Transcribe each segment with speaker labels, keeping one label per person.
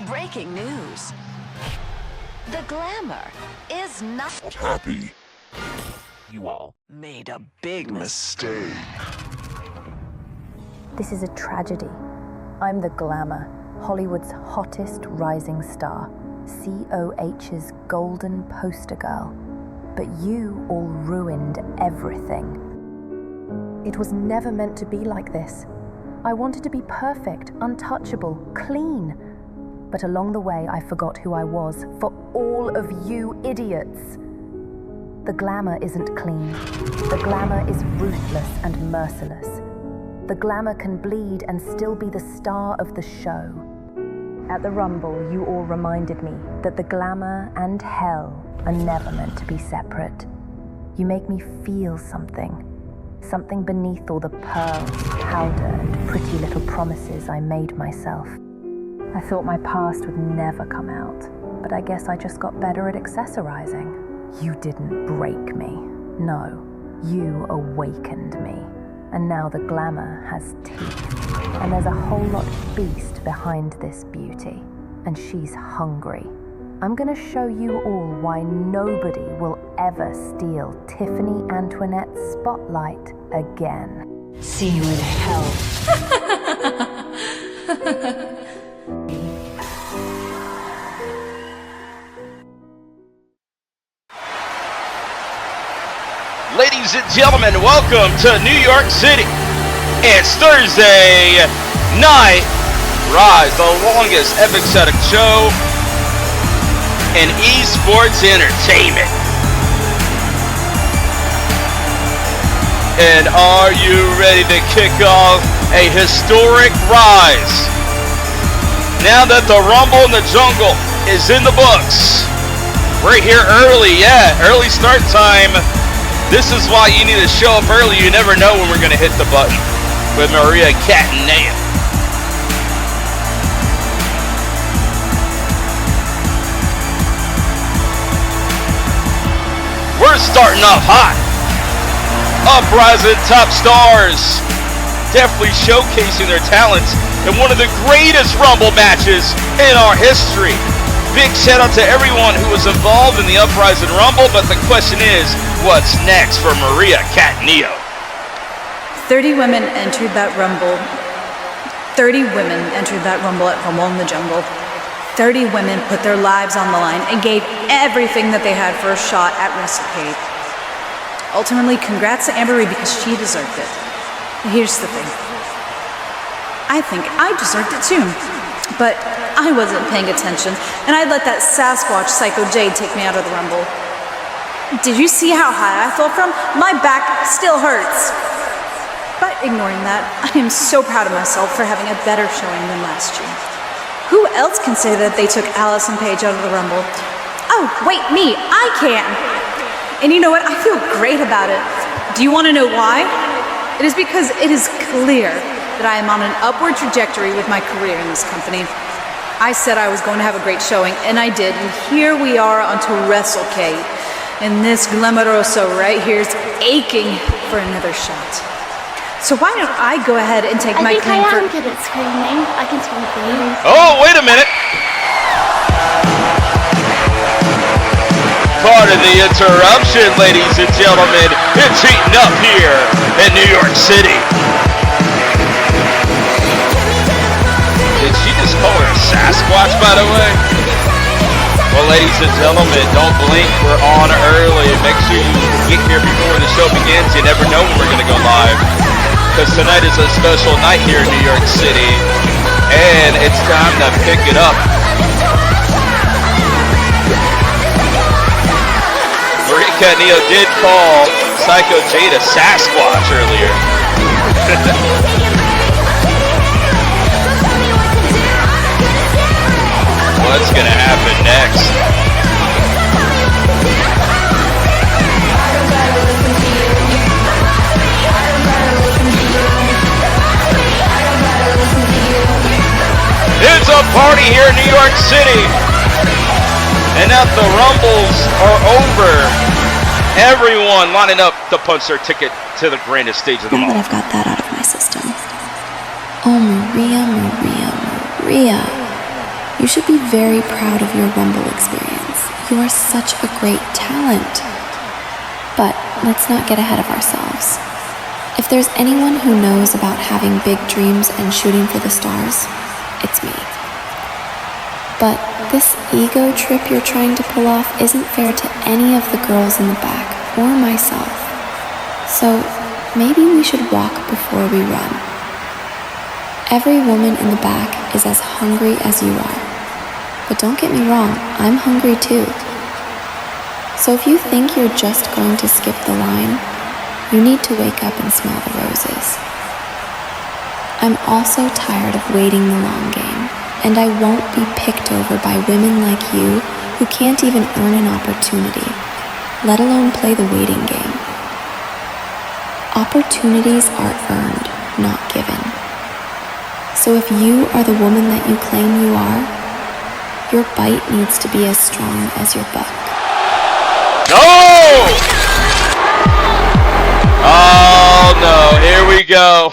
Speaker 1: Breaking news. The glamour is not
Speaker 2: happy. You all
Speaker 1: made a big mistake.
Speaker 3: This is a tragedy. I'm the glamour, Hollywood's hottest rising star, COH's golden poster girl. But you all ruined everything. It was never meant to be like this. I wanted to be perfect, untouchable, clean. But along the way, I forgot who I was for all of you idiots. The glamour isn't clean. The glamour is ruthless and merciless. The glamour can bleed and still be the star of the show. At the Rumble, you all reminded me that the glamour and hell are never meant to be separate. You make me feel something beneath all the pearls, powder, and pretty little promises I made myself. I thought my past would never come out, but I guess I just got better at accessorizing. You didn't break me. No, you awakened me. And now the glamour has teeth. And there's a whole lot of beast behind this beauty. And she's hungry. I'm gonna show you all why nobody will ever steal Tiffany Antoinette's spotlight again.
Speaker 1: See you in hell.
Speaker 4: Ladies and gentlemen, welcome to New York City. It's Thursday night. Rise, the longest episodic show in esports entertainment. And are you ready to kick off a historic rise? Now that the Rumble in the Jungle is in the books, we're here early, early start time. This is why you need to show up early. You never know when we're going to hit the button with Maria Cattaneo. We're starting off hot. Uprising top stars. Definitely showcasing their talents in one of the greatest Rumble matches in our history. Big shout out to everyone who was involved in the Uprising Rumble, but the question is, what's next for Maria Cattaneo?
Speaker 5: 30 women entered that Rumble. 30 women entered that Rumble at Rumble in the Jungle. 30 women put their lives on the line and gave everything that they had for a shot at WrestleCade. Ultimately, congrats to Amber Gage because she deserved it. Here's the thing. I think I deserved it too. But I wasn't paying attention, and I let that Sasquatch Psycho Jade take me out of the Rumble. Did you see how high I fell from? My back still hurts. But ignoring that, I am so proud of myself for having a better showing than last year. Who else can say that they took Allison Page out of the Rumble? Oh, wait, me, I can. And you know what? I feel great about it. Do you want to know why? It is because it is clear that I am on an upward trajectory with my career in this company. I said I was going to have a great showing, and I did, and here we are onto WrestleCade. And this Glamoroso right here is aching for another shot. So why don't I go ahead and take my claim for...
Speaker 6: I think I am good at screaming. I can scream for you.
Speaker 4: Oh, wait a minute! Pardon the interruption, ladies and gentlemen. It's heating up here in New York City. Did she just call her a Sasquatch, by the way? Well, ladies and gentlemen, don't blink. We're on early. Make sure you get here before the show begins. You never know when we're going to go live. Because tonight is a special night here in New York City. And it's time to pick it up. Maria Cattaneo did call Psycho Jade a Sasquatch earlier. What's gonna happen next? It's a party here in New York City. And now the Rumbles are over. Everyone lining up to punch their ticket to the grandest stage of them all.
Speaker 6: Now that I've got that out of my system. Oh, Maria, Maria, Maria. You should be very proud of your Rumble experience. You are such a great talent. But let's not get ahead of ourselves. If there's anyone who knows about having big dreams and shooting for the stars, it's me. But this ego trip you're trying to pull off isn't fair to any of the girls in the back or myself. So maybe we should walk before we run. Every woman in the back is as hungry as you are. But don't get me wrong, I'm hungry too. So if you think you're just going to skip the line, you need to wake up and smell the roses. I'm also tired of waiting the long game, and I won't be picked over by women like you who can't even earn an opportunity, let alone play the waiting game. Opportunities are earned, not given. So if you are the woman that you claim you are, your bite needs to be as strong as your buck.
Speaker 4: Go! Oh no, here we go.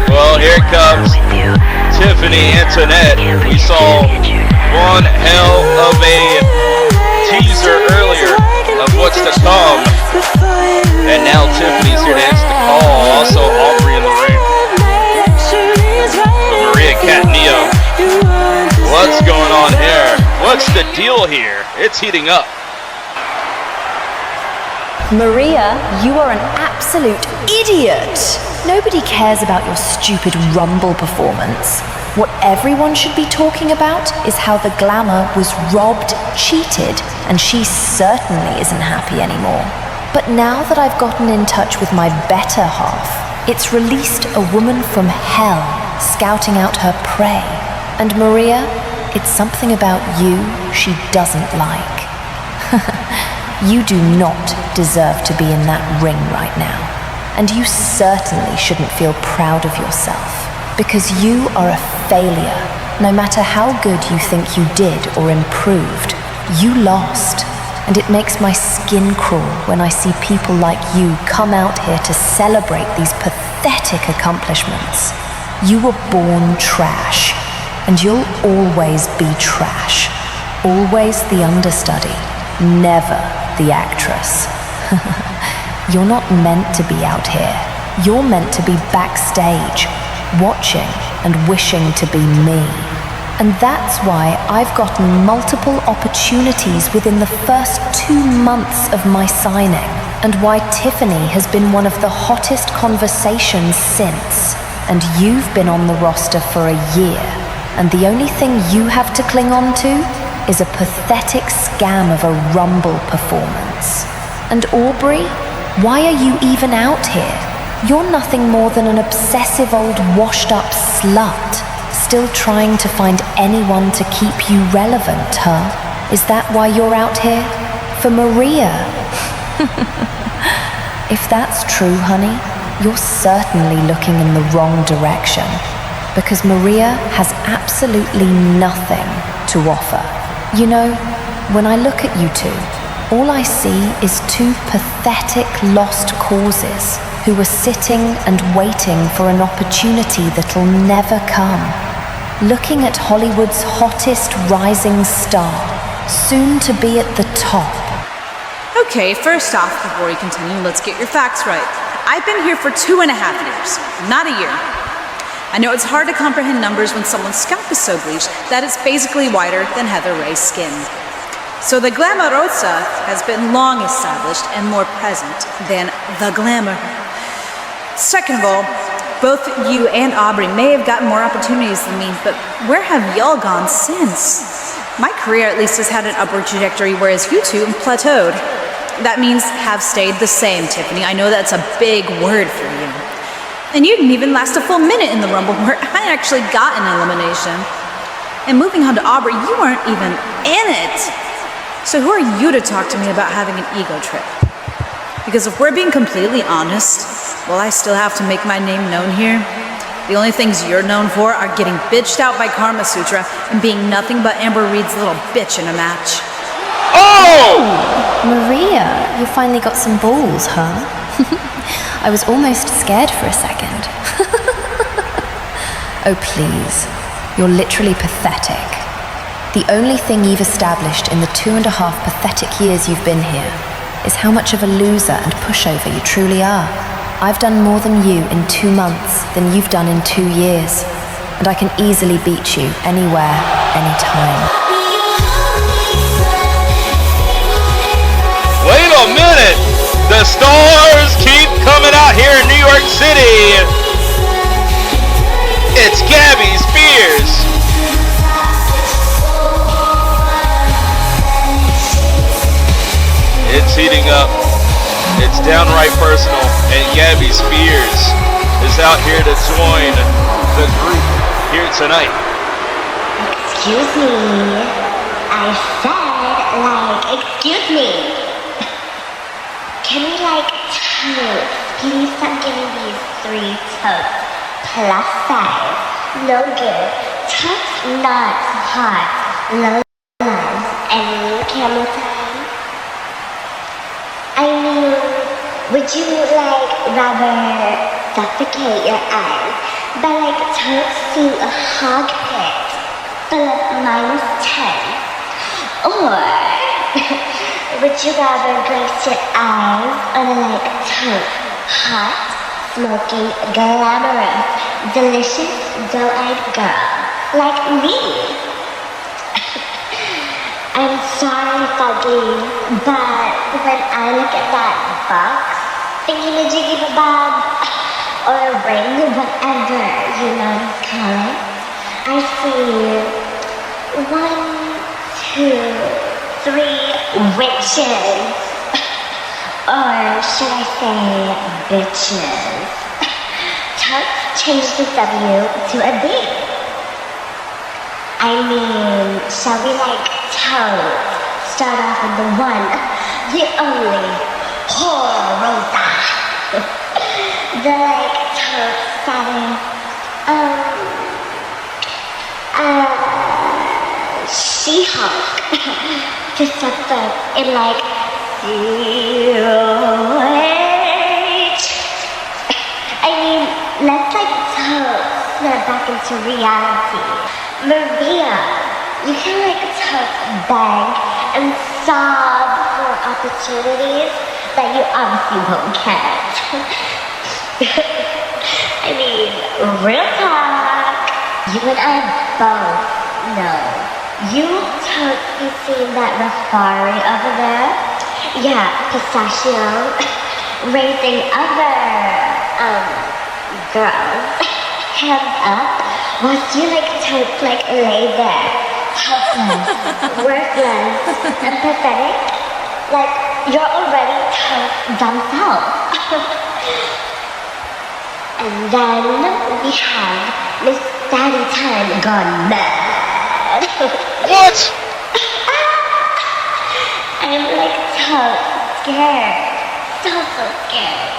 Speaker 4: Well, here comes Tiffany Antoinette. We saw one hell of a teaser earlier of what's to come. And now Tiffany's here to answer the call. Also Aubrey in the ring. Maria Cattaneo. What's going on here? What's the deal here? It's heating up.
Speaker 3: Maria, you are an absolute idiot. Nobody cares about your stupid Rumble performance. What everyone should be talking about is how the Glamour was robbed, cheated, and she certainly isn't happy anymore. But now that I've gotten in touch with my better half, it's released a woman from hell scouting out her prey. And Maria, it's something about you she doesn't like. You do not deserve to be in that ring right now. And you certainly shouldn't feel proud of yourself, because you are a failure. No matter how good you think you did or improved, you lost. And it makes my skin crawl when I see people like you come out here to celebrate these pathetic accomplishments. You were born trash, and you'll always be trash. Always the understudy, never the actress. You're not meant to be out here. You're meant to be backstage, watching and wishing to be me. And that's why I've gotten multiple opportunities within the first 2 months of my signing, and why Tiffany has been one of the hottest conversations since. And you've been on the roster for a year, and the only thing you have to cling on to is a pathetic scam of a Rumble performance. And Aubrey, why are you even out here? You're nothing more than an obsessive old washed-up slut, still trying to find anyone to keep you relevant, huh? Is that why you're out here? For Maria? If that's true, honey, you're certainly looking in the wrong direction, because Maria has absolutely nothing to offer. You know, when I look at you two, all I see is 2 pathetic lost causes who are sitting and waiting for an opportunity that'll never come. Looking at Hollywood's hottest rising star, soon to be at the top.
Speaker 5: Okay, first off, before we continue, let's get your facts right. I've been here for 2.5 years, not a year. I know it's hard to comprehend numbers when someone's scalp is so bleached that it's basically whiter than Heather Ray's skin. So the Glamorosa has been long established and more present than the Glamour. Second of all, both you and Aubrey may have gotten more opportunities than me, but where have y'all gone since? My career at least has had an upward trajectory, whereas you two plateaued. That means have stayed the same, Tiffany. I know that's a big word for you. And you didn't even last a full minute in the Rumble, where I actually got an elimination. And moving on to Aubrey, you weren't even in it. So who are you to talk to me about having an ego trip? Because if we're being completely honest, well, I still have to make my name known here. The only things you're known for are getting bitched out by Karma Sutra and being nothing but Amber Reed's little bitch in a match.
Speaker 4: Oh!
Speaker 3: Maria, you finally got some balls, huh? I was almost scared for a second. Oh please, you're literally pathetic. The only thing you've established in the 2.5 pathetic years you've been here is how much of a loser and pushover you truly are. I've done more than you in 2 months than you've done in 2 years, and I can easily beat you anywhere, anytime.
Speaker 4: Wait a minute! The stars keep coming out here in New York City! It's Gabbie Spears! It's heating up. It's downright personal, and Gabbie Spears is out here to join the group here tonight.
Speaker 7: Excuse me. I said, excuse me. Can we, totes? Please stop giving these 3 totes. +5. No good. Totes not hot. Low lines. Any camel time? I mean, would you, rather suffocate your eyes by, totes seeing a hog pit full of -10? Or would you rather grace your eyes on a, tote, hot, smoking, glamorous, delicious, doe-eyed girl like me? I'm sorry, Fuggy, but when I look at that box, thingy-majiggy-bob, or ring, whatever you know to call it, I see 1, 2, 3 witches. Or should I say bitches? Totes changed the W to a B. I mean, shall we totes start off with the one, the only, Rosa. The totes starting, She-Hulk to suffer in COH. I mean, let's totes snap back into reality. Maria, you can totes beg and sob for opportunities that you obviously won't get. I mean, real talk. You and I both know. You totally seen that Rafari over there? Yeah, pistachio, raising other, girls. Hands up, whilst you totes lay there, helpless, worthless, and pathetic. You're already totes themselves. And then we have Miss Daddy Time gone mad.
Speaker 4: What?
Speaker 7: I'm totes scared. So scared.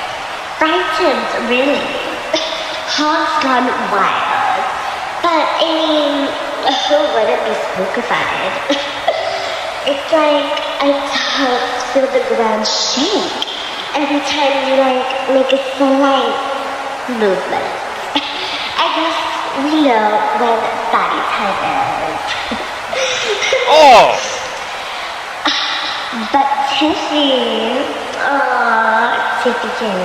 Speaker 7: Frightened, really. Hog's gone wild. But I mean, who wouldn't be spookified? It's I totes feel the ground shake every time you make a slight movement. I guess we know when body time is.
Speaker 4: Oh!
Speaker 7: But Tiffy, Tiffy,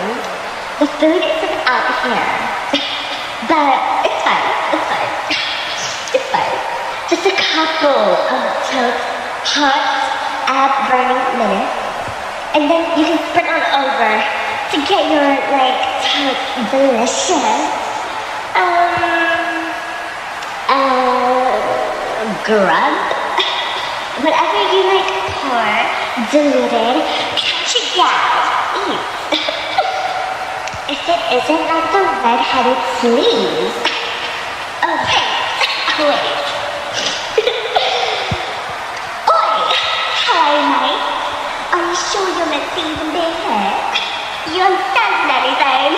Speaker 7: the food isn't out here. But it's fine. Just a couple of totes, hot, ab-burning minutes, and then you can sprint on over to get your, totes delicious, grub. Whatever you pour, diluted, catch a gal, eat. If it isn't the red-headed sleeves. Oh, wait. Oi! Hello, mate. Are you sure you're meant to even be here? You understand anything?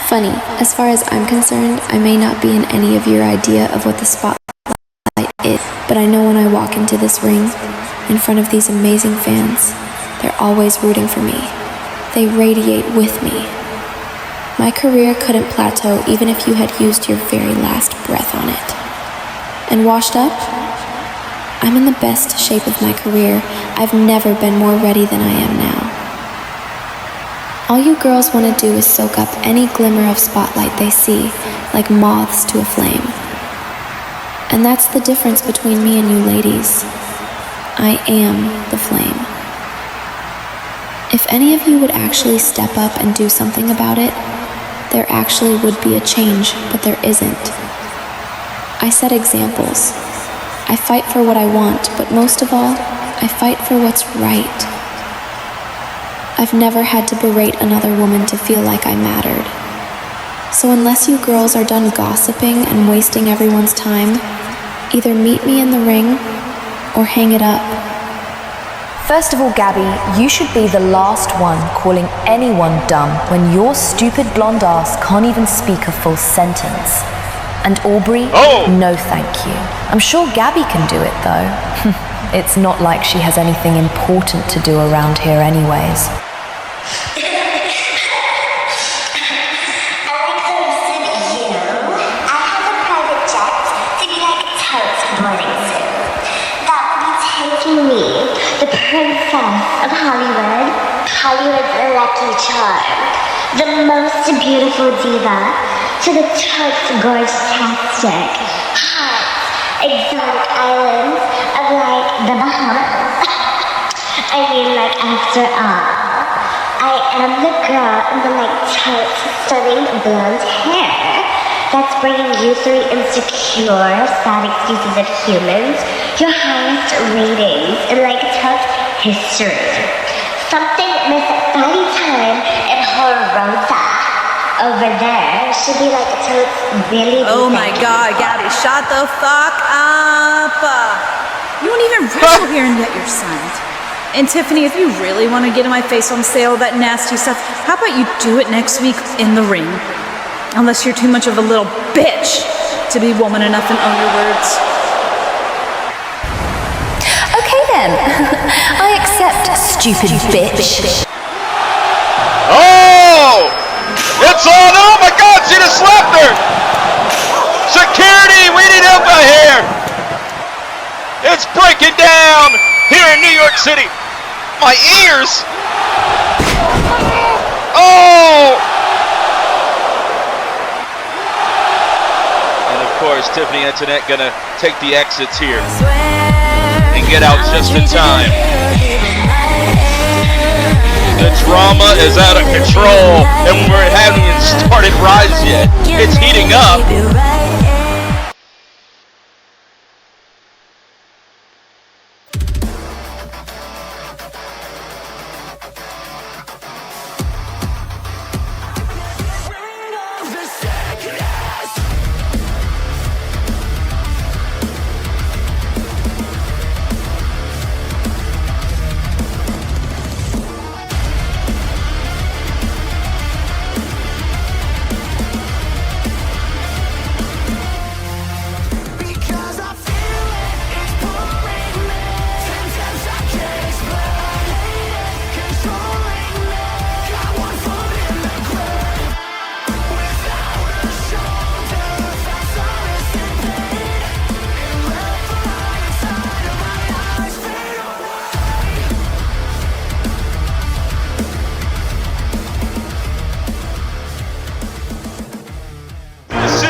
Speaker 6: Funny, as far as I'm concerned, I may not be in any of your idea of what the spotlight is, but I know when I walk into this ring, in front of these amazing fans, They're always rooting for me. They radiate with me. My career couldn't plateau even if you had used your very last breath on it. And washed up? I'm in the best shape of my career. I've never been more ready than I am now. All you girls want to do is soak up any glimmer of spotlight they see, like moths to a flame. And that's the difference between me and you ladies. I am the flame. If any of you would actually step up and do something about it, there actually would be a change, but there isn't. I set examples. I fight for what I want, but most of all, I fight for what's right. I've never had to berate another woman to feel like I mattered. So unless you girls are done gossiping and wasting everyone's time, either meet me in the ring or hang it up.
Speaker 3: First of all, Gabbie, you should be the last one calling anyone dumb when your stupid blonde ass can't even speak a full sentence. And Aubrey, no thank you. I'm sure Gabbie can do it though. It's not like she has anything important to do around here anyways.
Speaker 7: The princess of Hollywood, Hollywood's lucky charm, the most beautiful diva, to the totes gorgeous-tastic, hot, exotic islands of like the Bahamas. I mean, like, after all, I am the girl in the like totes stunning blonde hair that's bringing you three insecure, sad excuses of humans your highest ratings in like totes history. Something Miss Fatty Time and her Rosa over there should be like totes really.
Speaker 5: Oh my God, Gabbie, shut the fuck up! You won't even wrestle here and yet you're signed. And Tiffany, if you really want to get in my face on sale, that nasty stuff, how about you do it next week in the ring? Unless you're too much of a little bitch to be woman enough and own your words.
Speaker 3: Okay then, I accept, stupid bitch.
Speaker 4: Oh! It's on! Oh my God, she just slapped her! Security, we need help out here! It's breaking down here in New York City. My ears! Oh! And of course, Tiffany Antoinette gonna take the exits here and get out just in time. The drama is out of control, and we haven't even started Rise yet. It's heating up.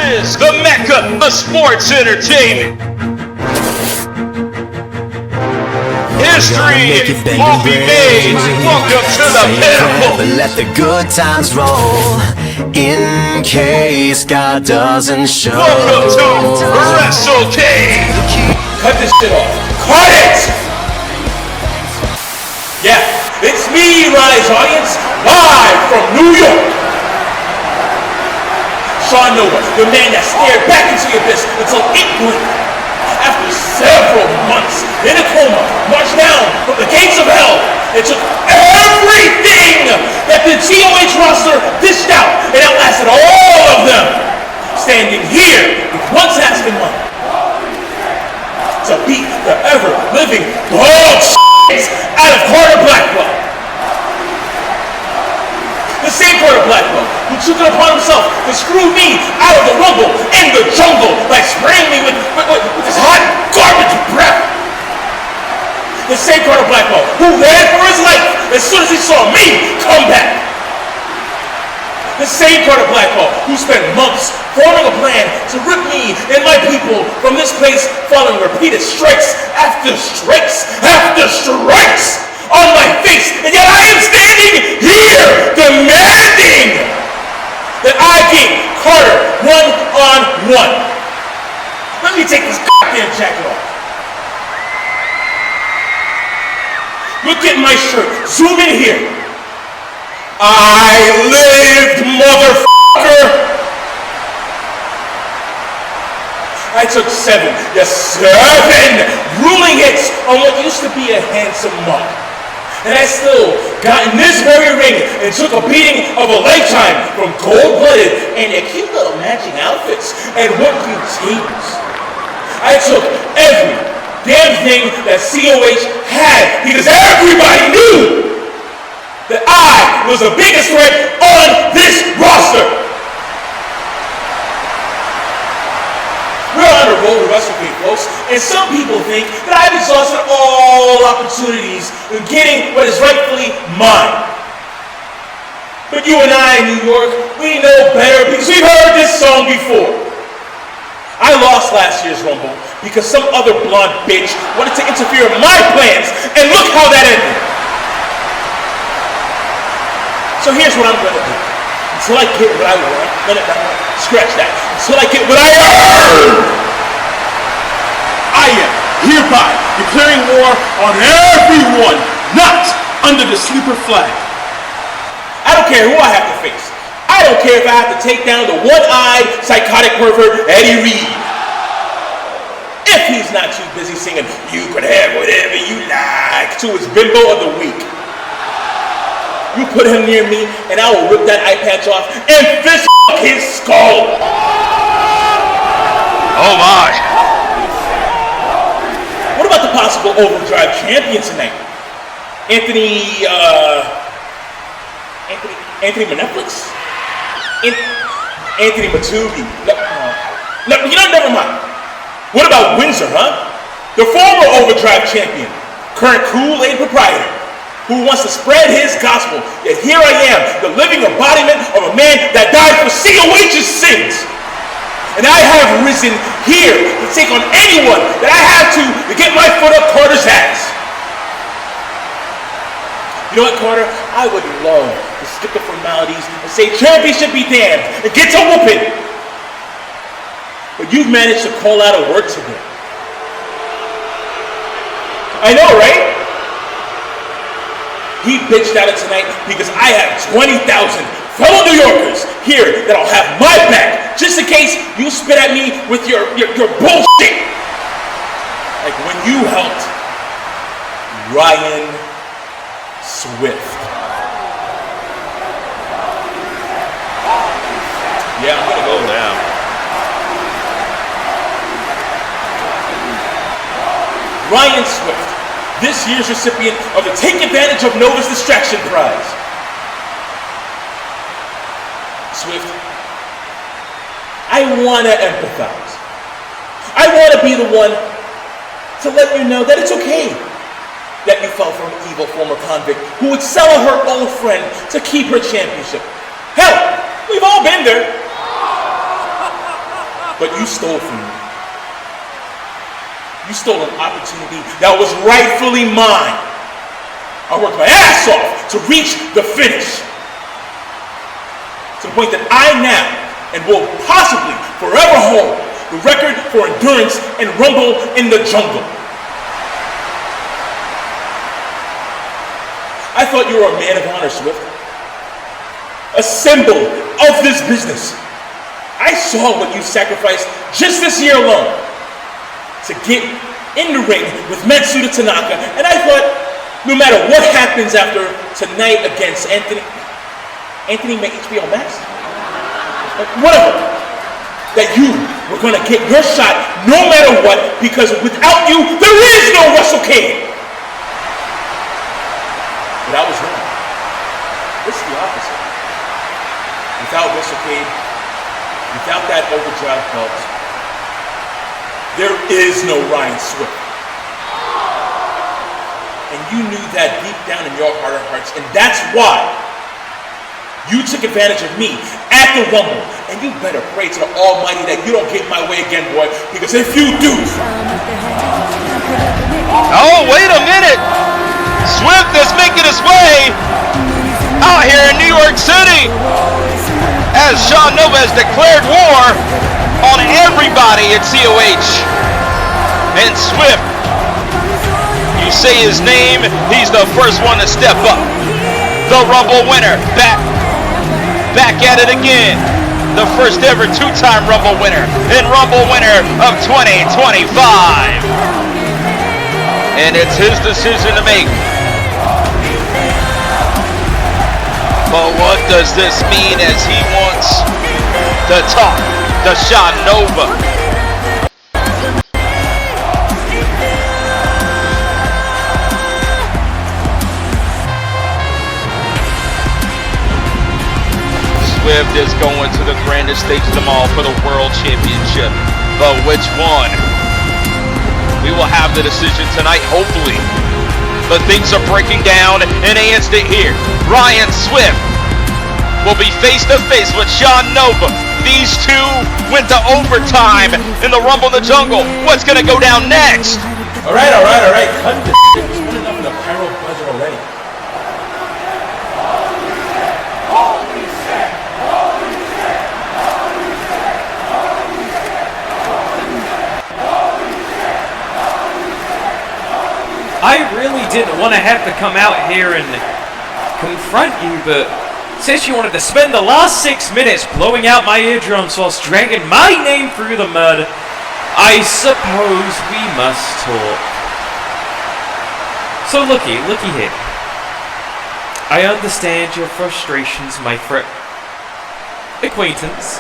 Speaker 4: Is the Mecca of sports entertainment. History will be made. Welcome to the pinnacle.
Speaker 8: Let the good times roll in case God doesn't show.
Speaker 4: Welcome to Wrestle King.
Speaker 2: Cut this shit off. Cut it! Yeah, it's me, Rise audience, live from New York. Sean Nova, the man that stared back into the abyss until it blinked. After several months in a coma, marched down from the gates of hell, and took everything that the COH roster dished out and outlasted all of them. Standing here with one task in mind: to beat the ever-living dog shit out of Carter Blackwell. took it upon himself to screw me out of the Rumble in the jungle by spraying me with his hot garbage breath. The same Carter Black Belt who ran for his life as soon as he saw me come back. The same Carter Black Belt who spent months forming a plan to rip me and my people from this place following repeated strikes after strikes after strikes on my face, and yet I am standing here demanding that I get Carter one-on-one. Let me take this goddamn jacket off. Look at my shirt. Zoom in here. I lived, motherfucker! I took 7 grueling hits on what used to be a handsome mug. And I still got in this very ring and took a beating of a lifetime from cold-blooded and their cute little matching outfits and working tables. I took every damn thing that COH had because everybody knew that I was the biggest threat on this roster. We're on a roll to WrestleMania, folks, and some people think that I've exhausted all opportunities in getting what is rightfully mine. But you and I in New York, we know better because we've heard this song before. I lost last year's Rumble because some other blonde bitch wanted to interfere in my plans, and look how that ended. So here's what I'm gonna do. Until I get what I want, scratch that. Until I get what I earned, I am hereby declaring war on everyone not under the sleeper flag. I don't care who I have to face. I don't care if I have to take down the one-eyed psychotic pervert Eddie Reed. If he's not too busy singing "You Could Have Whatever You Like" to his bimbo of the week. You put him near me, and I will rip that eye patch off and fist his skull.
Speaker 4: Oh my!
Speaker 2: What about the possible OverDrive champion tonight? Anthony Maneflix? Anthony Matsuda. No, never mind. What about Windsor, huh? The former OverDrive champion, current Kool-Aid proprietor, who wants to spread his gospel, yet here I am, the living embodiment of a man that died for COH's sins. And I have risen here to take on anyone that I have to get my foot up Carter's ass. You know what, Carter? I would love to skip the formalities and say championship be damned and get to whooping. But you've managed to call out of work today. I know, right? He bitched at it tonight because I have 20,000 fellow New Yorkers here that'll have my back just in case you spit at me with your bullshit. Like when you helped Ryan Swift. Yeah, I'm gonna go now. Ryan Swift, this year's recipient of the Take Advantage of Nova's Distraction Prize. Swift, I want to empathize. I want to be the one to let you know that it's okay that you fell for an evil former convict who would sell her old friend to keep her championship. Hell, we've all been there. But you stole from me. You stole an opportunity that was rightfully mine. I worked my ass off to reach the finish. To the point that I now, and will possibly forever hold, the record for endurance and Rumble in the Jungle. I thought you were a man of honor, Swift. A symbol of this business. I saw what you sacrificed just this year alone to get in the ring with Matsuda Tanaka, and I thought no matter what happens after tonight against Anthony may HBO Max, whatever, that you were gonna get your shot no matter what, because without you there is no Wrestle King. But I was wrong. It's the opposite. Without listen, Gabe, without that OverDrive belt, there is no Ryan Swift. And you knew that deep down in your heart of hearts, and that's why you took advantage of me at the Rumble. And you better pray to the Almighty that you don't get my way again, boy, because if you do...
Speaker 4: Oh, wait a minute! Swift is making his way out here in New York City as Sean Nova has declared war on everybody at COH. And Swift, you say his name, he's the first one to step up. The Rumble winner, back at it again. The first ever two-time Rumble winner and Rumble winner of 2025. And it's his decision to make. But what does this mean as he wants to talk to Sean Nova? Swift is going to the grandest stage of them all for the World Championship. But which one? We will have the decision tonight, hopefully. But things are breaking down in an instant here. Ryan Swift will be face to face with Sean Nova. These two went to overtime in the Rumble in the Jungle. What's going to go down next?
Speaker 2: All right. Cut the shit. There's not enough in the pyro budget already.
Speaker 9: I really didn't want to have to come out here and confront you, but since you wanted to spend the last 6 minutes blowing out my eardrums whilst dragging my name through the mud, I suppose we must talk. So looky here. I understand your frustrations, my acquaintance.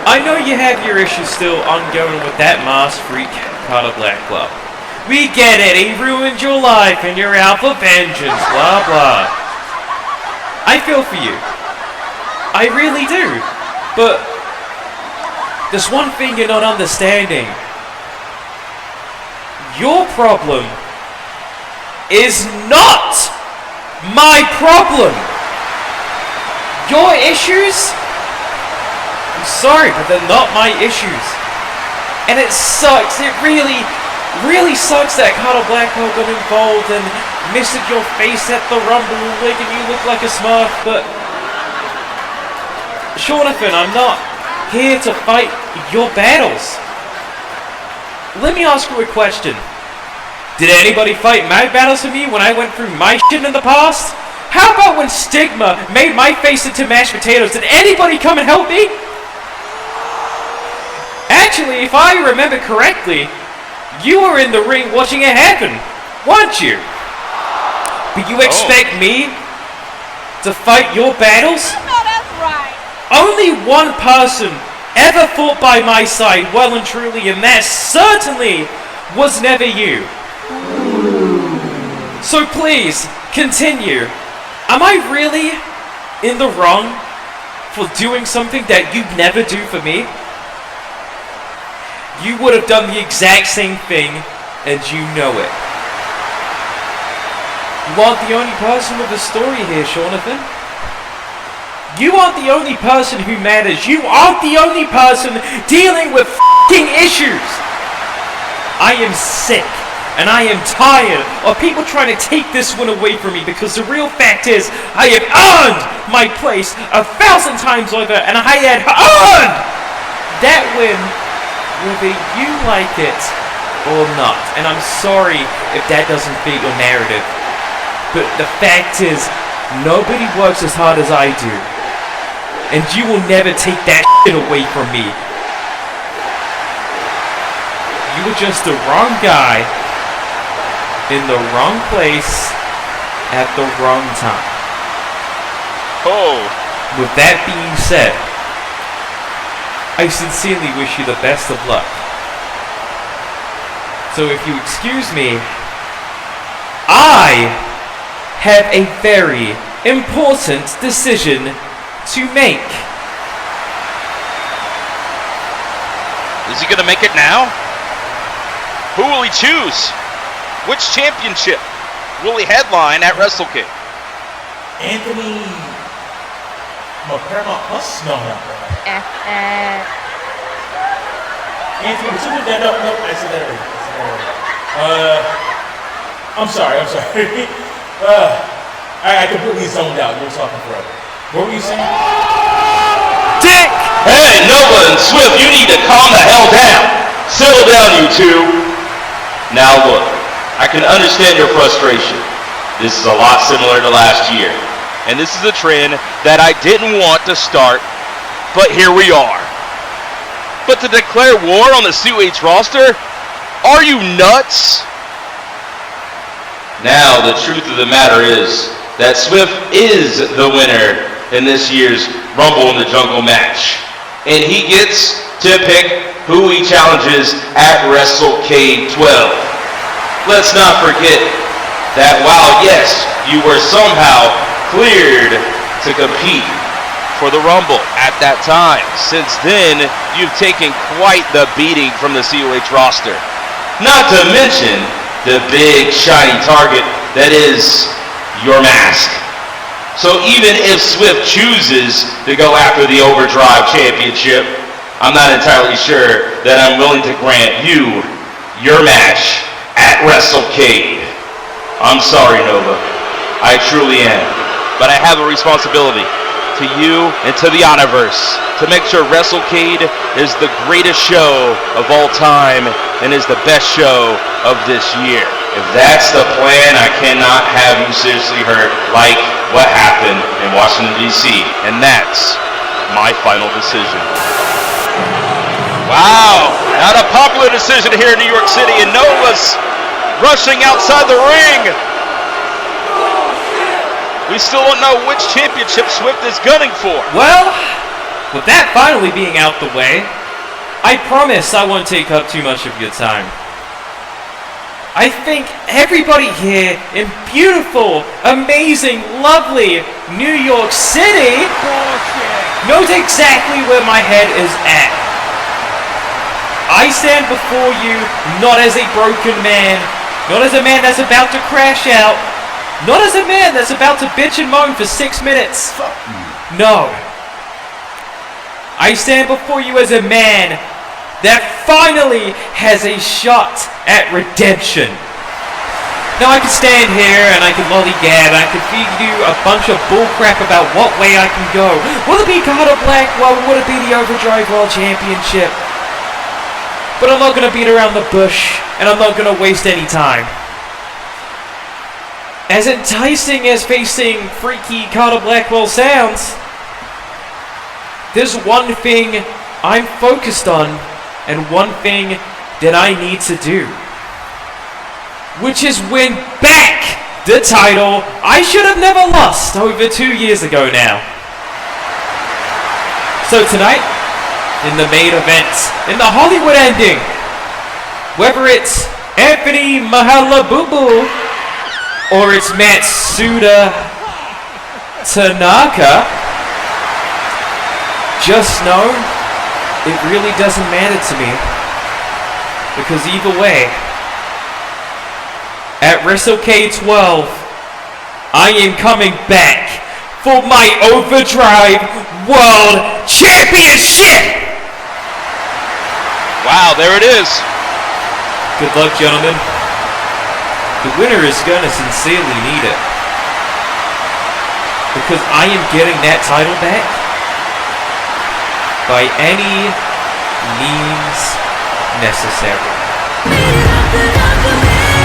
Speaker 9: I know you have your issues still ongoing with that masked freak, Carter Black Club. We get it, he ruined your life and you're out for vengeance, blah blah. I feel for you. I really do. But there's one thing you're not understanding. Your problem is not my problem. Your issues? I'm sorry, but they're not my issues. And it sucks, it really sucks that Carter Blackwell got involved and missed your face at the Rumble, making you look like a smurf, but Jonathan, I'm not here to fight your battles. Let me ask you a question. Did anybody fight my battles for me when I went through my shit in the past? How about when Stigma made my face into mashed potatoes? Did anybody come and help me? Actually, if I remember correctly, you were in the ring watching it happen, weren't you? But you expect me to fight your battles?
Speaker 10: No, that's right.
Speaker 9: Only one person ever fought by my side well and truly, and that certainly was never you. So please, continue. Am I really in the wrong for doing something that you'd never do for me? You would have done the exact same thing, and you know it. You aren't the only person with a story here, Jonathan. You aren't the only person who matters. You aren't the only person dealing with f***ing issues. I am sick, and I am tired of people trying to take this win away from me, because the real fact is, I have earned my place 1,000 times over, and I had earned that win, whether you like it or not. And I'm sorry if that doesn't fit your narrative, but the fact is, nobody works as hard as I do, and you will never take that shit away from me. You were just the wrong guy in the wrong place at the wrong time.
Speaker 4: Oh.
Speaker 9: With that being said, I sincerely wish you the best of luck. So if you excuse me, I have a very important decision to make.
Speaker 4: Is he going to make it now? Who will he choose? Which championship will he headline at Wrestle King?
Speaker 2: Anthony Paramount Plus? No, not that. Anthony, would you do that? No, I said that already. I'm sorry. I completely zoned out. You were talking forever. What were you saying?
Speaker 9: Dick!
Speaker 4: Hey, Nova and Swift, you need to calm the hell down. Settle down, you two. Now look, I can understand your frustration. This is a lot similar to last year. And this is a trend that I didn't want to start, but here we are. But to declare war on the COH roster? Are you nuts? Now, the truth of the matter is that Swift is the winner in this year's Rumble in the Jungle match. And he gets to pick who he challenges at WrestleCade 12. Let's not forget that while, yes, you were somehow cleared to compete for the Rumble at that time, since then, you've taken quite the beating from the COH roster. Not to mention the big shiny target that is your mask. So even if Swift chooses to go after the OverDrive Championship, I'm not entirely sure that I'm willing to grant you your match at WrestleCade. I'm sorry, Nova. I truly am. But I have a responsibility to you and to the Honorverse to make sure WrestleCade is the greatest show of all time and is the best show of this year. If that's the plan, I cannot have you seriously hurt like what happened in Washington, D.C. And that's my final decision. Wow, not a popular decision here in New York City, and Nova's rushing outside the ring. We still don't know which championship Swift is gunning for.
Speaker 9: Well, with that finally being out the way, I promise I won't take up too much of your time. I think everybody here in beautiful, amazing, lovely New York City knows exactly where my head is at. I stand before you not as a broken man, not as a man that's about to crash out, not as a man that's about to bitch and moan for 6 minutes. No. I stand before you as a man that finally has a shot at redemption. Now I can stand here and I can lollygag, I can feed you a bunch of bullcrap about what way I can go. Will it be God of Black? Well, will it be the OverDrive World Championship? But I'm not going to beat around the bush, and I'm not going to waste any time. As enticing as facing freaky Carter Blackwell sounds, there's one thing I'm focused on, and one thing that I need to do, which is win back the title I should have never lost over 2 years ago now. So tonight, in the main event, in the Hollywood ending, whether it's Anthony Mahaulu or it's Matsuda Tanaka, just know it really doesn't matter to me, because either way, at WrestleCade 12, I am coming back for my OverDrive World Championship!
Speaker 4: Wow, there it is.
Speaker 9: Good luck, gentlemen. The winner is gonna sincerely need it, because I am getting that title back by any means necessary.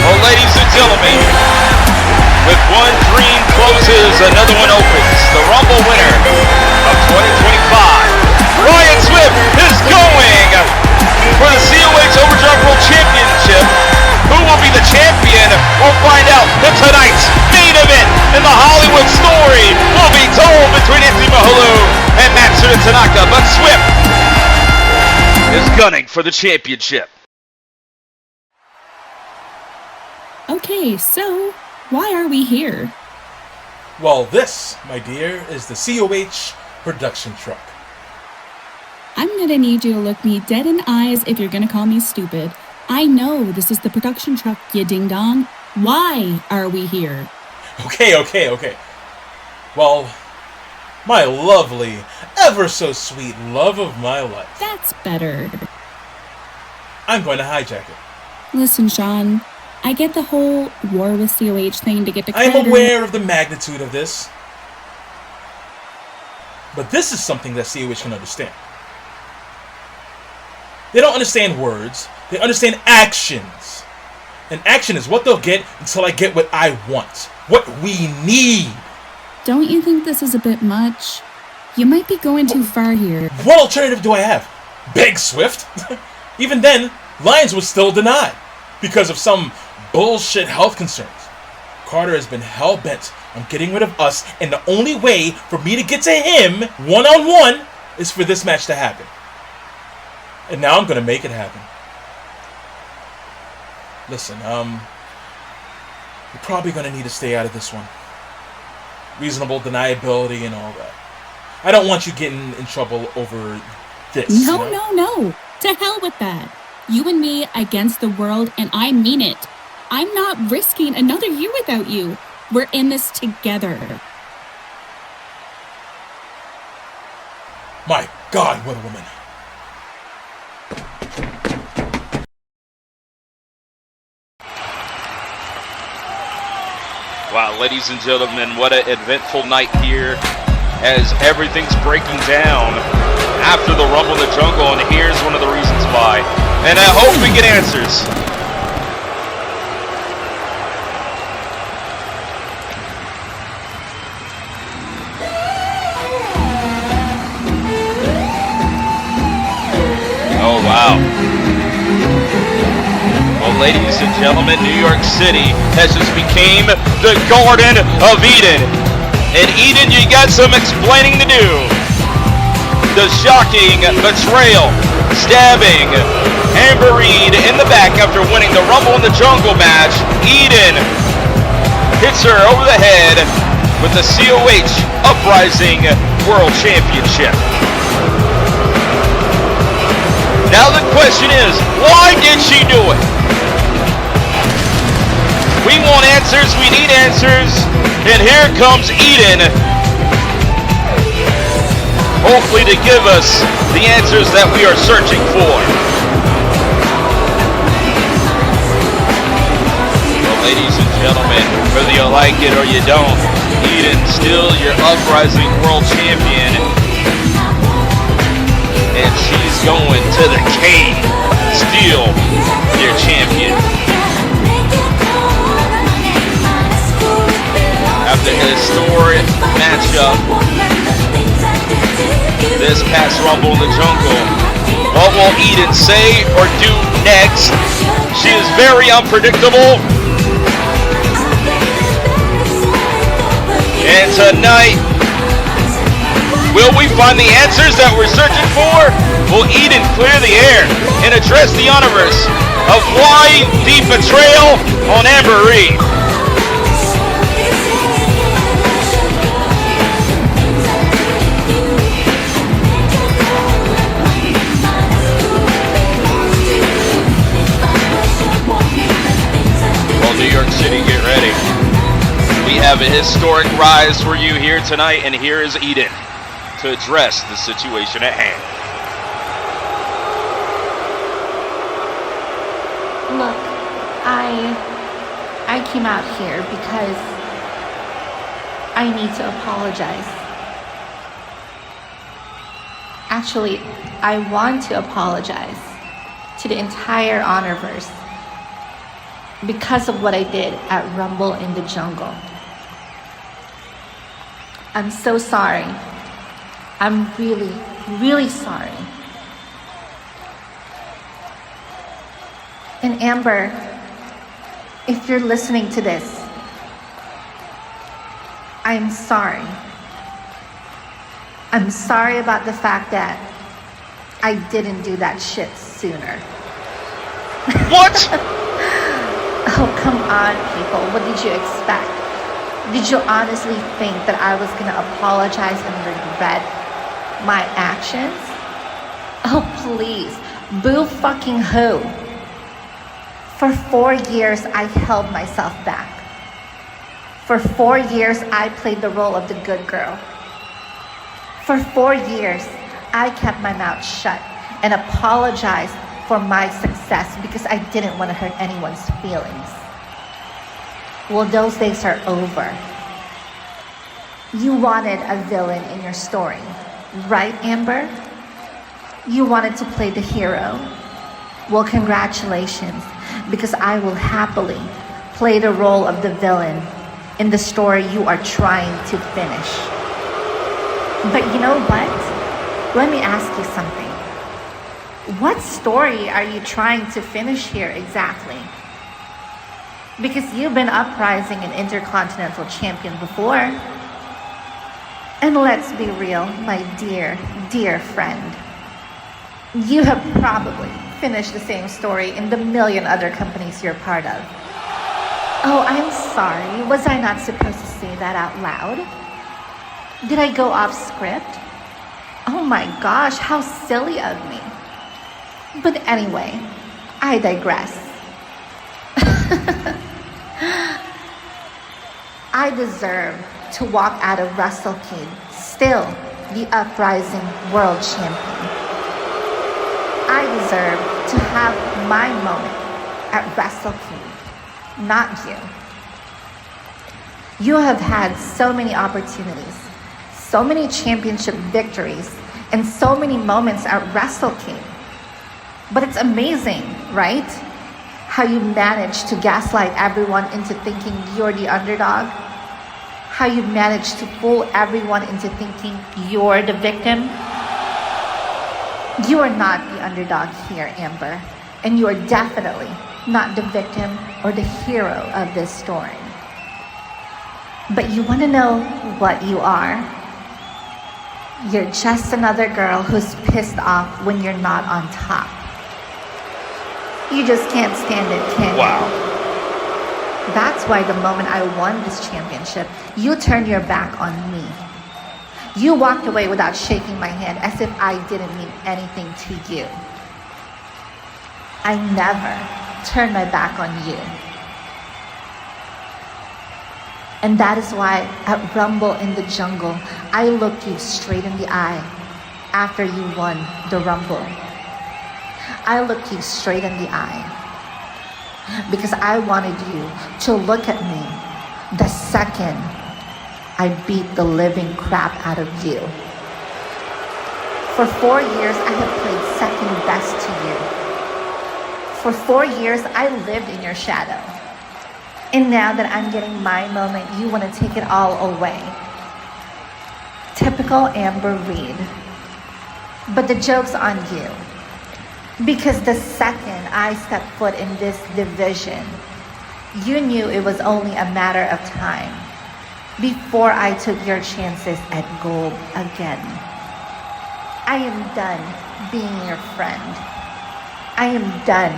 Speaker 4: Well, ladies and gentlemen, with one dream closes, another one opens. The Rumble winner of 2025, Ryan Swift, is going for the COH OverDrive World Championship. Who will be the champion? We'll find out in tonight's main event, and the Hollywood story will be told between Anthony Mahaulu and Matsuda Tanaka. But Swift is gunning for the championship.
Speaker 10: Okay, so why are we here?
Speaker 2: Well, this, my dear, is the COH production truck.
Speaker 10: I'm gonna need you to look me dead in the eyes if you're gonna call me stupid. I know this is the production truck, you ding-dong. Why are we here?
Speaker 2: Okay. Well, my lovely, ever so sweet love of my life.
Speaker 10: That's better.
Speaker 2: I'm going to hijack it.
Speaker 10: Listen, Sean, I get the whole war with COH thing to get to
Speaker 2: I'm aware of the magnitude of this. But this is something that COH can understand. They don't understand words. They understand actions. And action is what they'll get until I get what I want. What we need.
Speaker 10: Don't you think this is a bit much? You might be going too far here.
Speaker 2: What alternative do I have? Beg Swift? Even then, Lyons was still denied because of some bullshit health concerns. Carter has been hell-bent on getting rid of us, and the only way for me to get to him one-on-one is for this match to happen. And now I'm going to make it happen. Listen, you're probably going to need to stay out of this one. Reasonable deniability and all that. I don't want you getting in trouble over this.
Speaker 10: No. To hell with that. You and me against the world, and I mean it. I'm not risking another year without you. We're in this together.
Speaker 2: My God, what a woman.
Speaker 4: Wow, ladies and gentlemen, what an eventful night here as everything's breaking down after the Rumble in the Jungle, and here's one of the reasons why. And I hope we get answers. Oh, wow. Well, ladies and gentlemen, New York City has just became the Garden of Eden. And Eden, you got some explaining to do. The shocking betrayal, stabbing Amber Gage in the back after winning the Rumble in the Jungle match. Eden hits her over the head with the COH Uprising World Championship. Now the question is, why did she do it? We want answers, we need answers, and here comes Eden, hopefully to give us the answers that we are searching for. Well, ladies and gentlemen, whether you like it or you don't, Eden still your Uprising World Champion, and she's going to the cave, still your champion. After a historic matchup this past Rumble in the Jungle, what will Eden say or do next? She is very unpredictable. And tonight, will we find the answers that we're searching for? Will Eden clear the air and address the universe of why the betrayal on Amber Gage? New York City, get ready. We have a historic rise for you here tonight, and here is Eden to address the situation at hand.
Speaker 11: Look, I came out here because I need to apologize. Actually, I want to apologize to the entire Honorverse because of what I did at Rumble in the Jungle. I'm so sorry. I'm really, really sorry. And Amber, if you're listening to this, I'm sorry. I'm sorry about the fact that I didn't do that shit sooner.
Speaker 4: What?
Speaker 11: Oh, come on, people. What did you expect? Did you honestly think that I was gonna apologize and regret My actions? Oh, please. Boo fucking who? For 4 years, I held myself back. For 4 years, I played the role of the good girl. For 4 years, I kept my mouth shut and apologized for my success because I didn't want to hurt anyone's feelings. Well, those days are over. You wanted a villain in your story, right, Amber? You wanted to play the hero. Well, congratulations, because I will happily play the role of the villain in the story you are trying to finish. But you know what? Let me ask you something. What story are you trying to finish here exactly? Because you've been uprising an Intercontinental Champion before. And let's be real, my dear, dear friend. You have probably finished the same story in the million other companies you're part of. Oh, I'm sorry. Was I not supposed to say that out loud? Did I go off script? Oh my gosh, how silly of me. But anyway, I digress. I deserve to walk out of Wrestle King still the uprising world champion. I deserve to have my moment at Wrestle King, not you. You have had so many opportunities, so many championship victories, and so many moments at Wrestle King. But it's amazing, right? How you managed to gaslight everyone into thinking you're the underdog. How you managed to fool everyone into thinking you're the victim. You are not the underdog here, Amber. And you are definitely not the victim or the hero of this story. But you want to know what you are? You're just another girl who's pissed off when you're not on top. You just can't stand it, can you?
Speaker 4: Wow.
Speaker 11: That's why the moment I won this championship, you turned your back on me. You walked away without shaking my hand as if I didn't mean anything to you. I never turned my back on you. And that is why at Rumble in the Jungle, I looked you straight in the eye after you won the Rumble. I looked you straight in the eye because I wanted you to look at me the second I beat the living crap out of you. For 4 years, I have played second best to you. For 4 years, I lived in your shadow. And now that I'm getting my moment, you want to take it all away. Typical Amber Reed. But the joke's on you. Because the second I stepped foot in this division, you knew it was only a matter of time before I took your chances at gold again. I am done being your friend. I am done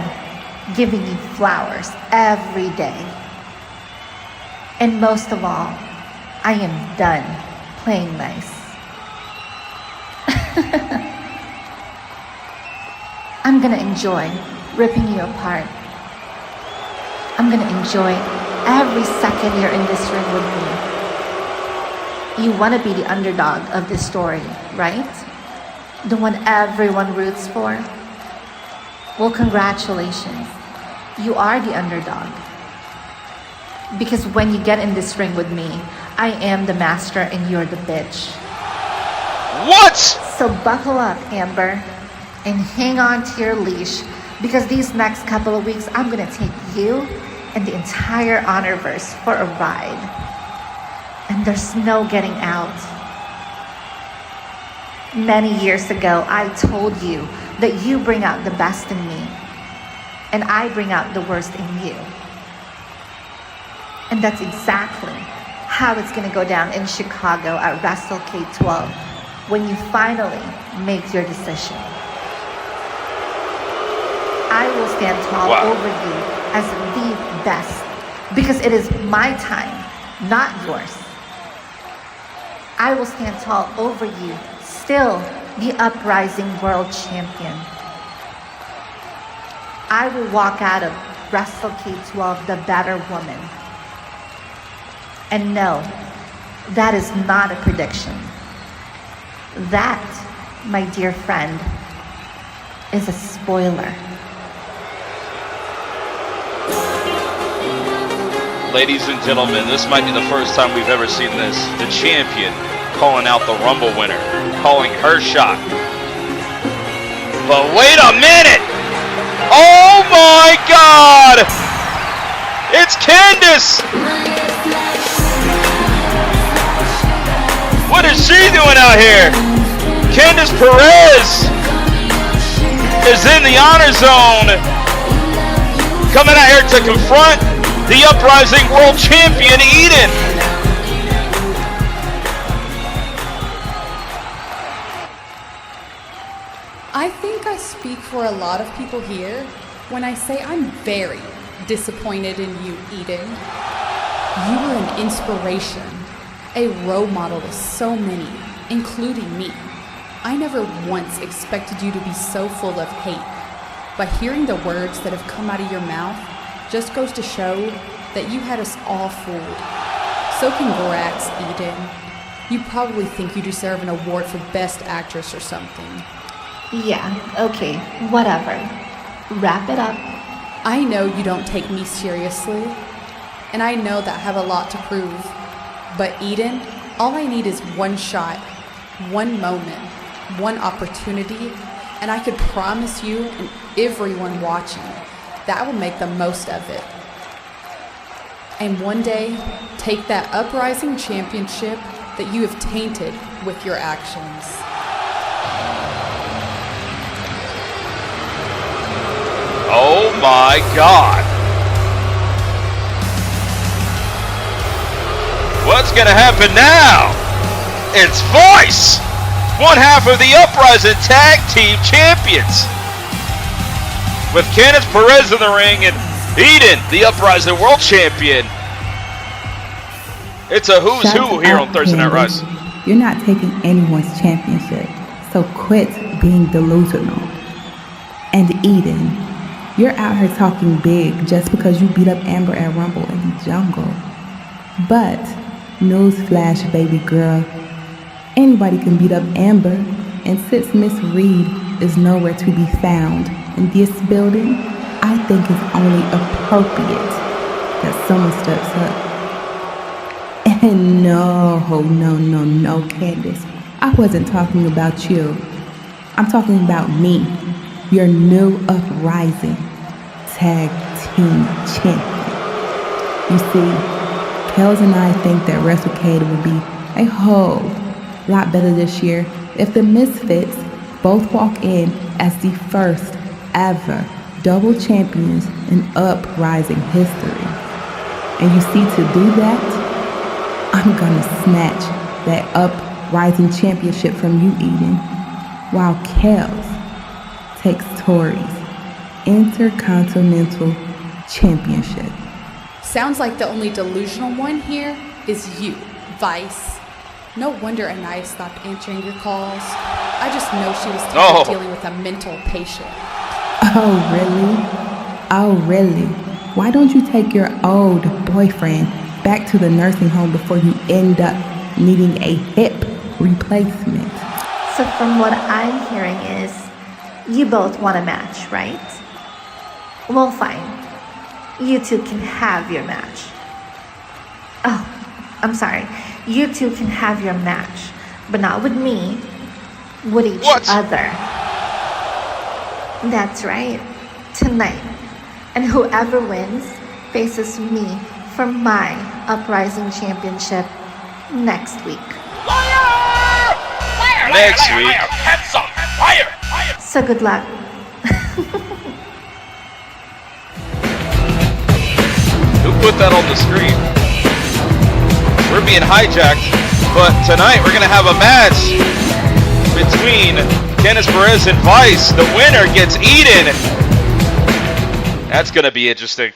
Speaker 11: giving you flowers every day. And most of all, I am done playing nice. I'm gonna enjoy ripping you apart. I'm gonna enjoy every second you're in this ring with me. You wanna be the underdog of this story, right? The one everyone roots for? Well, congratulations. You are the underdog. Because when you get in this ring with me, I am the master and you're the bitch.
Speaker 4: What?
Speaker 11: So buckle up, Amber, and hang on to your leash, because these next couple of weeks, I'm gonna take you and the entire Honorverse for a ride. And there's no getting out. Many years ago, I told you that you bring out the best in me, and I bring out the worst in you. And that's exactly how it's gonna go down in Chicago at Wrestle K12 when you finally make your decision. I will stand tall over you as the best, because it is my time, not yours. I will stand tall over you, still the Uprising World Champion. I will walk out of Wrestle K12 the better woman. And no, that is not a prediction. That, my dear friend, is a spoiler.
Speaker 4: Ladies and gentlemen, this might be the first time we've ever seen this. The champion calling out the Rumble winner, calling her shot. But wait a minute! Oh my God! It's Candice! What is she doing out here? Candice Perez is in the honor zone, coming out here to confront the Uprising World Champion, Eden.
Speaker 12: I think I speak for a lot of people here when I say I'm very disappointed in you, Eden. You were an inspiration, a role model to so many, including me. I never once expected you to be so full of hate, but hearing the words that have come out of your mouth just goes to show that you had us all fooled. So congrats, Eden. You probably think you deserve an award for Best Actress or something.
Speaker 11: Yeah, okay, whatever. Wrap it up.
Speaker 12: I know you don't take me seriously, and I know that I have a lot to prove. But Eden, all I need is one shot, one moment, one opportunity, and I could promise you and everyone watching that I will make the most of it. And one day, take that Uprising Championship that you have tainted with your actions.
Speaker 4: Oh my God. What's gonna happen now? It's Vice, one half of the Uprising Tag Team Champions, with Candice Perez in the ring and Eden, the Uprising World Champion. It's a who's who here on Thursday Night Rise.
Speaker 13: You're not taking anyone's championship, so quit being delusional. And Eden, you're out here talking big just because you beat up Amber at Rumble in the Jungle. But, newsflash, baby girl, anybody can beat up Amber, and since Miss Reed is nowhere to be found in this building, I think it's only appropriate that someone steps up. And no, Candice, I wasn't talking about you. I'm talking about me, your new Uprising Tag Team Champion. You see, Kels and I think that WrestleCade would be a whole lot better this year if the Misfitz both walk in as the first ever double champions in Uprising history. And you see, to do that, I'm gonna snatch that Uprising Championship from you, Eden, while Kels takes Tori's Intercontinental Championship.
Speaker 12: Sounds like the only delusional one here is you, Vice. No wonder Aniyah stopped answering your calls. I just know she was tired of dealing with a mental patient.
Speaker 13: Oh, really? Why don't you take your old boyfriend back to the nursing home before you end up needing a hip replacement?
Speaker 11: So from what I'm hearing is, you both want a match, right? Well, fine. You two can have your match. Oh, I'm sorry. You two can have your match, but not with me, with each other. That's right. Tonight. And whoever wins faces me for my Uprising Championship next week.
Speaker 4: Next week.
Speaker 11: So good luck.
Speaker 4: Who put that on the screen? We're being hijacked, but tonight we're gonna have a match between Candice Perez and Vice. The winner gets Eden. That's gonna be interesting.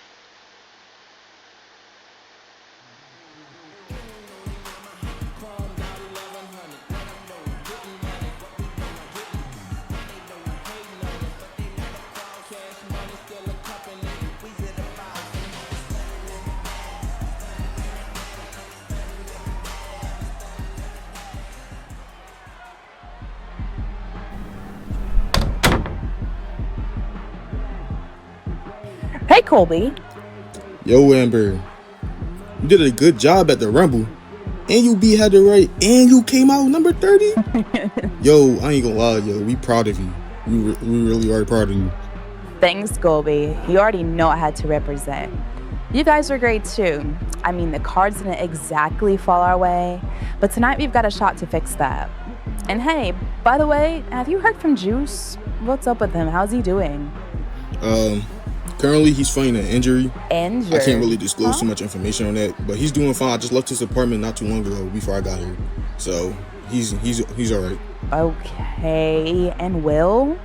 Speaker 5: Colby.
Speaker 14: Yo, Amber. You did a good job at the Rumble. And you beat Heather right. And you came out number 30. Yo, I ain't gonna lie, yo. We proud of you. We really are proud of you.
Speaker 5: Thanks, Colby. You already know I had to represent. You guys were great too. I mean, the cards didn't exactly fall our way, but tonight we've got a shot to fix that. And hey, by the way, have you heard from Juice? What's up with him? How's he doing?
Speaker 14: Currently he's fighting an injury.
Speaker 5: Injured?
Speaker 14: I can't really disclose too much information on that, but he's doing fine. I just left his apartment not too long ago before I got here. So he's all right.
Speaker 5: Okay, and Will?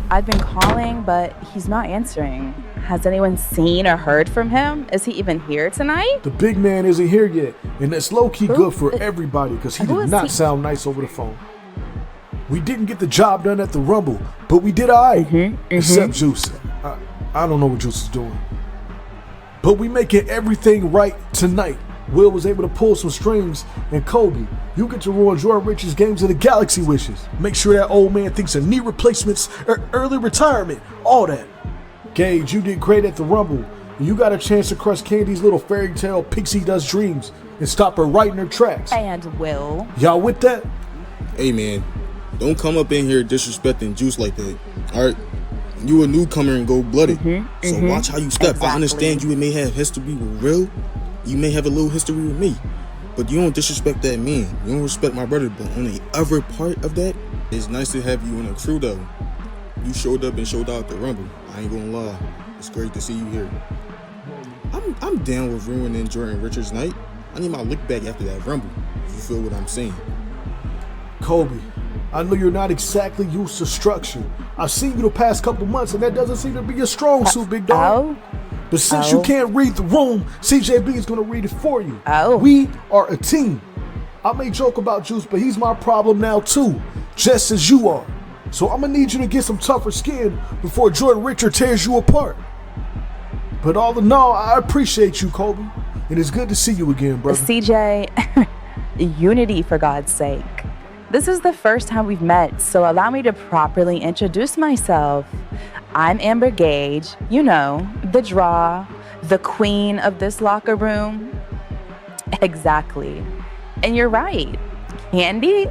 Speaker 5: I've been calling, but he's not answering. Has anyone seen or heard from him? Is he even here tonight?
Speaker 15: The big man isn't here yet, and that's low-key good for everybody because he did not sound nice over the phone. We didn't get the job done at the Rumble, but we did all right, except Juice. I don't know what Juice is doing. But we making everything right tonight. Will was able to pull some strings, and Colby, you get to ruin Tori Reks' Games of the Galaxy wishes. Make sure that old man thinks of knee replacements or early retirement, all that. Gage, you did great at the Rumble, and you got a chance to crush Candy's little fairy tale Pixie Dust dreams and stop her right in her tracks.
Speaker 5: And Will.
Speaker 15: Y'all with that?
Speaker 14: Hey man, don't come up in here disrespecting Juice like that. Alright? You a newcomer and gold-blooded. So watch how you step. Exactly. I understand you may have history with Will. You may have a little history with me. But you don't disrespect that man. You don't respect my brother. But on the other part of that, it's nice to have you in a crew though. You showed up and showed out at the Rumble. I ain't gonna lie. It's great to see you here. I'm down with ruining Jordan Richards' night. I need my look back after that Rumble. If you feel what I'm saying.
Speaker 15: Colby, I know you're not exactly used to structure. I've seen you the past couple months, and that doesn't seem to be your strong suit, big dog. But since you can't read the room, CJB is going to read it for you. We are a team. I may joke about Juice, but he's my problem now too, just as you are. So I'm going to need you to get some tougher skin before Jordan Richard tears you apart. But all in all, I appreciate you, Colby. And it's good to see you again, brother.
Speaker 5: CJ, unity for God's sake. This is the first time we've met, so allow me to properly introduce myself. I'm Amber Gage, you know, the draw, the queen of this locker room. Exactly. And you're right. Candy?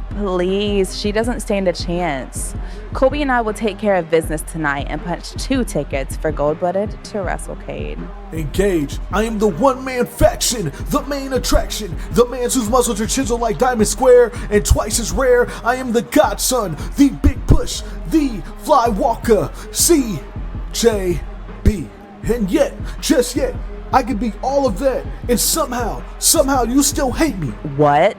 Speaker 5: Please, she doesn't stand a chance. Colby and I will take care of business tonight and punch 2 tickets for Gold-Blooded to WrestleCade.
Speaker 15: Engage. I am the one-man faction, the main attraction, the man whose muscles are chiseled like Diamond Square and twice as rare. I am the godson, the big push, the fly walker, CJB. And yet, just yet, I could be all of that, and somehow you still hate me.
Speaker 5: What?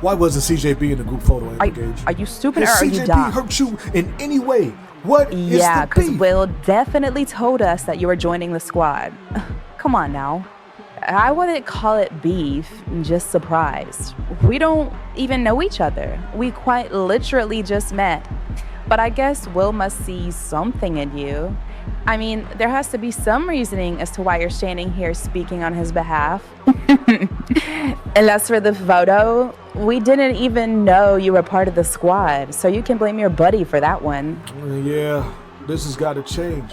Speaker 15: Why wasn't CJB in the group photo, Amber Gage?
Speaker 5: Are you stupid or
Speaker 15: Has
Speaker 5: are you
Speaker 15: CJB
Speaker 5: dumb?
Speaker 15: hurt you in any way? What is the
Speaker 5: Yeah, because
Speaker 15: beef?
Speaker 5: Will definitely told us that you were joining the squad. Come on now. I wouldn't call it beef, just surprised. We don't even know each other. We quite literally just met. But I guess Will must see something in you. I mean, there has to be some reasoning as to why you're standing here speaking on his behalf. And as for the photo, we didn't even know you were part of the squad, so you can blame your buddy for that one.
Speaker 15: Yeah, this has got to change.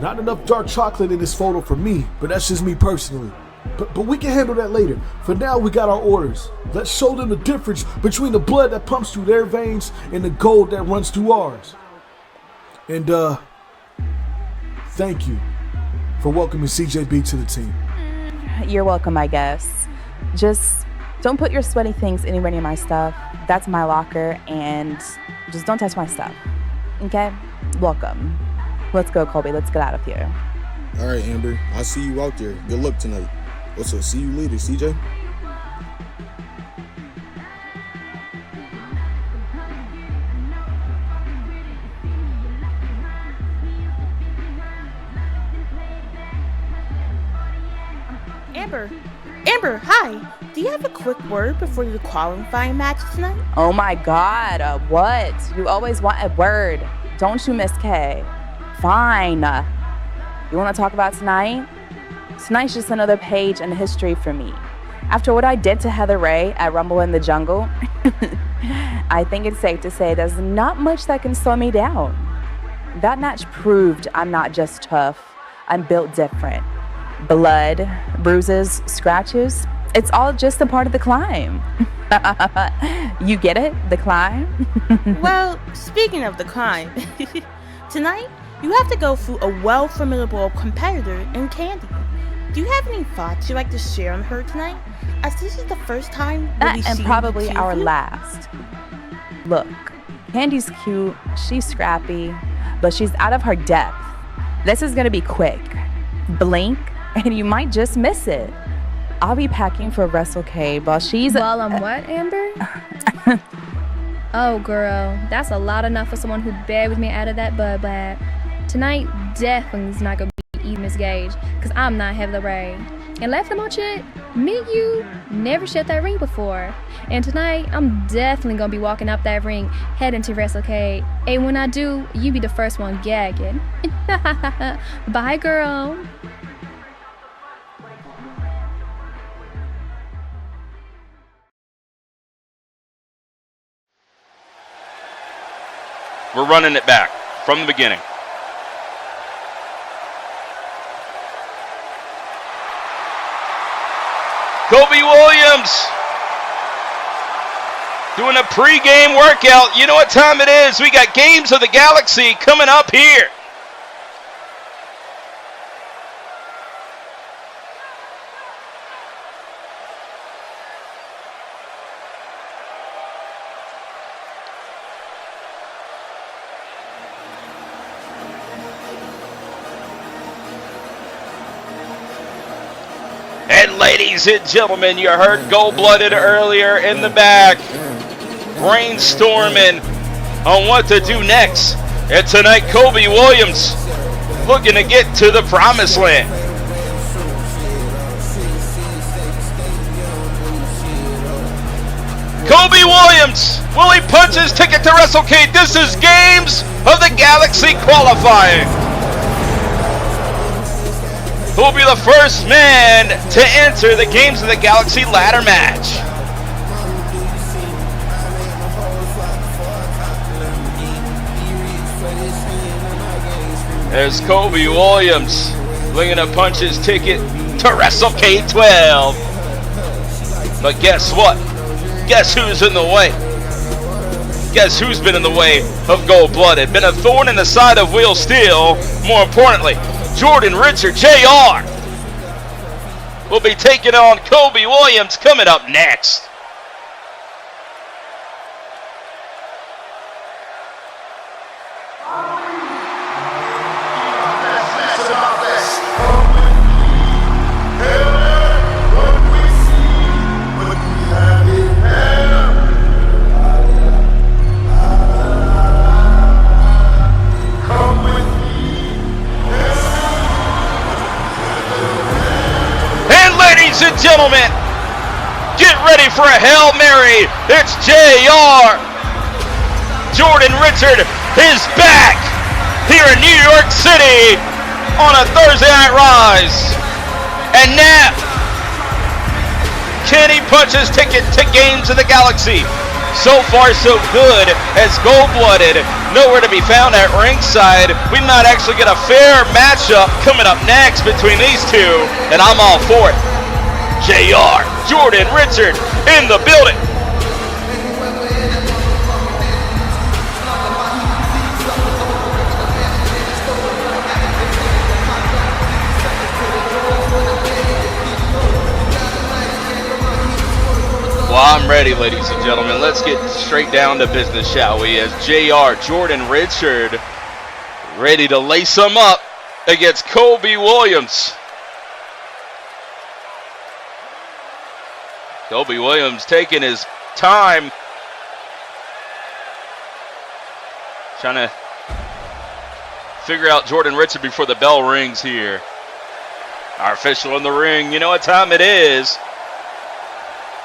Speaker 15: Not enough dark chocolate in this photo for me, but that's just me personally. But we can handle that later. For now, we got our orders. Let's show them the difference between the blood that pumps through their veins and the gold that runs through ours. And, thank you for welcoming CJB to the team.
Speaker 5: You're welcome, I guess. Just don't put your sweaty things anywhere near my stuff. That's my locker, and just don't touch my stuff. Okay? Welcome. Let's go, Colby. Let's get out of here.
Speaker 14: All right, Amber. I'll see you out there. Good luck tonight. What's up? See you later, CJ.
Speaker 16: Amber, hi. Do you have a quick word before your qualifying match tonight?
Speaker 5: Oh my God, what? You always want a word, don't you, Miss K? Fine. You want to talk about tonight? Tonight's just another page in history for me. After what I did to Heather Ray at Rumble in the Jungle, I think it's safe to say there's not much that can slow me down.
Speaker 17: That match proved I'm not just tough, I'm built different. Blood, bruises, scratches, it's all just a part of the climb. You get it? The climb?
Speaker 16: Well, speaking of the climb, tonight you have to go through a well-formidable competitor in Candie. Do you have any thoughts you'd like to share on her tonight? As this is the first time we'll be
Speaker 17: And
Speaker 16: seeing
Speaker 17: probably
Speaker 16: the two
Speaker 17: our
Speaker 16: of you.
Speaker 17: last. Look, Candie's cute, she's scrappy, but she's out of her depth. This is gonna be quick. Blink, and you might just miss it. I'll be packing for WrestleCade while she's...
Speaker 18: While I'm what, Amber? Oh, girl, that's a lot enough for someone who begged me out of that bud bag. Tonight, definitely is not gonna be eating Miss Gage, because I'm not Heather Ray. And last time on shit, me and you never shut that ring before. And tonight, I'm definitely gonna be walking up that ring, heading to WrestleCade. And when I do, you be the first one gagging. Bye, girl.
Speaker 4: We're running it back from the beginning. Colby Williams doing a pre-game workout. You know what time it is. We got Games of the Galaxy coming up here. And ladies and gentlemen, you heard Gold-Blooded earlier in the back, brainstorming on what to do next. And tonight, Colby Williams looking to get to the promised land. Colby Williams, will he punch his ticket to WrestleCade? This is Games of the Galaxy qualifying. Who will be the first man to enter the Games of the Galaxy ladder match? There's Colby Williams looking to punch his ticket to WrestleCade 12. But guess what? Guess who's in the way? Guess who's been in the way of Gold-Blooded? Been a thorn in the side of Will Steel. More importantly, Jordan Richard, JR, will be taking on Colby Williams coming up next. Ladies and gentlemen, get ready for a Hail Mary. It's JR. Jordan Richard is back here in New York City on a Thursday Night Rise. And now, can he punch his ticket to Games of the Galaxy? So far, so good, as Gold-Blooded nowhere to be found at ringside. We might actually get a fair matchup coming up next between these two, and I'm all for it. JR, Jordan Richard in the building. Well, I'm ready, ladies and gentlemen. Let's get straight down to business, shall we? As JR, Jordan Richard, ready to lace them up against Colby Williams. Colby Williams taking his time, trying to figure out Jordan Richard before the bell rings here. Our official in the ring, you know what time it is.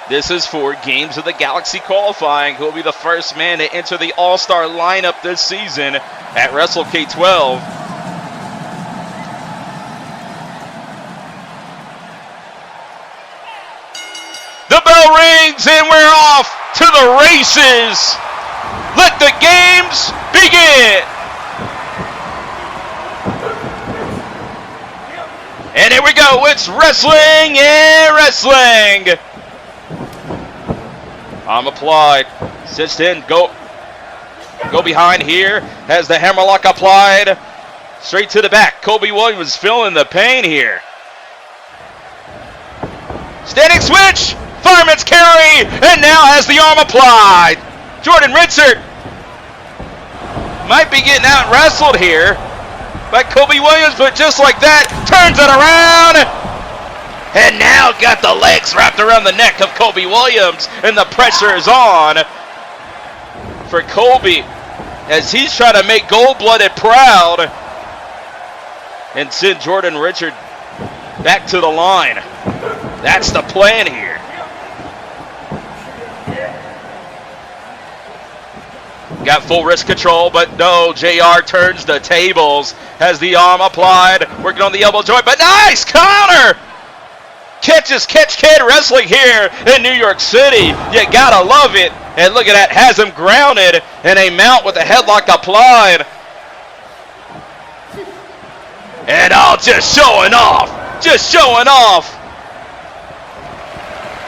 Speaker 4: This is for Games of the Galaxy qualifying, who will be the first man to enter the All-Star lineup this season at WrestleCade 12. The bell rings and we're off to the races. Let the games begin. And here we go. It's wrestling and wrestling. Arm applied. Sits in. Go behind here. Has the hammerlock applied. Straight to the back. Colby Williams feeling the pain here. Standing switch. Fireman's carry. And now has the arm applied. Jordan Richard might be getting out wrestled here by Colby Williams, but just like that, turns it around. And now got the legs wrapped around the neck of Colby Williams, and the pressure is on for Colby as he's trying to make Gold-Blooded proud and send Jordan Richard back to the line. That's the plan here. Got full wrist control, but no, JR turns the tables, has the arm applied, working on the elbow joint, but nice counter! Catch kid wrestling here in New York City. You gotta love it. And look at that, has him grounded and a mount with a headlock applied. And just showing off.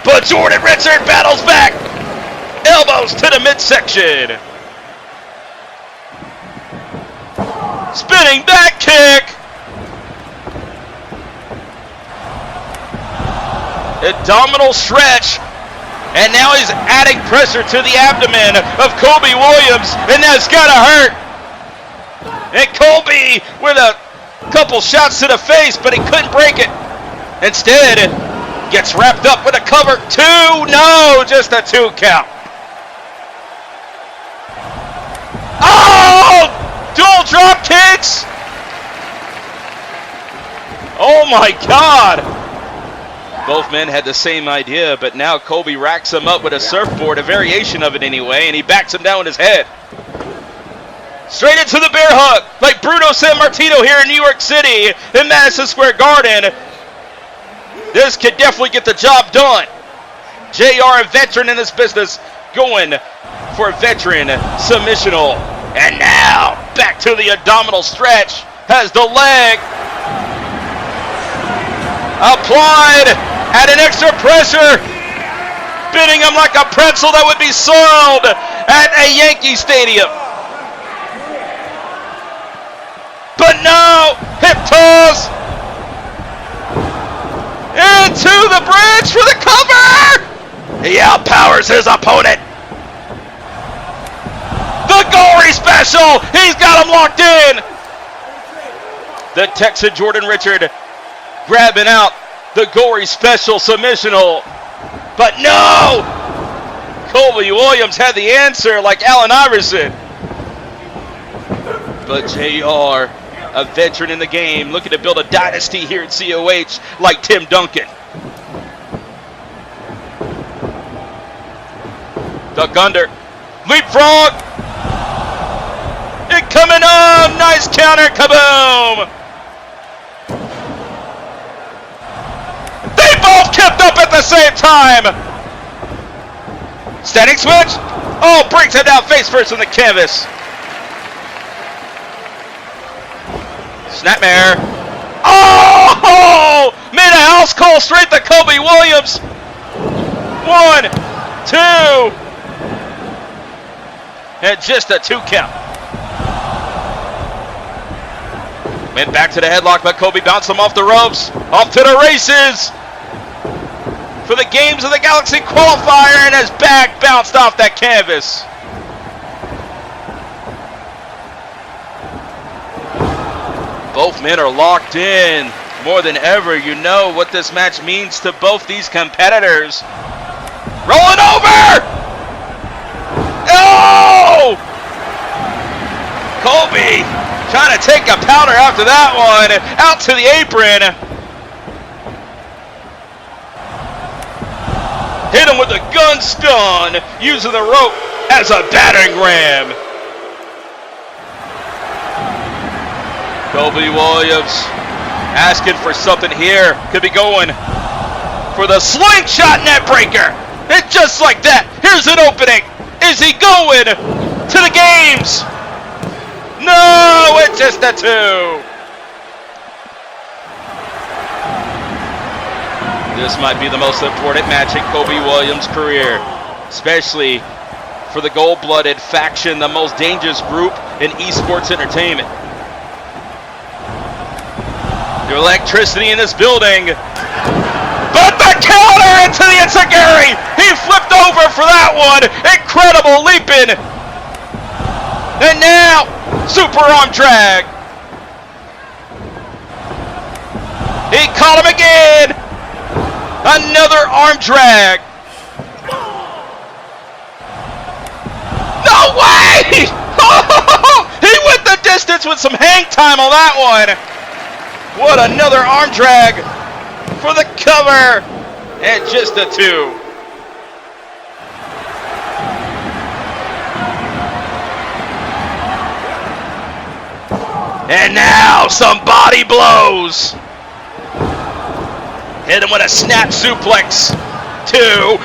Speaker 4: But Jordan Richard battles back. Elbows to the midsection. Spinning back kick. Abdominal stretch. And now he's adding pressure to the abdomen of Colby Williams. And that's gotta hurt. And Colby with a couple shots to the face, but he couldn't break it. Instead, gets wrapped up with a cover. 2. No, just a 2 count. Oh! Dual drop kicks! Oh my God! Both men had the same idea, but now Colby racks him up with a surfboard, a variation of it anyway, and he backs him down with his head. Straight into the bear hug, like Bruno Sammartino here in New York City in Madison Square Garden. This could definitely get the job done. JR, a veteran in this business, going for a veteran submissional. And now, back to the abdominal stretch. Has the leg applied. Adding extra pressure. Spinning him like a pretzel that would be soiled at a Yankee Stadium. But no, hip toss. Into the bridge for the cover. He outpowers his opponent. The gory special! He's got him locked in! The Texan Jordan Richard grabbing out the gory special submissional. But no! Colby Williams had the answer like Allen Iverson. But JR, a veteran in the game, looking to build a dynasty here at COH like Tim Duncan. Duck under. Leapfrog! It coming on! Nice counter, kaboom! They both kept up at the same time! Standing switch! Oh, brings him down face first on the canvas. Snapmare. Oh! Made a house call straight to Colby Williams. 1, 2. And just a 2 count. Went back to the headlock, but Colby bounced him off the ropes. Off to the races for the Games of the Galaxy qualifier, and his back bounced off that canvas. Both men are locked in more than ever. You know what this match means to both these competitors. Rolling over! Oh! Colby trying to take a powder after that one. Out to the apron. Hit him with a gun stun, using the rope as a battering ram. Colby Williams asking for something here. Could be going for the slingshot net breaker. And just like that, here's an opening. Is he going to the Games? No, it's just a 2. This might be the most important match in Colby Williams' career, especially for the gold-blooded faction, the most dangerous group in esports entertainment. The electricity in this building, but the counter into the Enziguri! He flipped over for that one! Incredible leaping! And now, super arm drag! He caught him again! Another arm drag! No way! He went the distance with some hang time on that one! What another arm drag for the cover! And just a 2. And now some body blows! Hit him with a snap suplex. 2.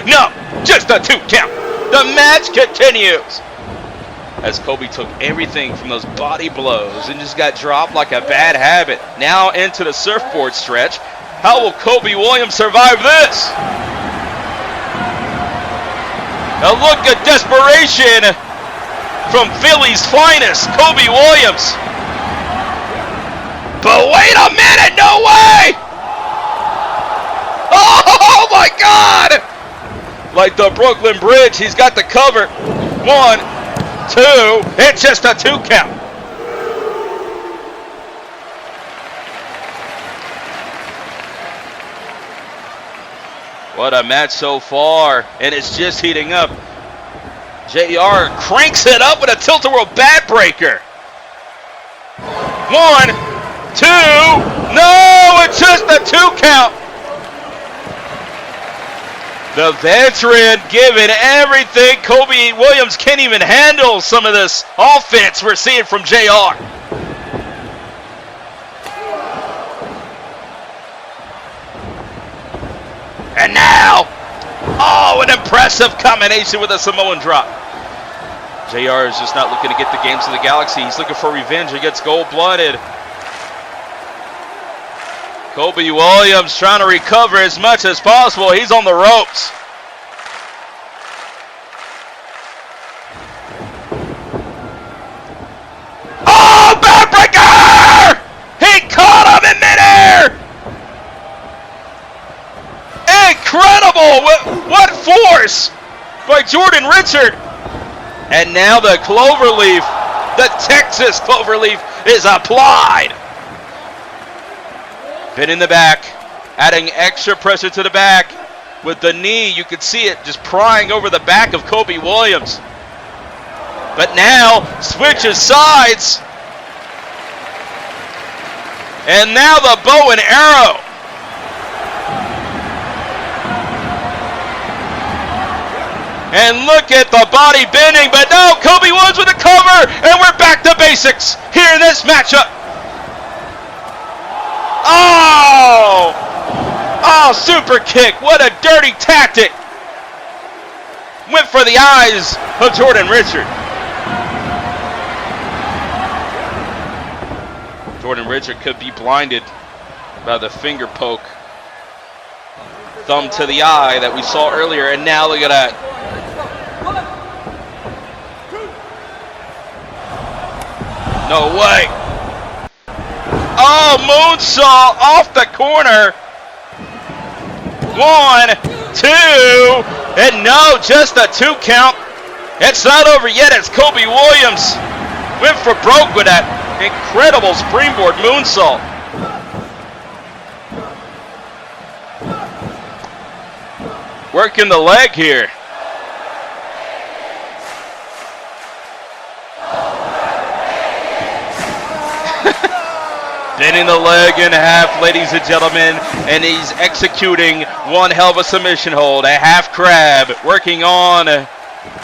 Speaker 4: No, just a 2 count. The match continues. As Colby took everything from those body blows and just got dropped like a bad habit. Now into the surfboard stretch. How will Colby Williams survive this? A look of desperation from Philly's finest, Colby Williams. But wait a minute, no way! Oh my God! Like the Brooklyn Bridge, he's got the cover. 1, 2, it's just a 2 count. What a match so far, and it's just heating up. JR cranks it up with a tilt-a-whirl backbreaker. 1, 2, no, it's just a 2 count. The veteran giving everything. Colby Williams can't even handle some of this offense we're seeing from JR. And now, oh, an impressive combination with a Samoan drop. JR is just not looking to get the games of the Galaxy. He's looking for revenge. He gets gold-blooded. Colby Williams trying to recover as much as possible. He's on the ropes. Oh, backbreaker! He caught him in midair! Incredible! What force by Jordan Richard! And now the cloverleaf, the Texas cloverleaf is applied. Pin in the back, adding extra pressure to the back. With the knee, you could see it just prying over the back of Colby Williams. But now, switches sides. And now the bow and arrow. And look at the body bending, but no, Colby Williams with the cover, and we're back to basics here in this matchup. Oh! Oh, super kick. What a dirty tactic. Went for the eyes of Jordan Richard. Jordan Richard could be blinded by the finger poke. Thumb to the eye that we saw earlier, and now look at that. No way. Oh, moonsault off the corner. 1, 2, and no, just a 2 count. It's not over yet as Colby Williams went for broke with that incredible springboard moonsault. Working the leg here. Bending the leg in half, ladies and gentlemen, and he's executing one hell of a submission hold, a half crab, working on,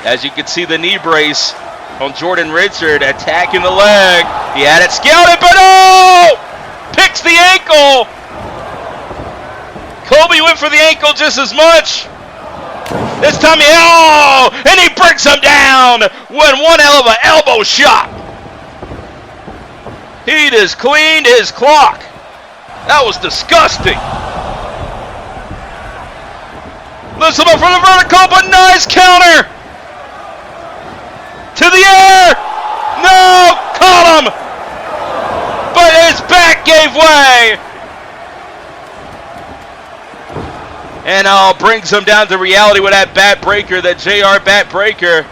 Speaker 4: as you can see, the knee brace on Jordan Richard, attacking the leg. He had it scouted, but oh! Picks the ankle! Colby went for the ankle just as much. This time and he brings him down with one hell of an elbow shot. He just cleaned his clock. That was disgusting. Lifts him up for the vertical, but nice counter. To the air. No, caught him. But his back gave way. And brings him down to reality with that bat breaker, that JR bat breaker.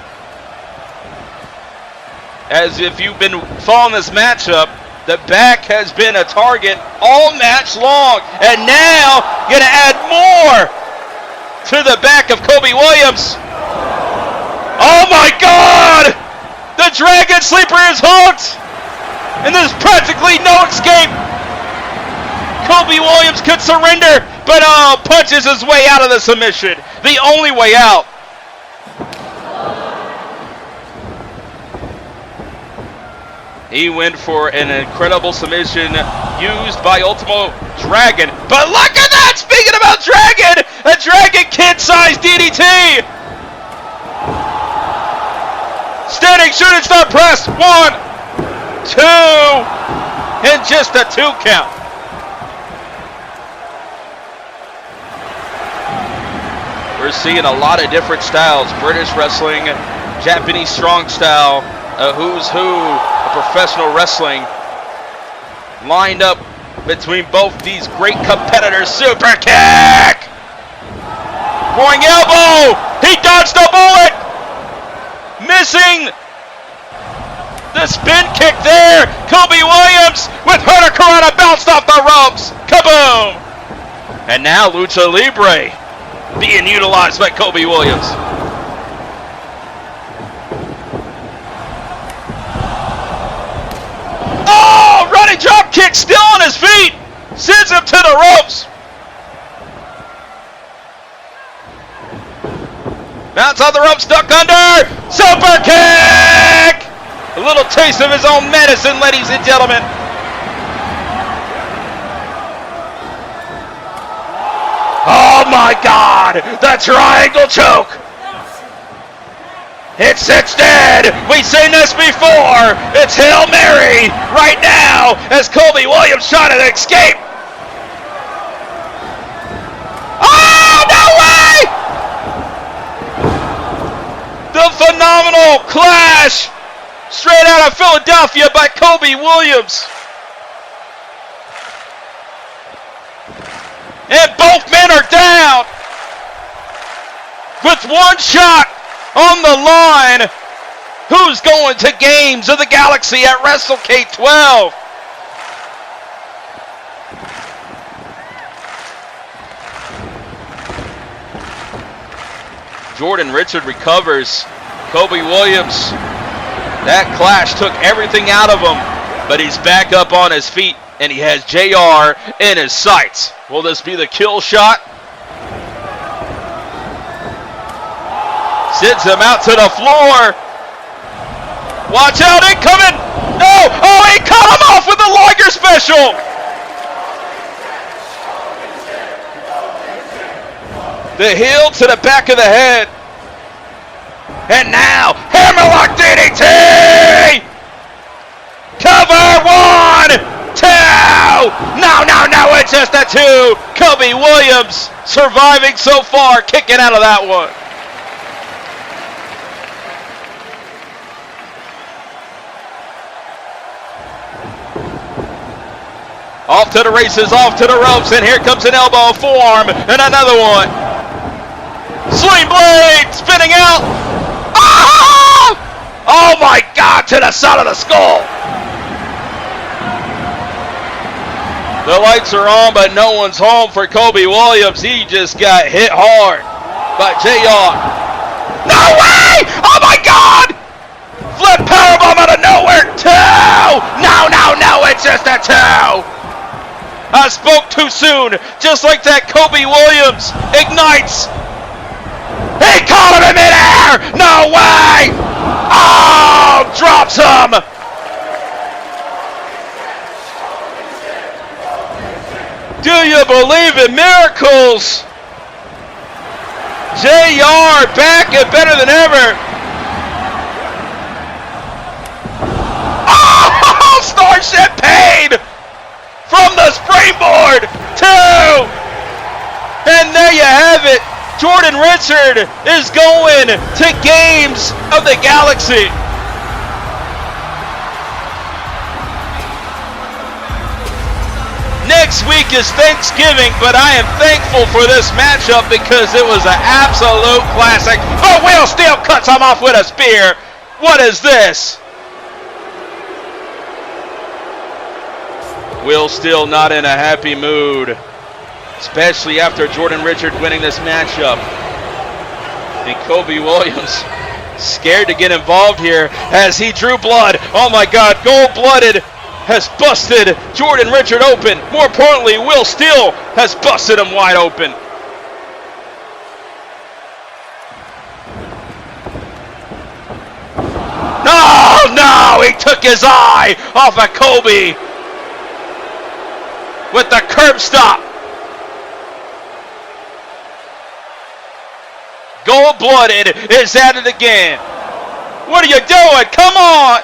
Speaker 4: As if you've been following this matchup, the back has been a target all match long. And now, gonna add more to the back of Colby Williams. Oh my God! The Dragon Sleeper is hooked! And there's practically no escape. Colby Williams could surrender, but punches his way out of the submission. The only way out. He went for an incredible submission used by Ultimo Dragon. But look at that! Speaking about Dragon! A Dragon kid-sized DDT! Standing shooting star press. 1, 2, and just a 2 count. We're seeing a lot of different styles. British wrestling, Japanese strong style, a who's who of professional wrestling lined up between both these great competitors. Super kick! Going elbow! He dodged the bullet! Missing the spin kick there. Colby Williams with Hurricanrana bounced off the ropes. Kaboom! And now Lucha Libre being utilized by Colby Williams. Oh, running drop kick still on his feet. Sends him to the ropes. Bounce on the rope, stuck under. Super kick! A little taste of his own medicine, ladies and gentlemen. Oh my God! The triangle choke! It sits dead! We've seen this before! It's Hail Mary right now as Colby Williams trying to escape! Oh, no way! The phenomenal clash straight out of Philadelphia by Colby Williams. And both men are down with one shot on the line. Who's going to Games of the Galaxy at WrestleCade 12? Jordan Richard recovers. Colby Williams, that clash took everything out of him, but he's back up on his feet and he has JR in his sights. Will this be the kill shot? Sends him out to the floor. Watch out, incoming! No! Oh, he cut him off with the Liger special! The heel to the back of the head. And now, Hammerlock DDT! Cover 1, 2! No, it's just a 2! Colby Williams surviving so far, kicking out of that one. Off to the races, off to the ropes, and here comes an elbow, forearm, and another one. Swing blade, spinning out. Oh! Oh my God, to the side of the skull. The lights are on, but no one's home for Colby Williams. He just got hit hard by JR. No way! Oh my God! Flip powerbomb out of nowhere, 2! No, it's just a 2! I spoke too soon, just like that. Colby Williams ignites. He caught him in midair. No way. Oh, drops him. Do you believe in miracles? JR back and better than ever. Oh, Starship paid. From the springboard, 2! And there you have it. Jordan Richard is going to Games of the Galaxy. Next week is Thanksgiving, but I am thankful for this matchup because it was an absolute classic. Oh, Will Steele cuts him off with a spear. What is this? Will Steele not in a happy mood, especially after Jordan Richard winning this matchup. And Colby Williams scared to get involved here as he drew blood. Oh my God, gold-blooded has busted Jordan Richard open. More importantly, Will Steele has busted him wide open. No, he took his eye off of Colby with the curb stop. Gold-blooded is at it again. What are you doing? Come on.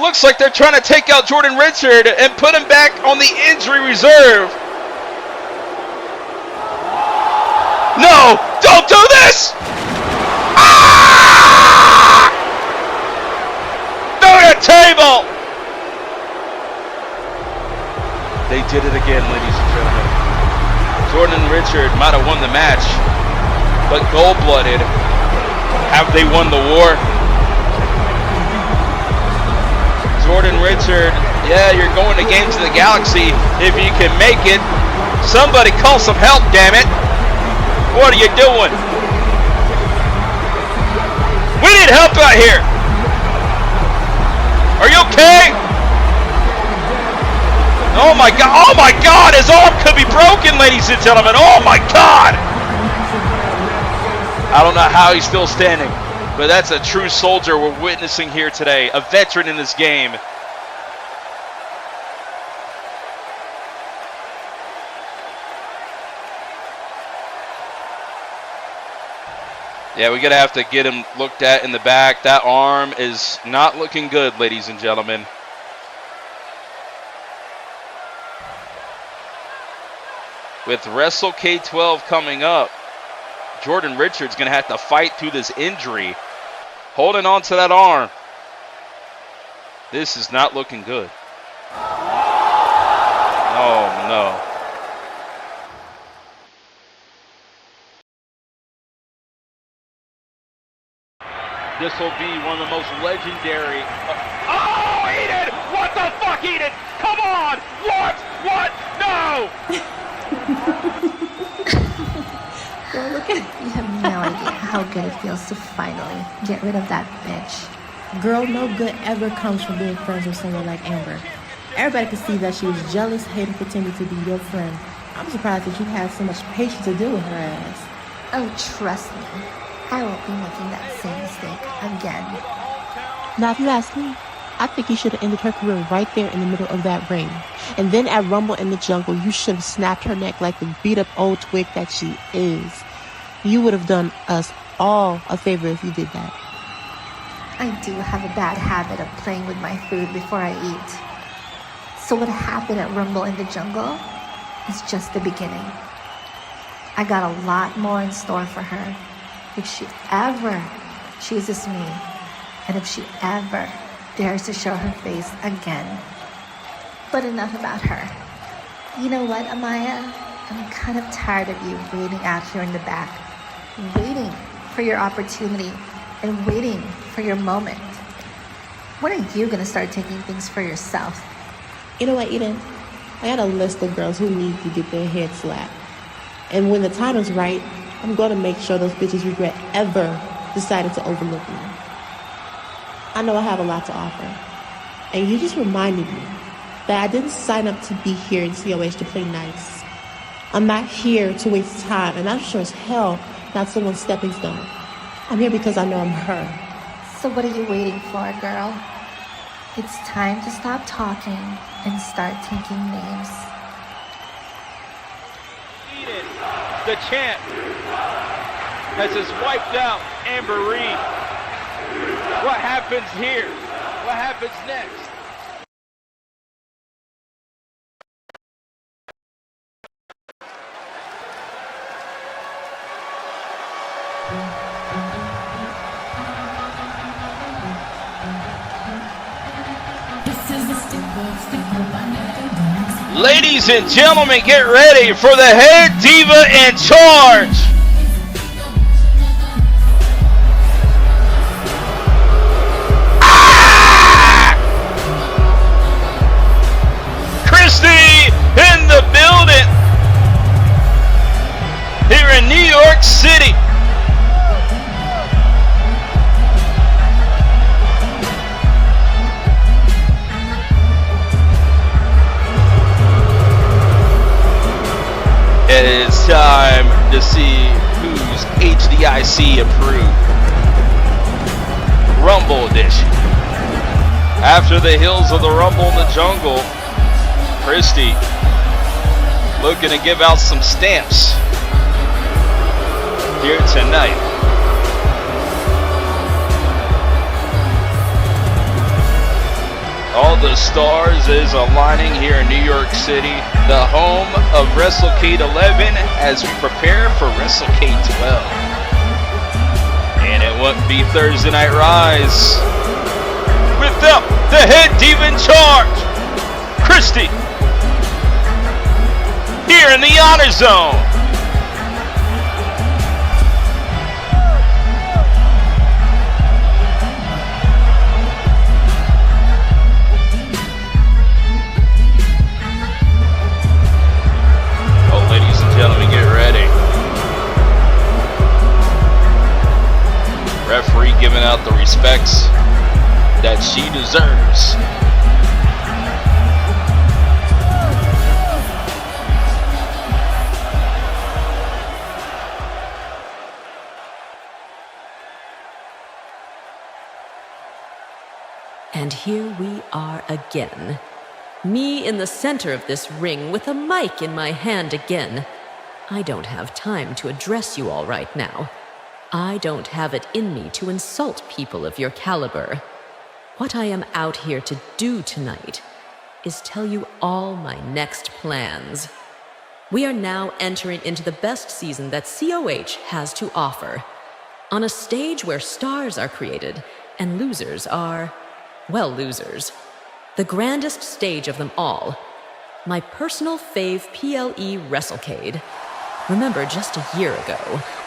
Speaker 4: Looks like they're trying to take out Jordan Richard and put him back on the injury reserve. No, don't do this! Ah! Through the table! They did it again, ladies and gentlemen. Jordan Richard might have won the match, but gold-blooded, have they won the war? Jordan Richard, yeah, you're going to Games of the Galaxy if you can make it. Somebody call some help, damn it. What are you doing? We need help out here. Are you okay? Oh my God, his arm could be broken, ladies and gentlemen. Oh my God. I don't know how he's still standing, but that's a true soldier we're witnessing here today, a veteran in this game. Yeah, we're going to have to get him looked at in the back. That arm is not looking good, ladies and gentlemen. With Wrestle K12 coming up, Jordan Richard's going to have to fight through this injury, holding on to that arm. This is not looking good. Oh, no. This will be one of the most legendary. Oh, Eden! What the fuck, Eden? Come on! What? No!
Speaker 11: Girl, look at it. You have no idea how good it feels to finally get rid of that bitch.
Speaker 19: Girl, no good ever comes from being friends with someone like Amber. Everybody could see that she was jealous, hating, pretending to be your friend. I'm surprised that you had so much patience to deal with her ass.
Speaker 11: Oh, trust me. I won't be making that same mistake again.
Speaker 19: Now, if you ask me, I think you should have ended her career right there in the middle of that ring. And then at Rumble in the Jungle, you should have snapped her neck like the beat-up old twig that she is. You would have done us all a favor if you did that.
Speaker 11: I do have a bad habit of playing with my food before I eat. So what happened at Rumble in the Jungle is just the beginning. I got a lot more in store for her if she ever chooses me, and if she ever dares to show her face again. But enough about her. You know what, Amaya? I'm kind of tired of you waiting out here in the back, waiting for your opportunity and waiting for your moment. When are you gonna start taking things for yourself?
Speaker 19: You know what, Eden? I got a list of girls who need to get their head slapped. And when the time is right, I'm gonna make sure those bitches regret ever decided to overlook me. I know I have a lot to offer. And you just reminded me that I didn't sign up to be here in COH to play nice. I'm not here to waste time, and I'm sure as hell not someone's stepping stone. I'm here because I know I'm her.
Speaker 11: So what are you waiting for, girl? It's time to stop talking and start taking names.
Speaker 4: Eden, the champ, has just wiped out Amber Reed. What happens here? What happens next? Ladies and gentlemen, get ready for the head diva in charge. Christy in the building here in New York City. It is time to see who's HDIC approved. Rumble edition. After the hills of the Rumble in the Jungle, Christy looking to give out some stamps here tonight. All the stars is aligning here in New York City, the home of WrestleCade 11, as we prepare for WrestleCade 12. And it won't be Thursday Night Rise without the head diva in charge, Christy, here in the Honor Zone. Ladies and gentlemen, get ready. Referee giving out the respects that she deserves.
Speaker 20: And here we are again. Me in the center of this ring with a mic in my hand again. I don't have time to address you all right now. I don't have it in me to insult people of your caliber. What I am out here to do tonight is tell you all my next plans. We are now entering into the best season that COH has to offer. On a stage where stars are created and losers are, well, losers. The grandest stage of them all. My personal fave PLE WrestleCade. Remember, just a year ago,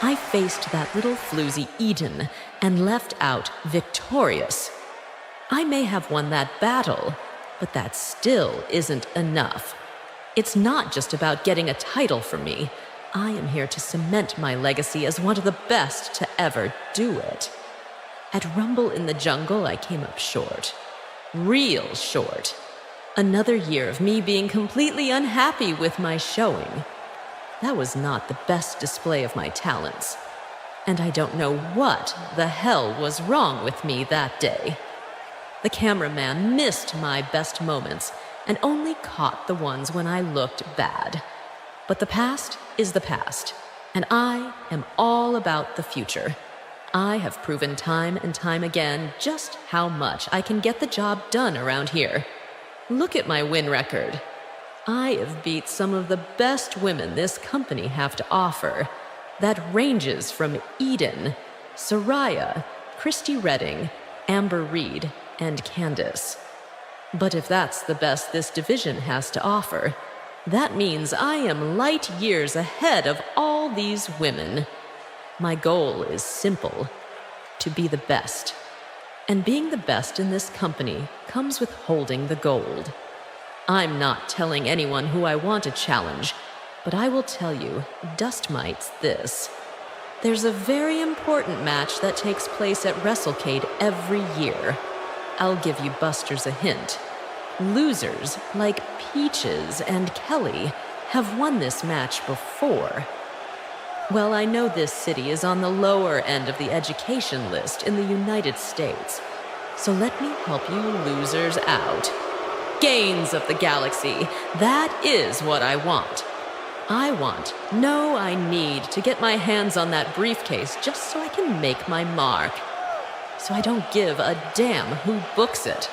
Speaker 20: I faced that little floozy Eden and left out victorious. I may have won that battle, but that still isn't enough. It's not just about getting a title for me. I am here to cement my legacy as one of the best to ever do it. At Rumble in the Jungle, I came up short. Real short. Another year of me being completely unhappy with my showing. That was not the best display of my talents. And I don't know what the hell was wrong with me that day. The cameraman missed my best moments and only caught the ones when I looked bad. But the past is the past, and I am all about the future. I have proven time and time again just how much I can get the job done around here. Look at my win record. I have beat some of the best women this company have to offer. That ranges from Eden, Viseriah, Christy Redding, Amber Reed, and Candice. But if that's the best this division has to offer, that means I am light years ahead of all these women. My goal is simple: to be the best. And being the best in this company comes with holding the gold. I'm not telling anyone who I want to challenge, but I will tell you, dust mites, this. There's a very important match that takes place at WrestleCade every year. I'll give you busters a hint. Losers like Peaches and Kelly have won this match before. Well, I know this city is on the lower end of the education list in the United States, so let me help you losers out. Gains of the galaxy, that is what I want. I need to get my hands on that briefcase just so I can make my mark. So I don't give a damn who books it.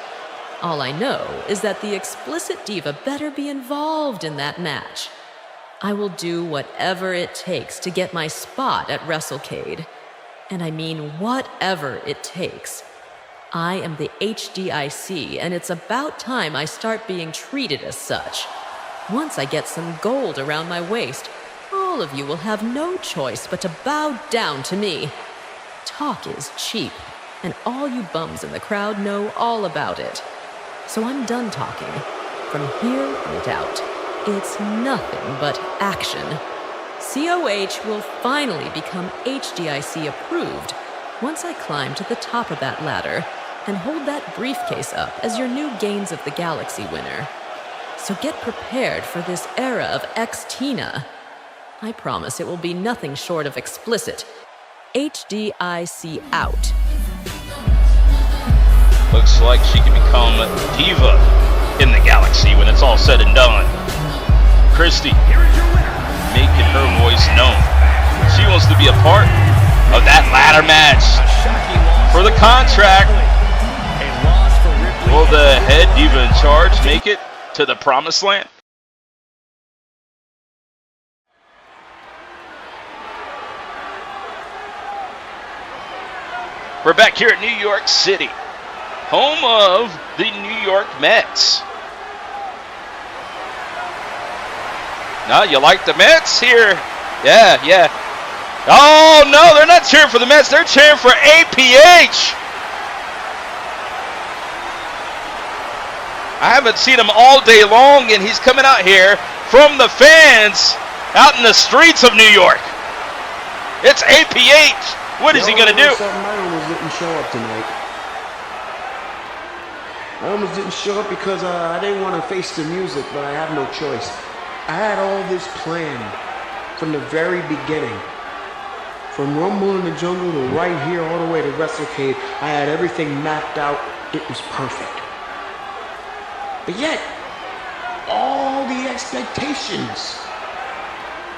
Speaker 20: All I know is that the explicit diva better be involved in that match. I will do whatever it takes to get my spot at WrestleCade. And I mean whatever it takes. I am the HDIC, and it's about time I start being treated as such. Once I get some gold around my waist, all of you will have no choice but to bow down to me. Talk is cheap, and all you bums in the crowd know all about it. So I'm done talking. From here on out, it's nothing but action. COH will finally become HDIC approved once I climb to the top of that ladder and hold that briefcase up as your new Gains of the Galaxy winner. So get prepared for this era of X-Tina. I promise it will be nothing short of explicit. HDIC out.
Speaker 4: Looks like she can become diva in the galaxy when it's all said and done. Christy, making her voice known. She wants to be a part of that ladder match for the contract. Will the head diva in charge make it to the promised land? We're back here at New York City, home of the New York Mets. Now, you like the Mets here? Yeah. Oh, no, they're not cheering for the Mets. They're cheering for APH. I haven't seen him all day long, and he's coming out here from the fans out in the streets of New York. It's APH. What is he going to do?
Speaker 21: I almost didn't show up tonight. I almost didn't show up because I didn't want to face the music, but I have no choice. I had all this planned from the very beginning. From Rumble in the Jungle to right here all the way to WrestleCade, I had everything mapped out. It was perfect. But yet, all the expectations,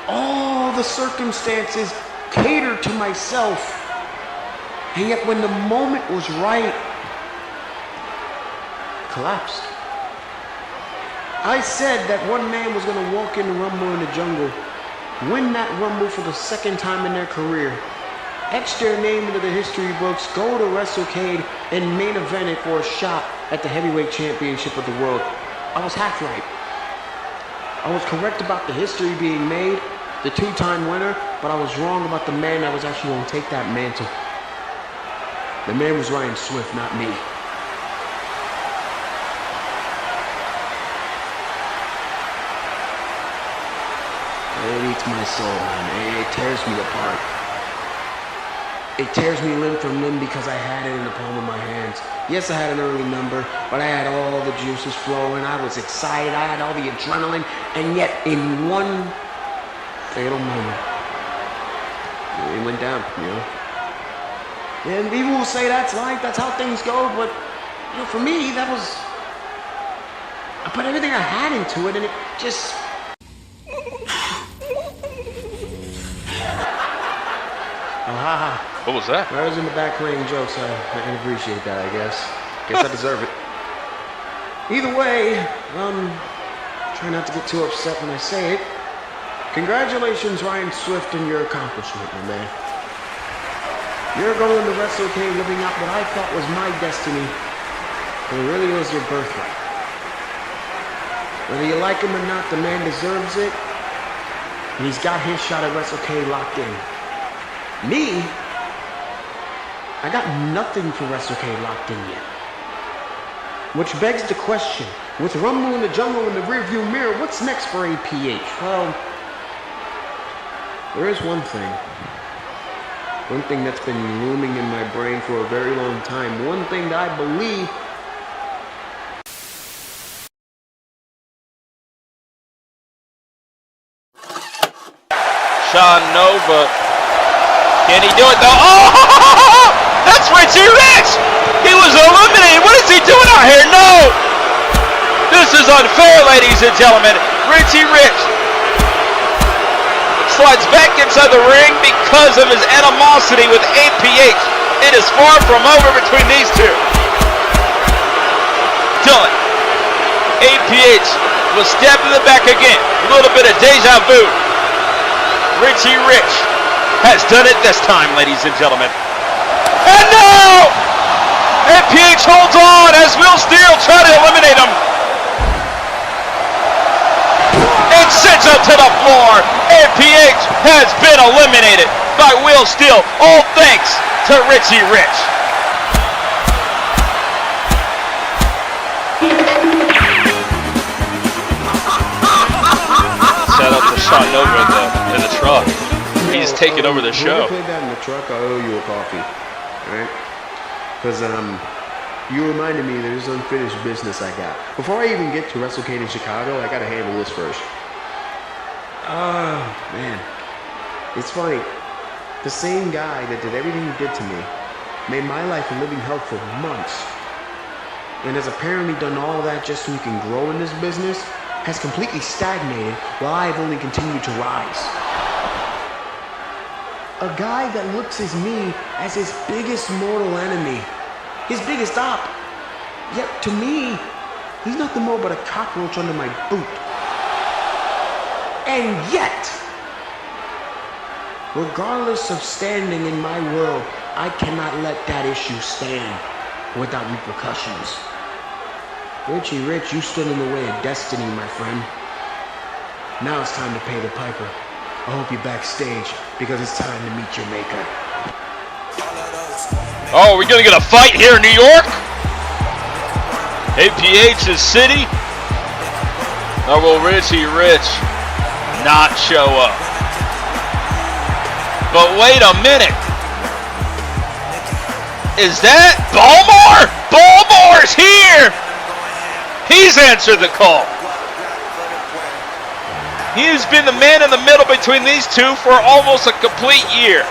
Speaker 21: all the circumstances catered to myself. And yet when the moment was right, collapsed. I said that one man was going to walk in the Rumble in the Jungle, win that Rumble for the second time in their career, etch their name into the history books, go to WrestleCade, and main event it for a shot at the heavyweight championship of the world. I was half right. I was correct about the history being made, the two-time winner, but I was wrong about the man that was actually going to take that mantle. The man was Ryan Swift, not me. It eats my soul, man. It tears me apart. It tears me limb from limb because I had it in the palm of my hands. Yes, I had an early number, but I had all the juices flowing. I was excited. I had all the adrenaline. And yet, in one fatal moment, it went down, you know. And people will say that's life, that's how things go. But, you know, for me, that was... I put everything I had into it, and it just...
Speaker 4: What was that?
Speaker 21: I was in the back playing jokes. I can appreciate that, I guess. Guess I deserve it. Either way, try not to get too upset when I say it. Congratulations, Ryan Swift, on your accomplishment, my man. You're going to WrestleCade living out what I thought was my destiny, but it really was your birthright. Whether you like him or not, the man deserves it, and he's got his shot at WrestleCade locked in. Me, I got nothing for WrestleCade locked in yet. Which begs the question, with Rumble in the Jungle in the rearview mirror, what's next for APH? Well, there is one thing. One thing that's been looming in my brain for a very long time. One thing that I believe...
Speaker 4: Sean Nova. Can he do it though? Oh! That's Richy Rich! He was eliminated! What is he doing out here? No! This is unfair, ladies and gentlemen. Richy Rich slides back inside the ring because of his animosity with APH. It is far from over between these two. Done. APH was stabbed in the back again. A little bit of deja vu. Richy Rich has done it this time, ladies and gentlemen. And no! And PH holds on as Will Steele try to eliminate him. And sends him to the floor. And PH has been eliminated by Will Steele. All thanks to Richy Rich. Shout out to Sean Nova in the truck. He's taking over the show.
Speaker 21: When you played that in the truck, I owe you a coffee. Alright? Because, you reminded me there's unfinished business I got. Before I even get to WrestleCade in Chicago, I gotta handle this first. Man. It's funny. The same guy that did everything he did to me made my life a living hell for months. And has apparently done all of that just so he can grow in this business, has completely stagnated while I have only continued to rise. A guy that looks at me as his biggest mortal enemy, his biggest op. Yet to me, he's nothing more but a cockroach under my boot. And yet, regardless of standing in my world, I cannot let that issue stand without repercussions. Richy Rich, you stood in the way of destiny, my friend. Now it's time to pay the piper. I hope you're backstage, because it's time to meet your maker.
Speaker 4: Oh, we're gonna get a fight here in New York? APH's city? Or will Richy Rich not show up? But wait a minute. Is that Balmore? Balmore's here! He's answered the call. He has been the man in the middle between these two for almost a complete year.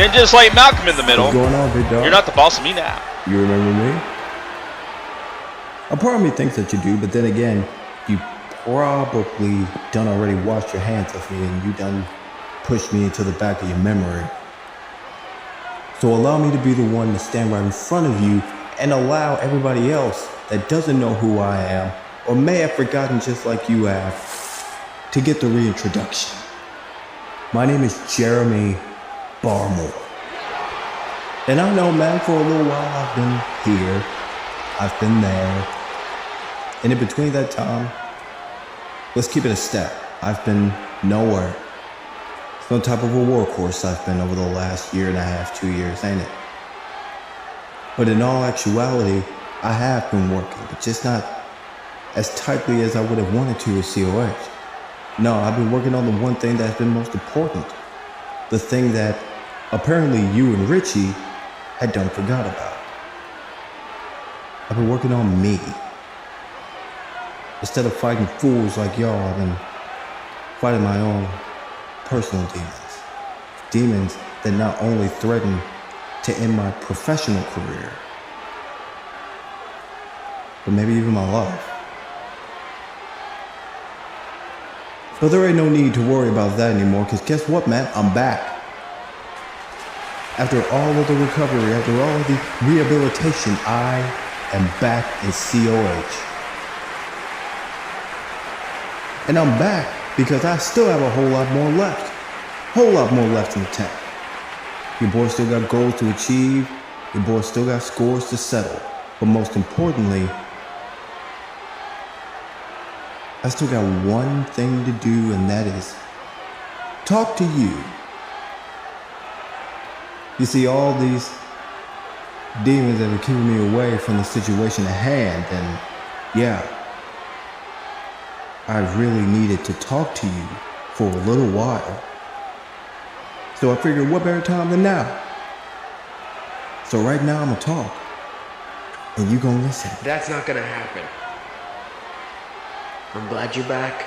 Speaker 4: And just like Malcolm in the middle,
Speaker 1: what's going on, big dog?
Speaker 4: You're not the boss of me now.
Speaker 1: You remember me? A part of me thinks that you do, but then again, you probably done already washed your hands of me and you done pushed me into the back of your memory. So allow me to be the one to stand right in front of you and allow everybody else that doesn't know who I am or may have forgotten just like you have to get the reintroduction. My name is Jeremy Barmore. And I know, man, for a little while I've been here, I've been there, and in between that time, let's keep it a step. I've been nowhere. Some type of a workhorse I've been over the last year and a half, 2 years, ain't it? But in all actuality, I have been working, but just not as tightly as I would have wanted to with COH. No, I've been working on the one thing that's been most important. The thing that apparently you and Richy had done forgot about. I've been working on me. Instead of fighting fools like y'all, I've been fighting my own personal demons. Demons that not only threaten to end my professional career, but maybe even my life. But there ain't no need to worry about that anymore, because guess what, man? I'm back. After all of the recovery, after all of the rehabilitation, I am back in COH. And I'm back because I still have a whole lot more left. Whole lot more left in the tank. Your boy still got goals to achieve. Your boy still got scores to settle. But most importantly, I still got one thing to do, and that is talk to you. You see, all these demons that are keeping me away from the situation at hand, and yeah, I really needed to talk to you for a little while. So I figured, what better time than now? So right now I'm gonna talk, and you gonna listen.
Speaker 21: That's not gonna happen. I'm glad you're back,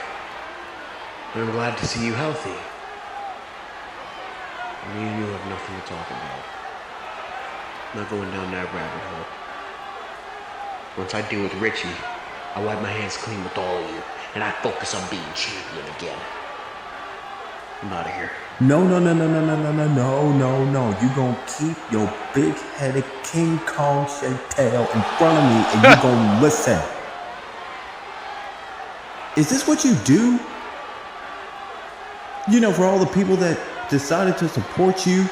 Speaker 21: and I'm glad to see you healthy. Me and you have nothing to talk about. I'm not going down that rabbit hole. Once I deal with Richy, I wipe my hands clean with all of you, and I focus on being champion again. I'm out of here.
Speaker 1: No. You gonna keep your big-headed King Kong shaped tail in front of me, and you gonna listen. Is this what you do? You know, for all the people that decided to support you,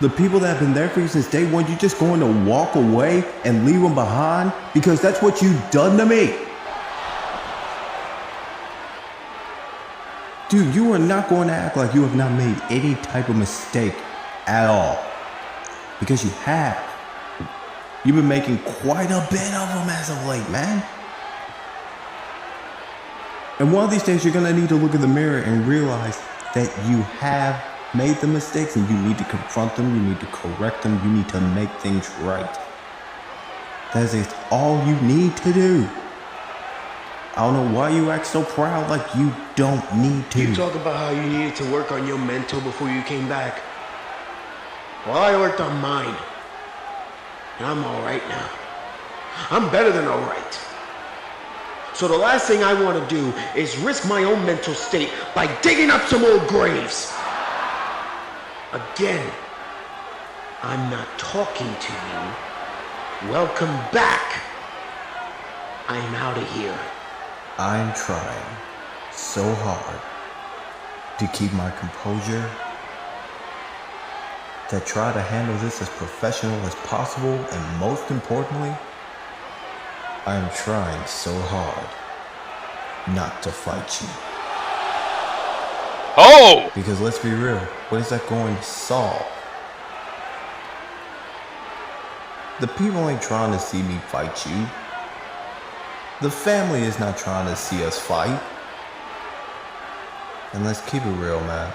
Speaker 1: The people that have been there for you since day one, you just going to walk away and leave them behind? Because that's what you've done to me. Dude, you are not going to act like you have not made any type of mistake at all. Because you have. You've been making quite a bit of them as of late, man. And one of these days, you're going to need to look in the mirror and realize that you have made the mistakes and you need to confront them, you need to correct them, you need to make things right. That is all you need to do. I don't know why you act so proud like you don't need to.
Speaker 21: You talk about how you needed to work on your mental before you came back. Well, I worked on mine. And I'm alright now. I'm better than alright. So the last thing I want to do is risk my own mental state by digging up some old graves. Again, I'm not talking to you. Welcome back. I'm out of here.
Speaker 1: I'm trying so hard to keep my composure, to try to handle this as professional as possible, and most importantly, I am trying so hard not to fight you.
Speaker 4: Oh!
Speaker 1: Because let's be real, what is that going to solve? The people ain't trying to see me fight you. The family is not trying to see us fight. And let's keep it real, man.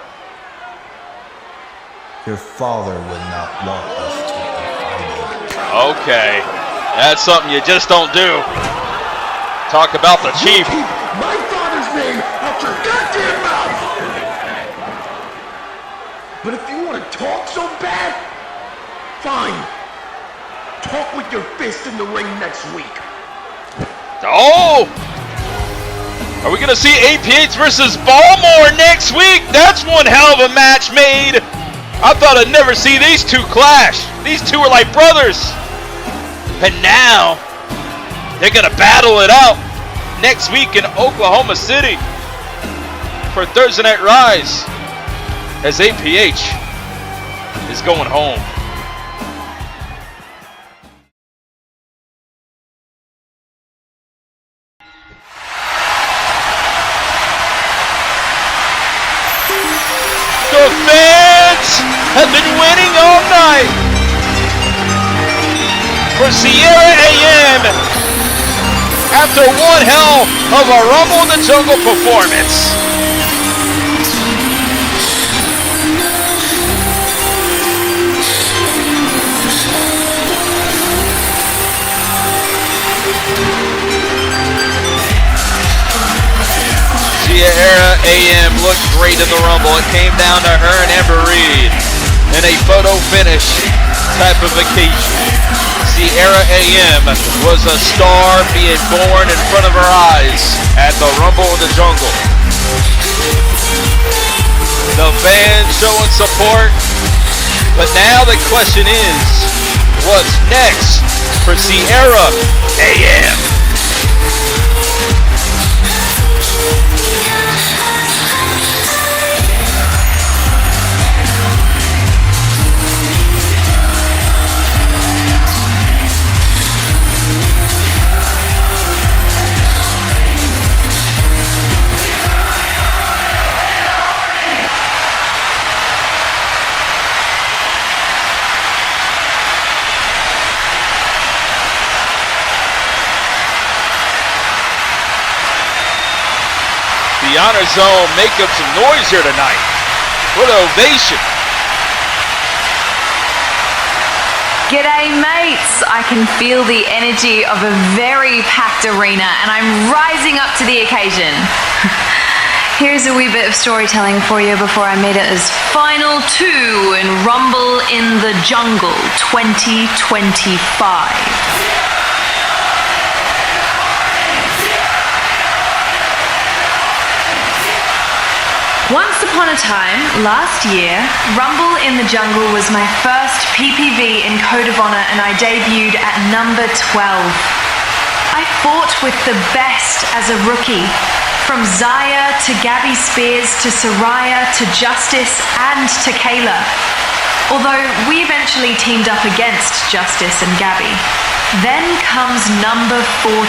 Speaker 1: Your father would not want us to be fighting.
Speaker 4: Okay. That's something you just don't do. Talk about the chief.
Speaker 21: Keep my father's name out your goddamn mouth! But if you want to talk so bad, fine. Talk with your fist in the ring next week.
Speaker 4: Oh! Are we going to see APH versus Baltimore next week? That's one hell of a match made. I thought I'd never see these two clash. These two are like brothers. And now, they're going to battle it out next week in Oklahoma City for Thursday Night Rise as APH is going home. The fans have been winning all night for Sierra AM after one hell of a Rumble in the Jungle performance. Sierra AM looked great in the Rumble. It came down to her and Amber Reed in a photo finish type of occasion. Sierra AM was a star being born in front of her eyes at the Rumble in the Jungle. The fans showing support, but now the question is, what's next for Sierra AM? The Honor Zone make up some noise here tonight. What an ovation.
Speaker 6: G'day mates, I can feel the energy of a very packed arena and I'm rising up to the occasion. Here's a wee bit of storytelling for you before I made it as Final 2 in Rumble in the Jungle 2025. Once upon a time, last year, Rumble in the Jungle was my first PPV in Code of Honor and I debuted at number 12. I fought with the best as a rookie, from Zaya to Gabbie Spears to Viseriah to Justice and to Kayla. although we eventually teamed up against Justice and Gabbie. Then comes number 14,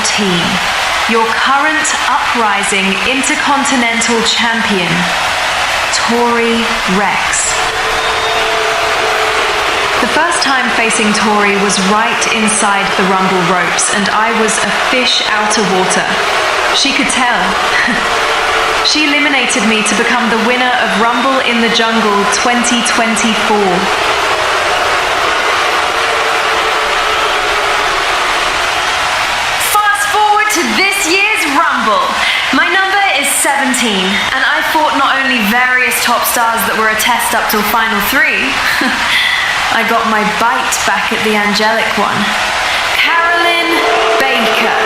Speaker 6: your current uprising Intercontinental Champion, Tori Reks. The first time facing Tori was right inside the Rumble ropes, and I was a fish out of water. She could tell. She eliminated me to become the winner of Rumble in the Jungle 2024. Fast forward to this year's Rumble. My number is 17, and I fought not only various top stars that were a test up till Final 3, I got my bite back at the angelic one, Carolyn Baker.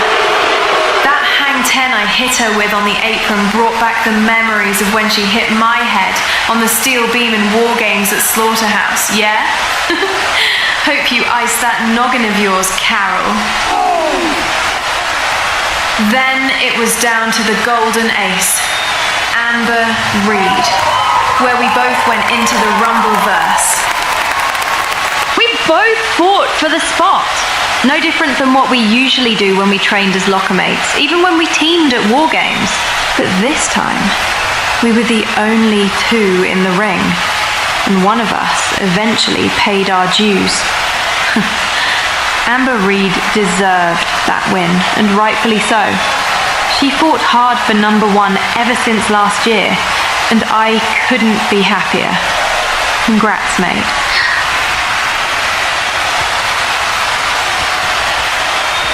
Speaker 6: That hang 10 I hit her with on the apron brought back the memories of when she hit my head on the steel beam in War Games at Slaughterhouse, yeah? Hope you iced that noggin of yours, Carol. Then it was down to the golden ace, Amber Reed, where we both went into the Rumbleverse. We both fought for the spot. No different than what we usually do when we trained as lockermates, even when we teamed at War Games. But this time, we were the only two in the ring, and one of us eventually paid our dues. Amber Reed deserved that win, and rightfully so. She fought hard for number 1 ever since last year, and I couldn't be happier. Congrats, mate.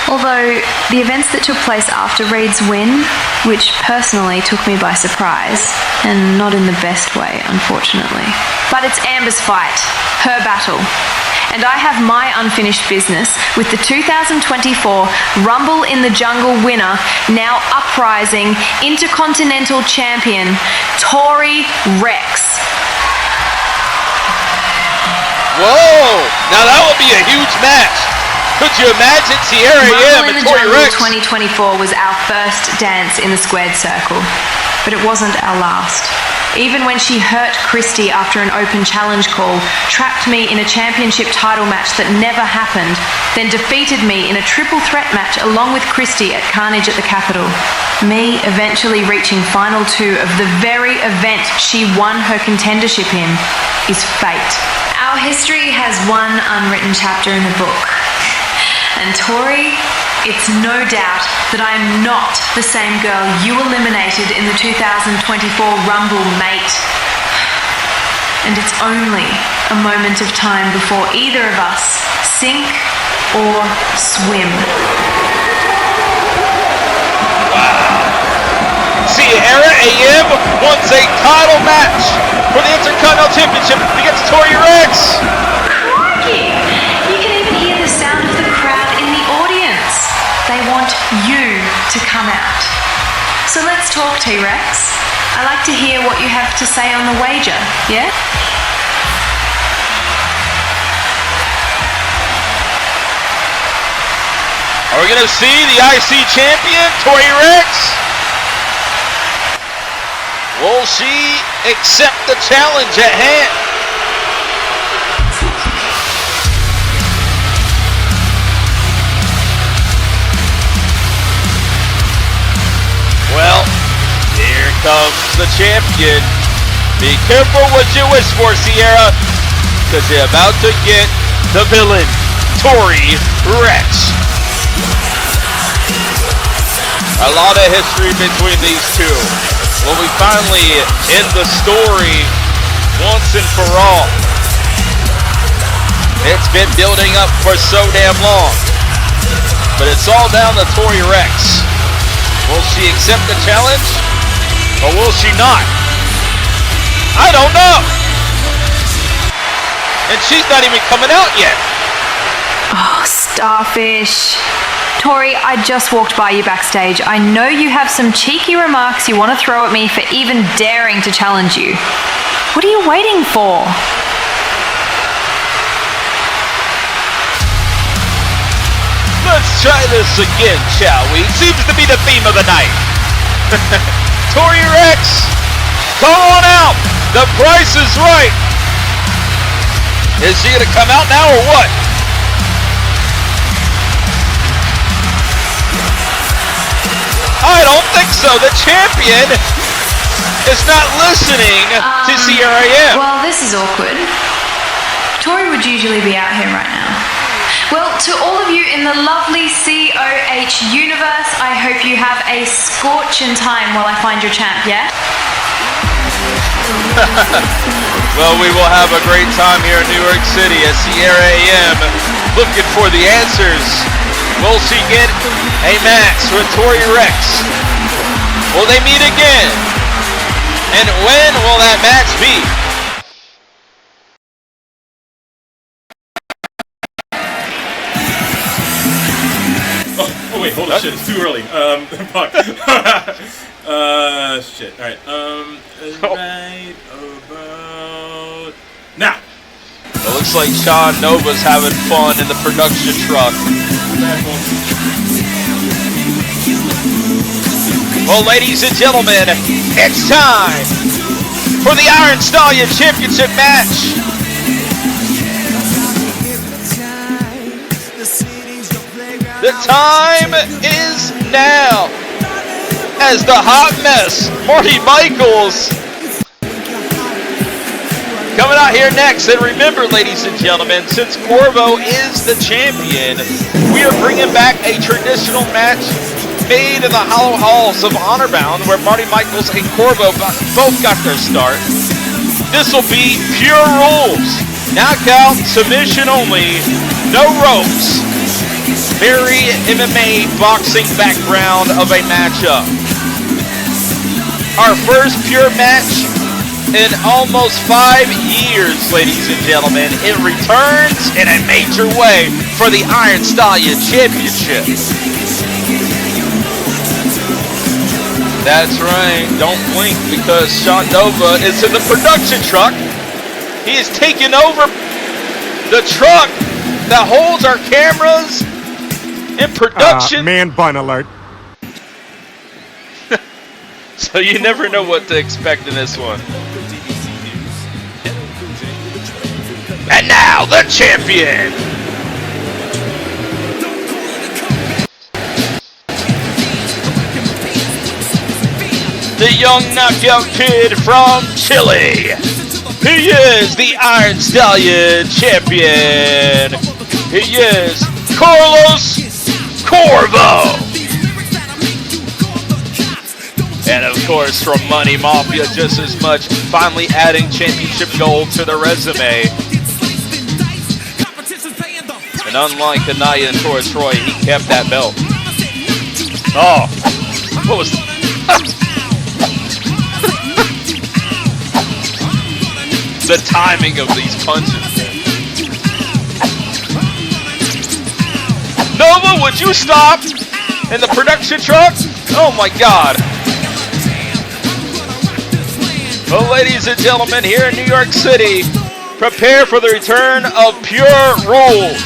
Speaker 6: Although, the events that took place after Reed's win, which personally took me by surprise, and not in the best way, unfortunately. But it's Amber's fight, her battle. And I have my unfinished business with the 2024 Rumble in the Jungle winner, now uprising Intercontinental Champion, Tori Reks.
Speaker 4: Whoa! Now that would be a huge match. Could you imagine Sierra
Speaker 6: Rumble
Speaker 4: and
Speaker 6: in the
Speaker 4: Tori
Speaker 6: Jungle
Speaker 4: Reks?
Speaker 6: 2024 was our first dance in the squared circle, but it wasn't our last. Even when she hurt Christy after an open challenge call, trapped me in a championship title match that never happened, then defeated me in a triple threat match along with Christy at Carnage at the Capitol. Me eventually reaching Final 2 of the very event she won her contendership in is fate. Our history has one unwritten chapter in the book. And Tori, it's no doubt that I am not the same girl you eliminated in the 2024 Rumble, mate. And it's only a moment of time before either of us sink or swim.
Speaker 4: Wow. Sierra AM wants a title match for the Intercontinental Championship against Tori Reks.
Speaker 6: Crikey! You can even hear the sound of the crowd in the audience. They want you to come out. So let's talk, T-Rex. I like to hear what you have to say on the wager, yeah?
Speaker 4: Are we going to see the IC champion, Tori Reks? Will she accept the challenge at hand? Well, here comes the champion. Be careful what you wish for, Sierra, because you're about to get the villain, Tori Reks. A lot of history between these two. When we finally end the story once and for all. It's been building up for so damn long. But it's all down to Tori Reks. Will she accept the challenge? Or will she not? I don't know. And she's not even coming out yet.
Speaker 6: Oh, Starfish. Tori, I just walked by you backstage. I know you have some cheeky remarks you want to throw at me for even daring to challenge you. What are you waiting for?
Speaker 4: Let's try this again, shall we? Seems to be the theme of the night. Tori Reks, come on out. The price is right. Is he going to come out now or what? I don't think so. The champion is not listening to CRIM.
Speaker 6: Well, this is awkward. Tori would usually be out here right now. Well, to all of you in the lovely COH universe, I hope you have a scorching time while I find your champ, yeah?
Speaker 4: Well, we will have a great time here in New York City at Sierra AM, looking for the answers. Will she get a match with Tori Reks? Will they meet again? And when will that match be?
Speaker 2: Oh wait, hold on, shit, it's too early. Fuck. Shit, alright, right about now.
Speaker 4: It looks like Sean Nova's having fun in the production truck. Well, ladies and gentlemen, it's time for the Iron Stallion Championship match. The time is now as the hot mess, Marty Michaels, coming out here next. And remember, ladies and gentlemen, since Corvo is the champion, we are bringing back a traditional match made in the hollow halls of Honor Bound, where Marty Michaels and Corvo both got their start. This will be pure rules, knockout, submission only, no ropes. Very MMA boxing background of a matchup. Our first pure match in almost 5 years, ladies and gentlemen. It returns in a major way for the Iron Stallion Championship. That's right, don't blink because Sean Nova is in the production truck. He is taking over the truck that holds our cameras in production.
Speaker 7: Man bun alert.
Speaker 4: So you never know what to expect in this one. And now the champion. The young knockout kid from Chile. He is the Iron Stallion champion. He is Carlos Corvo. And of course from Money Mafia just as much, finally adding championship gold to the resume. And unlike Aniyah and Tora Troy, he kept that belt. Oh, what was the timing of these punches? Nova, would you stop in the production truck? Oh my God. Well, ladies and gentlemen, here in New York City, prepare for the return of Pure Rules.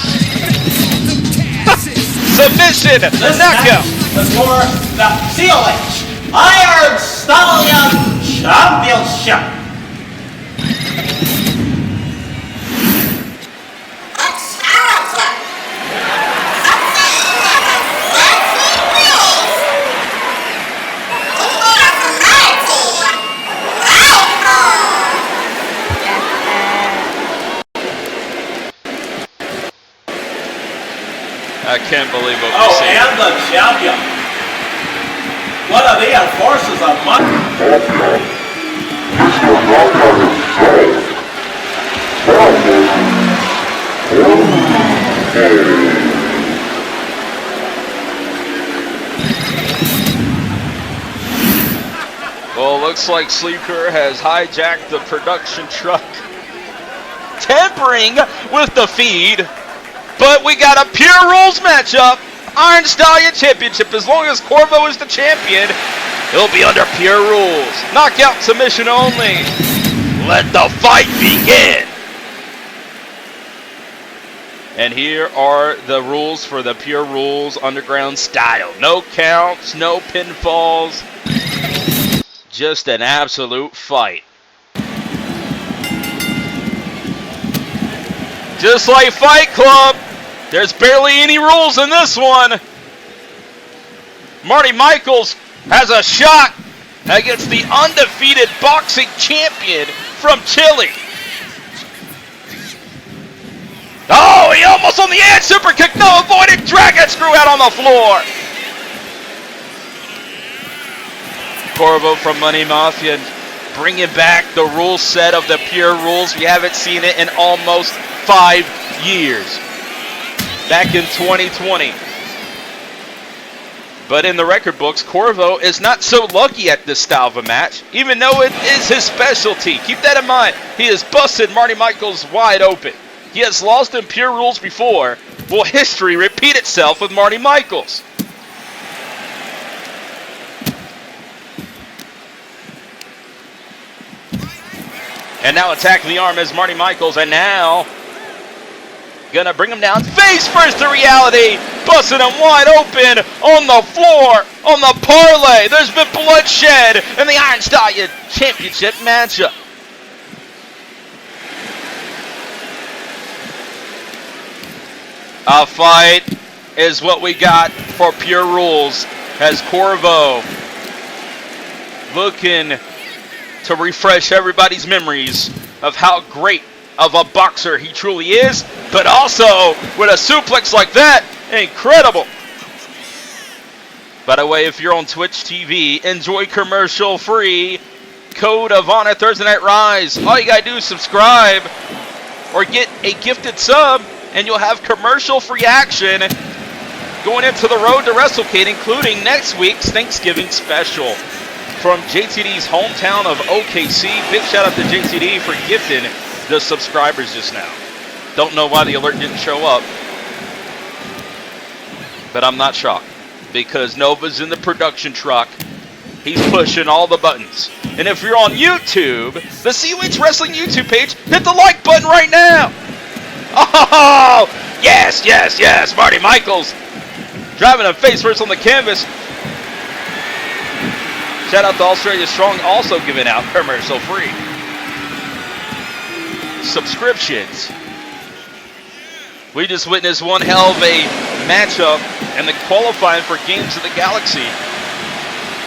Speaker 4: Submission, the knockout.
Speaker 22: For the COH Iron Stallion Championship.
Speaker 4: I can't believe what we're seeing.
Speaker 22: And the champion. One of the enforcers of Money.
Speaker 4: Well, it looks like Sleeker has hijacked the production truck, tampering with the feed. But we got a Pure Rules matchup. Iron Stallion Championship. As long as Corvo is the champion, it'll be under Pure Rules. Knockout submission only. Let the fight begin. And here are the rules for the Pure Rules Underground style. No counts, no pinfalls. Just an absolute fight. Just like Fight Club, there's barely any rules in this one. Marty Michaels has a shot against the undefeated boxing champion from Chile. Oh, he almost on the edge. Super kick, no, avoided. Dragon screw out on the floor. Corvo from Money Mafia bringing back the rule set of the pure rules. We haven't seen it in almost 5 years. Back in 2020. But in the record books, Corvo is not so lucky at this style of a match, even though it is his specialty. Keep that in mind. He has busted Marty Michaels wide open. He has lost in pure rules before. Will history repeat itself with Marty Michaels? And now attacking the arm is Marty Michaels, and now gonna bring him down face first to reality, busting him wide open on the floor, on the parlay. There's been bloodshed in the Iron Stallion Championship matchup. A fight is what we got for pure rules as Corvo looking to refresh everybody's memories of how great of a boxer he truly is, but also with a suplex like that, incredible. By the way, if you're on Twitch TV, enjoy commercial free Code of Honor Thursday Night Rise. All you gotta do is subscribe or get a gifted sub and you'll have commercial free action going into the road to WrestleCade, including next week's Thanksgiving special from JTD's hometown of OKC. Big shout out to JTD for gifting the subscribers just now. Don't know why the alert didn't show up, but I'm not shocked because Nova's in the production truck. He's pushing all the buttons. And if you're on YouTube, the COH Wrestling YouTube page, hit the like button right now. Oh, yes, yes, yes. Marty Michaels driving him face first on the canvas. Shout out to Australia Strong, also giving out commercial free subscriptions. We just witnessed one hell of a matchup and the qualifying for Games of the Galaxy.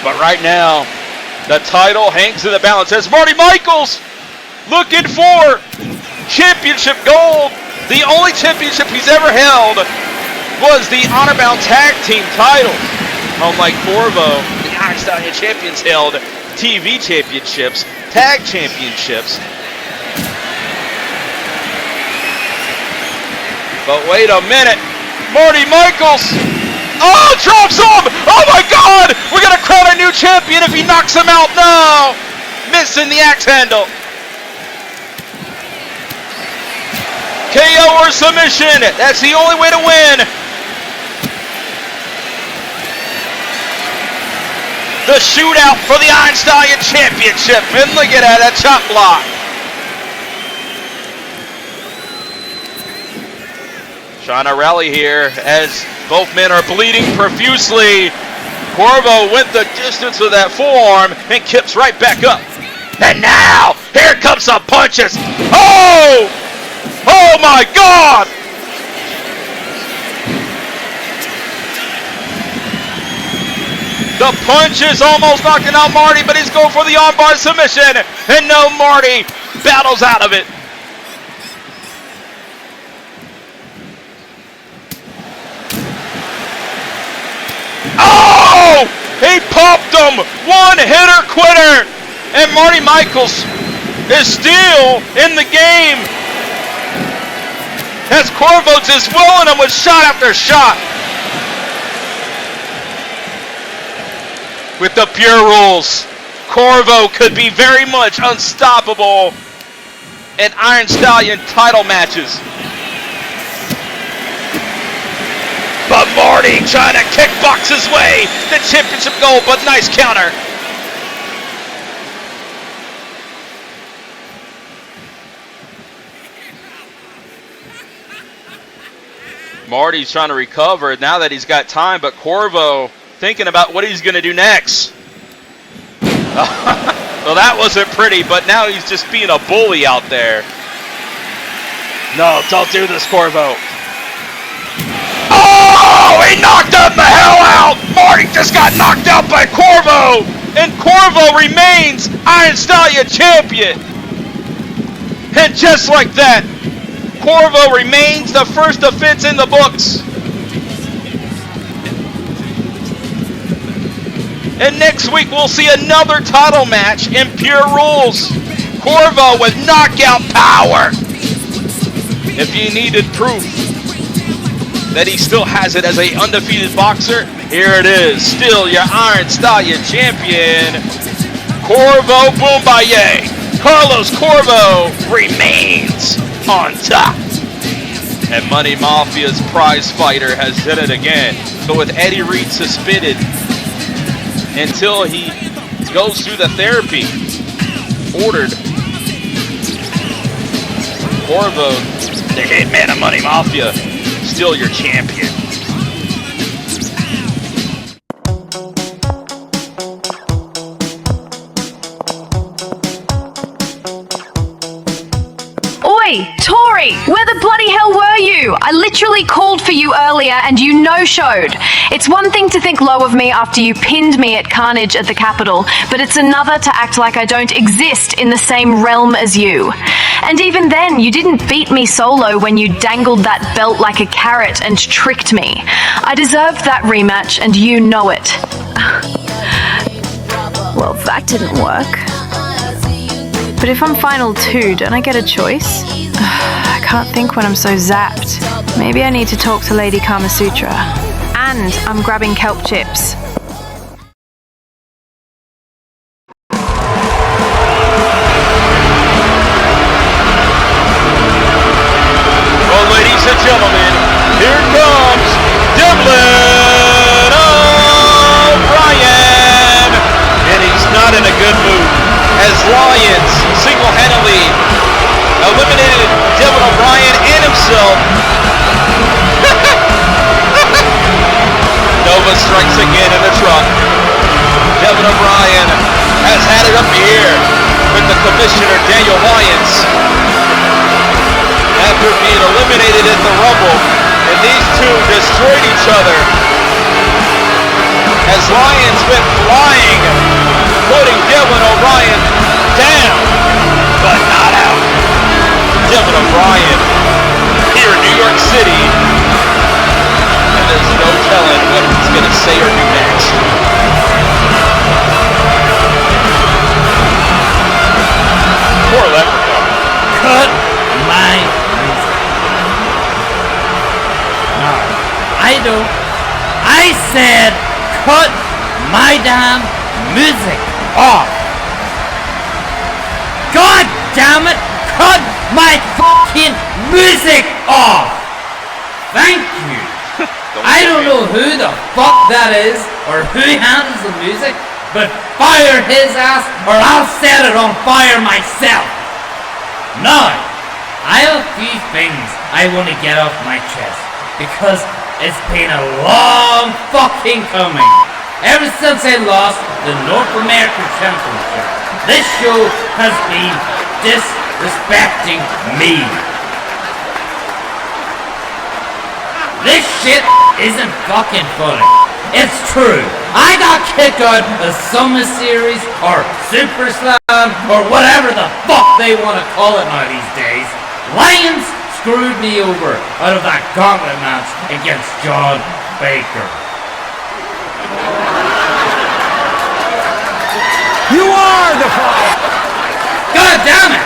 Speaker 4: But right now, the title hangs in the balance as Marty Michaels looking for championship gold. The only championship he's ever held was the honor-bound tag team title. Unlike Corvo, the Iron Stallion champions held TV championships, tag championships. But wait a minute, Marty Michaels, oh, drops him! Oh my God, we're gonna crown a new champion if he knocks him out. No, missing the axe handle. KO or submission, that's the only way to win. The shootout for the Iron Stallion Championship, and look at that chop block. Trying to rally here as both men are bleeding profusely. Corvo went the distance with that forearm and kips right back up. And now, here comes some punches. Oh! Oh my God! The punch is almost knocking out Marty, but he's going for the armbar submission. And no, Marty battles out of it. Oh! He popped him! One-hitter quitter! And Marty Michaels is still in the game as Corvo just willing him with shot after shot. With the pure rules, Corvo could be very much unstoppable in Iron Stallion title matches. But Marty trying to kickbox his way the championship goal, but nice counter. Marty's trying to recover now that he's got time, but Corvo thinking about what he's going to do next. Well, that wasn't pretty, but now he's just being a bully out there. No, don't do this, Corvo. Oh, he knocked him the hell out! Marty just got knocked out by Corvo! And Corvo remains Iron Stallion champion! And just like that, Corvo remains the first offense in the books. And next week we'll see another title match in Pure Rules. Corvo with knockout power. If you needed proof that he still has it as an undefeated boxer, here it is. Still your Iron Stallion champion, Corvo Boombaye. Carlos Corvo remains on top. And Money Mafia's prize fighter has done it again. But with Eddie Reed suspended until he goes through the therapy ordered, Corvo, the hitman of Money Mafia, still your champion.
Speaker 6: Oi, Tori, where the bloody hell were you? I literally called for you earlier and you no-showed. It's one thing to think low of me after you pinned me at Carnage at the Capitol, but it's another to act like I don't exist in the same realm as you. And even then, you didn't beat me solo when you dangled that belt like a carrot and tricked me. I deserved that rematch and you know it. Well, that didn't work. But if I'm final 2, don't I get a choice? I can't think when I'm so zapped. Maybe I need to talk to Lady Kama Sutra. And I'm grabbing kelp chips.
Speaker 4: Well, ladies and gentlemen, here comes Devlin O'Brian! And he's not in a good mood, as Lions single-handedly eliminated Devlin O'Brian and himself. Nova strikes again in the truck. Devlin O'Brian has had it up here with the commissioner, Daniel Lyons, after being eliminated at the Rumble, and these two destroyed each other as Lyons went flying, putting Devlin O'Brian down, but not out. Devlin O'Brian here in New York City, and there's no telling what he's going to say or do next. Poor Leprechaun.
Speaker 9: Cut my music. No, I don't. I said cut my damn music off. God damn it! Cut my fucking music off! Thank you. I don't know who the fuck that is or who handles the music, but fire his ass or I'll set it on fire myself. Now, I have a few things I want to get off my chest because it's been a long fucking coming. Ever since I lost the North American Championship, this show has been disrespecting me. This shit isn't fucking funny. It's true. I got kicked out of Summer Series or Super Slam or whatever the fuck they want to call it now these days. Lions screwed me over out of that gauntlet match against John Baker.
Speaker 3: You are the problem!
Speaker 9: God damn it!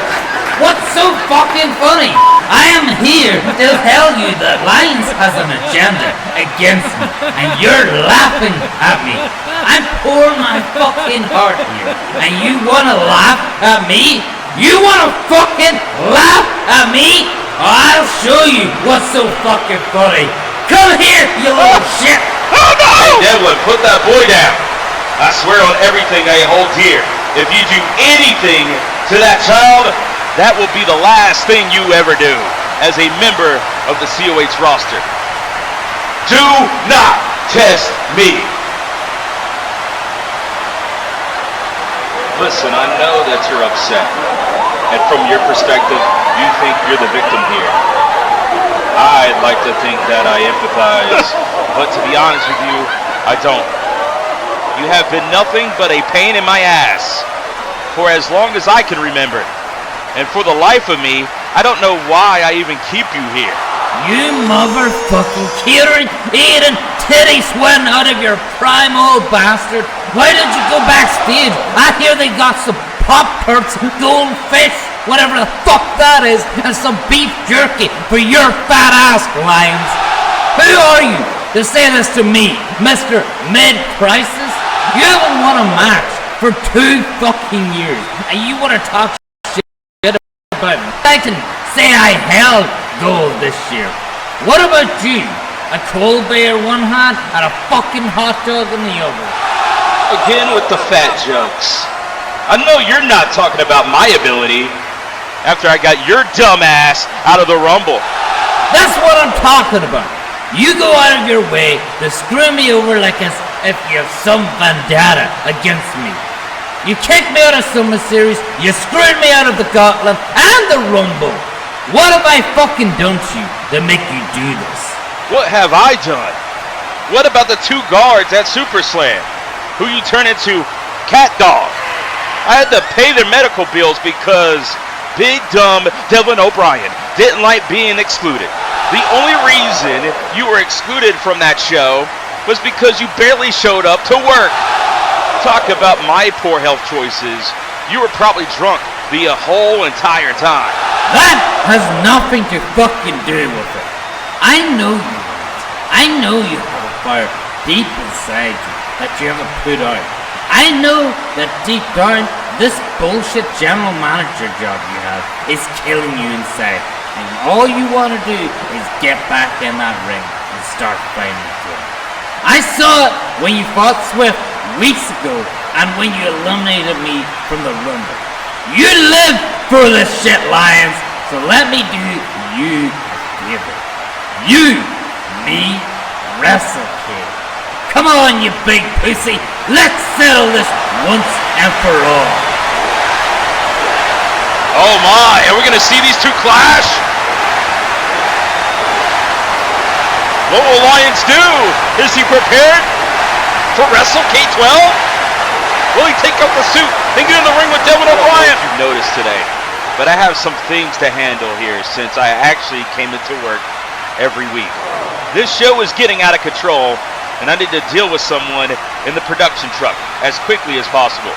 Speaker 9: What's so fucking funny? I am here to tell you that Lions has an agenda against me, and you're laughing at me. I'm pouring my fucking heart here, and you wanna laugh at me? You wanna fucking laugh at me? I'll show you what's so fucking funny. Come here, you little shit!
Speaker 4: Oh no! Hey Devlin, put that boy down. I swear on everything I hold dear, if you do anything to that child, that will be the last thing you ever do as a member of the COH roster. Do not test me. Listen, I know that you're upset. And from your perspective, you think you're the victim here. I'd like to think that I empathize, but to be honest with you, I don't. You have been nothing but a pain in my ass for as long as I can remember. And for the life of me, I don't know why I even keep you here.
Speaker 7: You motherfucking catering, eating, titty sweating out of your prime old bastard. Why did you go backstage? I hear they got some Pop-Tarts, goldfish, whatever the fuck that is, and some beef jerky for your fat ass, Lions. Who are you to say this to me, Mr. Mid-Crisis? You haven't won a match for 2 fucking years, and you want to talk shit about me. I can say I held gold this year. What about you? A Colby in one hand and a fucking hot dog in the other.
Speaker 4: Again with the fat jokes. I know you're not talking about my ability after I got your dumb ass out of the Rumble.
Speaker 7: That's what I'm talking about. You go out of your way to screw me over like as if you have some vendetta against me. You kicked me out of Summer Series, you screwed me out of the Gauntlet and the Rumble. What have I fucking done to you to make you do this?
Speaker 4: What have I done? What about the 2 guards at SuperSlam who you turn into cat dog? I had to pay their medical bills because big dumb Devlin O'Brian didn't like being excluded. The only reason you were excluded from that show was because you barely showed up to work. Talk about my poor health choices. You were probably drunk the whole entire time.
Speaker 7: That has nothing to fucking do with it. I know you want. I know you have a fire deep inside you that you haven't put out. I know that deep down, this bullshit general manager job you have is killing you inside. And all you want to do is get back in that ring and start fighting again. I saw it when you fought Swift weeks ago and when you eliminated me from the Rumble. You live for this shit, Lions, so let me do you a favor. You, me, wrestle kid. Come on, you big pussy. Let's settle this once and for all.
Speaker 4: Oh my, are we going to see these 2 clash? What will Lions do? Is he prepared for Wrestle K-12? Will he take off the suit and get in the ring with Devlin O'Brian? You've noticed today, but I have some things to handle here since I actually came into work every week. This show is getting out of control, and I need to deal with someone in the production truck as quickly as possible.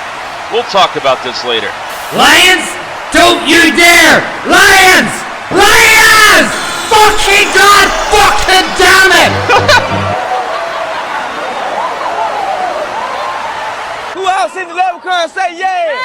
Speaker 4: We'll talk about this later.
Speaker 7: Lions, don't you dare! Lions! Lions! Fucking God fucking damn it!
Speaker 3: Who else in the level car say yeah?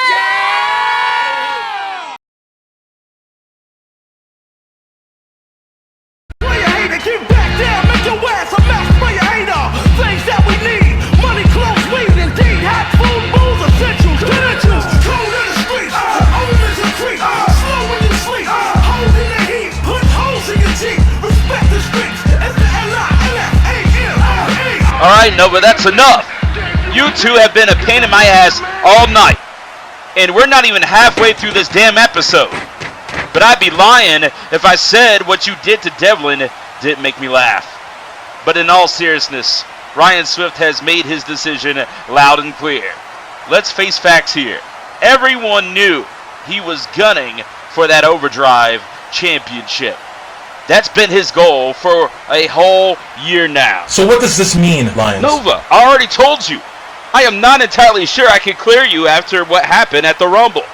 Speaker 3: Where you hate to get back down, make your ass a mess for your hater. Things that we need, money, clothes, weed, indeed, hot food, booze, essentials, credentials, cold in the streets, old in the street, slow when you sleep, holes in the heat, put holes in your Jeep, respect the streets, it's the L-I-L-F-A-M-R-E.
Speaker 4: Alright, Nova, that's enough. You 2 have been a pain in my ass all night. And we're not even halfway through this damn episode. But I'd be lying if I said what you did to Devlin didn't make me laugh. But in all seriousness, Ryan Swift has made his decision loud and clear. Let's face facts here. Everyone knew he was gunning for that OverDrive Championship. That's been his goal for a whole year now.
Speaker 2: So what does this mean, Lions?
Speaker 4: Nova, I already told you. I am not entirely sure I can clear you after what happened at the Rumble.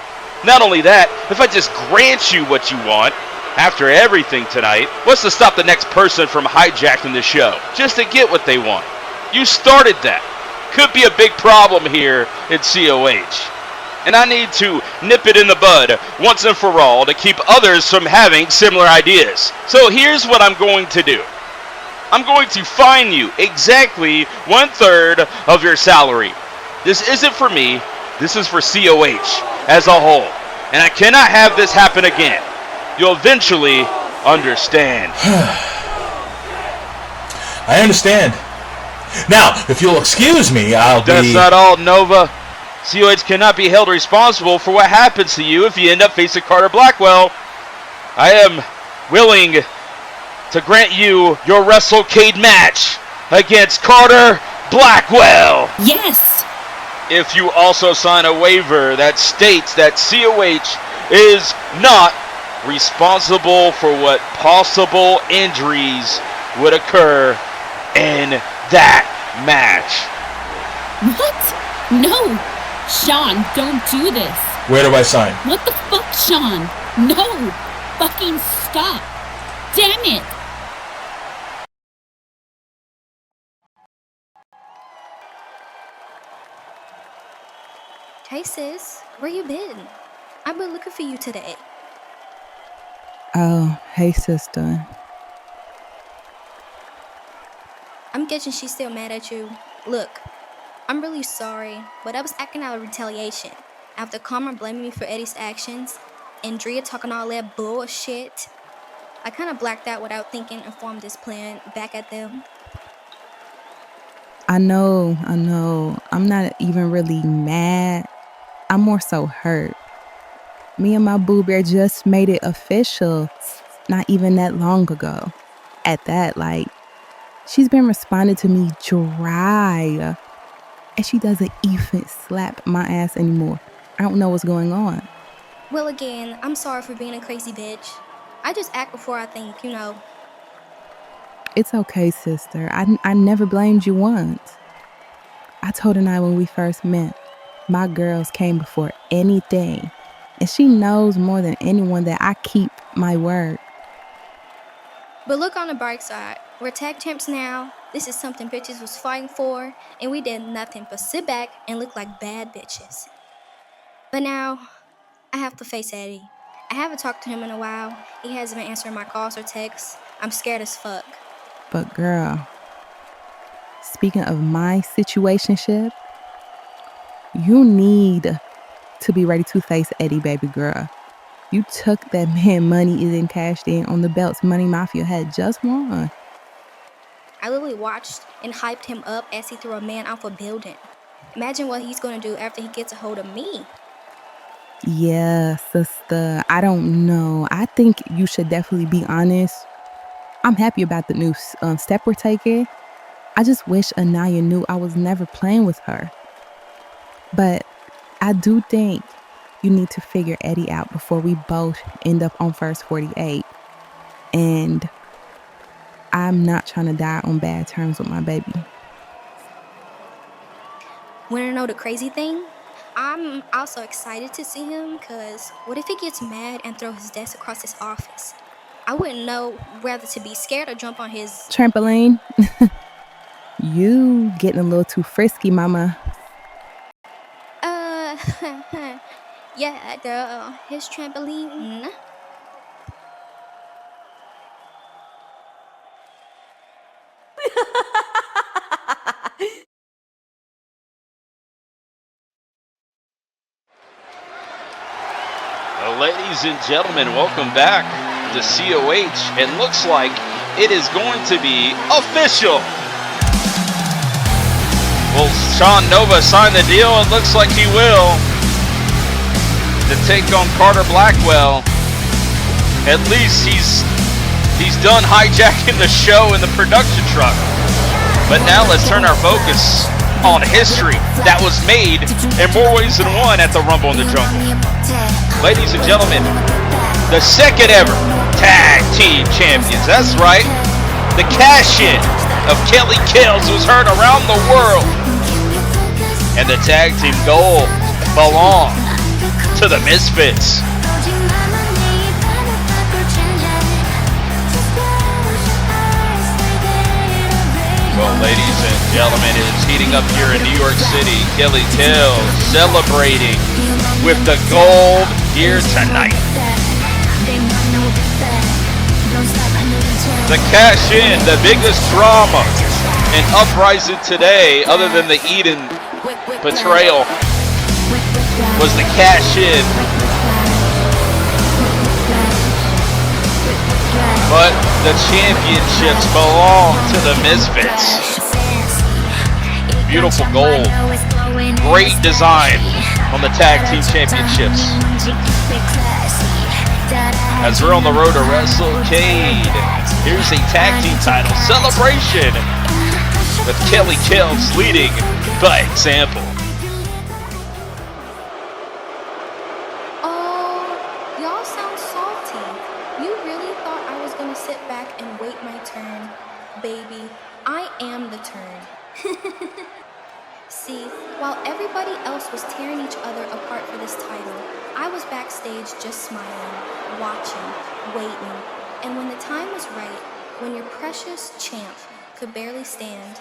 Speaker 4: Not only that, if I just grant you what you want, after everything tonight, what's to stop the next person from hijacking the show just to get what they want? You started that. Could be a big problem here in COH. And I need to nip it in the bud once and for all to keep others from having similar ideas. So here's what I'm going to do. I'm going to fine you exactly 1/3 of your salary. This isn't for me. This is for COH as a whole. And I cannot have this happen again. You'll eventually understand.
Speaker 2: I understand. Now, if you'll excuse me, I'll be...
Speaker 4: That's not all, Nova. COH cannot be held responsible for what happens to you if you end up facing Carter Blackwell. I am willing to grant you your WrestleCade match against Carter Blackwell.
Speaker 8: Yes!
Speaker 4: If you also sign a waiver that states that COH is not responsible for what possible injuries would occur in that match.
Speaker 8: What? No! Sean, don't do this.
Speaker 2: Where do I sign?
Speaker 8: What the fuck, Sean? No! Fucking stop! Damn it!
Speaker 10: Hey sis, where you been? I've been looking for you today.
Speaker 13: Oh, hey sister.
Speaker 10: I'm guessing she's still mad at you. Look, I'm really sorry, but I was acting out of retaliation. After Karma blaming me for Eddie's actions, and Drea talking all that bullshit, I kind of blacked out without thinking and formed this plan back at them.
Speaker 13: I know. I'm not even really mad. I'm more so hurt. Me and my boo bear just made it official not even that long ago. At that, like, she's been responding to me dry. And she doesn't even slap my ass anymore. I don't know what's going on.
Speaker 10: Well, again, I'm sorry for being a crazy bitch. I just act before I think, you know.
Speaker 13: It's okay, sister. I never blamed you once. I told Aniyah when we first met, my girls came before anything. And she knows more than anyone that I keep my word.
Speaker 10: But look on the bright side. We're tag champs now. This is something bitches was fighting for. And we did nothing but sit back and look like bad bitches. But now, I have to face Eddie. I haven't talked to him in a while. He hasn't been answering my calls or texts. I'm scared as fuck.
Speaker 13: But girl, speaking of my situationship, you need to be ready to face Eddie, baby girl. You took that man money and cashed in on the belts Money Mafia had just won.
Speaker 10: I literally watched and hyped him up as he threw a man off a building. Imagine what he's going to do after he gets a hold of me.
Speaker 13: Yeah, sister, I don't know. I think you should definitely be honest. I'm happy about the new step we're taking. I just wish Aniyah knew I was never playing with her. But I do think you need to figure Eddie out before we both end up on first 48. And I'm not trying to die on bad terms with my baby.
Speaker 10: Want to know the crazy thing? I'm also excited to see him, because what if he gets mad and throws his desk across his office? I wouldn't know whether to be scared or jump on his
Speaker 13: trampoline. You getting a little too frisky, mama.
Speaker 10: Yeah, his trampoline.
Speaker 4: Well, ladies and gentlemen, welcome back to COH. It looks like it is going to be official. Will Sean Nova sign the deal? It looks like he will. To take on Carter Blackwell. At least he's done hijacking the show in the production truck. But now let's turn our focus on history that was made in more ways than one at the Rumble in the Jungle. Ladies and gentlemen, the second ever tag team champions. That's right. The cash-in of Kelly Kills was heard around the world. And the tag team gold belonged to the Misfitz. Well, ladies and gentlemen, it's heating up here in New York City. Kelly Kills celebrating with the gold here tonight. The cash-in, the biggest drama in Uprising today, other than the Eden betrayal, was the cash-in. But the championships belong to the Misfits. Beautiful gold. Great design. on the Tag Team Championships. As we're on the road to WrestleCade, here's a Tag Team title celebration with Kelly Kells leading by example.
Speaker 10: Oh, y'all sound salty. You really thought I was gonna sit back and wait my turn. Baby, I am the turn. See, while everybody else was tearing each other apart for this title, I was backstage just smiling, watching, waiting, and when the time was right, when your precious champ could barely stand,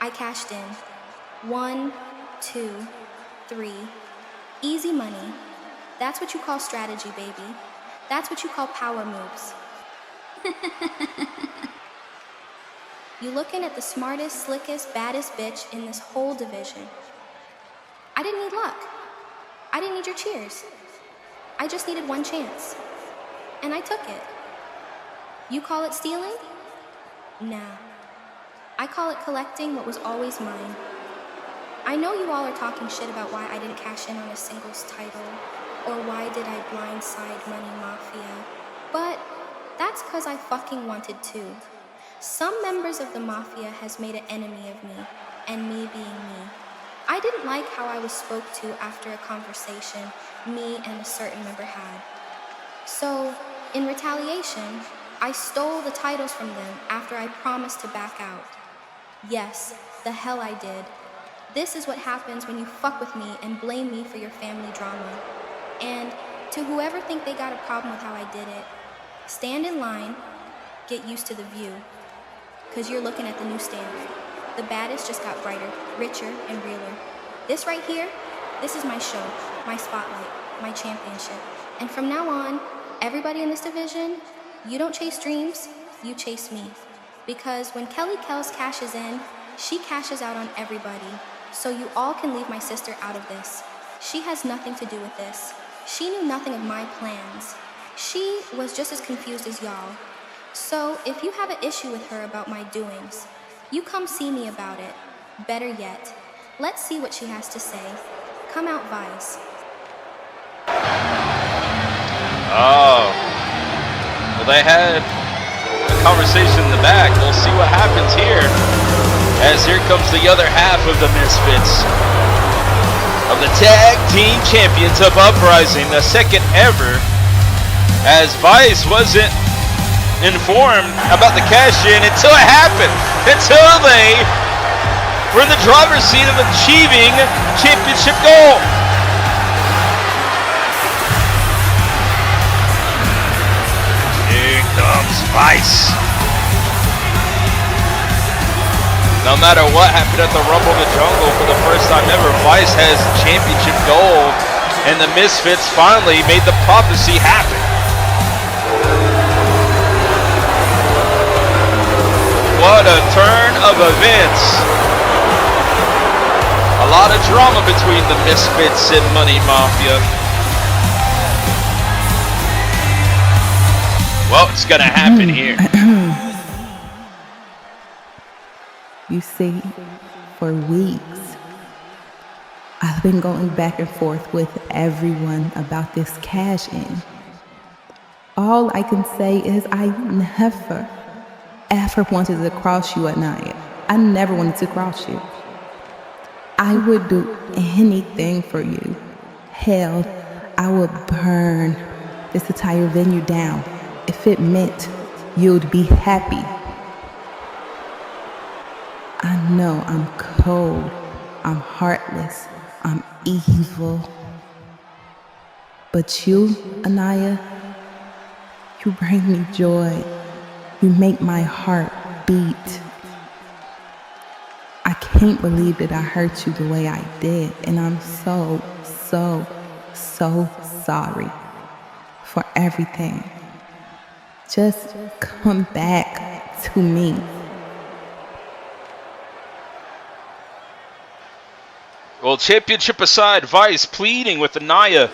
Speaker 10: I cashed in. 1, 2, 3. Easy money. That's what you call strategy, baby. That's what you call power moves. You looking at the smartest, slickest, baddest bitch in this whole division. I didn't need luck. I didn't need your cheers. I just needed one chance. And I took it. You call it stealing? Nah. I call it collecting what was always mine. I know you all are talking shit about why I didn't cash in on a singles title, or why did I blindside Money Mafia, but that's cause I fucking wanted to. Some members of the Mafia has made an enemy of me, and me being me. I didn't like how I was spoke to after a conversation me and a certain member had. So, in retaliation, I stole the titles from them after I promised to back out. Yes, the hell I did. This is what happens when you fuck with me and blame me for your family drama. And to whoever think they got a problem with how I did it, stand in line, get used to the view. Cause you're looking at the new standard. The baddest just got brighter, richer, and realer. This right here, this is my show, my spotlight, my championship. And from now on, everybody in this division, you don't chase dreams, you chase me. Because when Kelly Kells cashes in, she cashes out on everybody. So you all can leave my sister out of this. She has nothing to do with this. She knew nothing of my plans. She was just as confused as y'all. So if you have an issue with her about my doings, you come see me about it. Better yet, let's see what she has to say. Come out, Vice.
Speaker 4: Oh. Well, they had a conversation in the back. We'll see what happens here. As here comes the other half of the Misfits. Of the Tag Team Champions of Uprising, the second ever. As Vice wasn't informed about the cash-in until it happened. Until they were in the driver's seat of achieving championship goal. Here comes Vice. No matter what happened at the Rumble in the Jungle, for the first time ever, Vice has championship gold, and the Misfits finally made the prophecy happen. What a turn of events. A lot of drama between the Misfits and Money Mafia. Well, it's gonna happen here.
Speaker 13: You see, for weeks, I've been going back and forth with everyone about this cash in. All I can say is I never, ever wanted to cross you, Aniyah. I never wanted to cross you. I would do anything for you. Hell, I would burn this entire venue down if it meant you'd be happy. I know I'm cold, I'm heartless, I'm evil. But you, Aniyah, you bring me joy. You make my heart beat. I can't believe that I hurt you the way I did, and I'm so sorry for everything. Just come back to me.
Speaker 4: Well, championship aside, Vice pleading with Aniyah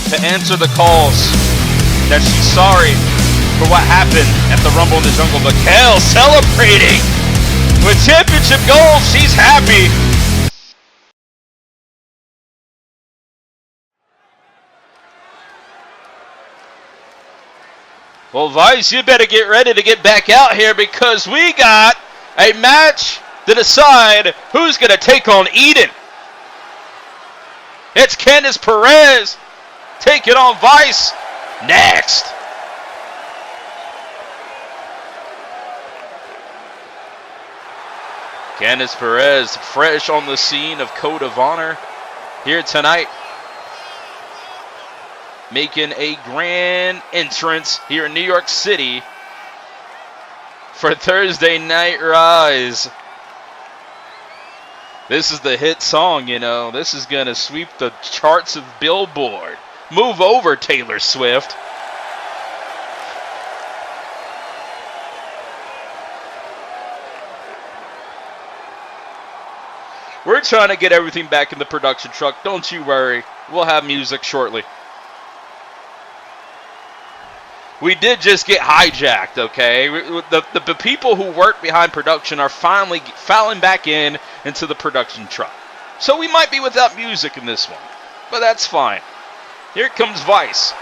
Speaker 4: to answer the calls, that she's sorry for what happened at the Rumble in the Jungle. But Kel celebrating with championship gold. She's happy. Well, Vice, you better get ready to get back out here because we got a match to decide who's going to take on Eden. It's Candice Perez taking on Vice next. Candice Perez, fresh on the scene of Code of Honor here tonight, making a grand entrance here in New York City for Thursday Night Rise. This is the hit song, you know. This is going to sweep the charts of Billboard. Move over, Taylor Swift. We're trying to get everything back in the production truck. Don't you worry. We'll have music shortly. We did just get hijacked, okay? The people who work behind production are finally filing back into the production truck. So we might be without music in this one. But that's fine. Here comes Vice.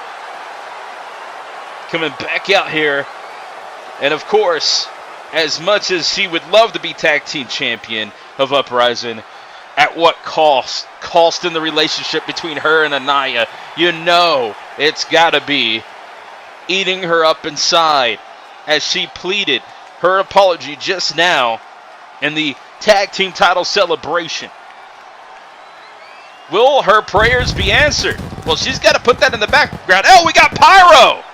Speaker 4: Coming back out here. And of course, as much as she would love to be tag team champion of Uprising, at what cost? Cost in the relationship between her and Aniyah. You know it's got to be eating her up inside as she pleaded her apology just now in the tag team title celebration. Will her prayers be answered? Well, she's got to put that in the background. Oh, we got pyro!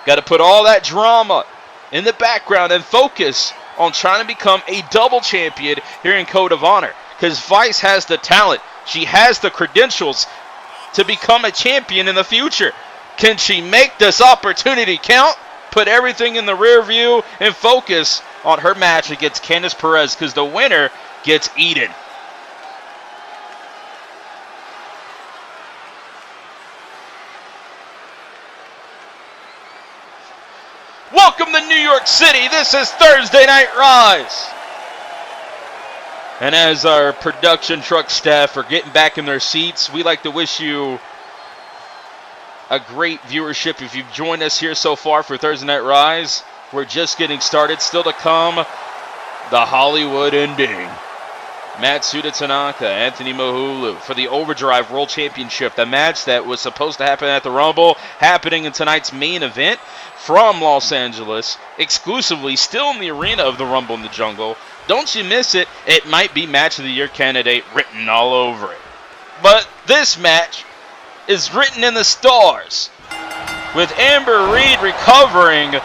Speaker 4: Got to put all that drama in the background and focus on trying to become a double champion here in Code of Honor. Because Vice has the talent. She has the credentials to become a champion in the future. Can she make this opportunity count? Put everything in the rear view and focus on her match against Candice Perez, because the winner gets Eden. Welcome to New York City. This is Thursday Night Rise. And as our production truck staff are getting back in their seats, we like to wish you a great viewership if you've joined us here so far for Thursday Night Rise. We're just getting started. Still to come, the Hollywood ending. Matsuda Tanaka, Anthony Mahaulu for the OverDrive World Championship. The match that was supposed to happen at the Rumble, happening in tonight's main event from Los Angeles, exclusively still in the arena of the Rumble in the Jungle. Don't you miss it. It might be Match of the Year candidate written all over it. But this match is written in the stars, with Amber Reed recovering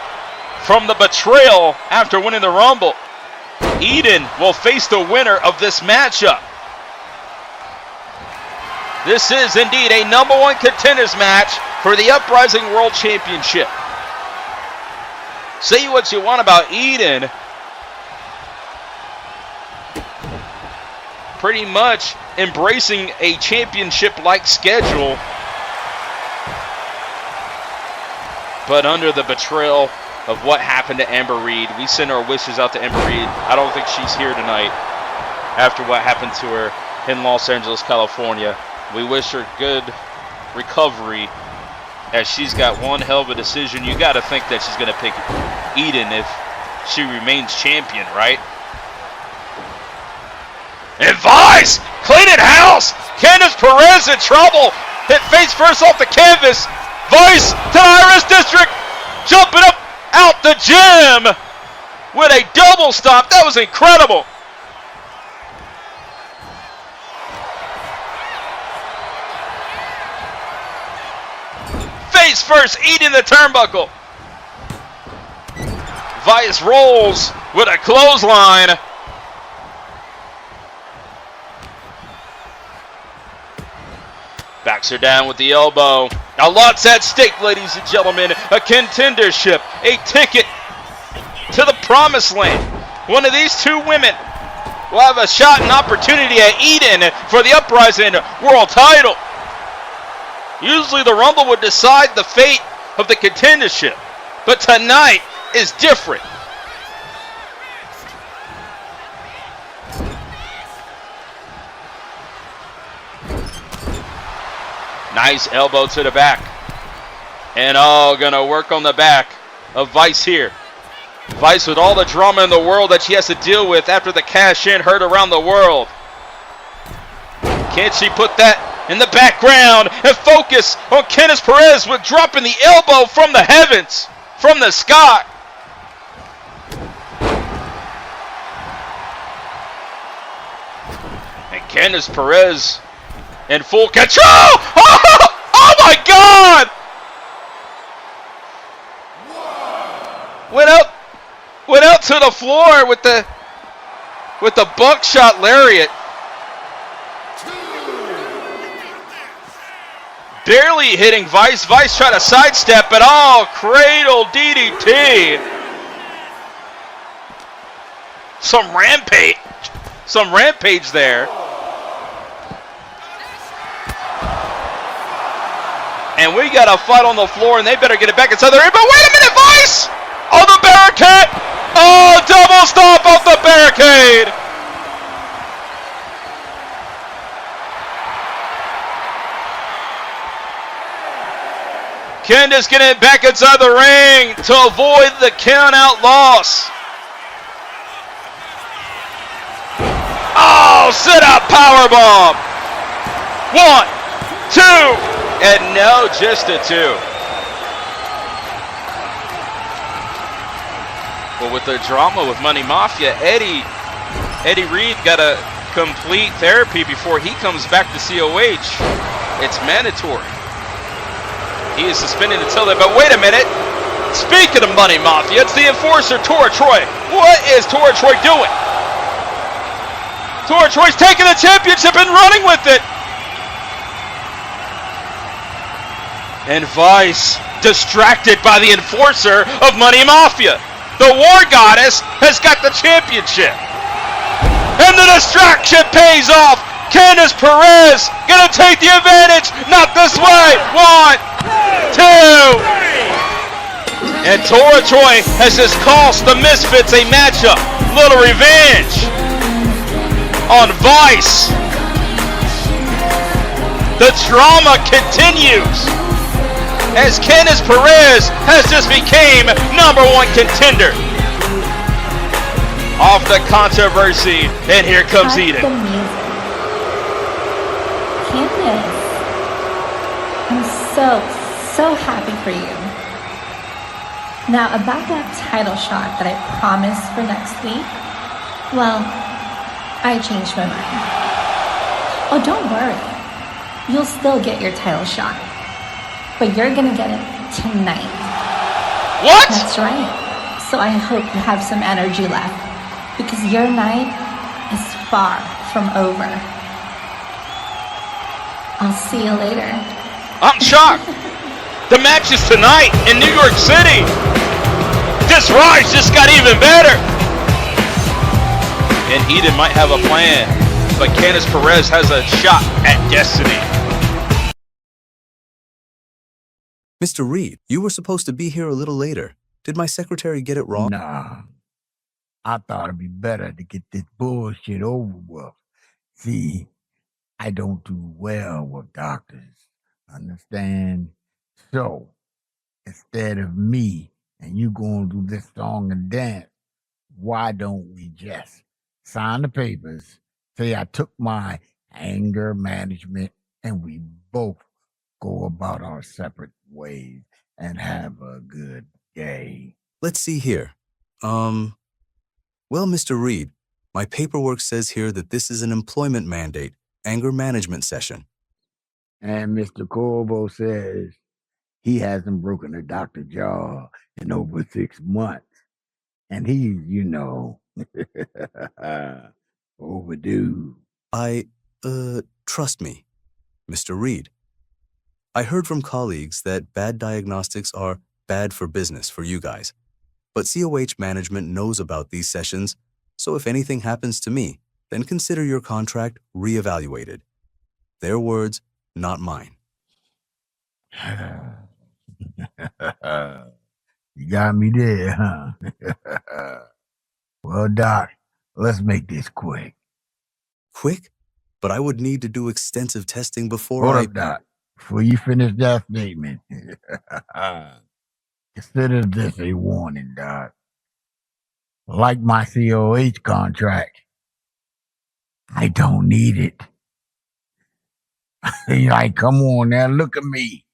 Speaker 4: from the betrayal after winning the Rumble. Eden will face the winner of this matchup. This is indeed a #1 contenders match for the Uprising World Championship. Say what you want about Eden. Pretty much embracing a championship-like schedule. But under the betrayal of what happened to Amber Reed, we send our wishes out to Amber Reed. I don't think she's here tonight after what happened to her in Los Angeles, California. We wish her good recovery, as she's got one hell of a decision. You got to think that she's going to pick Eden if she remains champion, right? And Vice, cleaning house. Candice Perez in trouble. Hit face first off the canvas. Vice to the Iris District, jumping up out the gym with a double stop. That was incredible. Face first, eating the turnbuckle. Vice rolls with a clothesline. Backs her down with the elbow. A lot's at stake, ladies and gentlemen. A contendership, a ticket to the promised land. One of these two women will have a shot and opportunity at Eden for the Uprising World title. Usually the Rumble would decide the fate of the contendership, but tonight is different. Nice elbow to the back. And gonna work on the back of Vice here. Vice with all the drama in the world that she has to deal with after the cash-in heard around the world. Can she put that in the background and focus on Candice Perez with dropping the elbow from the heavens, from the sky? And Candice Perez in full control. Oh my God! Went out to the floor with the buckshot lariat. Barely hitting Vice. Vice tried to sidestep, but cradle DDT. Some rampage there. And we got a fight on the floor, and they better get it back inside the ring. But wait a minute, Vice! Oh, the barricade! Oh, double stomp off the barricade! Candice getting it back inside the ring to avoid the count-out loss. Oh, sit-up powerbomb! 1, 2, and no, just a 2. Well, with the drama with Money Mafia, Eddie Reed got a complete therapy before he comes back to COH. It's mandatory. He is suspended until then, but wait a minute. Speaking of Money Mafia, it's the enforcer, Tora Troy. What is Tora Troy doing? Tora Troy's taking the championship and running with it. And Vice, distracted by the enforcer of Money Mafia. The War Goddess has got the championship. And the distraction pays off. Candice Perez gonna take the advantage. Not this way. 1, 2. And Tora Troy has just cost the Misfits a matchup. Little revenge on Vice. The drama continues as Candice Perez has just became #1 contender. Off the controversy, and here comes Eden.
Speaker 11: Candice, I'm so happy for you. Now about that title shot that I promised for next week, well, I changed my mind. Oh, don't worry. You'll still get your title shot. But you're gonna get it tonight.
Speaker 4: What?
Speaker 11: That's right. So I hope you have some energy left, because your night is far from over. I'll see you later.
Speaker 4: I'm shocked. The match is tonight in New York City. This Rise just got even better. And Eden might have a plan, but Candice Perez has a shot at destiny.
Speaker 12: Mr. Reed, you were supposed to be here a little later. Did my secretary get it wrong?
Speaker 15: Nah. I thought it'd be better to get this bullshit over with. See, I don't do well with doctors. Understand? So, instead of me and you going to do this song and dance, why don't we just sign the papers, say I took my anger management, and we both go about our separate ways and have a good day.
Speaker 12: Let's see here. Well, Mr. Reed, my paperwork says here that this is an employment mandate, anger management session.
Speaker 15: And Mr. Corvo says he hasn't broken a doctor jaw in over 6 months. And he's, overdue.
Speaker 12: Trust me, Mr. Reed. I heard from colleagues that bad diagnostics are bad for business for you guys. But COH management knows about these sessions, so if anything happens to me, then consider your contract reevaluated. Their words, not mine.
Speaker 15: You got me there, huh? Well, Doc, let's make this quick.
Speaker 12: Quick? But I would need to do extensive testing before
Speaker 15: Hold up, Doc. before you finish that statement, consider this a warning, Doc. Like my COH contract, I don't need it. Like, come on now, look at me.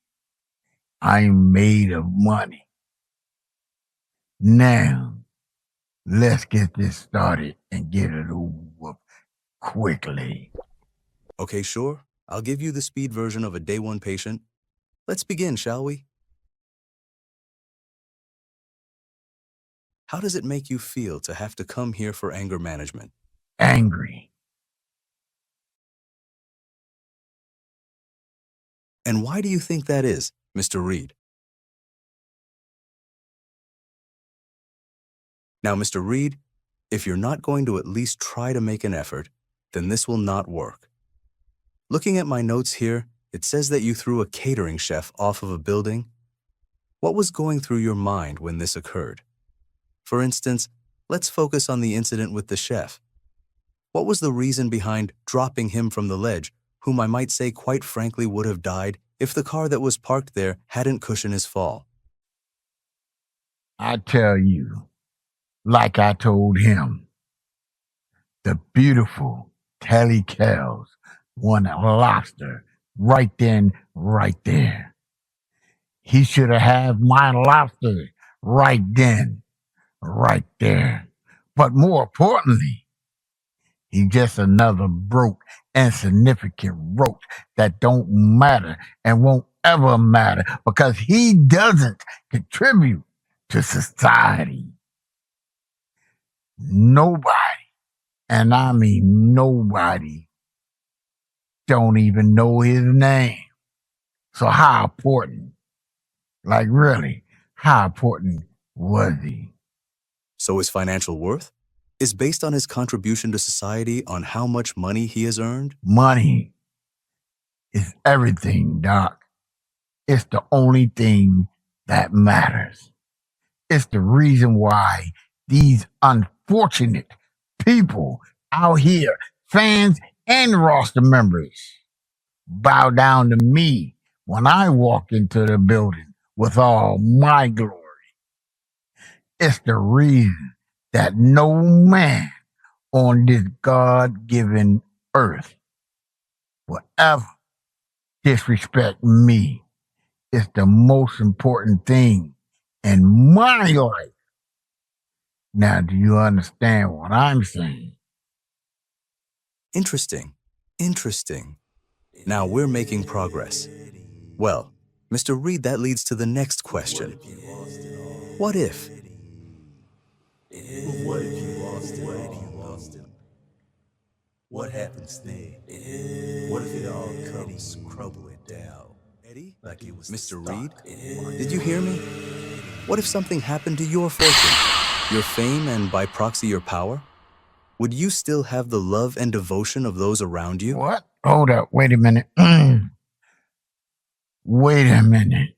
Speaker 15: I'm made of money. Now, let's get this started and get it over quickly.
Speaker 12: Okay, sure. I'll give you the speed version of a day one patient. Let's begin, shall we? How does it make you feel to have to come here for anger management?
Speaker 15: Angry.
Speaker 12: And why do you think that is, Mr. Reed? Now, Mr. Reed, if you're not going to at least try to make an effort, then this will not work. Looking at my notes here, it says that you threw a catering chef off of a building. What was going through your mind when this occurred? For instance, let's focus on the incident with the chef. What was the reason behind dropping him from the ledge, whom I might say quite frankly would have died if the car that was parked there hadn't cushioned his fall?
Speaker 15: I tell you, like I told him, the beautiful Telly Kells won a lobster right then, right there. He should have had my lobster right then, right there. But more importantly, he's just another broke, insignificant roach that don't matter and won't ever matter because he doesn't contribute to society. Nobody, and I mean nobody, don't even know his name. So how important, like really, how important was he?
Speaker 12: So his financial worth is based on his contribution to society on how much money he has earned?
Speaker 15: Money is everything, Doc. It's the only thing that matters. It's the reason why these unfortunate people out here, fans and roster members, bow down to me when I walk into the building with all my glory. It's the reason that no man on this God-given earth will ever disrespect me. It's the most important thing in my life. Now, do you understand what I'm saying?
Speaker 12: Interesting. Interesting. Now we're making progress. Well, Mr. Reed, that leads to the next question. What if?
Speaker 5: What if you lost him? What happens then? What if it all comes crumbling down? Like it was
Speaker 12: Mr. Reed, did you hear me? What if something happened to your fortune, your fame, and by proxy your power? Would you still have the love and devotion of those around you?
Speaker 15: What? Hold up, wait a minute. Wait a minute.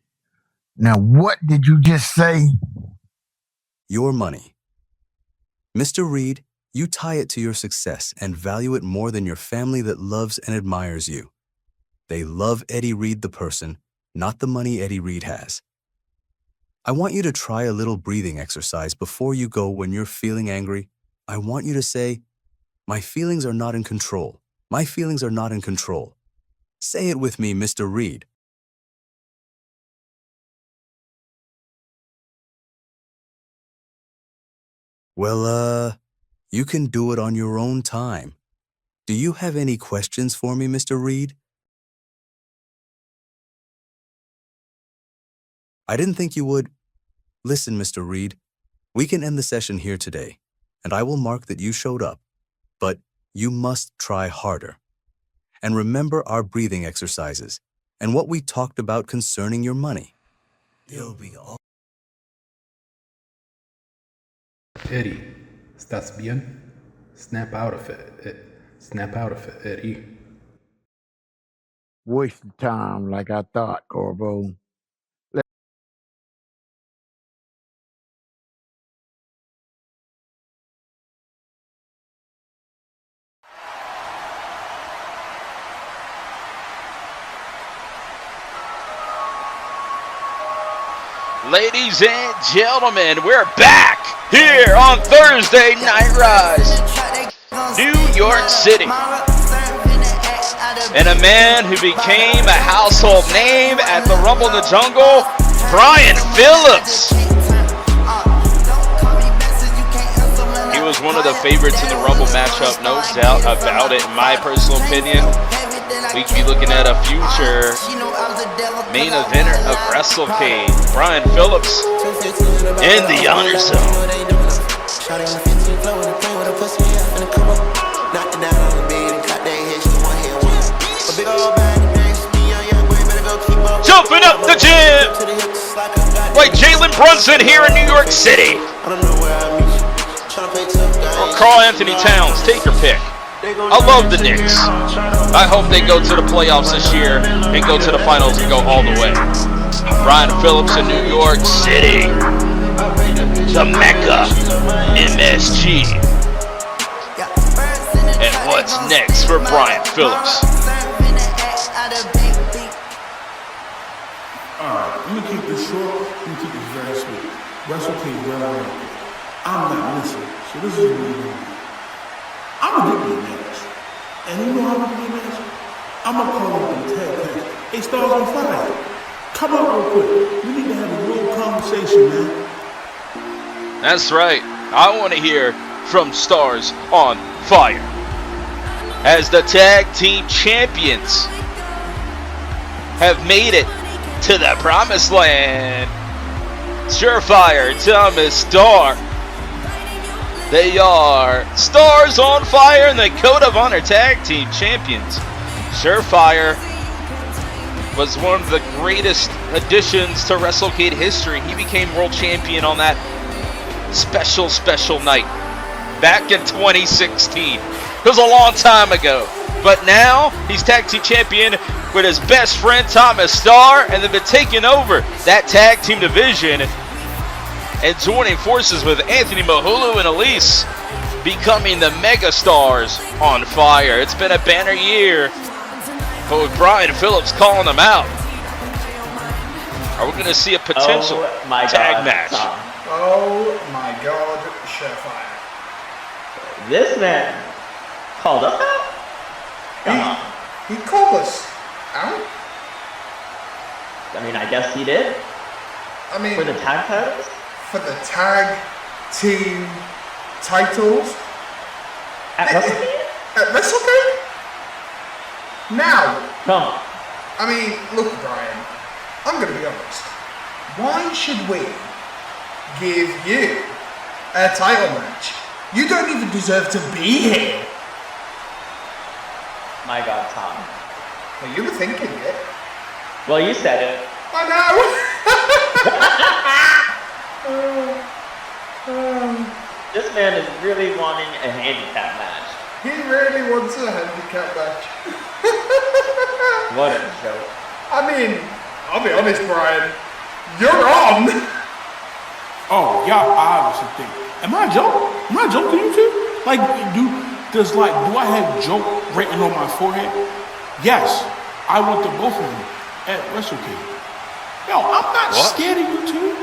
Speaker 15: Now, what did you just say?
Speaker 12: Your money. Mr. Reed, you tie it to your success and value it more than your family that loves and admires you. They love Eddie Reed the person, not the money Eddie Reed has. I want you to try a little breathing exercise before you go when you're feeling angry. I want you to say, my feelings are not in control. My feelings are not in control. Say it with me, Mr. Reed. Well, you can do it on your own time. Do you have any questions for me, Mr. Reed? I didn't think you would. Listen, Mr. Reed, we can end the session here today, and I will mark that you showed up, but you must try harder. And remember our breathing exercises and what we talked about concerning your money.
Speaker 5: They'll be all.
Speaker 14: Eddie, ¿estás bien? Snap out of it. Snap out of it, Eddie.
Speaker 15: Wasting time like I thought, Corvo.
Speaker 4: Ladies and gentlemen, we're back here on Thursday Night Rise, New York City. And a man who became a household name at the Rumble in the Jungle, Brian Phillips. He was one of the favorites in the Rumble matchup, no doubt about it, in my personal opinion. We could be looking at a future main eventer of WrestleCade, Brian Phillips in the Honor Zone. Jumping up the gym like Jalen Brunson here in New York City. Or Karl Anthony Towns, take your pick. I love the Knicks. I hope they go to the playoffs this year and go to the finals and go all the way. Brian Phillips in New York City. The Mecca, MSG. And what's next for Brian Phillips?
Speaker 16: Alright, I'm gonna keep this short, I'm gonna keep this very sweet. WrestleCade, I'm not listening, so this is what we're doing. I'm gonna give you a match. And you know how I'm gonna give you a match? I'm gonna call up the tag team. Hey, Stars on Fire, come out real quick. We need to have a real conversation, man.
Speaker 4: That's right. I want to hear from Stars on Fire. As the tag team champions have made it to the promised land. Surefire, Thomas Starr. They are Stars on Fire and the Code of Honor Tag Team Champions. Surefire was one of the greatest additions to WrestleCade history. He became world champion on that special night back in 2016. It was a long time ago. But now he's tag team champion with his best friend Thomas Starr, and they've been taking over that tag team division and joining forces with Anthony Mahaulu and Elise, becoming the Mega Stars on Fire. It's been a banner year, but with Brian Phillips calling them out, are we going to see a potential tag match?
Speaker 17: Oh my God, Surefire.
Speaker 23: This man called us out?
Speaker 17: He called us out?
Speaker 23: I mean, I guess he did.
Speaker 17: I mean,
Speaker 23: for the tag titles?
Speaker 17: For the tag team titles?
Speaker 23: At WrestleCade?
Speaker 17: At WrestleCade? Now.
Speaker 23: Come on.
Speaker 17: I mean, look, Brian, I'm going to be honest. Why should we give you a title match? You don't even deserve to be here.
Speaker 23: My God, Tom.
Speaker 17: Well, you were thinking it.
Speaker 23: Well, you said it.
Speaker 17: I know.
Speaker 23: This man is really wanting a handicap match.
Speaker 17: He really wants a handicap match.
Speaker 23: What a joke.
Speaker 17: I mean, I'll be honest, Brian. You're on.
Speaker 16: Oh, y'all obviously think, am I a joke? Am I a joke to you two? Like, do I have joke written on my forehead? Yes, I want the both of you at WrestleCade. Yo, I'm not scared of you two.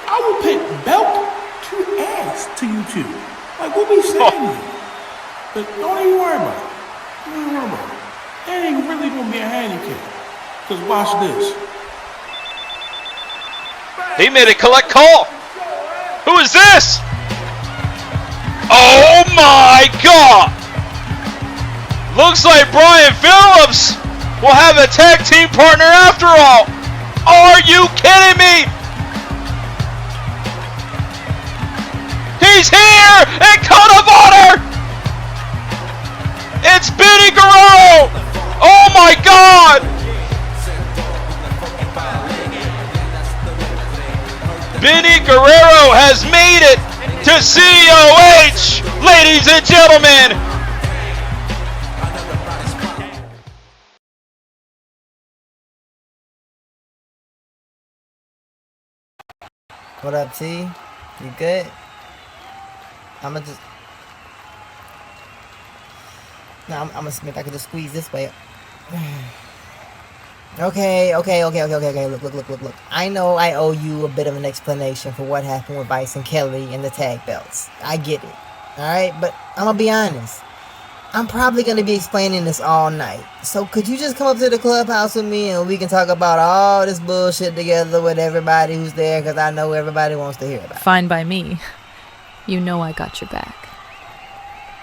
Speaker 16: I will put belt to ass to you two. Like, what we saying? But don't even worry about it. Don't even worry about it. That ain't really gonna be a handicap. Cause watch this.
Speaker 4: He made a collect call. Who is this? Oh my God! Looks like Brian Phillips will have a tag team partner after all. Are you kidding me? He's here in Code of Honor. It's Benny Guerrero. Oh my God! Benny Guerrero has made it to COH, ladies and gentlemen.
Speaker 24: What up, T? You good? I'm gonna see if I can just squeeze this way. Okay. Look. I know I owe you a bit of an explanation for what happened with Vice and Kelly and the tag belts. I get it. Alright, but I'm gonna be honest. I'm probably gonna be explaining this all night. So could you just come up to the clubhouse with me and we can talk about all this bullshit together with everybody who's there, because I know everybody wants to hear about it.
Speaker 1: Fine by me. You know I got your back.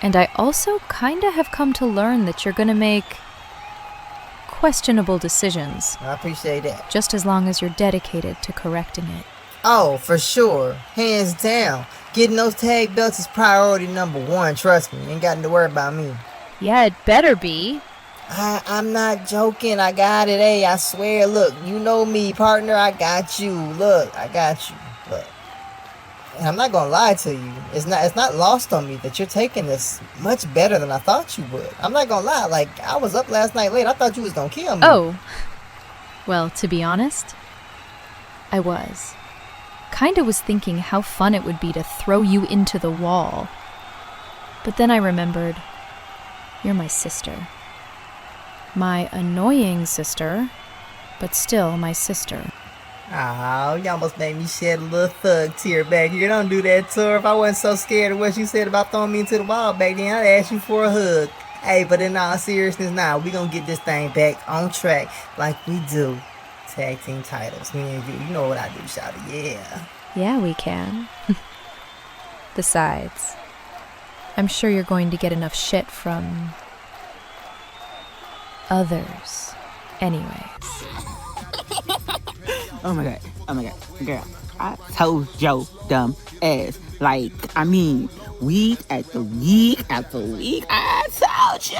Speaker 1: And I also kinda have come to learn that you're gonna make questionable decisions.
Speaker 24: I appreciate that.
Speaker 1: Just as long as you're dedicated to correcting it.
Speaker 24: Oh, for sure. Hands down. Getting those tag belts is priority number one, trust me. You ain't got to worry about me.
Speaker 1: Yeah, it better be.
Speaker 24: I'm not joking. I got it. Hey, I swear. Look, you know me, partner. I got you. Look, I got you. Look. And I'm not gonna lie to you. It's not lost on me that you're taking this much better than I thought you would. I'm not gonna lie. Like, I was up last night late. I thought you was gonna kill me.
Speaker 1: Oh. Well, to be honest, I was. Kinda was thinking how fun it would be to throw you into the wall. But then I remembered, you're my sister. My annoying sister, but still my sister.
Speaker 24: Oh, you almost made me shed a little thug tear back here. Don't do that, Tor. If I wasn't so scared of what you said about throwing me into the wall back then, I'd ask you for a hug. Hey, but in all seriousness now, we gonna get this thing back on track like we do. Tag team titles, me and you know what I do, shawty, yeah.
Speaker 1: Yeah, we can. Besides, I'm sure you're going to get enough shit from others anyway.
Speaker 18: Oh my god, girl, I told your dumb ass, like, I mean, week after week, I told you.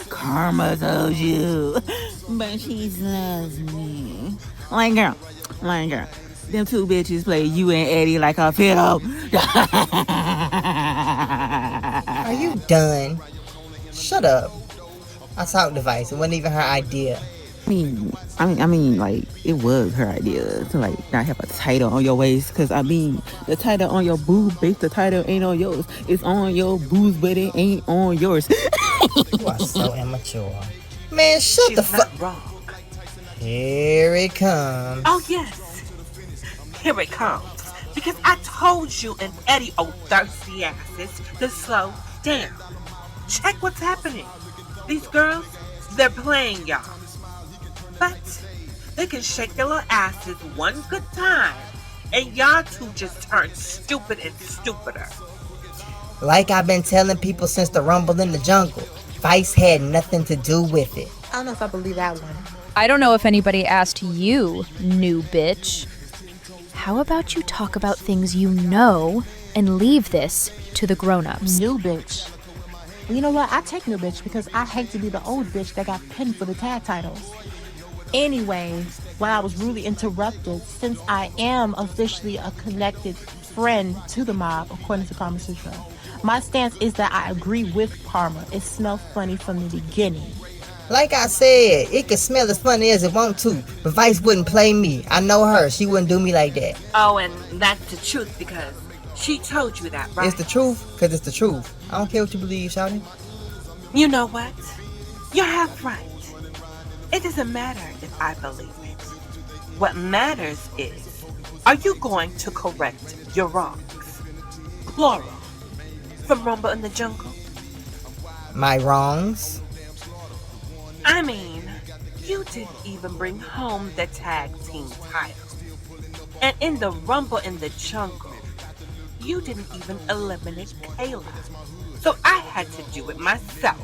Speaker 18: Karma told you, but she loves me. Like girl, them two bitches play you and Eddie like a fiddle.
Speaker 24: Are you done? Shut up. I talked to Vice. It wasn't even her idea.
Speaker 18: I mean, like, it was her idea to, like, not have a title on your waist. Because, I mean, the title on your boob, bitch, the title ain't on yours. It's on your boobs, but it ain't on yours.
Speaker 24: You are so immature. Man, shut the fuck up.
Speaker 19: Wrong.
Speaker 24: Here it comes.
Speaker 19: Oh, yes. Here it comes. Because I told you and Eddie, oh, thirsty asses, to slow down. Check what's happening. These girls, they're playing y'all. But they can shake their little asses one good time, and y'all two just turn stupid and stupider.
Speaker 24: Like I've been telling people since the Rumble in the Jungle, Vice had nothing to do with it.
Speaker 20: I don't know if I believe that one.
Speaker 1: I don't know if anybody asked you, new bitch. How about you talk about things you know and leave this to the grown-ups?
Speaker 20: New bitch. Well, you know what? I take new bitch because I hate to be the old bitch that got pinned for the tag titles. Anyway, while I was rudely interrupted, since I am officially a connected friend to the mob, according to Karma Sutra, my stance is that I agree with Karma. It smelled funny from the beginning.
Speaker 24: Like I said, it could smell as funny as it want to, but Vice wouldn't play me. I know her. She wouldn't do me like that.
Speaker 19: Oh, and that's the truth because she told you that, right?
Speaker 24: It's the truth because it's the truth. I don't care what you believe, shawty.
Speaker 19: You know what? You're half right. It doesn't matter if I believe it. What matters is, are you going to correct your wrongs? Plural. From Rumble in the Jungle?
Speaker 24: My wrongs?
Speaker 19: I mean, you didn't even bring home the tag team title. And in the Rumble in the Jungle, you didn't even eliminate Kayla. So I had to do it myself.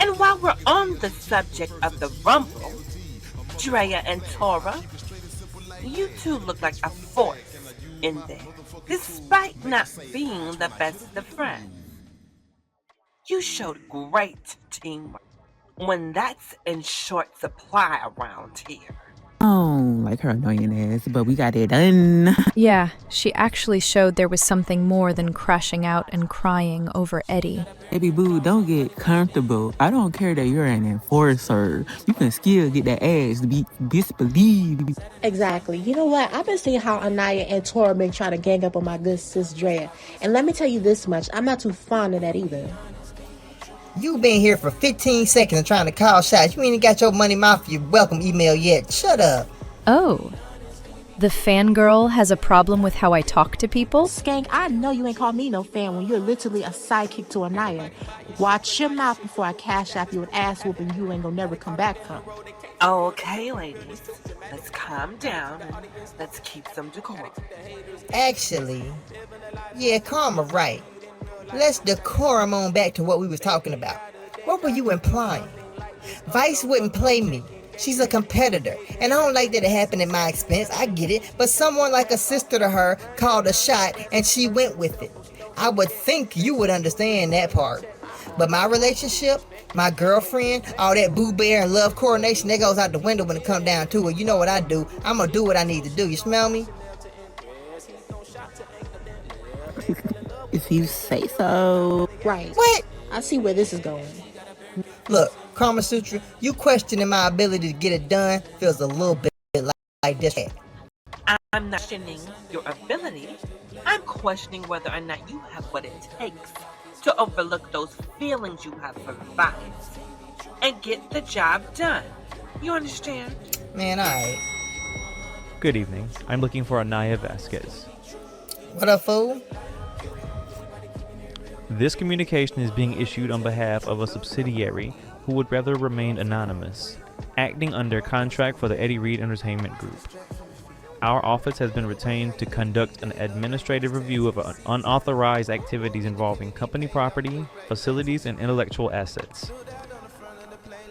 Speaker 19: And while we're on the subject of the Rumble, Drea and Tora, you two look like a force in there, despite not being the best of friends. You showed great teamwork when that's in short supply around here.
Speaker 18: Oh, like her annoying ass, but we got it done.
Speaker 1: Yeah, she actually showed there was something more than crashing out and crying over Eddie.
Speaker 18: Baby boo, don't get comfortable. I don't care that you're an enforcer. You can still get that ass to be disbelieved.
Speaker 20: Exactly. You know what? I've been seeing how Aniyah and Tora been trying to gang up on my good sis Drea. And let me tell you this much, I'm not too fond of that either.
Speaker 24: You been here for 15 seconds trying to call shots. You ain't even got your Money Mafia welcome email yet. Shut up.
Speaker 1: Oh. The fangirl has a problem with how I talk to people?
Speaker 20: Skank, I know you ain't called me no fan when you're literally a sidekick to Aniyah. Watch your mouth before I cash out you an ass whooping you ain't gonna never come back from.
Speaker 19: Okay, ladies, let's calm down and let's keep some decorum.
Speaker 24: Actually, yeah, karma right. Let's decorum on back to what we was talking about. What were you implying? Vice wouldn't play me. She's a competitor, and I don't like that it happened at my expense. I get it, but someone like a sister to her called a shot, and she went with it. I would think you would understand that part. But my relationship, my girlfriend, all that boo bear and love coronation, that goes out the window when it comes down to it. You know what I do. I'm gonna do what I need to do. You smell me?
Speaker 18: If you say so.
Speaker 20: Right.
Speaker 24: What?
Speaker 20: I see where this is going.
Speaker 24: Look, Kama Sutra, you questioning my ability to get it done feels a little bit like this.
Speaker 19: I'm not questioning your ability. I'm questioning whether or not you have what it takes to overlook those feelings you have for Vice and get the job done. You understand?
Speaker 24: Man, alright.
Speaker 6: Good evening. I'm looking for Aniyah Vasquez.
Speaker 24: What up, fool?
Speaker 6: This communication is being issued on behalf of a subsidiary who would rather remain anonymous, acting under contract for the Eddie Reed Entertainment Group. Our office has been retained to conduct an administrative review of unauthorized activities involving company property, facilities, and intellectual assets.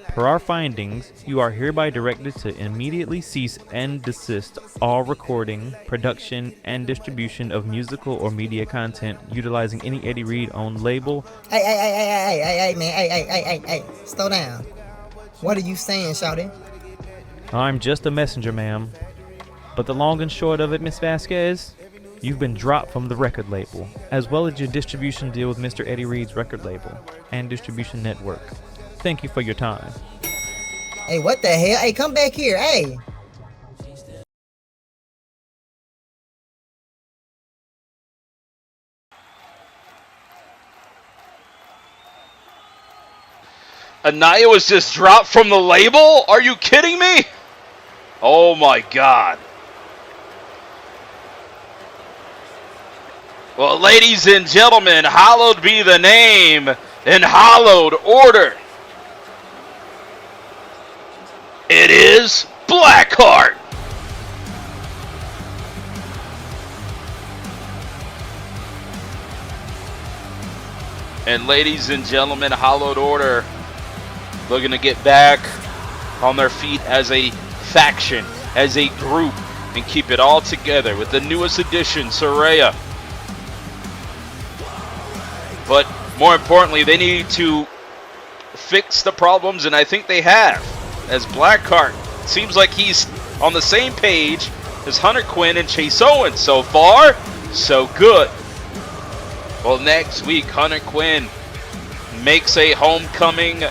Speaker 6: Per our findings, you are hereby directed to immediately cease and desist all recording, production, and distribution of musical or media content utilizing any Eddie Reed-owned label.
Speaker 24: Hey, man, hey, slow down. What are you saying, shawty?
Speaker 6: I'm just a messenger, ma'am. But the long and short of it, Miss Vasquez, you've been dropped from the record label, as well as your distribution deal with Mr. Eddie Reed's record label and distribution network. Thank you for your time.
Speaker 24: Hey, what the hell? Hey, come back here, hey.
Speaker 4: Aniyah was just dropped from the label? Are you kidding me? Oh my god. Well, ladies and gentlemen, hallowed be the name in Hallowed Order. It is Blackheart. And ladies and gentlemen, Hallowed Order looking to get back on their feet as a faction, as a group, and keep it all together with the newest addition, Viseriah. But more importantly, they need to fix the problems, and I think they have. As Blackheart seems like he's on the same page as Hunter Quinn and Chase Owens. So far, so good. Well, next week, Hunter Quinn makes a homecoming.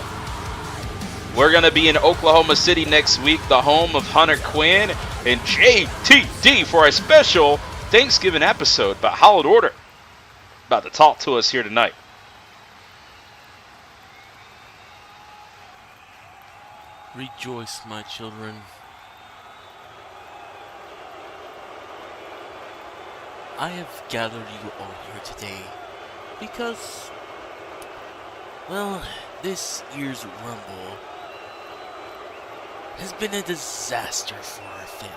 Speaker 4: We're going to be in Oklahoma City next week, the home of Hunter Quinn and JTD for a special Thanksgiving episode about Hallowed Order. About to talk to us here tonight.
Speaker 9: Rejoice, my children. I have gathered you all here today because, well, this year's Rumble has been a disaster for our family.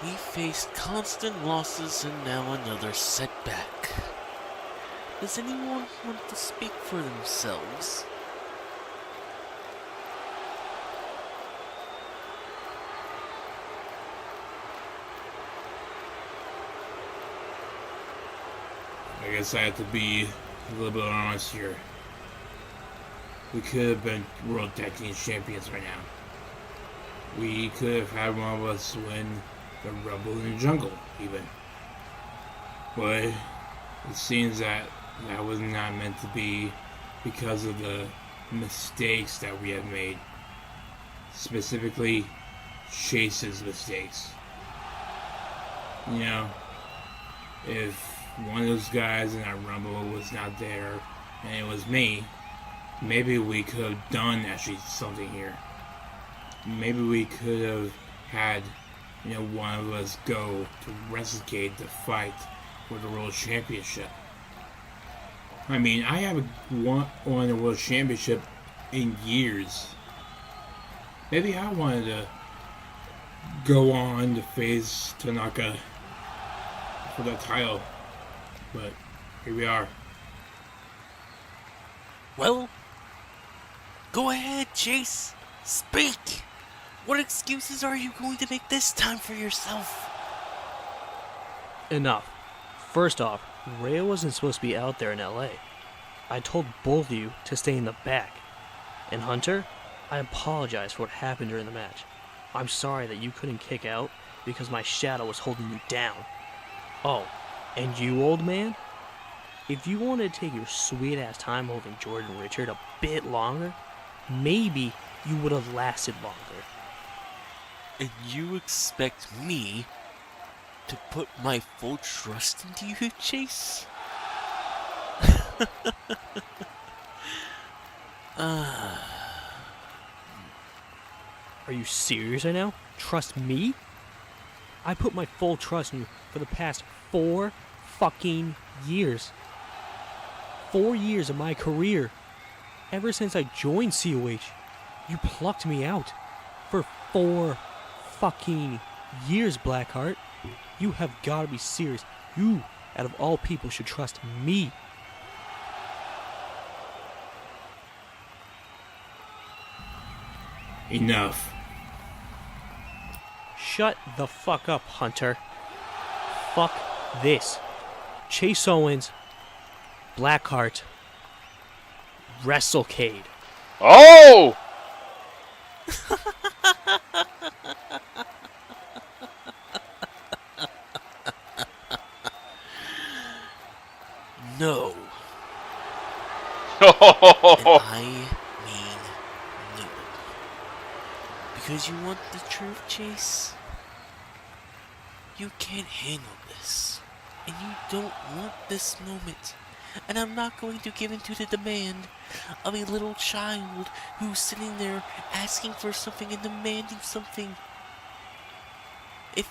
Speaker 9: We faced constant losses and now another setback. Does anyone want to speak for themselves?
Speaker 16: I guess I have to be a little bit honest here. We could have been World Tag Team Champions right now. We could have had one of us win the Rumble in the Jungle, even. But it seems that that was not meant to be because of the mistakes that we have made. Specifically, Chase's mistakes. You know, if one of those guys in that Rumble was not there and it was me, maybe we could have done actually something here. Maybe we could have had, one of us go to WrestleCade to fight for the World Championship. I mean, I haven't won the World Championship in years. Maybe I wanted to go on to face Tanaka for the title, but here we are.
Speaker 9: Well, go ahead, Chase. Speak. What excuses are you going to make this time for yourself?
Speaker 3: Enough. First off, Rhea wasn't supposed to be out there in LA. I told both of you to stay in the back. And Hunter, I apologize for what happened during the match. I'm sorry that you couldn't kick out because my shadow was holding you down. Oh, and you, old man? If you wanted to take your sweet-ass time holding Jordan Richard a bit longer, maybe you would have lasted longer.
Speaker 9: And you expect me to put my full trust into you, Chase?
Speaker 3: Are you serious right now? Trust me? I put my full trust in you for the past 4 fucking years. 4 years of my career. Ever since I joined COH, you plucked me out. For 4 fucking years, Blackheart. You have got to be serious. You, out of all people, should trust me.
Speaker 16: Enough.
Speaker 3: Shut the fuck up, Hunter. Fuck this. Chase Owens, Blackheart, WrestleCade.
Speaker 4: Oh!
Speaker 9: No. And I mean no. Because you want the truth, Chase? You can't handle this. And you don't want this moment. And I'm not going to give in to the demand of a little child who's sitting there asking for something and demanding something. If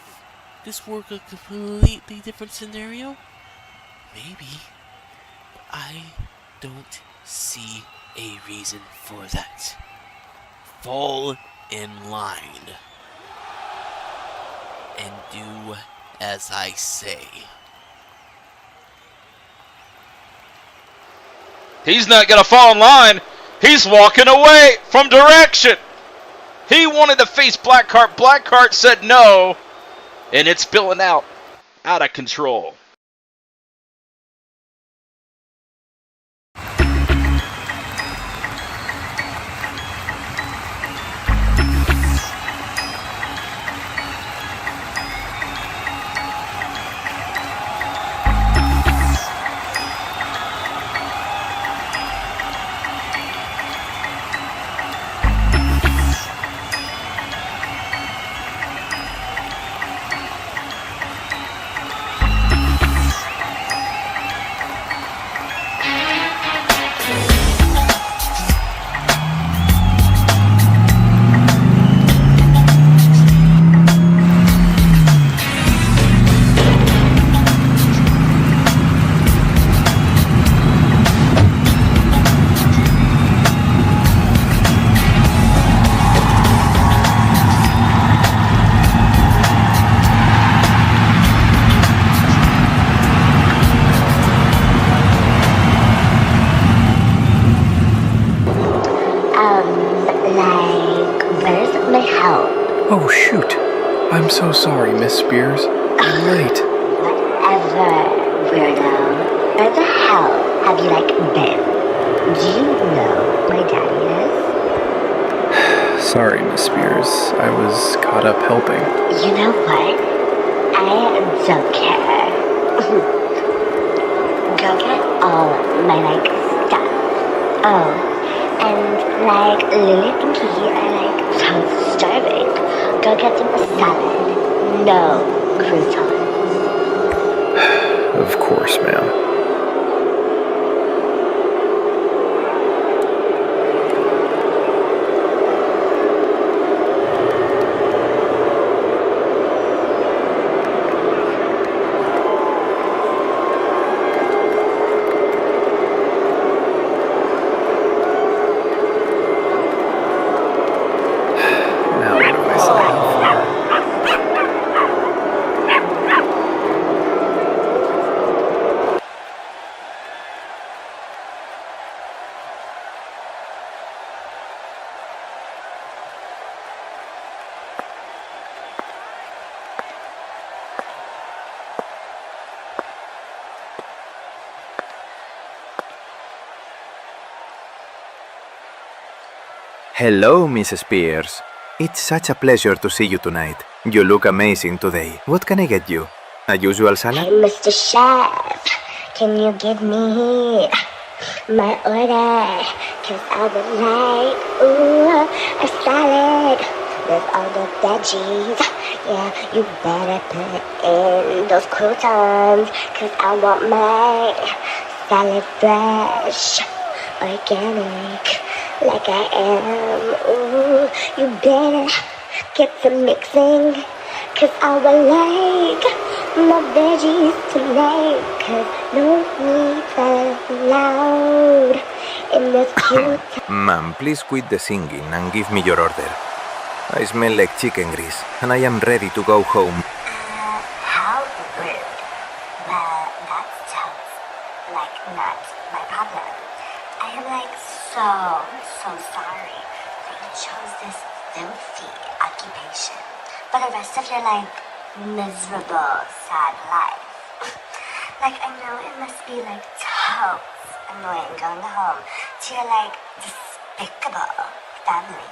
Speaker 9: this were a completely different scenario, maybe. I don't see a reason for that. Fall in line. And do as I say.
Speaker 4: He's not gonna fall in line. He's walking away from direction. He wanted to face Blackheart. Blackheart said no. And it's spilling out of control.
Speaker 7: Oh shoot. I'm so sorry, Miss Spears. I'm late.
Speaker 21: Whatever, weirdo. Where the hell have you, been? Do you know my daddy is?
Speaker 7: Sorry, Miss Spears. I was caught up helping.
Speaker 21: You know what? I don't care. Go get all my, stuff. Oh, and, Lily and Pinky are, so starving. Go get them a salad. No croutons.
Speaker 7: Yes, ma'am.
Speaker 2: Hello, Miss Spears. It's such a pleasure to see you tonight. You look amazing today. What can I get you? A usual salad?
Speaker 21: Hey, Mr. Chef, can you give me my order? Cause I would like, a salad with all the veggies. Yeah, you better put in those croutons. Cause I want my salad fresh, organic. Like I am, you better get some mixing. Cause I would like my veggies tonight. Cause no meat allowed in this cute.
Speaker 2: Ma'am, please quit the singing and give me your order. I smell like chicken grease and I am ready to go home.
Speaker 21: How rude. Well, that's just like not my problem. I am like so sorry that you chose this filthy occupation for the rest of your like miserable, sad life. Like I know it must be like totes annoying going home to your like despicable family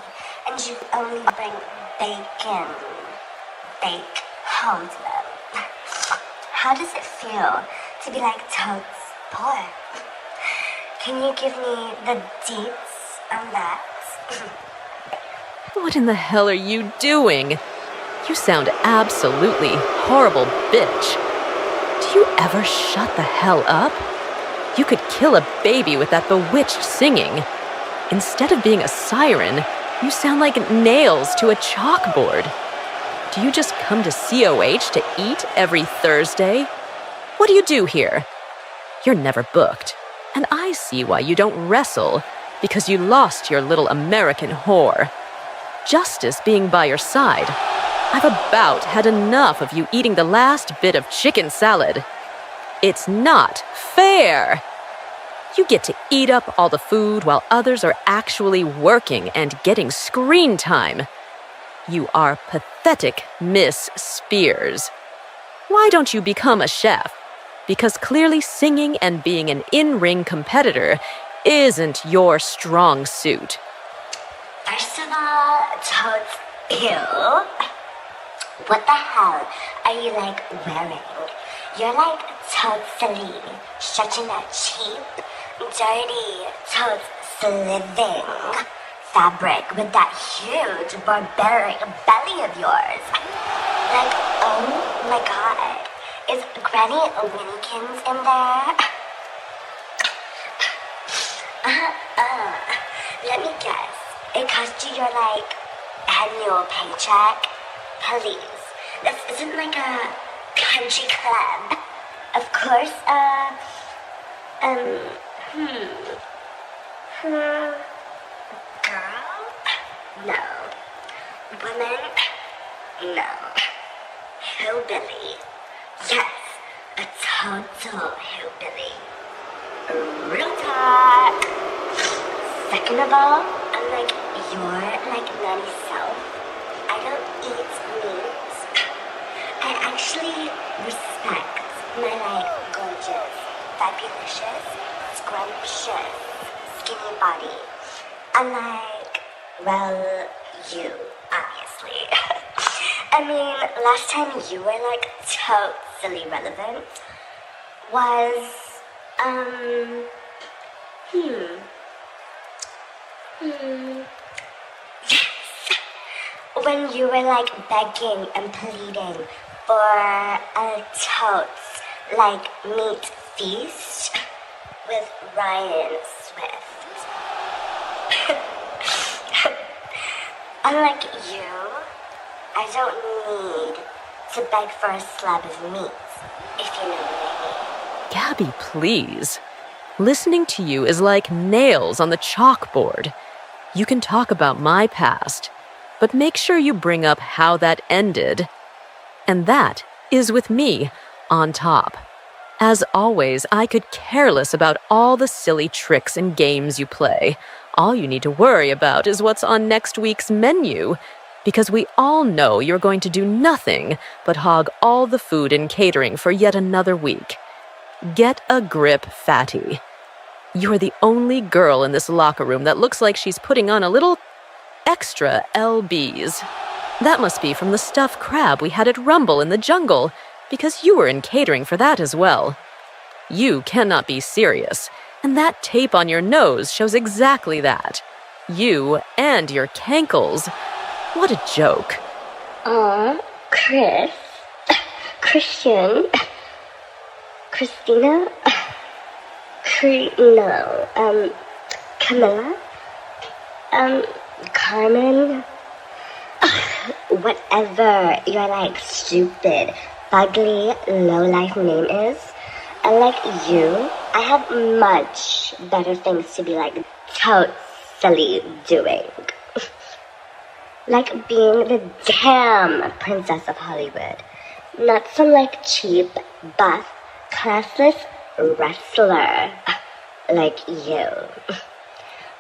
Speaker 21: and you only bring bake home to them. How does it feel to be like totes poor? Can you give me the deets on that?
Speaker 8: What in the hell are you doing? You sound absolutely horrible bitch. Do you ever shut the hell up? You could kill a baby with that bewitched singing. Instead of being a siren, you sound like nails to a chalkboard. Do you just come to COH to eat every Thursday? What do you do here? You're never booked. And I see why you don't wrestle, because you lost your little American whore. Justice being by your side, I've about had enough of you eating the last bit of chicken salad. It's not fair. You get to eat up all the food while others are actually working and getting screen time. You are pathetic, Miss Spears. Why don't you become a chef? Because clearly singing and being an in-ring competitor isn't your strong suit.
Speaker 21: First of all, totes ew. What the hell are you like wearing? You're like totally stretching that cheap, dirty, totes sliving fabric with that huge barbaric belly of yours. Like, oh my god. Is Granny Winnykins in there? Let me guess. It cost you your, like, annual paycheck? Please. This isn't like a country club. Of course, Girl? No. Woman? No. Hillbilly? Yes, a total hillbilly. Real talk. Second of all, unlike your like nutty self, I don't eat meat. I actually respect my like gorgeous, fabulicious, scrumptious, skinny body. Unlike, well, you, obviously. I mean, last time you were like totally relevant was, yes, when you were like begging and pleading for a totes like meat feast with Ryan Swift. Unlike you, I don't need to beg for a slab of meat, if you know what I mean.
Speaker 8: Gabbie, please. Listening to you is like nails on the chalkboard. You can talk about my past, but make sure you bring up how that ended. And that is with me on top. As always, I could care less about all the silly tricks and games you play. All you need to worry about is what's on next week's menu, because we all know you're going to do nothing but hog all the food and catering for yet another week. Get a grip, fatty. You're the only girl in this locker room that looks like she's putting on a little extra lbs. That must be from the stuffed crab we had at Rumble in the jungle, because you were in catering for that as well. You cannot be serious, and that tape on your nose shows exactly that. You and your cankles. What a joke.
Speaker 21: Chris, Christian, Christina, Camilla, Carmen, whatever your like stupid, ugly, low-life name is. Unlike you, I have much better things to be like totally doing. Like being the damn princess of Hollywood. Not some like cheap, buff, classless wrestler like you.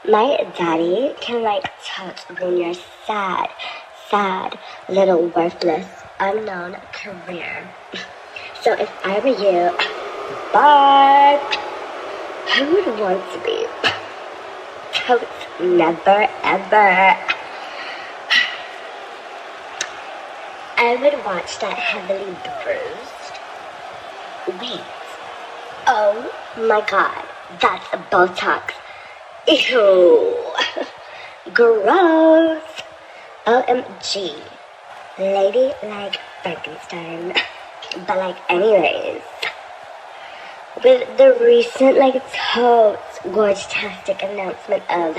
Speaker 21: My daddy can like ruin your sad, little worthless, unknown career. So if I were you, but I would want to be totes never ever. I would watch that heavily bruised. Wait. Oh my god, that's a Botox. Ew. Gross. OMG. Lady like Frankenstein. But like anyways. With the recent like totes gorgetastic announcement of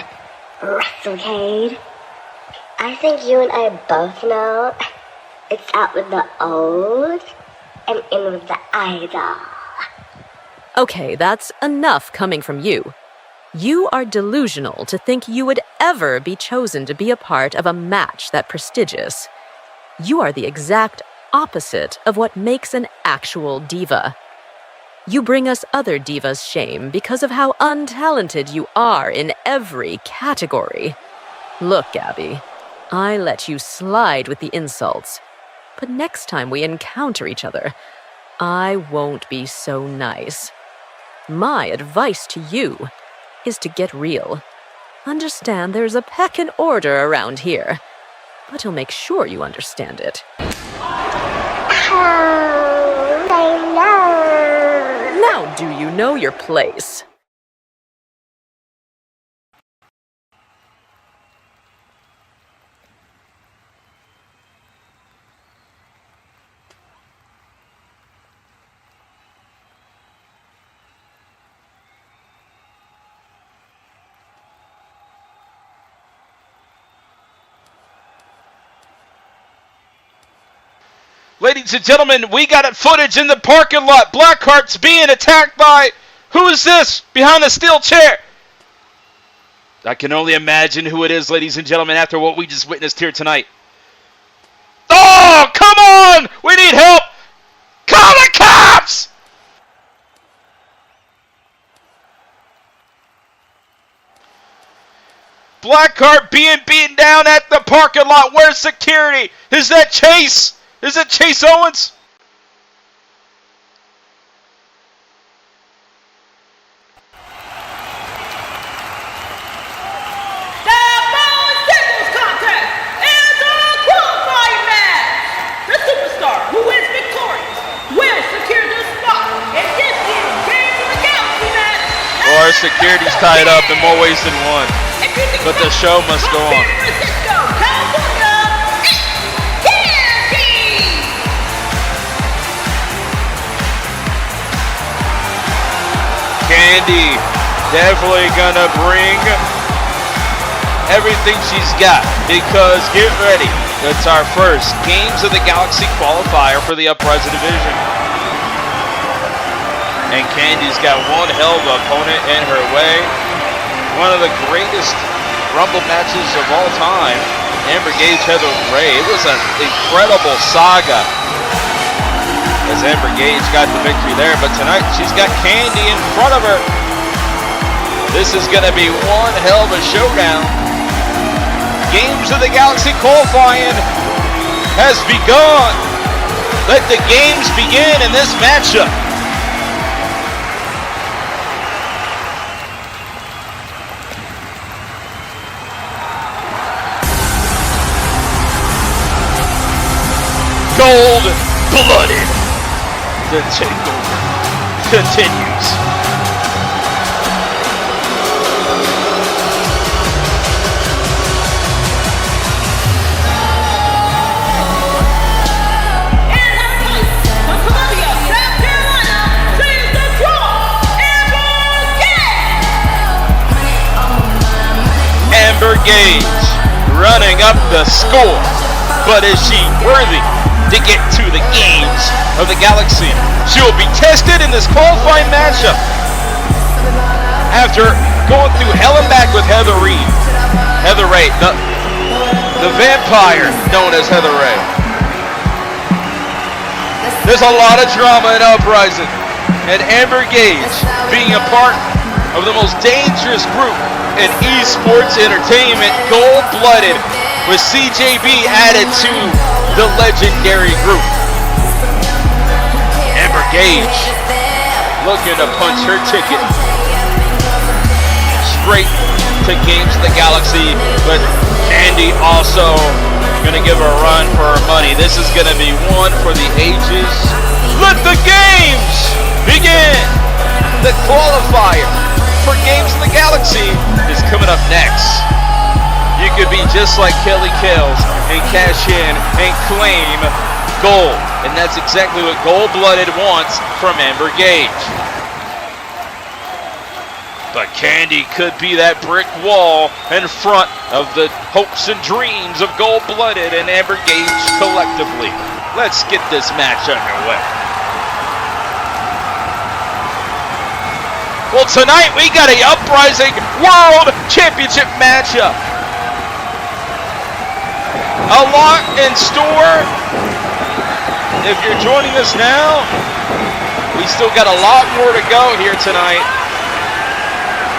Speaker 21: WrestleCade, I think you and I both know it's out with the old and in with the idol.
Speaker 8: Okay, that's enough coming from you. You are delusional to think you would ever be chosen to be a part of a match that prestigious. You are the exact opposite of what makes an actual diva. You bring us other divas shame because of how untalented you are in every category. Look, Gabbie, I let you slide with the insults, but next time we encounter each other, I won't be so nice. My advice to you is to get real. Understand there's a peckin' order around here, but he'll make sure you understand it. Now do you know your place?
Speaker 4: Ladies and gentlemen, we got footage in the parking lot. Blackheart's being attacked by... Who is this? Behind the steel chair. I can only imagine who it is, ladies and gentlemen, after what we just witnessed here tonight. Oh, come on! We need help! Call the cops! Blackheart being beaten down at the parking lot. Where's security? Is that Chase? Is it Chase Owens?
Speaker 10: The Bone Singles Contest is a qualifying match. The superstar who is victorious will secure the spot in this year's Game of the Galaxy match.
Speaker 4: Or security's tied up in more ways than one. But the show must go on. Candie definitely gonna bring everything she's got, because get ready, it's our first Games of the Galaxy qualifier for the Uprising division. And Candie's got one hell of an opponent in her way. One of the greatest Rumble matches of all time. Amber Gage, Heather Ray. It was an incredible saga as Amber Gage got the victory there. But tonight she's got Candie in front of her. This is going to be one hell of a showdown. Games of the Galaxy qualifying has begun. Let the games begin in this matchup. Cold-blooded. The takeover continues. Amber Gage running up the score, but is she worthy to get to the Games of the Galaxy? She will be tested in this qualifying matchup after going through hell and back with Heather Ray, the vampire known as Heather Ray. There's a lot of drama in Uprising, and Amber Gage being a part of the most dangerous group in esports entertainment, gold-blooded, with CJB added to the legendary group. Amber Gage looking to punch her ticket straight to Games of the Galaxy, but Candie also gonna give her a run for her money. This is gonna be one for the ages. Let the games begin. The qualifier for Games of the Galaxy is coming up next. You could be just like Kelly Kells and cash in and claim gold. And that's exactly what Gold-Blooded wants from Amber Gage. But Candie could be that brick wall in front of the hopes and dreams of Gold-Blooded and Amber Gage collectively. Let's get this match underway. Well, tonight we got a Uprising World Championship matchup. A lot in store. If you're joining us now, we still got a lot more to go here tonight.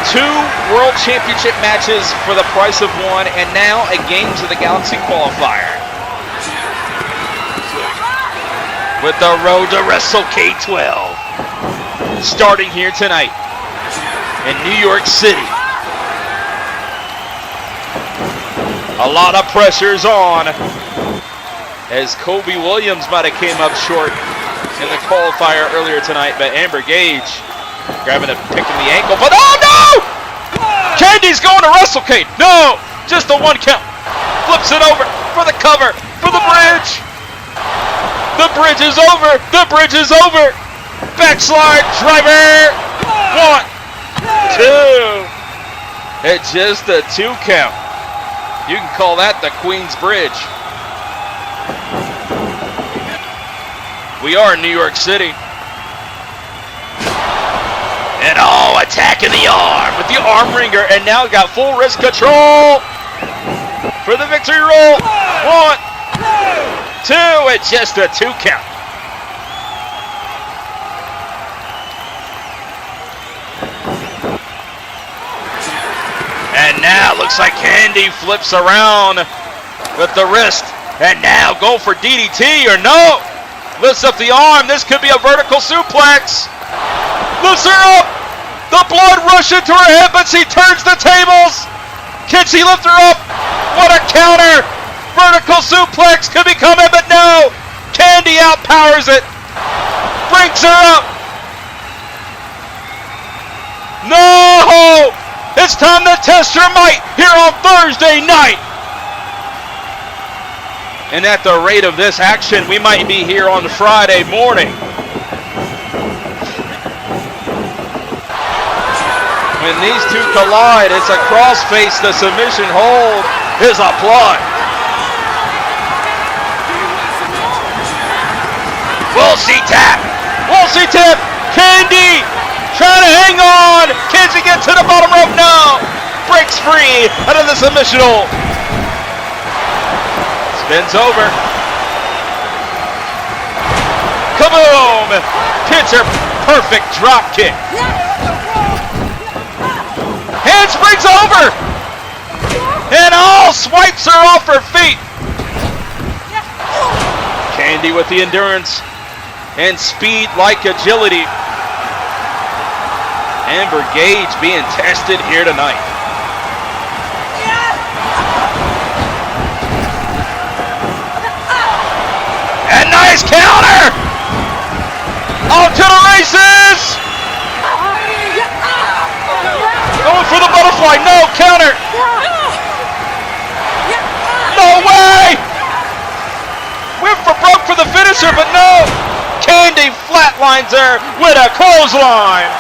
Speaker 4: 2 World Championship matches for the price of 1, and now a Games of the Galaxy qualifier. With the road to Wrestle K12 starting here tonight in New York City. A lot of pressure's on, as Colby Williams might have came up short in the qualifier earlier tonight, but Amber Gage grabbing a pick in the ankle, but oh no! Candie's going to Wrestle K. No! Just the 1 count. Flips it over for the cover, for the bridge. The bridge is over. The bridge is over. Backslide driver. 1, 2. It's just a 2 count. You can call that the Queen's Bridge. We are in New York City. And attacking the arm with the arm wringer, and now got full wrist control for the victory roll. 1, 2, it's just a 2 count. And now looks like Candie flips around with the wrist, and now go for DDT or no. Lifts up the arm. This could be a vertical suplex. Lifts her up. The blood rushes to her head, but she turns the tables. Can she lift her up? What a counter. Vertical suplex could be coming, but no. Candie outpowers it. Brings her up. No! It's time to test her might here on Thursday night. And at the rate of this action, we might be here on Friday morning. When these two collide, it's a crossface. The submission hold is applied. We'll see tap. We'll see tap. Candie trying to hang on. Can she get to the bottom rope? No. Breaks free out of the submission hold. Spins over. Kaboom! Picture perfect drop kick. Handsprings over. And swipes her off her feet. Candie with the endurance and speed like agility. Amber Gage being tested here tonight. And nice counter! On to the races! Going for the butterfly, no counter! No way! Went for broke for the finisher, but no! Candie flatlines her with a clothesline!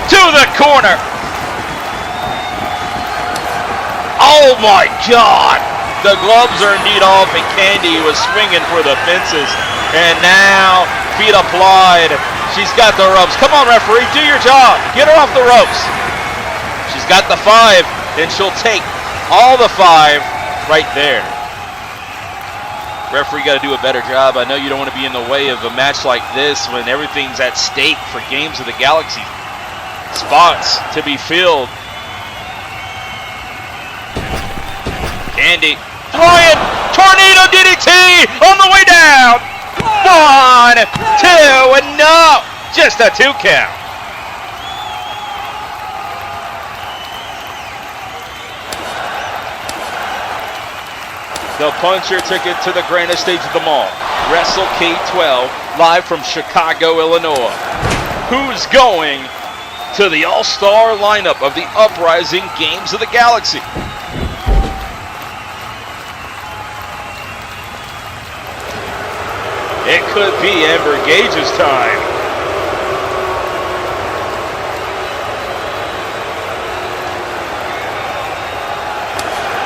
Speaker 4: To the corner! Oh my God! The gloves are indeed off and Candie was swinging for the fences. And now, feet applied. She's got the ropes. Come on, referee, do your job. Get her off the ropes. She's got the 5 and she'll take all the 5 right there. Referee got to do a better job. I know you don't want to be in the way of a match like this when everything's at stake for Games of the Galaxy. Spots to be filled. Candie flying tornado DDT on the way down. 1, 2, and no, just a 2 count. The puncher took it to the grandest stage of them all. Wrestle K12 live from Chicago, Illinois. Who's going to the all-star lineup of the Uprising Games of the Galaxy? It could be Amber Gage's time.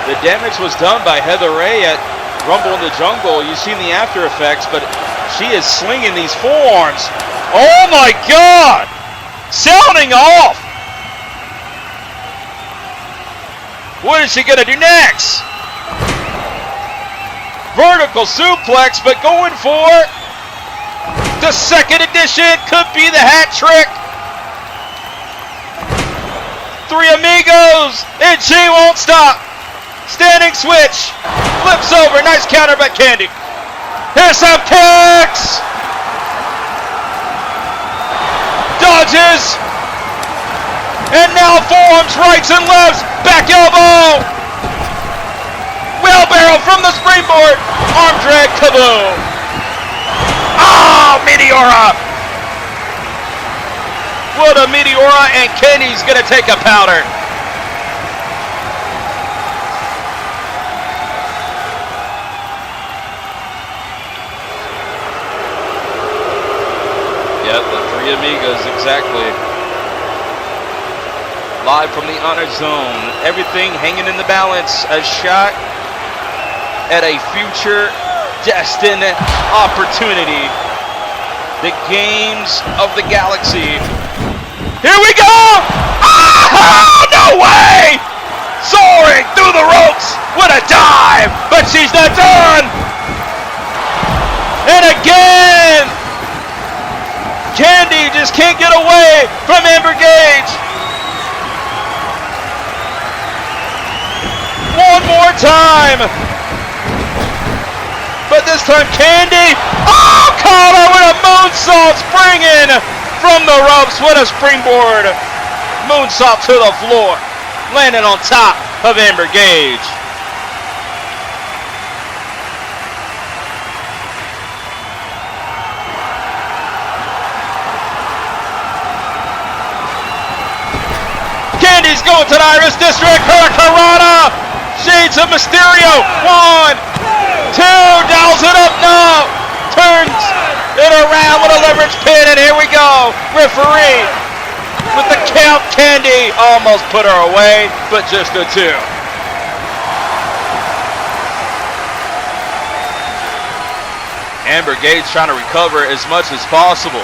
Speaker 4: The damage was done by Heather Ray at Rumble in the Jungle. You've seen the after effects, but she is slinging these forearms. Oh my God! Sounding off! What is she gonna do next? Vertical suplex, but going for the second edition. Could be the hat trick. 3 amigos, and she won't stop. Standing switch, flips over, nice counter by Candie. Here's some kicks. Dodges. And now forearms, rights and lefts, back elbow. Wheelbarrow from the springboard. Arm drag, kaboom. Oh, Meteora. What a Meteora, and Kenny's going to take a powder. Yep, the 3 amigos, exactly. Live from the Honor Zone. Everything hanging in the balance. A shot at a future destined opportunity. The Games of the Galaxy. Here we go! Oh, no way! Soaring through the ropes with a dive, but she's not done! And again! Candie just can't get away from Amber Gage. One more time. But this time Candie, caught her with a moonsault springing from the ropes. What a springboard. Moonsault to the floor, landing on top of Amber Gage. Candie's going to the Iris District. Hurricanrana. Shades of Mysterio. 1, 2. Dials it up now. Turns it around with a lever pin, and here we go. Referee with the count. Candie almost put her away, but just a 2. Amber Gage trying to recover as much as possible.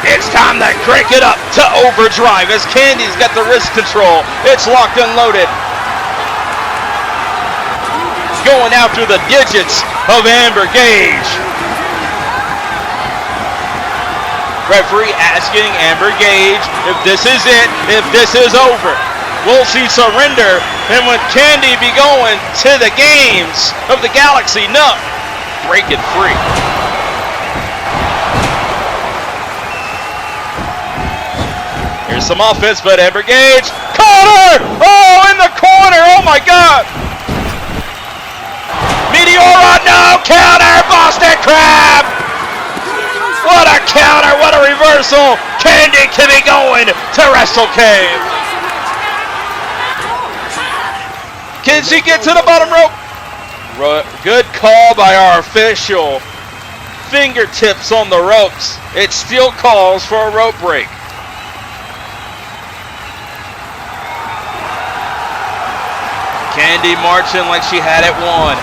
Speaker 4: It's time to crank it up to overdrive as Candie's got the wrist control. It's locked and loaded. Going after the digits of Amber Gage. Referee asking Amber Gage if this is it, if this is over. Will she surrender? And would Candie be going to the games of the Galaxy? No. Break it free. Here's some offense, but Amber Gage caught her! Oh, in the corner! Oh my God! Meteora, no counter! Boston Crab! What a counter! What a reversal! Candie can be going to Wrestle Cave. Can she get to the bottom rope? Good call by our official. Fingertips on the ropes. It still calls for a rope break. Candie marching like she had it won.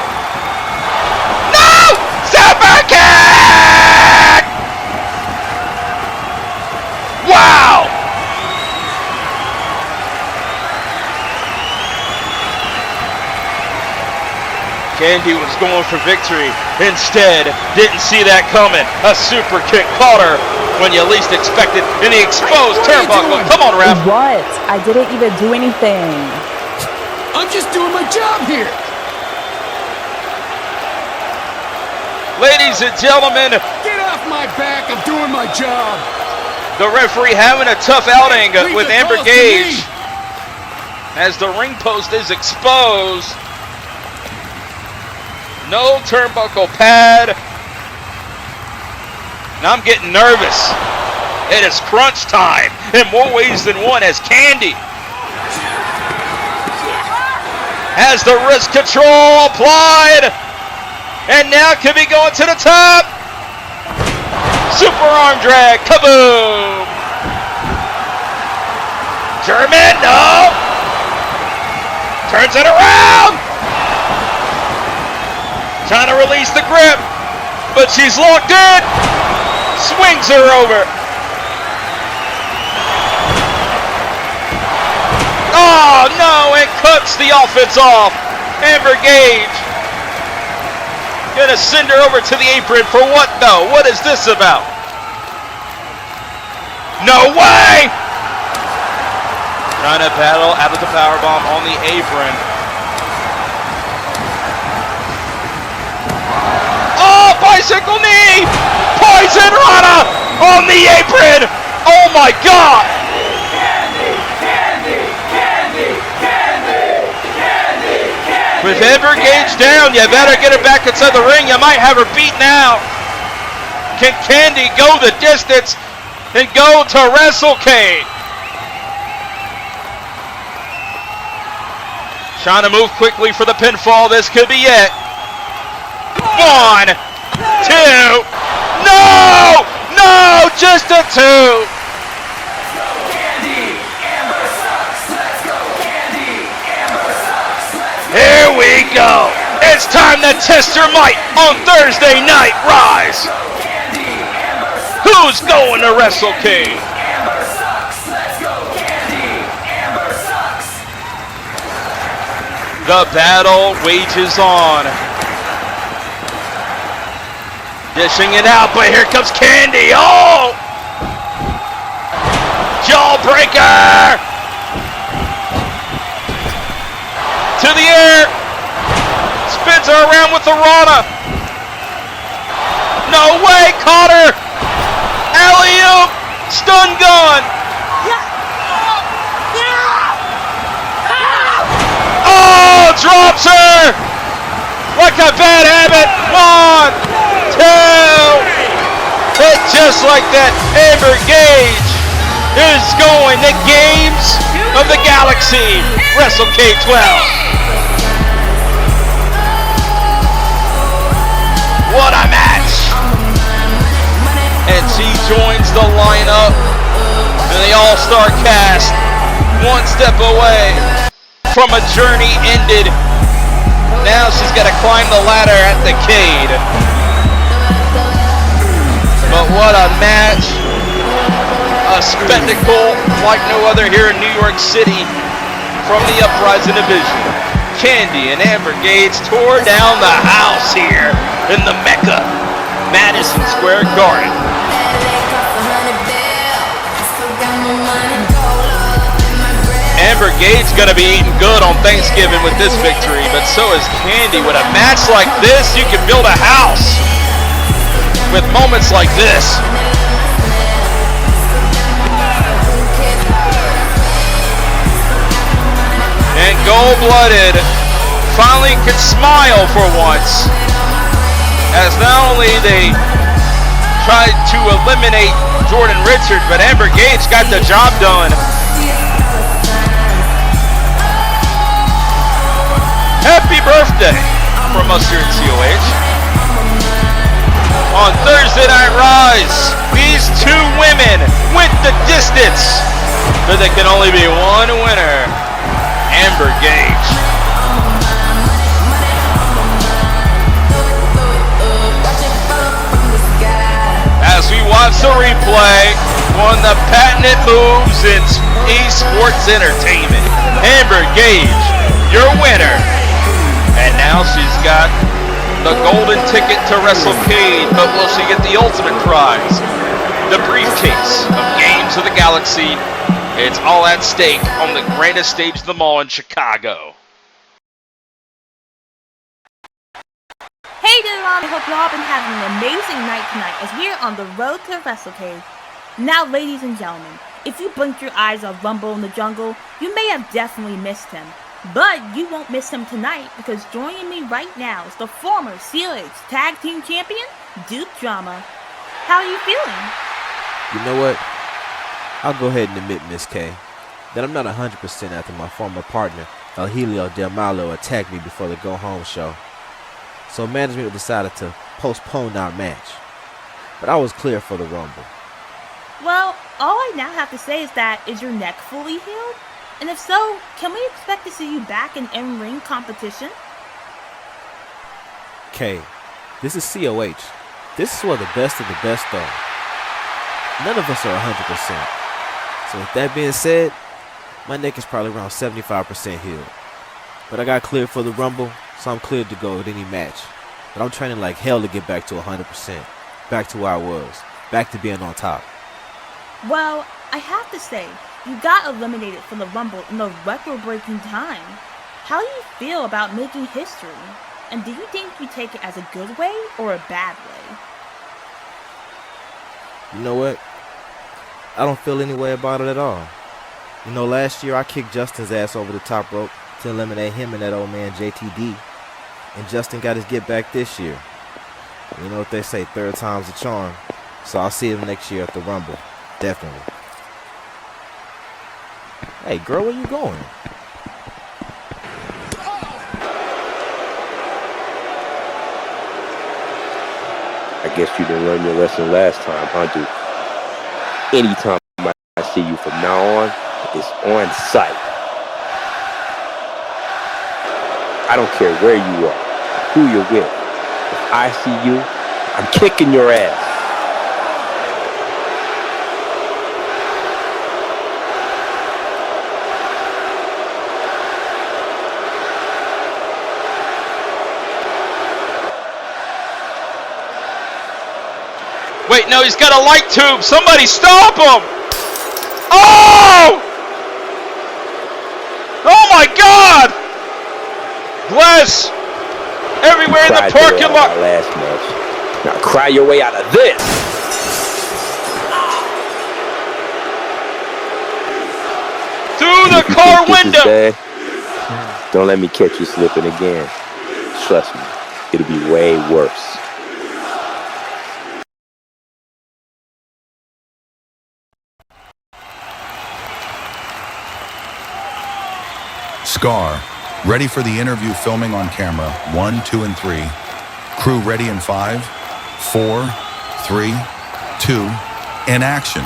Speaker 4: No! Super kick! Wow! Candie was going for victory. Instead, didn't see that coming. A super kick caught her when you least expected in the exposed turnbuckle. Come on, ref.
Speaker 11: What? I didn't even do anything.
Speaker 12: I'm just doing my job here.
Speaker 4: Ladies and gentlemen,
Speaker 12: get off my back. I'm doing my job.
Speaker 4: The referee having a tough outing with Amber Gage as the ring post is exposed. No turnbuckle pad. Now I'm getting nervous. It is crunch time in more ways than one as Candie has the wrist control applied, and now can be going to the top. Super arm drag, kaboom! German, no! Turns it around! Trying to release the grip, but she's locked in! Swings her over. Oh no, and cuts the offense off. Amber Gage gonna send her over to the apron for what though? What is this about? No way! Trying to battle out of the powerbomb on the apron. Oh, bicycle knee! Poison Rana on the apron! Oh my God! With Amber Gage down, you better get her back inside the ring. You might have her beaten out. Can Candie go the distance and go to Wrestle Cave? Trying to move quickly for the pinfall. This could be it. 1, 2. No! No! Just a 2. Here we go. It's time to test her might on Thursday Night Rise. Who's going to Wrestle King? The battle wages on. Dishing it out, but here comes Candie. Oh! Jawbreaker! To the air, spins her around with the Rana. No way, caught her. Alley-oop, stun gun. Oh, drops her like a bad habit. 1, 2. But just like that, Amber Gage is going to Games of the Galaxy, Wrestle K12. the lineup. And the all-star cast, one step away from a journey ended. Now she's got to climb the ladder at the Cade. But what a match. A spectacle like no other here in New York City from the Uprising division. Chandii and Amber Gage tore down the house here in the Mecca, Madison Square Garden. Amber Gage gonna be eating good on Thanksgiving with this victory, but so is Candie. With a match like this, you can build a house with moments like this. And Gold-Blooded finally could smile for once, as not only they tried to eliminate Jordan Richards, but Amber Gage got the job done. Happy birthday from us here at COH. On Thursday Night Rise, these two women went the distance, but there can only be one winner. Amber Gage. As we watch the replay, one of the patented moves in esports entertainment. Amber Gage, your winner. And now she's got the golden ticket to WrestleCade, but will she get the ultimate prize? The briefcase of Games of the Galaxy. It's all at stake on the grandest stage of them all in Chicago.
Speaker 5: Hey there, I hope you all been having an amazing night tonight as we're on the road to WrestleCade. Now, ladies and gentlemen, if you blinked your eyes on Rumble in the Jungle, you may have definitely missed him. But you won't miss him tonight, because joining me right now is the former COH Tag Team Champion, Duke Drama. How are you feeling?
Speaker 13: You know what? I'll go ahead and admit, Miss K, that I'm not 100% after my former partner, El Helio Del Malo, attacked me before the go-home show. So management decided to postpone our match. But I was clear for the Rumble.
Speaker 5: Well, all I now have to say is that, is your neck fully healed? And if so, can we expect to see you back in in-ring competition?
Speaker 13: K, this is COH. This is where the best of the best are. None of us are 100%. So with that being said, my neck is probably around 75% healed. But I got cleared for the Rumble, so I'm cleared to go with any match. But I'm training like hell to get back to 100%. Back to where I was. Back to being on top.
Speaker 5: Well, I have to say, you got eliminated from the Rumble in a record-breaking time. How do you feel about making history? And do you think you take it as a good way or a bad way?
Speaker 13: You know what? I don't feel any way about it at all. You know, last year I kicked Justin's ass over the top rope to eliminate him and that old man JTD. And Justin got his get back this year. You know what they say, third time's a charm. So I'll see him next year at the Rumble. Definitely. Hey, girl, where you going?
Speaker 14: I guess you didn't learn your lesson last time, huh, Duke? Anytime I see you from now on, it's on sight. I don't care where you are, who you're with. If I see you, I'm kicking your ass.
Speaker 4: Wait, no, he's got a light tube. Somebody stop him! Oh! Oh my God! Glass everywhere in the parking lot.
Speaker 14: Last match. Now cry your way out of this.
Speaker 4: Through the car window.
Speaker 14: Don't let me catch you slipping again. Trust me, it'll be way worse.
Speaker 22: Scar, ready for the interview filming on camera. 1, 2, and 3. Crew ready in 5, 4, 3, 2, in action.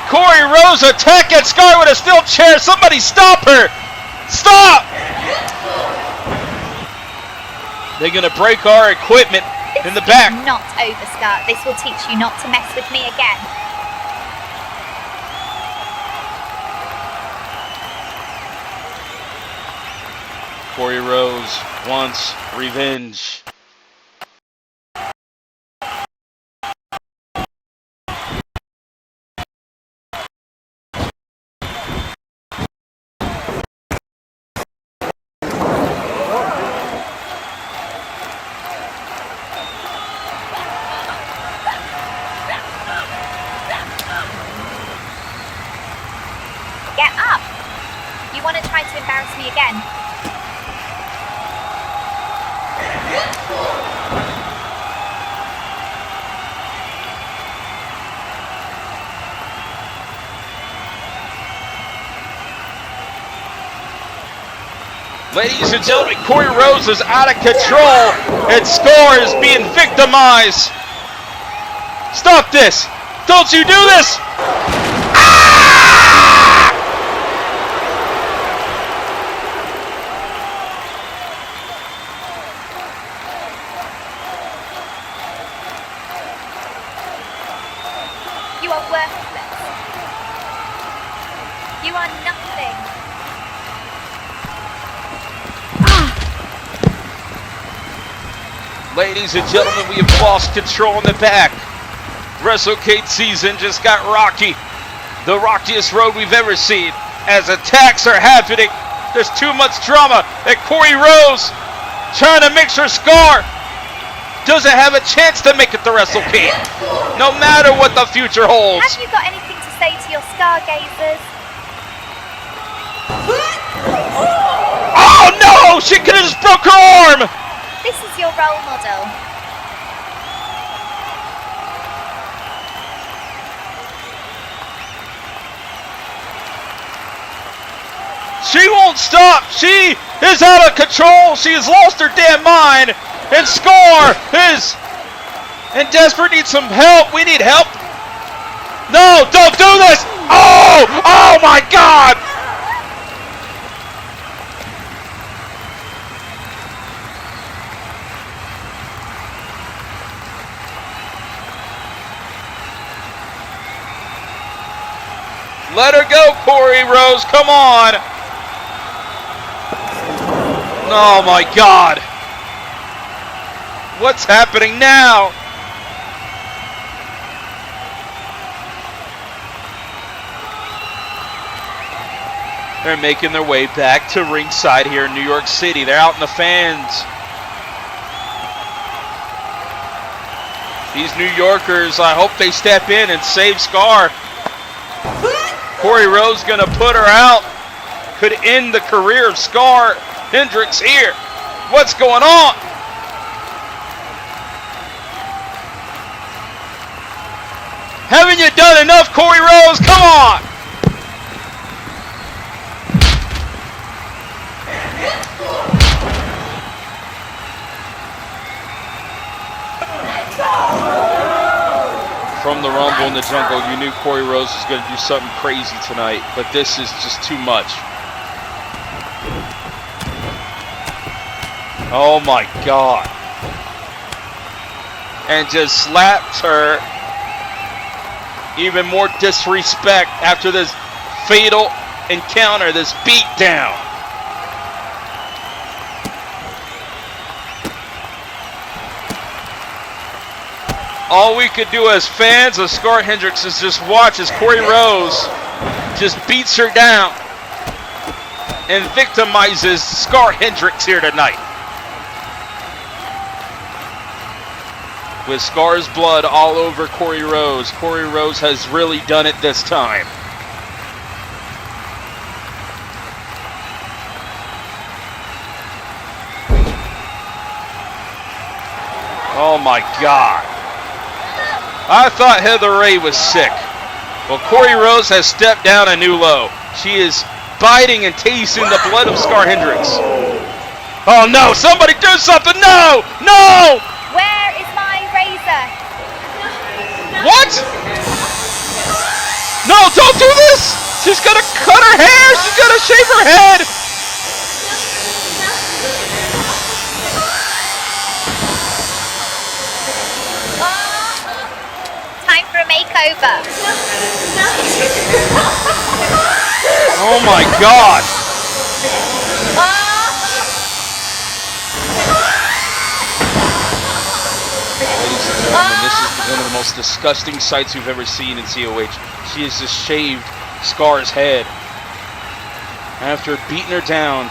Speaker 4: Corey Rose attacking Scar with a steel chair. Somebody stop her! Stop! They're gonna break our equipment in the back.
Speaker 1: This is not over, Scar. This will teach you not to mess with me again.
Speaker 4: Corey Rose wants revenge.
Speaker 1: Get up! You want to try to embarrass me again?
Speaker 4: Ladies and gentlemen, Corey Rose is out of control and Scar is being victimized. Stop this! Don't you do this!
Speaker 1: You are worthless. You are nothing.
Speaker 4: Ladies and gentlemen, we have lost control in the back. WrestleCade season just got rocky. The rockiest road we've ever seen. As attacks are happening, there's too much drama. And Corey Rose trying to make sure Scar doesn't have a chance to make it to WrestleCade. No matter what the future holds.
Speaker 1: Have you got anything to say to your stargazers?
Speaker 4: Oh no! She could have just broke her arm!
Speaker 1: This is your role model.
Speaker 4: She won't stop! She is out of control! She has lost her damn mind! And Scar is in desperate need some help! We need help! No! Don't do this! Oh! Oh my god! Let her go, Corey Rose. Come on. Oh, my God. What's happening now? They're making their way back to ringside here in New York City. They're out in the fans. These New Yorkers, I hope they step in and save Scar. Corey Rose gonna put her out. Could end the career of Scar Hendricks here. What's going on? Haven't you done enough, Corey Rose? Come on! From the Rumble in the Jungle, you knew Corey Rose was going to do something crazy tonight, but this is just too much. Oh my God. And just slapped her. Even more disrespect after this fatal encounter, this beatdown. All we could do as fans of Scar Hendricks is just watch as Corey Rose just beats her down and victimizes Scar Hendricks here tonight. With Scar's blood all over Corey Rose, Corey Rose has really done it this time. Oh my God. I thought Heather Ray was sick. Well, Cori Rose has stepped down a new low. She is biting and tasting the blood of Scar Hendricks. Oh no, somebody do something! No! No!
Speaker 1: Where is my razor?
Speaker 4: What? No, don't do this! She's gonna cut her hair! She's gonna shave her head!
Speaker 1: Time for a makeover.
Speaker 4: Oh my God! Ladies and gentlemen, this is one of the most disgusting sights we've ever seen in COH. She has just shaved Scar's head after beating her down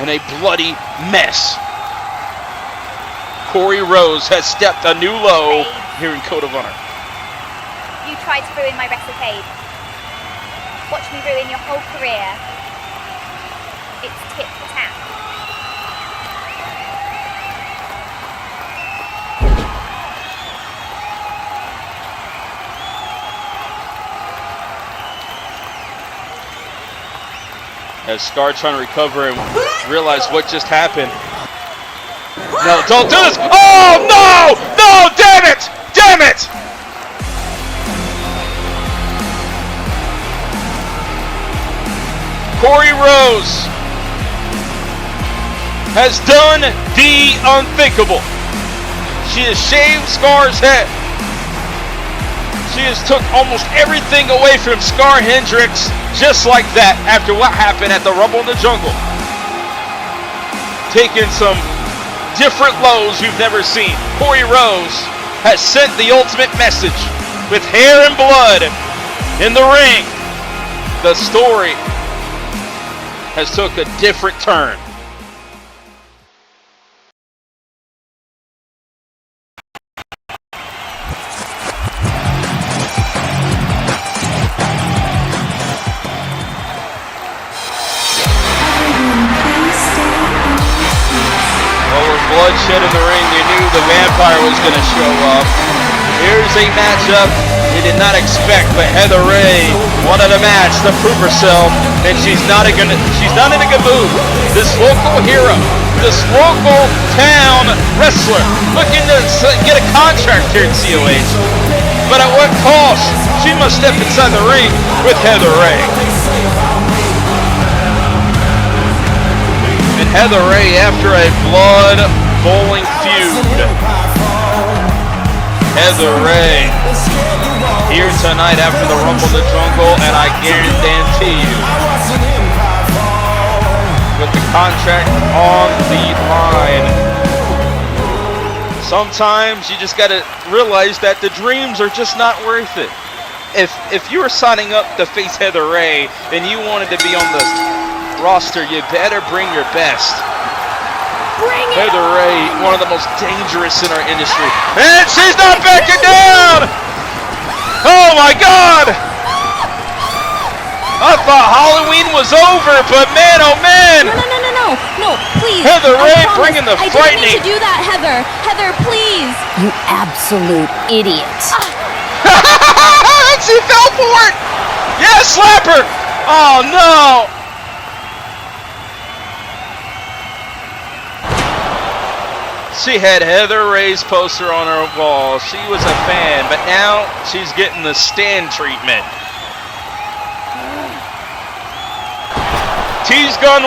Speaker 4: in a bloody mess. Cori Rose has stepped a new low here in Code of Honor.
Speaker 1: You tried to ruin my wrestlecade. Watch me ruin your whole career. It's tit for tat.
Speaker 4: As Scar trying to recover and realize what just happened. No, don't do this! Oh no! No! Damn it! Damn it! Cori Rose has done the unthinkable. She has shaved Scar's head. She has took almost everything away from Scar Hendricks just like that after what happened at the Rumble in the Jungle. Taking some different lows you've never seen. Cori Rose has sent the ultimate message with hair and blood in the ring. The story has took a different turn. Bloodshed in the ring, you knew the vampire was going to show up. Here's a matchup you did not expect, but Heather Ray wanted a match to prove herself, and she's not in a good mood. This local hero, this local town wrestler, looking to get a contract here at COH. But at what cost? She must step inside the ring with Heather Ray. And Heather Ray, after a blood bowling feud. Heather Ray here tonight after the Rumble in the Jungle, and I guarantee you, with the contract on the line, sometimes you just gotta realize that the dreams are just not worth it. If you were signing up to face Heather Ray and you wanted to be on the roster, you better bring your best. Heather Ray, one of the most dangerous in our industry. And she's not backing down! Oh my God! I thought Halloween was over, but man, oh man!
Speaker 15: No, please.
Speaker 4: Heather Ray bringing the frightening.
Speaker 15: I didn't mean to do that, Heather. Heather, please.
Speaker 8: You absolute idiot.
Speaker 4: She fell for it! Yeah, slap her! Oh no! She had Heather Ray's poster on her wall. She was a fan, but now she's getting the stand treatment. Tea's gone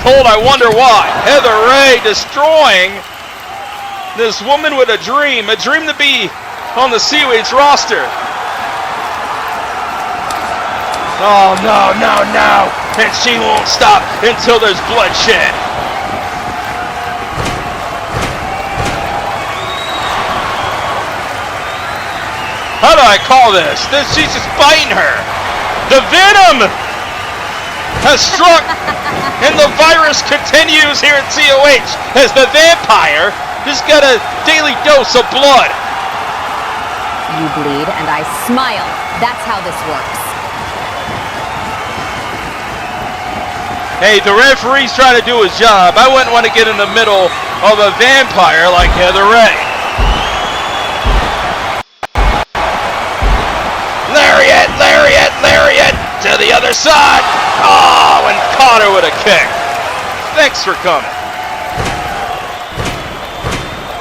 Speaker 4: cold, I wonder why. Heather Ray destroying this woman with a dream to be on the COH roster. Oh, no. And she won't stop until there's bloodshed. How do I call this? She's just biting her. The venom has struck, and the virus continues here at COH as the vampire just got a daily dose of blood.
Speaker 8: You bleed and I smile. That's how this works.
Speaker 4: Hey, the referee's trying to do his job. I wouldn't want to get in the middle of a vampire like Heather Ray. Lariat, lariat, lariat to the other side. Oh, and caught her with a kick. Thanks for coming.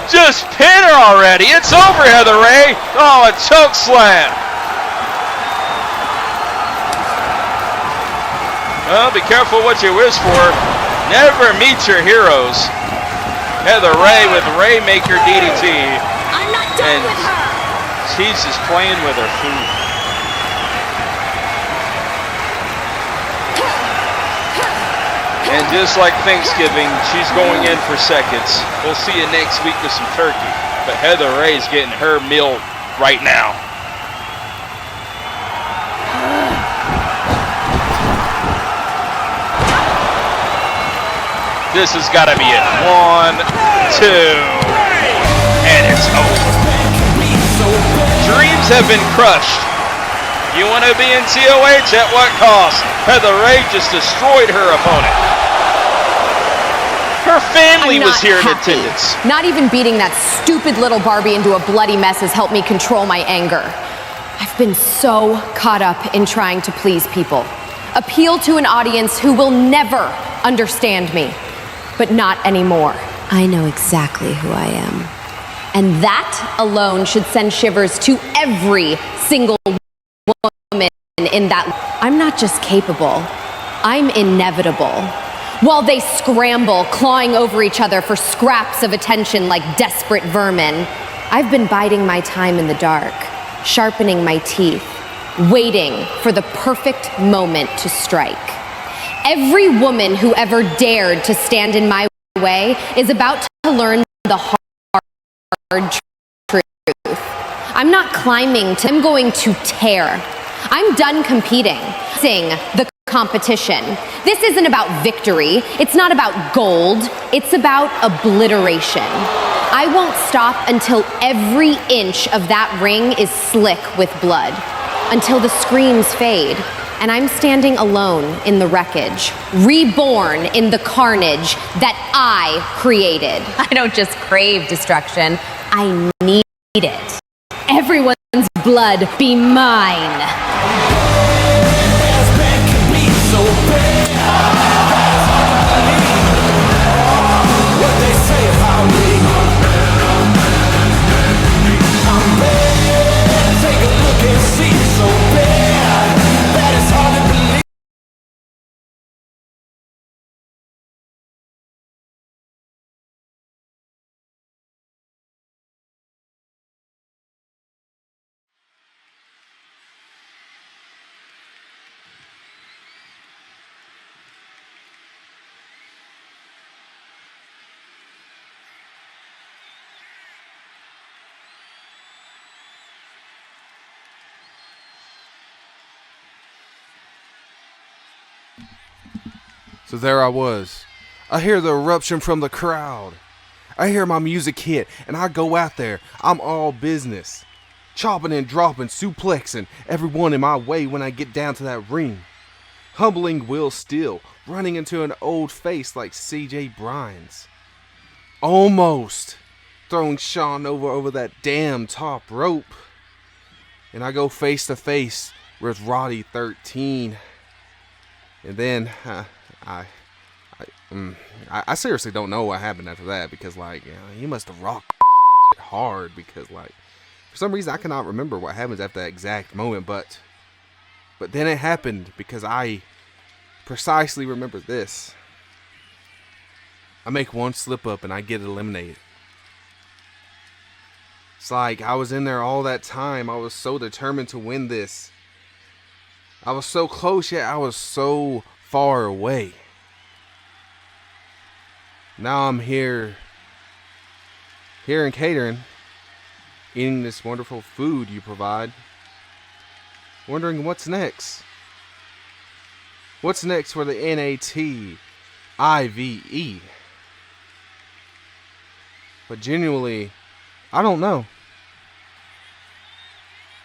Speaker 4: Just pin her already. It's over, Heather Ray. Oh, a choke slam. Well, be careful what you wish for. Never meet your heroes. Heather Ray with Raymaker DDT.
Speaker 15: I'm not done with her.
Speaker 4: She's just playing with her food. And just like Thanksgiving, she's going in for seconds. We'll see you next week with some turkey. But Heather Ray's getting her meal right now. This has got to be it. 1, 2, and it's over. Dreams have been crushed. You want to be in COH at what cost? Heather Ray just destroyed her opponent. Her family was here in attendance.
Speaker 17: Not even beating that stupid little Barbie into a bloody mess has helped me control my anger. I've been so caught up in trying to please people. Appeal to an audience who will never understand me. But not anymore. I know exactly who I am. And that alone should send shivers to every single woman in that. I'm not just capable, I'm inevitable. While they scramble, clawing over each other for scraps of attention like desperate vermin, I've been biding my time in the dark, sharpening my teeth, waiting for the perfect moment to strike. Every woman who ever dared to stand in my way is about to learn the hard truth. I'm not climbing to, I'm going to tear. I'm done competing. Sing the competition. This isn't about victory. It's not about gold. It's about obliteration. I won't stop until every inch of that ring is slick with blood, until the screams fade. And I'm standing alone in the wreckage, reborn in the carnage that I created. I don't just crave destruction, I need it. Everyone's blood be mine.
Speaker 18: So there I was. I hear the eruption from the crowd. I hear my music hit, and I go out there. I'm all business. Chopping and dropping, suplexing everyone in my way when I get down to that ring. Humbling Will Steele, running into an old face like CJ Bryan's. Almost throwing Sean over that damn top rope. And I go face to face with Roddy 13. And then I seriously don't know what happened after that, because like, you know, he must have rocked hard, because like for some reason I cannot remember what happens after that exact moment, but then it happened, because I precisely remember this. I make one slip up and I get eliminated. It's like I was in there all that time. I was so determined to win this. I was so close, yet I was so far away. Now I'm here in catering, eating this wonderful food you provide, wondering what's next. What's next for the NATIVE? But genuinely, I don't know.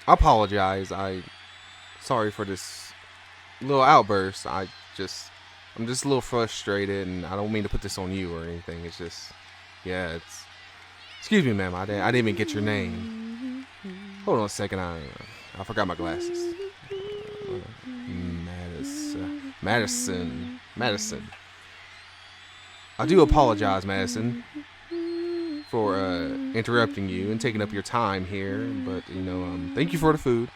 Speaker 18: I apologize. Sorry for this little outburst. I just I'm just a little frustrated, and I don't mean to put this on you or anything. It's just, yeah, it's. Excuse me, ma'am. I didn't even get your name. Hold on a second. I forgot my glasses. Madison. I do apologize, Madison, for interrupting you and taking up your time here. But thank you for the food.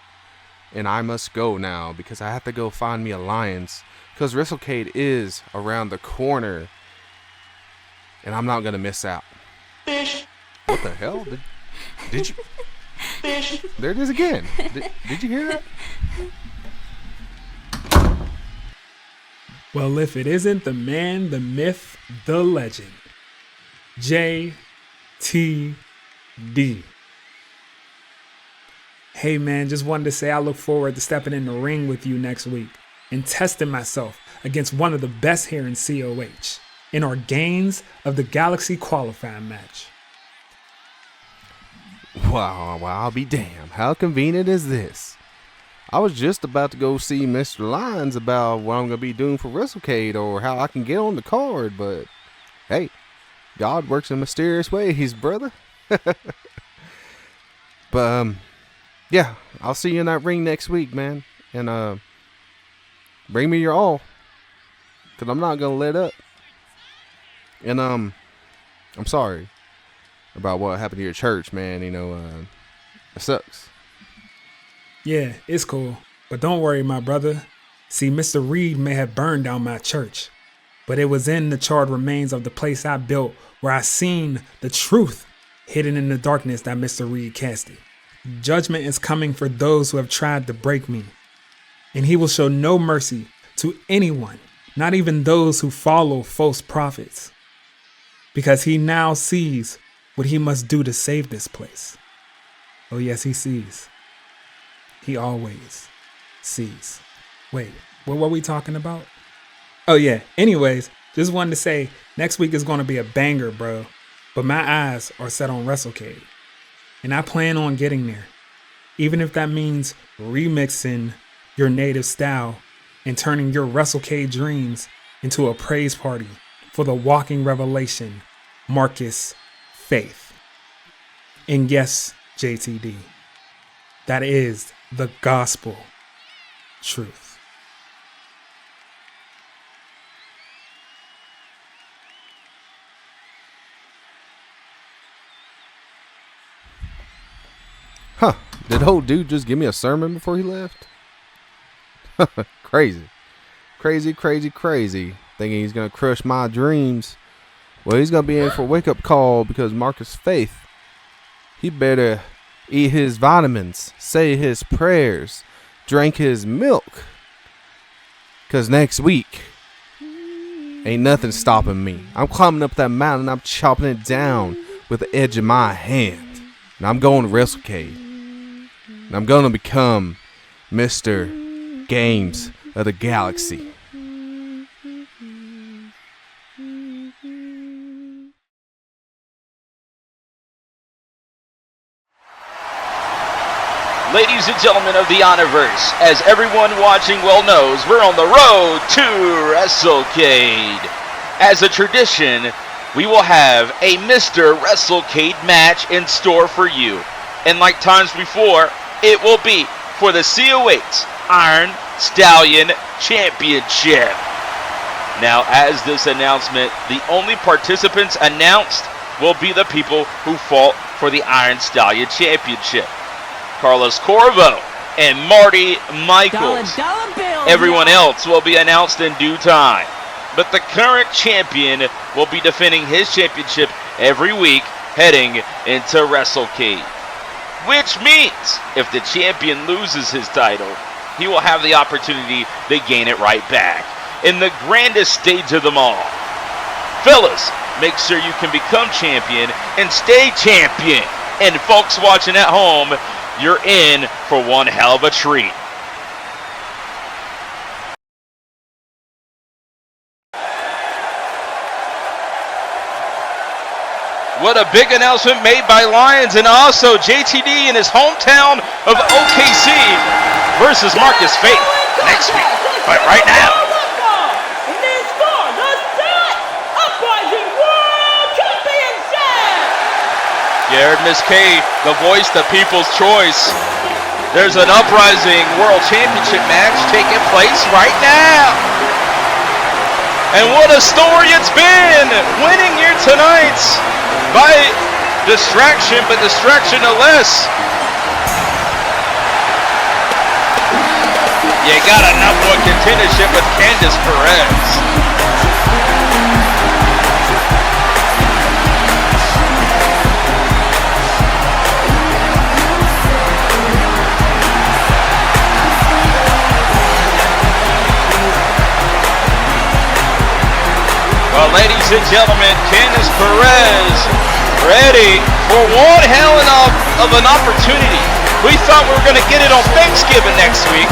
Speaker 18: And I must go now because I have to go find me alliance. Because WrestleCade is around the corner, and I'm not gonna miss out.
Speaker 10: Fish.
Speaker 18: What the hell? Did you? Fish. There it is again. Did you hear that?
Speaker 6: Well, if it isn't the man, the myth, the legend, JTD. Hey man, just wanted to say I look forward to stepping in the ring with you next week and testing myself against one of the best here in COH in our Gains of the Galaxy qualifying match.
Speaker 18: Wow, I'll be damned. How convenient is this? I was just about to go see Mr. Lyons about what I'm going to be doing for WrestleCade or how I can get on the card, but God works in mysterious ways, brother. But, yeah, I'll see you in that ring next week, man. And, bring me your all. Because I'm not going to let up. And, I'm sorry about what happened to your church, man. It sucks.
Speaker 6: Yeah, it's cool. But don't worry, my brother. See, Mr. Reed may have burned down my church, but it was in the charred remains of the place I built where I seen the truth hidden in the darkness that Mr. Reed casted. Judgment is coming for those who have tried to break me, and he will show no mercy to anyone, not even those who follow false prophets, because he now sees what he must do to save this place. Oh yes, he sees. He always sees. Wait, what were we talking about? Oh yeah, anyways, just wanted to say next week is going to be a banger, bro. But my eyes are set on WrestleCade. And I plan on getting there. Even if that means remixing your native style and turning your WrestleCade dreams into a praise party for the walking revelation, Marcus Faith. And yes, JTD, that is the gospel truth.
Speaker 18: Huh, did old dude just give me a sermon before he left? Crazy. Thinking he's going to crush my dreams. Well, he's going to be in for a wake-up call because Marcus Faith, he better eat his vitamins, say his prayers, drink his milk. Because next week, ain't nothing stopping me. I'm climbing up that mountain, I'm chopping it down with the edge of my hand. And I'm going to WrestleCade. And I'm going to become Mr. Games of the Galaxy.
Speaker 4: Ladies and gentlemen of the Honorverse, as everyone watching well knows, we're on the road to WrestleCade. As a tradition, we will have a Mr. WrestleCade match in store for you. And like times before, it will be for the COH Iron Stallion Championship. Now, as this announcement, the only participants announced will be the people who fought for the Iron Stallion Championship. Carlos Corvo and Marty Michaels. Everyone else will be announced in due time. But the current champion will be defending his championship every week heading into WrestleCade. Which means if the champion loses his title, he will have the opportunity to gain it right back in the grandest stage of them all. Fellas, make sure you can become champion and stay champion. And folks watching at home, you're in for one hell of a treat. What a big announcement made by Lions and also JTD in his hometown of OKC versus Marcus Faith next week. But right now,
Speaker 10: In this
Speaker 4: You heard Miss K, the voice, the people's choice. There's an Uprising World Championship match taking place right now. And what a story it's been! Winning here tonight by distraction, but distraction no less. You got a number one contendership with Candice Perez. Well, ladies and gentlemen, Candice Perez ready for one hell of an opportunity. We thought we were going to get it on Thanksgiving next week,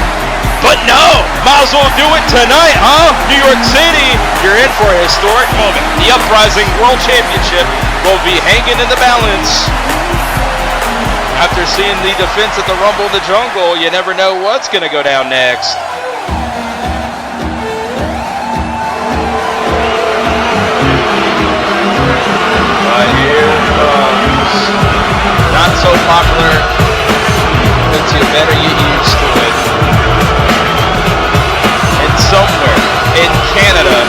Speaker 4: but no, might as well do it tonight, huh? New York City, you're in for a historic moment. The Uprising World Championship will be hanging in the balance. After seeing the defense at the Rumble in the Jungle, you never know what's going to go down next. But here comes not so popular, but you better get used to it. And somewhere in Canada,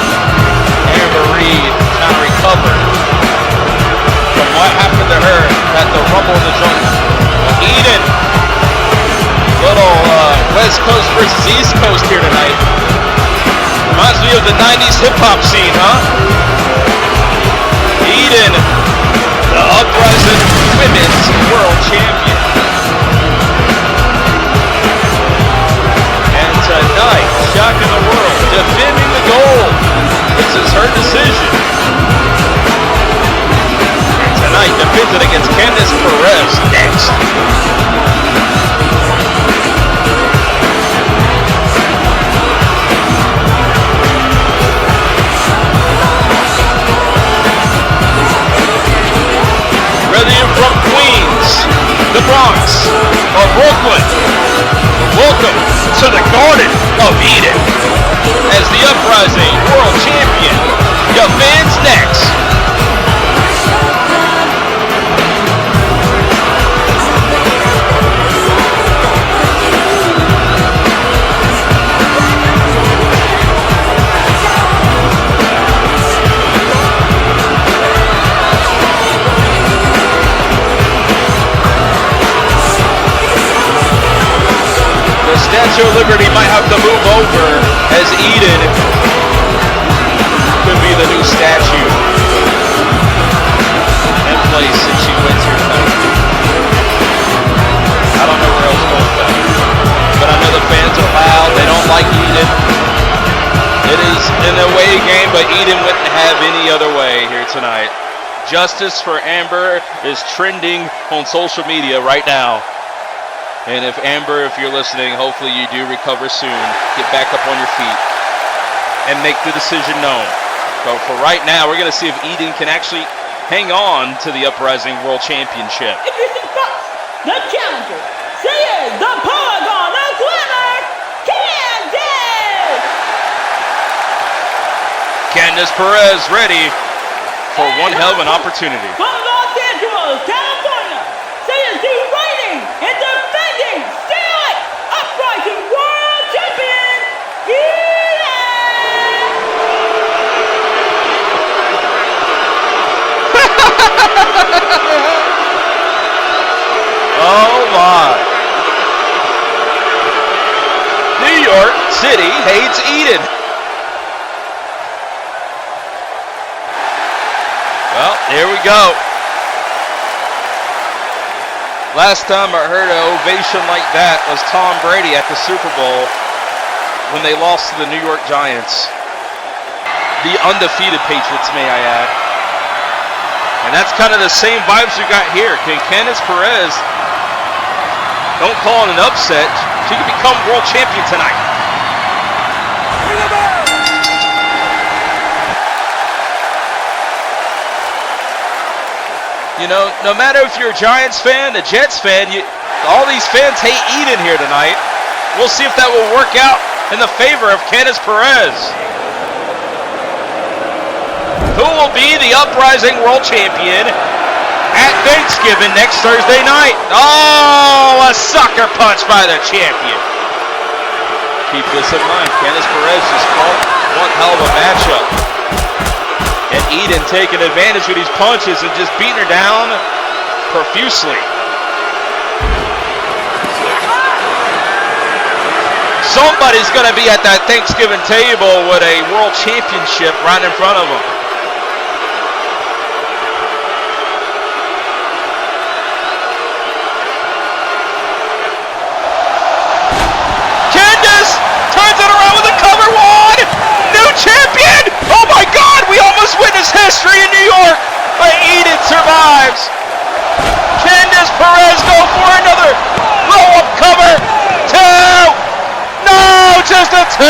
Speaker 4: Amber Reed kind of recovered from what happened to her at the Rumble in the Jungle. Eden, little West Coast versus East Coast here tonight. Reminds me of the 90s hip-hop scene, huh? Eden, the Uprising Women's World Champion. And tonight, shocking the world, defending the gold. This is her decision. And tonight, defends it against Candice Perez next. Whether you're from Queens, the Bronx, or Brooklyn, welcome to the Garden of Eden as the Uprising World Champion defends next. Statue of Liberty might have to move over as Eden could be the new statue in place since she wins here tonight. I don't know where else to go with that. But I know the fans are loud. They don't like Eden. It is an away game, but Eden wouldn't have any other way here tonight. Justice for Amber is trending on social media right now. And if Amber, if you're listening, hopefully you do recover soon. Get back up on your feet and make the decision known. But for right now, we're going to see if Eden can actually hang on to the Uprising World Championship.
Speaker 10: Introducing first, the challenger. She is the Paragon of Glamour, Candice!
Speaker 4: Candice Perez ready for one hell of an opportunity.
Speaker 10: From Los Angeles, California, she is the reigning and defending Stanley Uprising World Champion,
Speaker 4: Oh my. New York City hates Eden. Well, here we go. Last time I heard an ovation like that was Tom Brady at the Super Bowl when they lost to the New York Giants. The undefeated Patriots, may I add. And that's kind of the same vibes we got here. Can Candice Perez, don't call it an upset, she can become world champion tonight. You know, no matter if you're a Giants fan, a Jets fan, all these fans hate Eden here tonight. We'll see if that will work out in the favor of Candice Perez. Who will be the Uprising World Champion at Thanksgiving next Thursday night. Oh, a sucker punch by the champion. Keep this in mind. Candice Perez just fought one hell of a matchup. And Eden taking advantage with these punches and just beating her down profusely. Somebody's going to be at that Thanksgiving table with a world championship right in front of them. Candice turns it around with a cover one. New champion. Oh my God, we almost witnessed history in New York, but Eden survives. Candice Perez go for another roll-up cover. Two. No, just a two.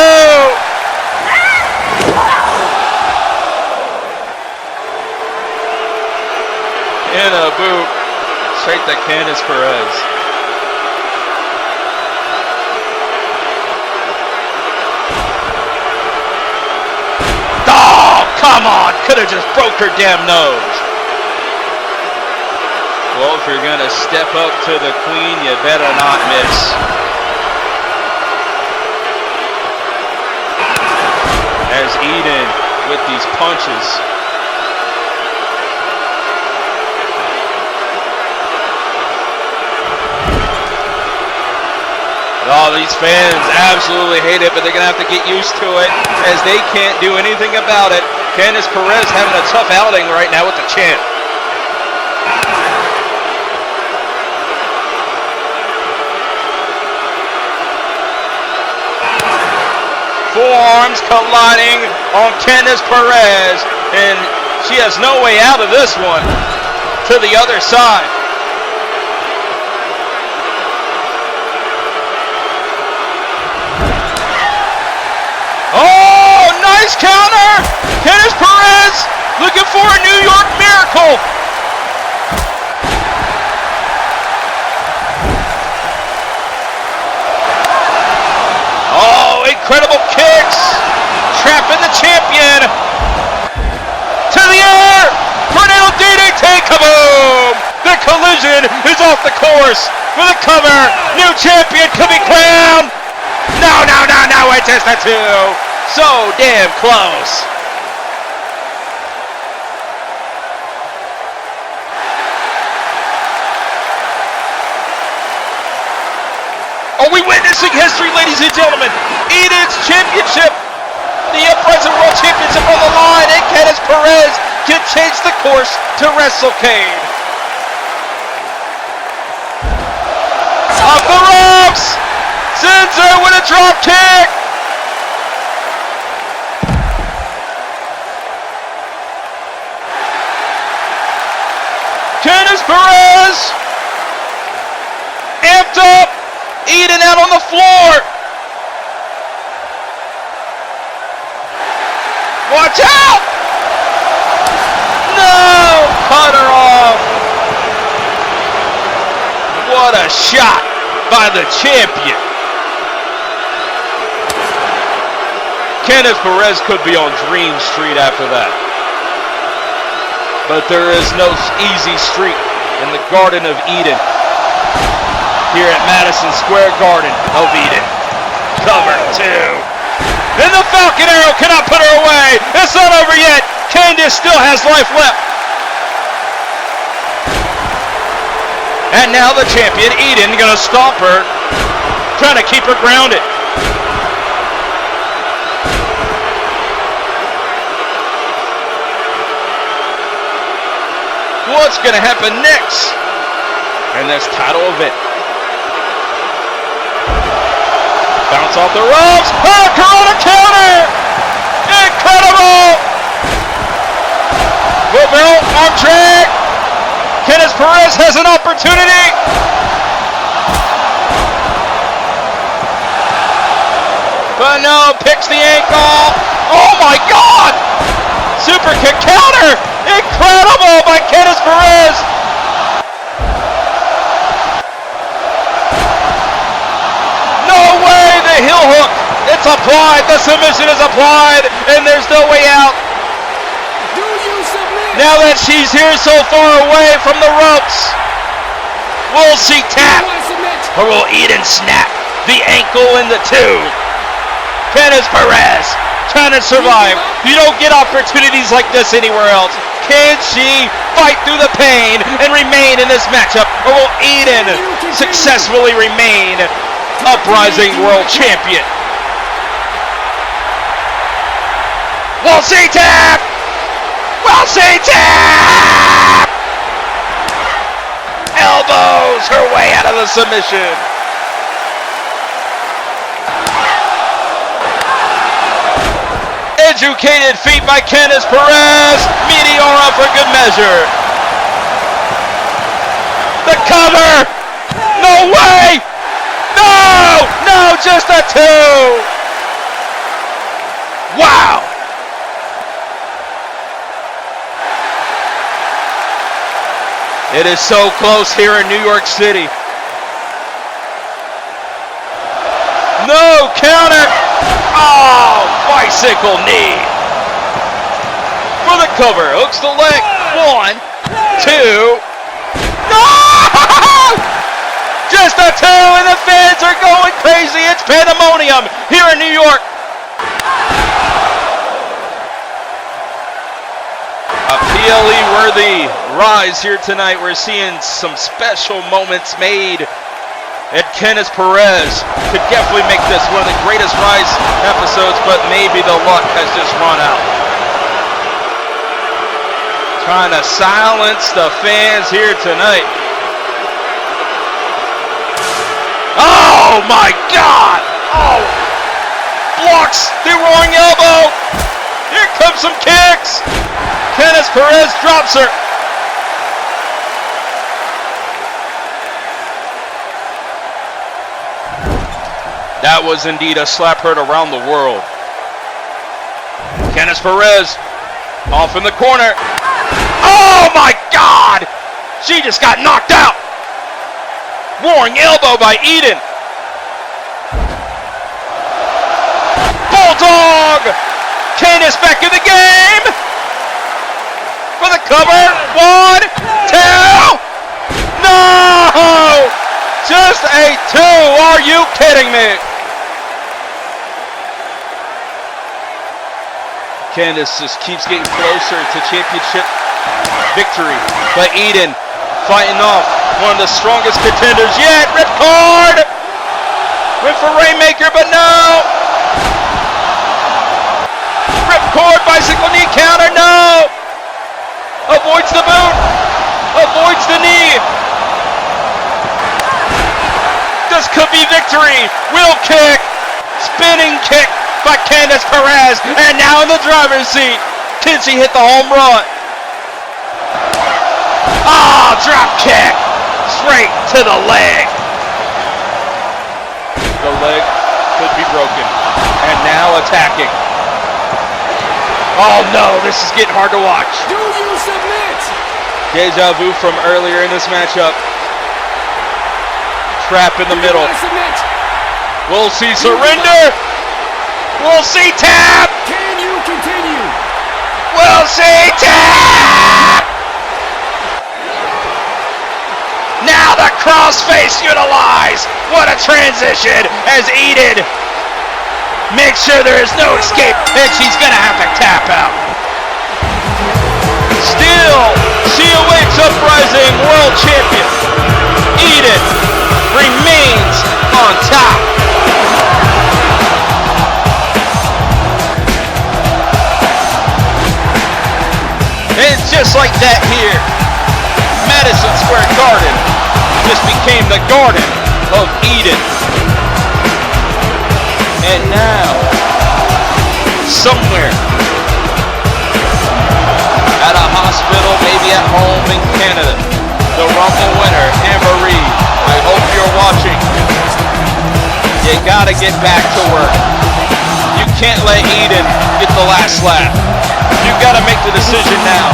Speaker 4: In a boot, straight to Candice Perez. Oh, come on, could have just broke her damn nose. Well, if you're gonna step up to the queen, you better not miss. As Eden with these punches. Oh, these fans absolutely hate it, but they're going to have to get used to it as they can't do anything about it. Candice Perez having a tough outing right now with the champ. Forearms colliding on Candice Perez, and she has no way out of this one. To the other side. Oh, nice counter! Candice Perez looking for a New York miracle. Oh, incredible kicks! Trapping the champion! To the air! Tornado DDT, kaboom! The collision is off the course with a cover! New champion could be crowned! No, it's just a two! So damn close! Are we witnessing history, ladies and gentlemen? Eden's championship, the present world championship on the line, and Candice Perez can change the course to WrestleCade. Off the ropes! Sends her with a drop kick! Candice Perez amped up. Eden out on the floor. Watch out! No! Cut her off. What a shot by the champion. Candice Perez could be on Dream Street after that. But there is no easy street in the Garden of Eden. Here at Madison Square Garden of Eden. Cover two. And the Falcon Arrow cannot put her away. It's not over yet. Candice still has life left. And now the champion, Eden, gonna stomp her. Trying to keep her grounded. What's gonna happen next in this title event? Bounce off the ropes. Oh, Corona counter! Incredible! Corvo on track. Candice Perez has an opportunity. But no, picks the ankle. Oh my God! Super kick counter! Incredible by Candice Perez! Heel hook, it's applied, the submission is applied, and there's no way out.
Speaker 12: Do you submit?
Speaker 4: Now that she's here so far away from the ropes, will she tap? Or will Eden snap the ankle in the two? Candice Perez trying to survive. You don't get opportunities like this anywhere else. Can she fight through the pain and remain in this matchup? Or will Eden successfully remain Uprising World Champion? Will she tap? Will she tap? Elbows her way out of the submission. Educated feet by Candice Perez. Meteora for good measure. The cover. No way. No. No, just a two. Wow. It is so close here in New York City. No counter. Oh, bicycle knee. For the cover, hooks the leg. 1, 2. No! Just a two, and the fans are going crazy. It's pandemonium here in New York. A PLE-worthy rise here tonight. We're seeing some special moments made. And Candice Perez could definitely make this one of the greatest Rise episodes, but maybe the luck has just run out. Trying to silence the fans here tonight. Oh my God! Oh! Blocks the roaring elbow! Here comes some kicks! Candice Perez drops her. That was indeed a slap heard around the world. Candice Perez off in the corner. Oh my God! She just got knocked out. Roaring elbow by Eden. Bulldog! Candice back in the game. For the cover. 1, 2. No! Just a 2. Are you kidding me? Candice just keeps getting closer to championship victory. But Eden fighting off one of the strongest contenders yet. Rip cord! Went for Rainmaker, but no! Rip cord, bicycle knee counter, no! Avoids the boot! Avoids the knee! This could be victory! Wheel kick! Spinning kick by Candice Perez, and now in the driver's seat. Can she hit the home run? Ah, drop kick! Straight to the leg. The leg could be broken. And now attacking. Oh no, this is getting hard to watch.
Speaker 12: Do you submit?
Speaker 4: Deja vu from earlier in this matchup. Trap in the middle. We'll see surrender. We'll see tap.
Speaker 12: Can you continue?
Speaker 4: We'll see tap. Now the crossface utilized. What a transition as Eden makes sure there is no escape, and she's gonna have to tap out. Still, COH Uprising World Champion Eden remains on top. And just like that here, Madison Square Garden just became the Garden of Eden. And now, somewhere, at a hospital, maybe at home in Canada, the Rumble winner, Amber Gage, I hope you're watching. You gotta get back to work. You can't let Eden get the last laugh. You gotta make the decision now.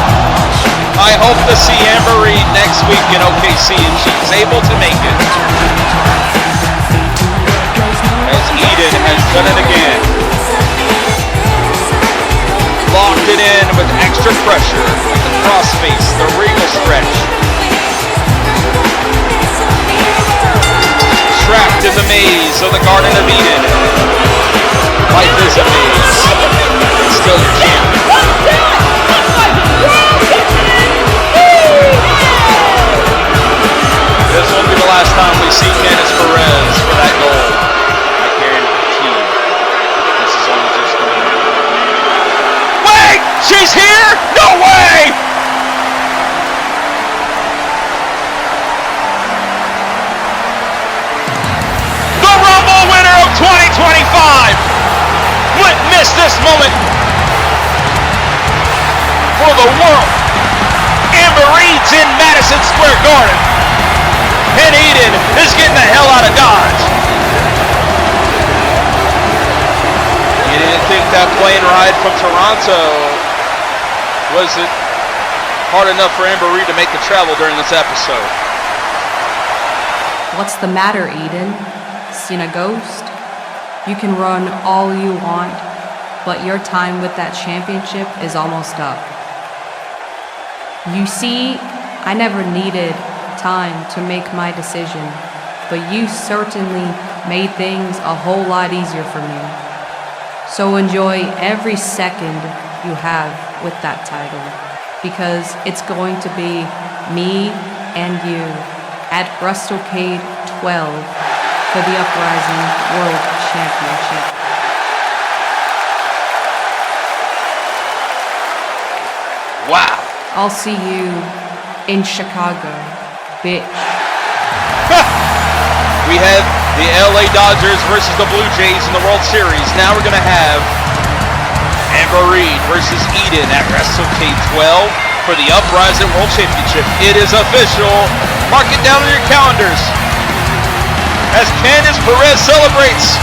Speaker 4: I hope to see Amber Gage next week in OKC and she's able to make it. As Eden has done it again. Locked it in with extra pressure. The crossface, the regal stretch. Trapped in the maze of the Garden of Eden. Life is a maze. It's still your champion. This won't be the last time we see Candice Perez for that goal. I guarantee you. This is only just the beginning. Wait! She's here? No way! The Rumble winner of 2025! Wouldn't miss this moment for the world. Amber Reed's in Madison Square Garden. And Eden is getting the hell out of Dodge. You didn't think that plane ride from Toronto wasn't hard enough for Amber Reed to make the travel during this episode?
Speaker 19: What's the matter, Eden? Seen a ghost? You can run all you want, but your time with that championship is almost up. You see, I never needed time to make my decision, but you certainly made things a whole lot easier for me. So enjoy every second you have with that title, because it's going to be me and you at WrestleCade 12 for the Uprising World Championship.
Speaker 4: Wow.
Speaker 19: I'll see you in Chicago. Bitch.
Speaker 4: We have the LA Dodgers versus the Blue Jays in the World Series. Now we're going to have Amber Reed versus Eden at WrestleCade 12 for the Uprising World Championship. It is official. Mark it down on your calendars as Candice Perez celebrates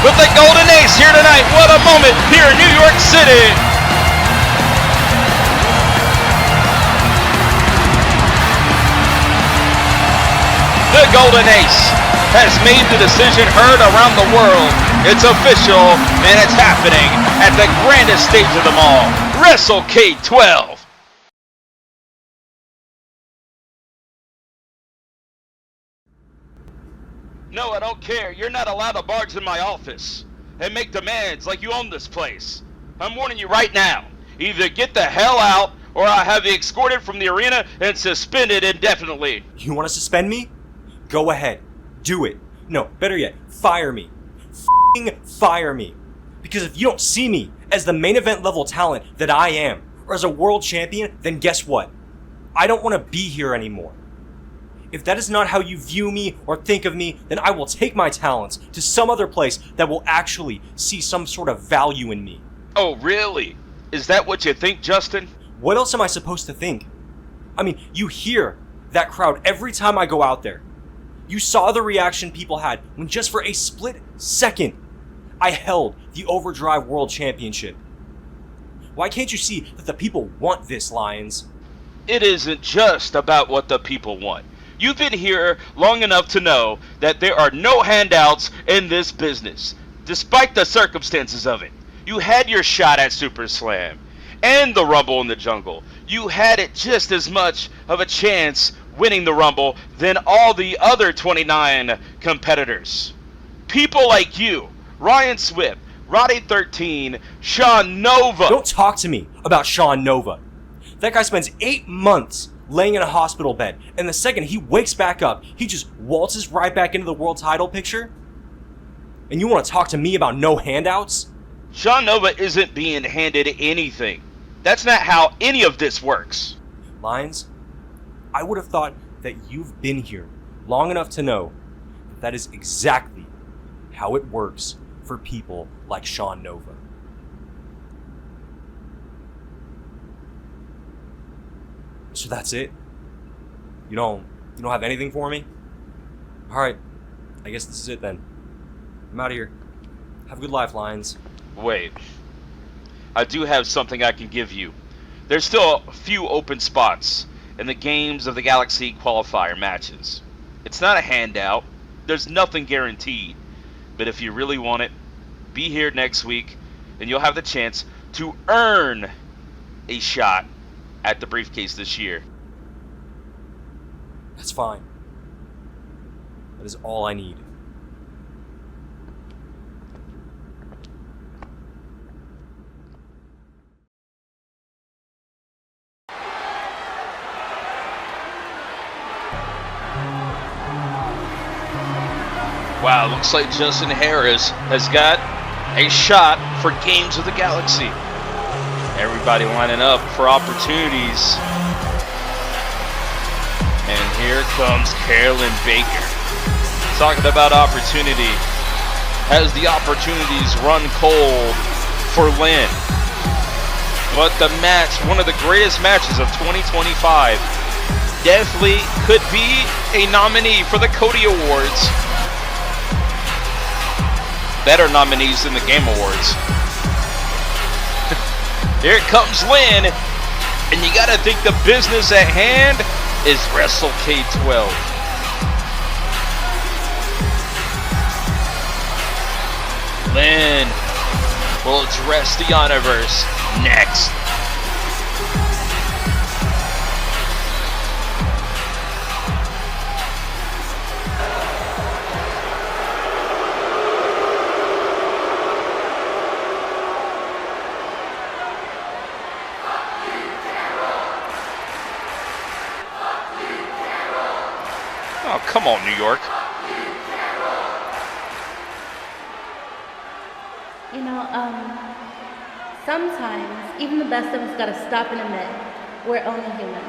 Speaker 4: with the Golden Ace here tonight. What a moment here in New York City. The Golden Ace has made the decision heard around the world. It's official, and it's happening at the grandest stage of them all, WrestleCade 12. No, I don't care. You're not allowed to barge in my office and make demands like you own this place. I'm warning you right now. Either get the hell out, or I'll have you escorted from the arena and suspended indefinitely.
Speaker 20: You want to suspend me? Go ahead. Do it. No, better yet, fire me. F***ing fire me. Because if you don't see me as the main event level talent that I am, or as a world champion, then guess what? I don't want to be here anymore. If that is not how you view me or think of me, then I will take my talents to some other place that will actually see some sort of value in me.
Speaker 4: Oh, really? Is that what you think, Justin?
Speaker 20: What else am I supposed to think? I mean, you hear that crowd every time I go out there. You saw the reaction people had when just for a split second, I held the OverDrive World Championship. Why can't you see that the people want this, Lions?
Speaker 4: It isn't just about what the people want. You've been here long enough to know that there are no handouts in this business, despite the circumstances of it. You had your shot at SuperSlam and the Rumble in the Jungle. You had it just as much of a chance winning the Rumble than all the other 29 competitors. People like you, Ryan Swift, Roddy 13, Sean Nova.
Speaker 20: Don't talk to me about Sean Nova. That guy spends 8 months laying in a hospital bed, and the second he wakes back up, he just waltzes right back into the world title picture? And you want to talk to me about no handouts?
Speaker 4: Sean Nova isn't being handed anything. That's not how any of this works.
Speaker 20: Lions, I would have thought that you've been here long enough to know that that is exactly how it works for people like Sean Nova. So that's it? You don't have anything for me? Alright, I guess this is it then. I'm out of here. Have a good life, Lions.
Speaker 4: Wait. I do have something I can give you. There's still a few open spots in the Games of the Galaxy qualifier matches. It's not a handout. There's nothing guaranteed. But if you really want it, be here next week and you'll have the chance to earn a shot at the briefcase this year.
Speaker 20: That's fine. That is all I need.
Speaker 4: Wow, looks like Justin Harris has got a shot for Games of the Galaxy. Everybody lining up for opportunities. And here comes Carolyn Baker. Talking about opportunity. Has the opportunities run cold for Lynn. But the match, one of the greatest matches of 2025, definitely could be a nominee for the Cody Awards. Better nominees than the Game Awards. Here comes Lynn, and you gotta think the business at hand is Wrestle K12. Lynn will address the Honorverse next. Oh, come on, New York.
Speaker 5: You know, sometimes even the best of us gotta stop and admit we're only human.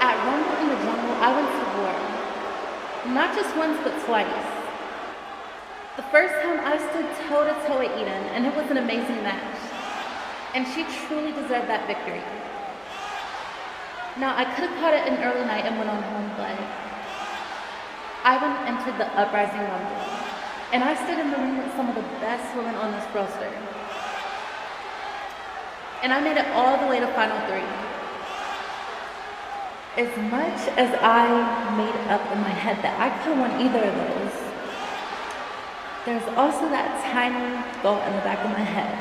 Speaker 5: At Rumble in the Jungle, I went to war. Not just once, but twice. The first time I stood toe-to-toe at Eden, and it was an amazing match. And she truly deserved that victory. Now, I could have caught it an early night and went on home, but I entered the Uprising Rumble, and I stood in the ring with some of the best women on this roster. And I made it all the way to Final 3. As much as I made up in my head that I could have won either of those, there's also that tiny thought in the back of my head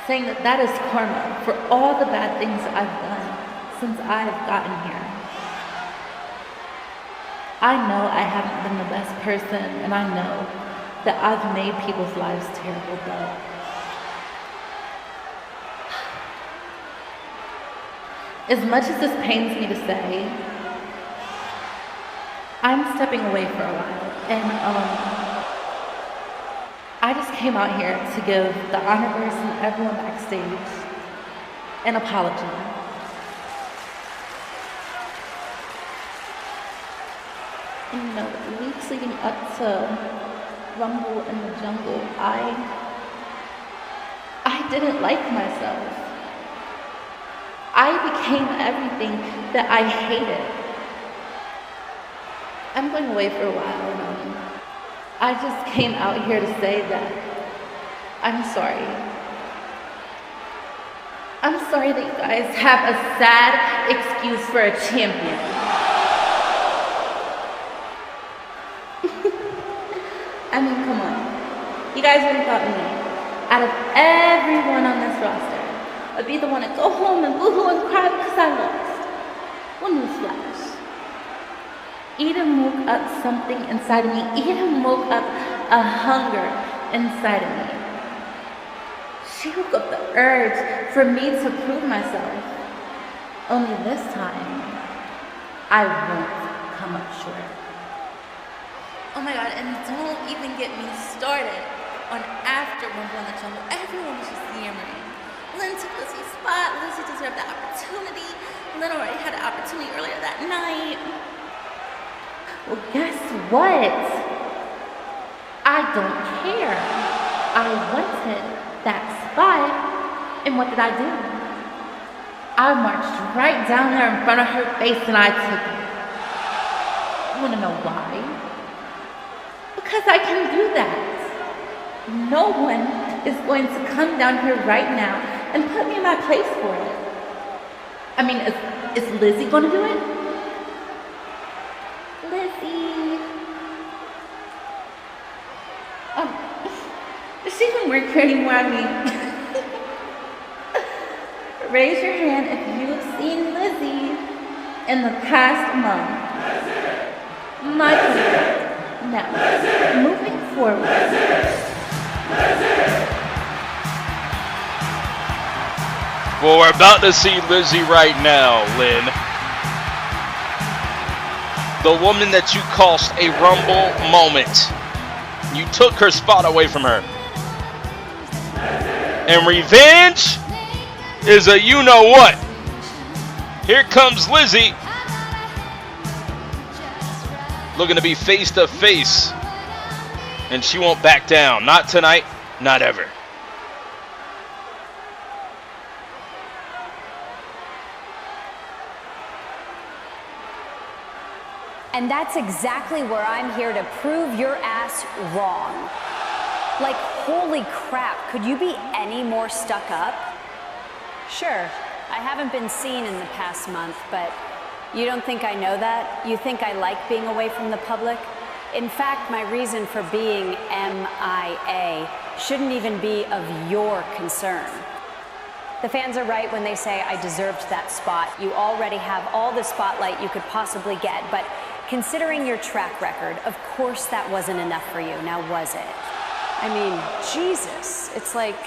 Speaker 5: saying that that is karma for all the bad things I've done since I've gotten here. I know I haven't been the best person, and I know that I've made people's lives terrible, but as much as this pains me to say, I'm stepping away for a while, and I just came out here to give the Honorverse and everyone backstage an apology. And you know, the weeks leading up to Rumble in the Jungle, I didn't like myself. I became everything that I hated. I'm going away for a while, and I just came out here to say that I'm sorry. I'm sorry that you guys have a sad excuse for a champion. I mean, come on. You guys would have thought me, out of everyone on this roster, I'd be the one to go home and boo-hoo and cry because I lost. Well, newsflash. Eden woke up something inside of me. Eden woke up a hunger inside of me. She woke up the urge for me to prove myself. Only this time, I won't come up short. Oh my God, and don't even get me started on after Rumble in the Jungle. Everyone was just yammering. Lynn took Lizzie's spot. Lizzie deserved the opportunity. Lynn already had an opportunity earlier that night. Well, guess what? I don't care. I wanted that spot, and what did I do? I marched right down there in front of her face and I took it. You wanna know why? Because I can do that. No one is going to come down here right now and put me in my place for it. I mean, is Lizzie gonna do it? Lizzie. Does she even work here anymore? I mean, Raise your hand if you've seen Lizzie in the past month. My pleasure. Now, moving forward.
Speaker 4: Well, we're about to see Lizzie right now, Lynn. The woman that you cost a Rumble moment. You took her spot away from her. And revenge is a you-know-what. Here comes Lizzie. Looking to be face to face. And she won't back down. Not tonight, not ever.
Speaker 15: And that's exactly where I'm here to prove your ass wrong. Like, holy crap, could you be any more stuck up? Sure, I haven't been seen in the past month, but you don't think I know that? You think I like being away from the public? In fact, my reason for being MIA shouldn't even be of your concern. The fans are right when they say I deserved that spot. You already have all the spotlight you could possibly get, but considering your track record, of course that wasn't enough for you, now was it? I mean, Jesus, it's like,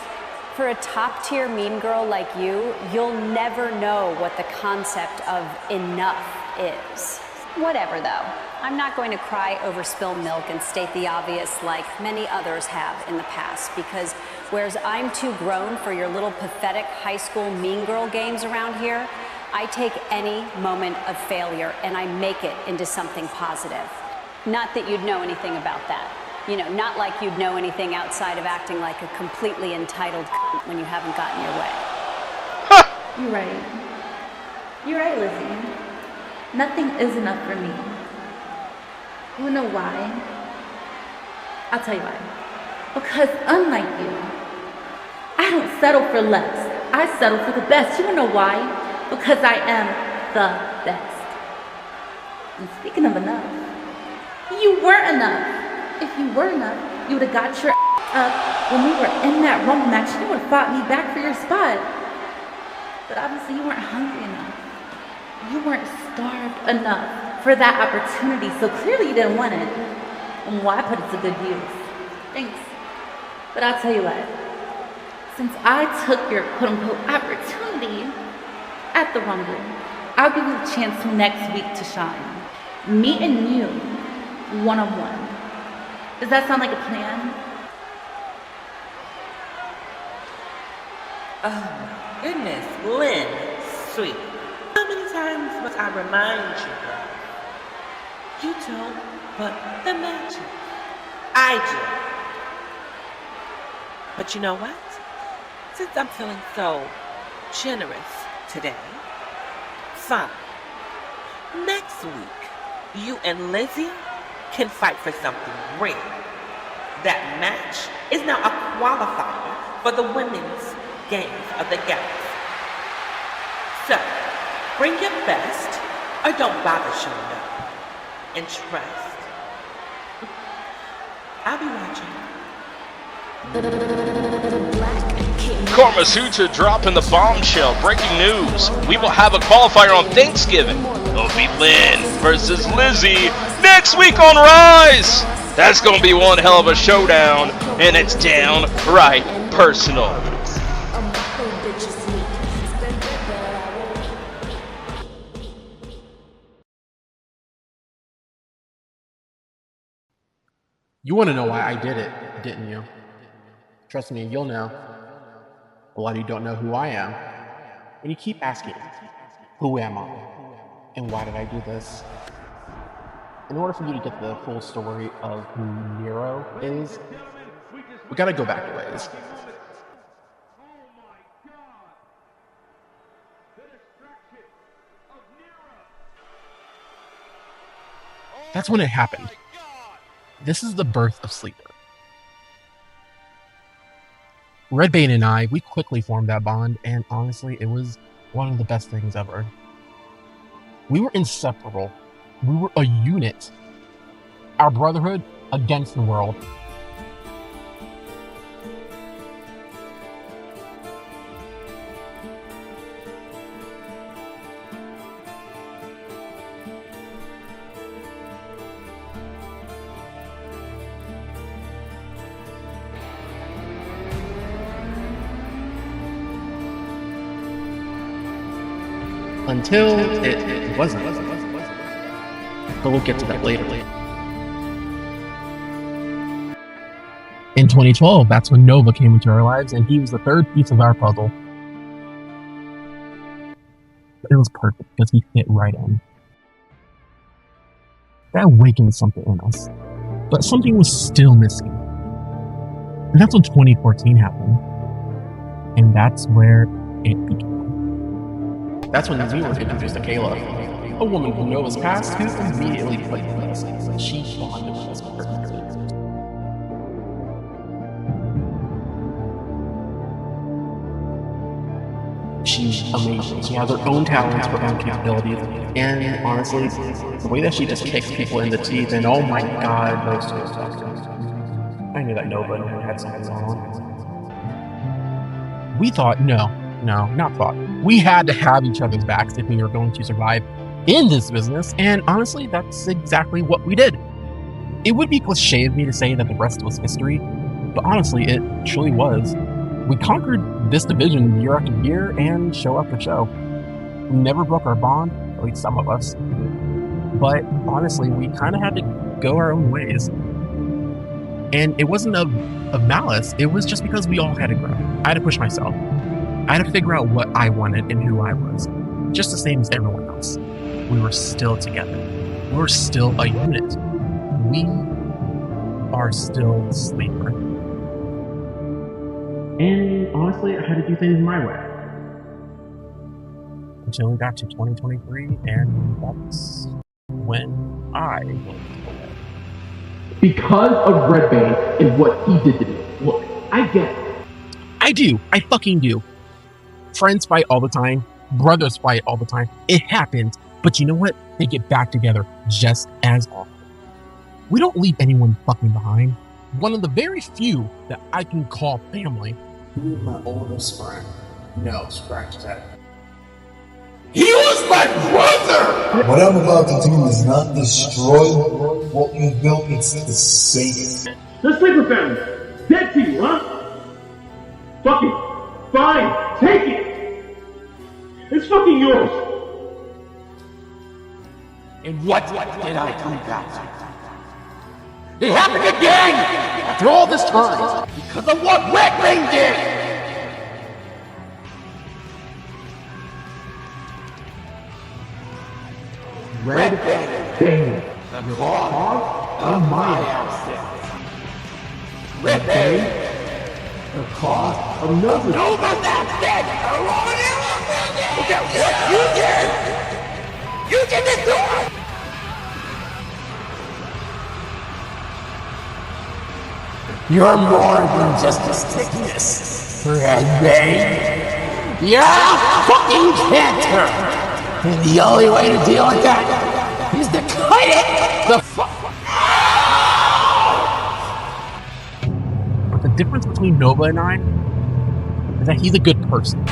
Speaker 15: for a top-tier mean girl like you, you'll never know what the concept of enough is. Whatever, though. I'm not going to cry over spilled milk and state the obvious like many others have in the past, because whereas I'm too grown for your little pathetic high school mean girl games around here, I take any moment of failure and I make it into something positive. Not that you'd know anything about that. You know, not like you'd know anything outside of acting like a completely entitled cunt when you haven't gotten your way.
Speaker 5: You're right. You're right, Lizzie. Nothing is enough for me. You wanna know why? I'll tell you why. Because unlike you, I don't settle for less. I settle for the best. You wanna know why? Because I am the best. And speaking of enough, you weren't enough. If you were enough, you would have got your up when we were in that Rumble match. You would have fought me back for your spot. But obviously you weren't hungry enough. You weren't starved enough for that opportunity. So clearly you didn't want it. And well, I put it to good use. Thanks. But I'll tell you what. Since I took your quote-unquote opportunity at the Rumble, I'll give you a chance next week to shine. Me and you, one-on-one. Does that sound like a plan?
Speaker 10: Oh my goodness, Lynn, sweet. How many times must I remind you, girl? You don't but the magic. I do. But you know what? Since I'm feeling so generous today, fine. Next week, you and Lizzie can fight for something real. That match is now a qualifier for the women's games of the Galaxy. So, bring your best, or don't bother showing up. And trust. I'll be watching.
Speaker 4: Karma Sutra dropping the bombshell. Breaking news. We will have a qualifier on Thanksgiving. It'll be Lynn versus Lizzie next week on Rise. That's going to be one hell of a showdown, and it's downright personal.
Speaker 3: You want to know why I did it, didn't you? Trust me, you'll know. A lot of you don't know who I am. And you keep asking, who am I? And why did I do this? In order for you to get the full story of who Nero is, we gotta go back a ways. That's when it happened. This is the birth of Sleeper. Redbane and I, we quickly formed that bond, and honestly, it was one of the best things ever. We were inseparable. We were a unit. Our brotherhood against the world. Until it wasn't. But we'll get to that later. In 2012, that's when Nova came into our lives, and he was the third piece of our puzzle. It was perfect because he fit right in. That awakened something in us, but something was still missing. And that's when 2014 happened, and that's where it began. That's when we were introduced to Kayla, a woman from Nova's past who immediately played with us. She bonded with us perfectly. She's amazing. She has her own talents, her own capabilities, and honestly, the way that she just kicks people in the teeth, and oh my god, those two stuff. I knew that Nova had something going on. We thought, not thought. We had to have each other's backs if we were going to survive in this business, and honestly, that's exactly what we did. It would be cliche of me to say that the rest was history, but honestly, it truly was. We conquered this division year after year and show after show. We never broke our bond, at least some of us. But honestly, we kind of had to go our own ways. And it wasn't of malice, it was just because we all had to grow. I had to push myself. I had to figure out what I wanted and who I was. Just the same as everyone else. We were still together. We were still a unit. We are still Sleeper. And honestly, I had to do things my way. Until we got to 2023, and that's when I went away.
Speaker 9: Because of Red Bay and what he did to me. Look, I get it.
Speaker 3: I do. I fucking do. Friends fight all the time. Brothers fight all the time. It happens. But you know what? They get back together just as often. We don't leave anyone fucking behind. One of the very few that I can call family.
Speaker 9: You're my oldest friend. No, scratch that. He was my brother!
Speaker 16: What I'm about to do is not destroy what you built, it's to save it.
Speaker 9: The Sleeper family! Dead to you, huh? Fuck it! Fine! Take it! It's fucking yours! And what did I come back to? It happened again! After all this time! Because of what Red Ring did! Red Bang, the cause of my absence. Red Bang, the cause of Nova's absence. Look at what you did! You did this to us! You're more than just a sickness, Red Bang. You're a fucking cancer! And the only way to deal with that is to cut it the fuck out!
Speaker 3: But the difference between Nova and I is that he's a good person.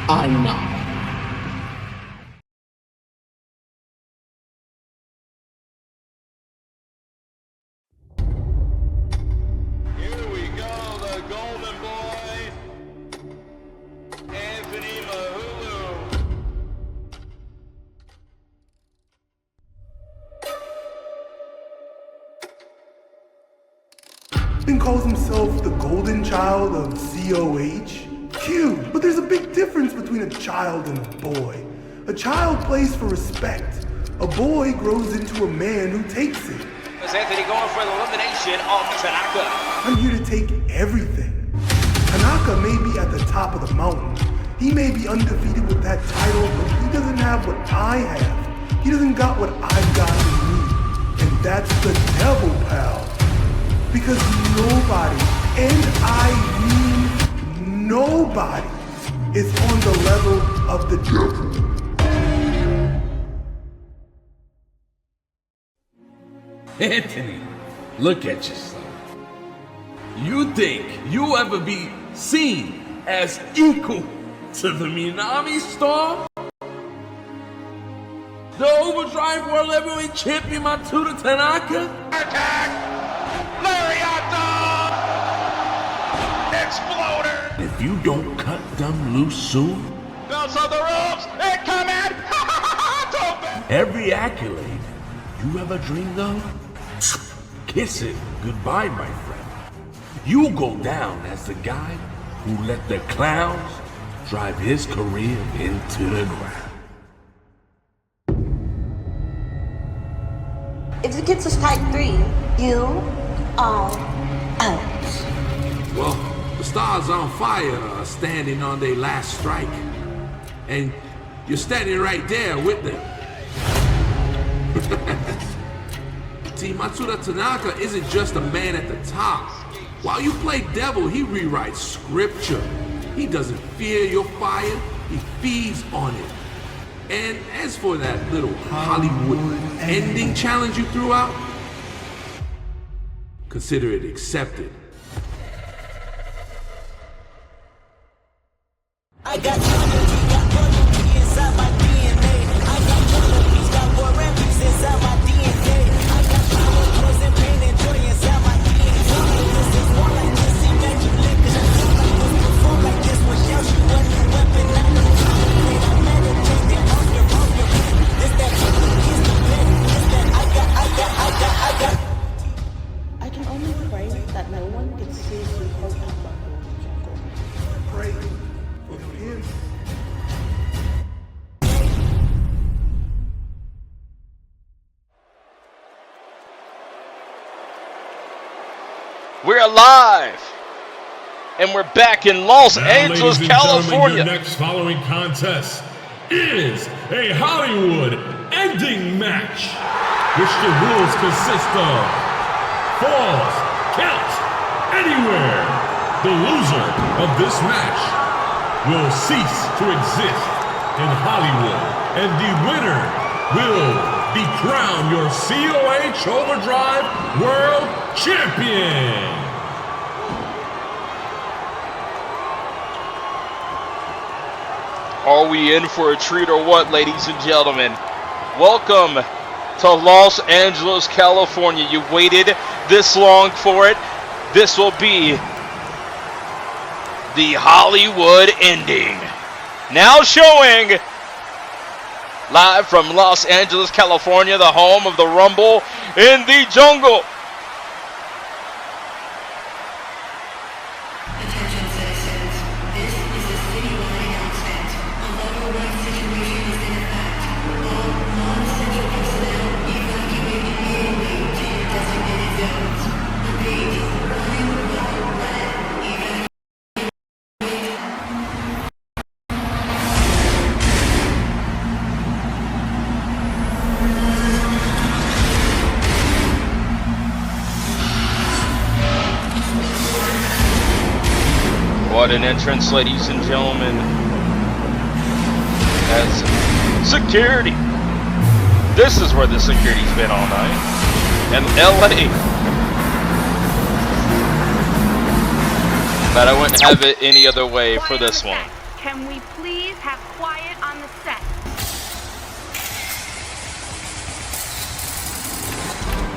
Speaker 3: I'm not.
Speaker 23: Calls himself the golden child of COH. Cute, but there's a big difference between a child and a boy. A child plays for respect. A boy grows into a man who takes it.
Speaker 4: There's Anthony going for the elimination of Tanaka.
Speaker 23: I'm here to take everything. Tanaka may be at the top of the mountain. He may be undefeated with that title, but he doesn't have what I have. He doesn't got what I've got in me. And that's the devil, pal. Because nobody, and I mean nobody, is on the level of the devil.
Speaker 12: Anthony, look at yourself. You think you'll ever be seen as equal to the Minami Storm? The OverDrive World Heavyweight Champion Matsuda Tanaka?
Speaker 9: Attack!
Speaker 12: if you don't cut them loose soon,
Speaker 4: Bells on the ropes! It coming!
Speaker 12: every accolade you ever dreamed of, kiss it goodbye, my friend. You'll go down as the guy who let the clowns drive his career into the ground.
Speaker 2: If it gets a strike 3, you are out.
Speaker 12: Well, the stars on fire are standing on their last strike. And you're standing right there with them. See, Matsuda Tanaka isn't just a man at the top. While you play devil, he rewrites scripture. He doesn't fear your fire, he feeds on it. And as for that little Hollywood ending challenge you threw out, consider it accepted.
Speaker 7: I got loyalty inside my DNA. I got loyalty, got war and peace inside my DNA. I got poison, pain, and joy inside my DNA. This is war like this, immaculate. Cause I feel like this, perform like this. Without you, a new weapon, I know I meditate, then on your this that is the bed. This that I got.
Speaker 10: I can only pray that no one gets seriously hurt by
Speaker 23: Pray for him.
Speaker 4: We're alive! And we're back in Los Angeles,
Speaker 21: ladies and
Speaker 4: California.
Speaker 21: Your next following contest is a Hollywood ending match, which the rules consist of falls count anywhere. The loser of this match will cease to exist in Hollywood, and the winner will be crowned your COH OverDrive World Champion.
Speaker 4: Are we in for a treat or what, ladies and gentlemen? Welcome to Los Angeles, California. You waited this long for it. This will be the Hollywood ending. Now showing live from Los Angeles, California, the home of the Rumble in the Jungle. What an entrance, ladies and gentlemen. That's security. This is where the security's been all night. In LA. But I wouldn't have it any other way for this one.
Speaker 10: Can we please have quiet on the set?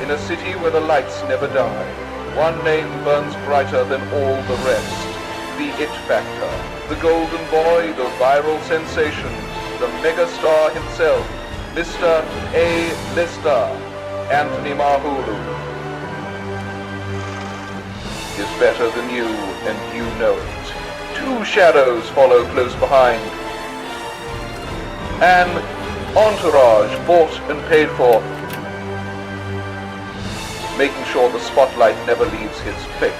Speaker 24: In a city where the lights never die, one name burns brighter than all the rest. The It Factor, the golden boy, the viral sensation, the megastar himself, Mr. A-Lister, Anthony Mahaulu, is better than you, and you know it. Two shadows follow close behind. An entourage bought and paid for, making sure the spotlight never leaves his face.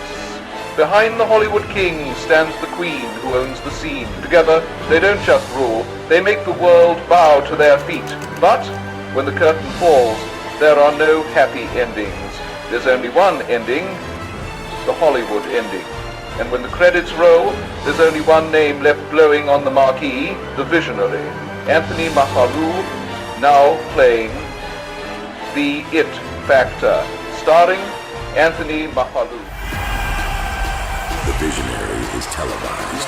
Speaker 24: Behind the Hollywood king stands the queen who owns the scene. Together, they don't just rule, they make the world bow to their feet. But when the curtain falls, there are no happy endings. There's only one ending, the Hollywood ending. And when the credits roll, there's only one name left glowing on the marquee, the visionary, Anthony Mahaulu, now playing The It Factor, starring Anthony Mahaulu.
Speaker 25: The visionary is televised.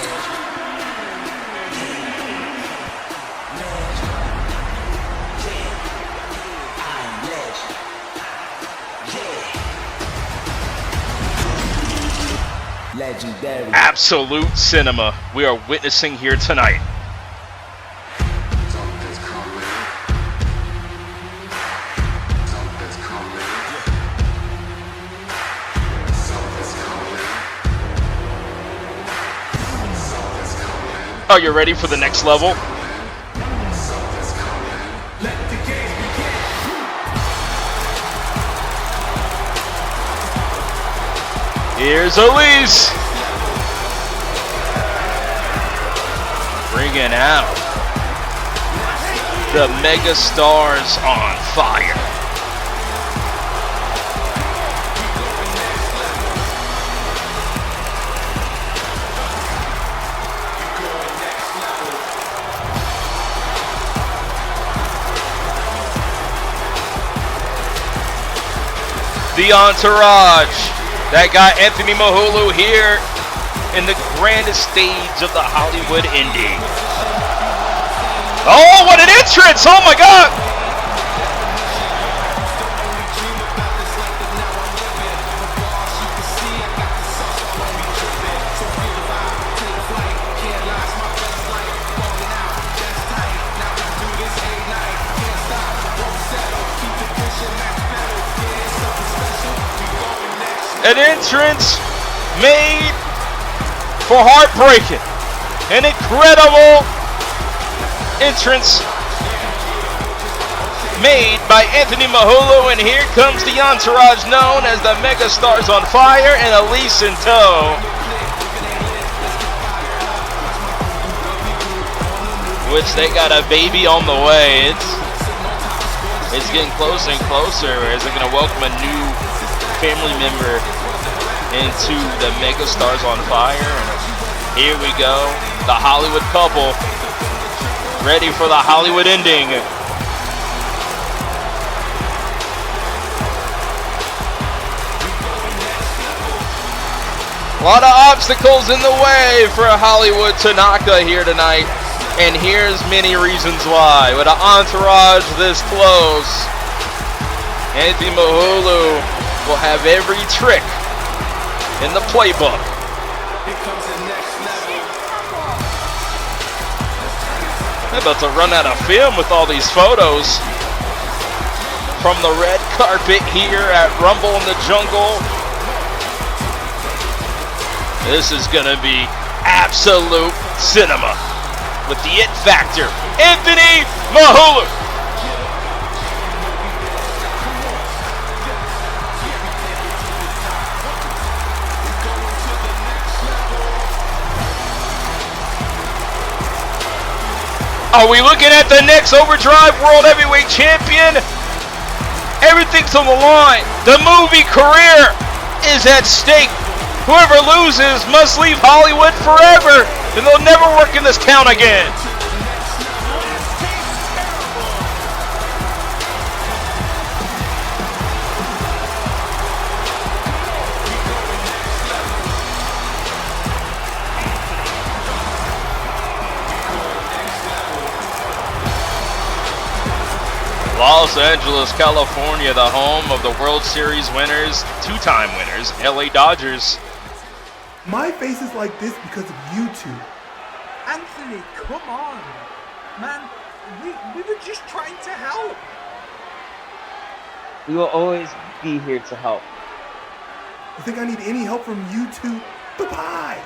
Speaker 4: Absolute cinema we are witnessing here tonight. Are you ready for the next level? Here's Elise. Bringing out the mega stars on fire. The entourage that got Anthony Mahaulu here in the grandest stage of the Hollywood Indie. Oh, what an entrance! Oh my God! An entrance made for heartbreaking. An incredible entrance made by Anthony Mahaulu, and here comes the entourage known as the Mega Stars on Fire and Elise in tow. Which they got a baby on the way. It's getting closer and closer as they're gonna welcome a new family member into the Mega Stars on Fire. And here we go, the Hollywood couple, ready for the Hollywood ending. A lot of obstacles in the way for Hallowed Tanaka here tonight, and here's many reasons why. With an entourage this close, Anthony Mahaulu will have every trick in the playbook. They're about to run out of film with all these photos from the red carpet here at Rumble in the Jungle. This is gonna be absolute cinema with the it factor, Anthony Mahaulu. Are we looking at the next OverDrive World Heavyweight Champion? Everything's on the line. The movie career is at stake. Whoever loses must leave Hollywood forever, and they'll never work in this town again. Los Angeles, California, the home of the World Series winners, two-time winners, LA Dodgers.
Speaker 23: My face is like this because of you two.
Speaker 1: Anthony, come on. Man, we were just trying to help.
Speaker 11: We will always be here to help.
Speaker 23: You think I need any help from you two? Bye-bye!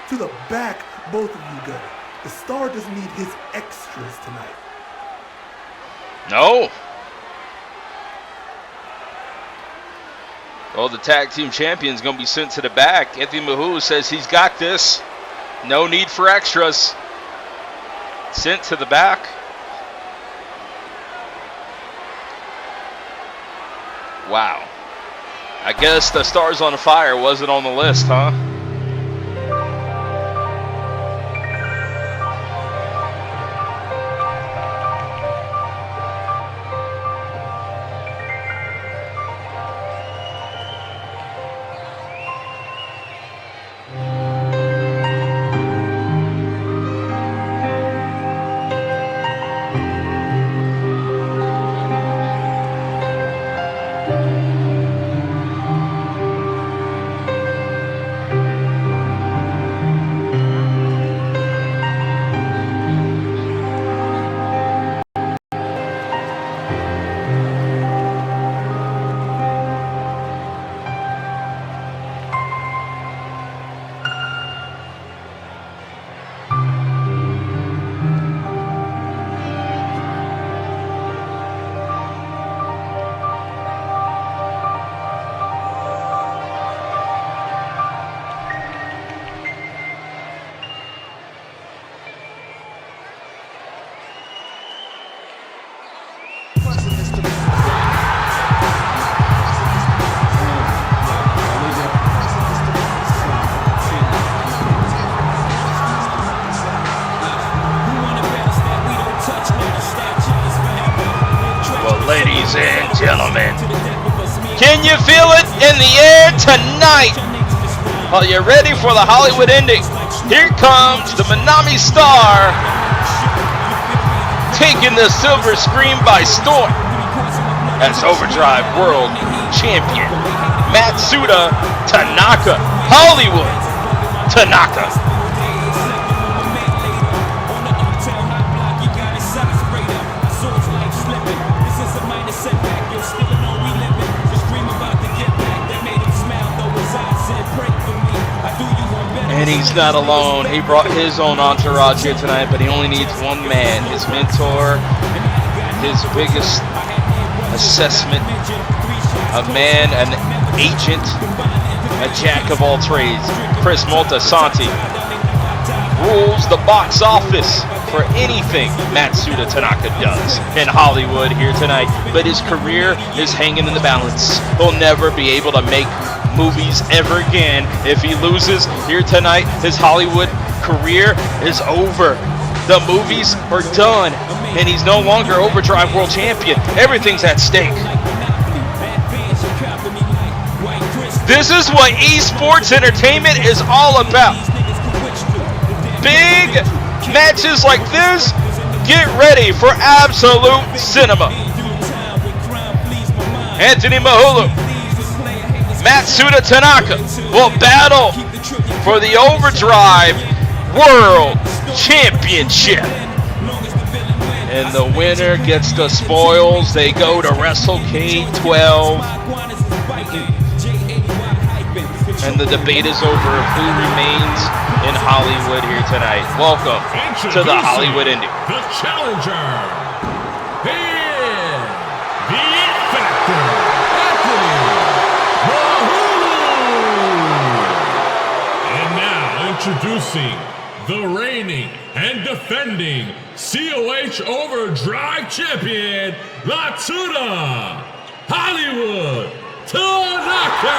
Speaker 23: To the back, both of you go. The star doesn't need his extras tonight.
Speaker 4: No. Well, the tag team champion's going to be sent to the back. Anthony Mahaulu says he's got this. No need for extras. Sent to the back. Wow. I guess the Stars on Fire wasn't on the list, huh? ladies and gentlemen. Can you feel it in the air tonight? Are you ready for the Hollywood ending? Here comes the Manami Star, taking the silver screen by storm as OverDrive World Champion Matsuda Tanaka. Hollywood Tanaka. And he's not alone. He brought his own entourage here tonight, but he only needs one man. His mentor, his biggest assessment, a man, an agent, a jack of all trades. Chris Moltisanti rules the box office for anything Matsuda Tanaka does in Hollywood here tonight, but his career is hanging in the balance. He'll never be able to make movies ever again. If he loses here tonight, his Hollywood career is over. The movies are done, and he's no longer OverDrive World Champion. Everything's at stake. This is what esports entertainment is all about. Big matches like this, get ready for absolute cinema. Anthony Mahaulu, Matsuda Tanaka will battle for the OverDrive World Championship. And the winner gets the spoils. They go to WrestleCade 12. And the debate is over of who remains in Hollywood here tonight. Welcome to the Hollywood ending.
Speaker 21: The challenger. Here, the It Factor, Anthony Mahaulu. And now introducing the reigning and defending COH OverDrive Champion, Matsuda Hollywood Tanaka.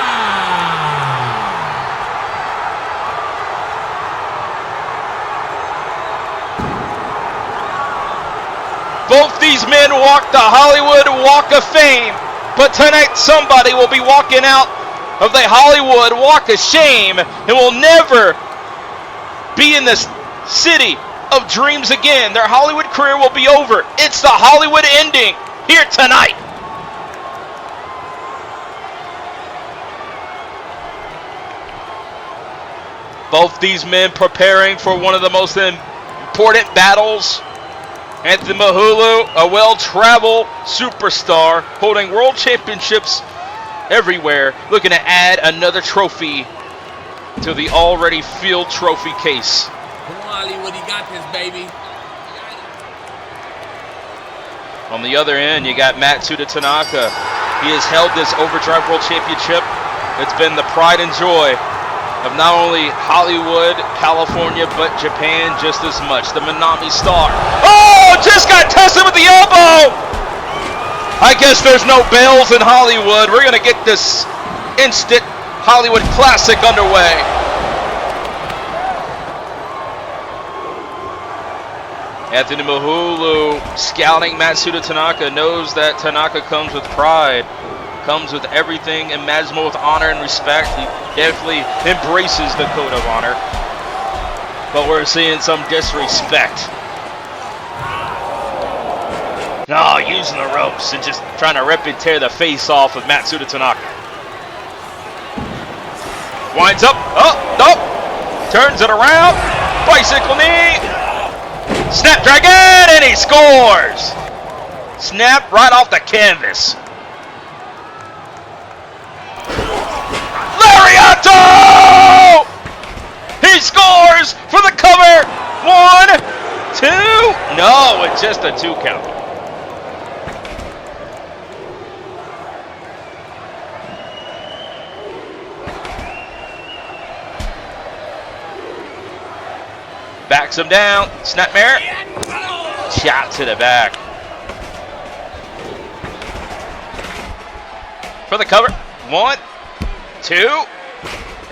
Speaker 4: Both these men walk the Hollywood Walk of Fame, but tonight somebody will be walking out of the Hollywood Walk of Shame and will never be in this city of dreams again. Their Hollywood career will be over. It's the Hollywood ending here tonight. Both these men preparing for one of the most important battles. Anthony Mahaulu, a well-traveled superstar, holding world championships everywhere, looking to add another trophy to the already filled trophy case.
Speaker 12: Come on, Hollywood, you got this, baby.
Speaker 4: On the other end, you got Matsuda Tanaka. He has held this OverDrive World Championship. It's been the pride and joy of not only Hollywood, California, but Japan just as much. The Manami Star. Oh, just got tested with the elbow! I guess there's no bells in Hollywood. We're going to get this instant Hollywood classic underway. Anthony Mahaulu scouting Matsuda Tanaka, knows that Tanaka comes with pride, comes with everything imaginable, with honor and respect. He definitely embraces the code of honor. But we're seeing some disrespect. No, using the ropes and just trying to rip and tear the face off of Matsuda Tanaka. Winds up. Oh, nope. Turns it around. Bicycle knee. Snapdragon, and he scores. Snap right off the canvas. Lariato! He scores for the cover. 1, 2. No, it's just a 2 count. Backs him down. Snapmare. Shot to the back. For the cover. 1, 2.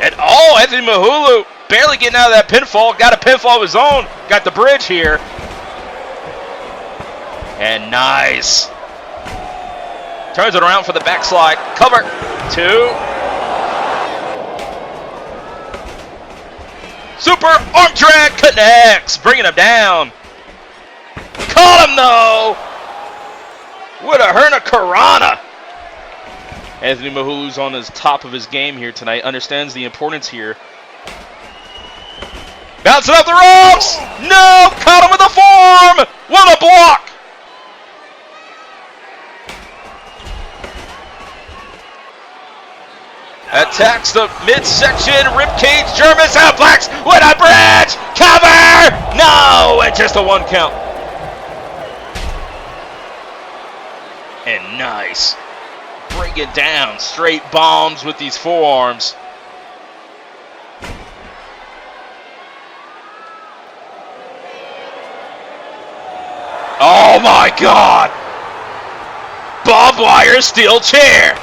Speaker 4: And oh, Anthony Mahaulu barely getting out of that pinfall. Got a pinfall of his own. Got the bridge here. And nice. Turns it around for the backslide. Cover. 2. Super arm drag connects. Bringing him down. Caught him though. With a Herna Karana. Anthony Mahaulu's on his top of his game here tonight. Understands the importance here. Bouncing up the ropes. No. Caught him with a forearm. What a block. Attacks the midsection, ribcage, German suplex with a bridge, cover! No, and just a 1 count. And nice. Bring it down, straight bombs with these forearms. Oh my God! Barbed wire steel chair.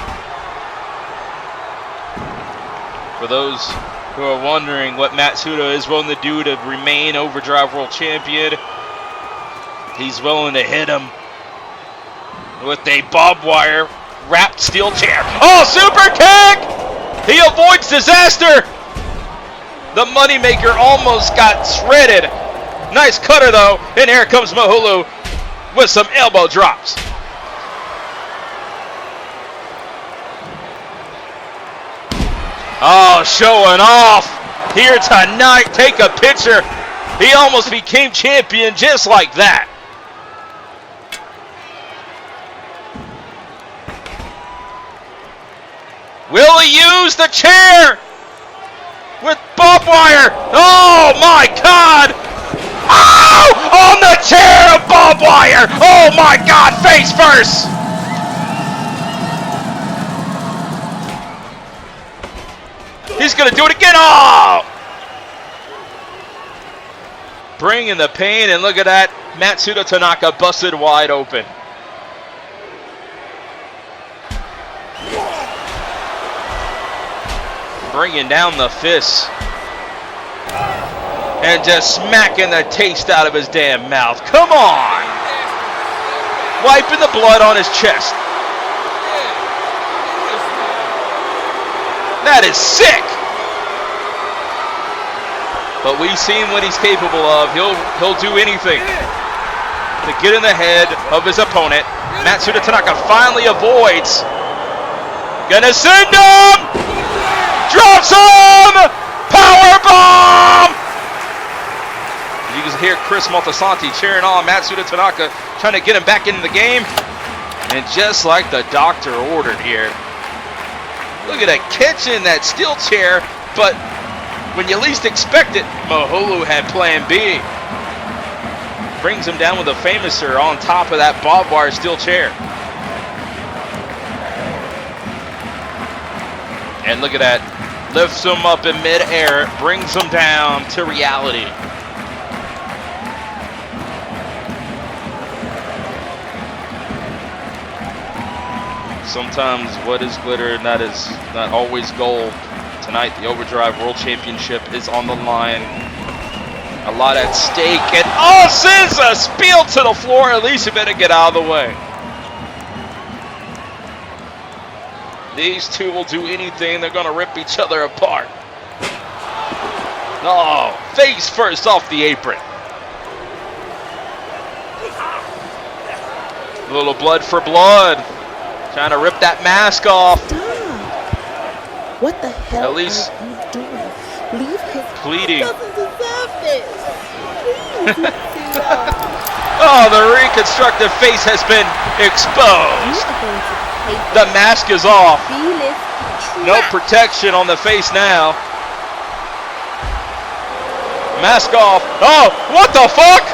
Speaker 4: For those who are wondering what Matsuda is willing to do to remain OverDrive World Champion, he's willing to hit him with a barbed wire wrapped steel chair. Oh, super kick! He avoids disaster. The Moneymaker almost got shredded. Nice cutter though, and here comes Mahaulu with some elbow drops. Oh, showing off here tonight. Take a picture. He almost became champion just like that. Will he use the chair with barbed wire? Oh my God! Oh! On the chair of barbed wire! Oh my God! Face first! He's going to do it again. Oh! Bringing the pain, and look at that. Matsuda Tanaka busted wide open. Bringing down the fists. And just smacking the taste out of his damn mouth. Come on! Wiping the blood on his chest. That is sick. But we've seen what he's capable of. He'll do anything to get in the head of his opponent. Matsuda Tanaka finally avoids. Gonna send him. Drops him. Power bomb. You can hear Chris Moltisanti cheering on Matsuda Tanaka, trying to get him back into the game. And just like the doctor ordered here. Look at that, catching that steel chair, but when you least expect it, Mahaulu had plan B. Brings him down with a famouser on top of that barbed wire steel chair. And look at that, lifts him up in midair, brings him down to reality. Sometimes what is glitter not is not always gold. Tonight the OverDrive World Championship is on the line. A lot at stake, and oh, sends a spiel to the floor. At least you better get out of the way. These two will do anything. They're gonna rip each other apart. Oh, face first off the apron. A little blood for blood. Trying to rip that mask off.
Speaker 5: What the hell
Speaker 4: At least
Speaker 5: are you doing? Leave his
Speaker 4: pleading.
Speaker 5: He doesn't deserve this. Please,
Speaker 4: Oh, the reconstructive face has been exposed. The mask is off. No protection on the face now. Mask off. Oh, what the fuck?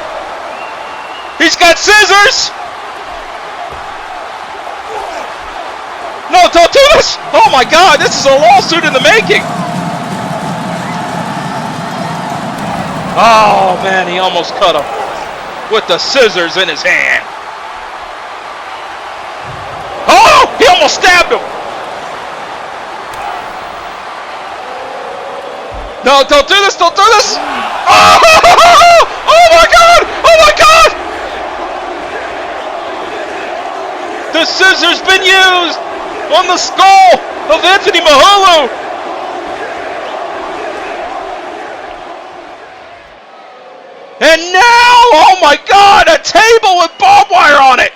Speaker 4: He's got scissors. No, don't do this! Oh my God, this is a lawsuit in the making! Oh man, he almost cut him with the scissors in his hand. Oh, he almost stabbed him! No, don't do this, don't do this! Oh, oh my God, oh my God! The The scissors been used on the skull of Anthony Mahaulu. And now, oh my God, a table with barbed wire on it.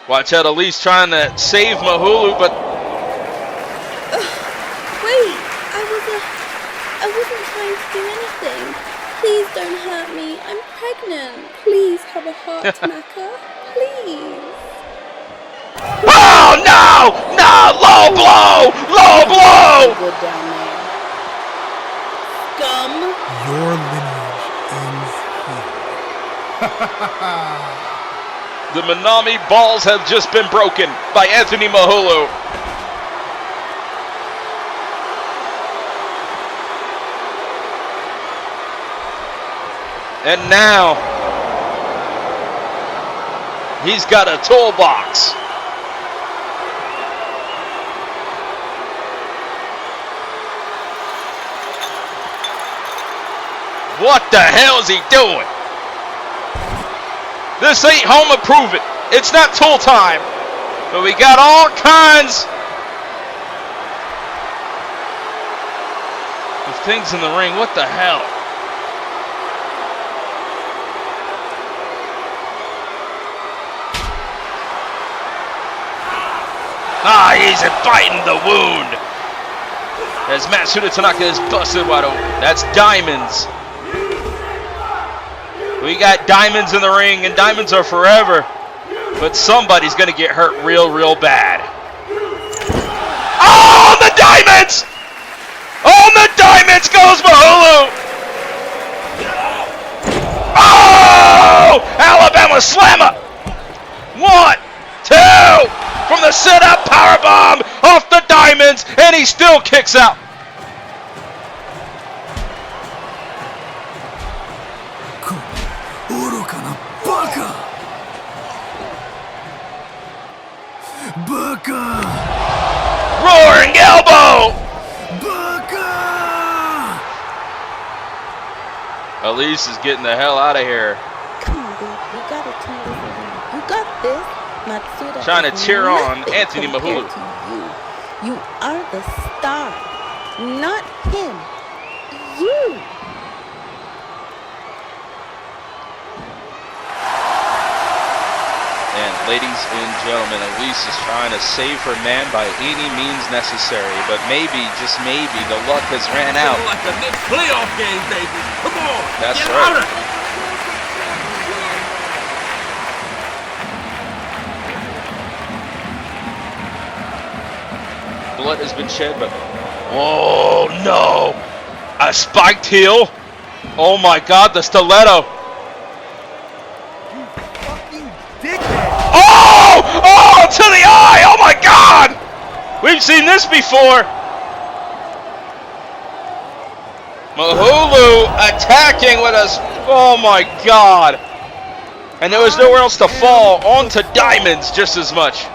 Speaker 4: Watch out, Elise trying to save Mahaulu, but
Speaker 8: Wait, I wasn't trying to do anything. Please don't hurt me. I'm pregnant. Please have a heart, Tanaka. Please.
Speaker 4: oh no! No! Low blow! Low blow!
Speaker 8: Good down there. Scum.
Speaker 6: Your lineage ends here.
Speaker 4: The Minami balls have just been broken by Anthony Mahaulu. And now, he's got a toolbox. What the hell is he doing? This ain't home improvement. It's not tool time. But we got all kinds of things in the ring. What the hell? Ah, he's biting the wound. As Matsuda Tanaka is busted wide open. That's diamonds. We got diamonds in the ring, and diamonds are forever. But somebody's going to get hurt real, real bad. Oh, the diamonds! On the diamonds goes Mahaulu! Oh! Alabama slammer! 1, 2! From the sit-up powerbomb off the diamonds, and he still kicks out. Roaring elbow! Elise is getting the hell out of here.
Speaker 8: Come on, baby. You gotta turn this around. You got this. Matsuda
Speaker 4: Trying to cheer on
Speaker 8: nothing
Speaker 4: Anthony
Speaker 8: compared
Speaker 4: Mahaulu.
Speaker 8: to You are the star, not him. You.
Speaker 4: And ladies and gentlemen, Elise is trying to save her man by any means necessary, but maybe, just maybe, the luck has ran out.
Speaker 12: Like a next playoff game, baby. Come on.
Speaker 4: That's
Speaker 12: get
Speaker 4: right.
Speaker 12: out of it.
Speaker 4: Blood has been shed, but oh no! A spiked heel. Oh my God, the stiletto. Oh! Oh, to the eye! Oh my God! We've seen this before. Mahaulu attacking with us. Oh my God! And there was nowhere else to fall. Onto diamonds just as much.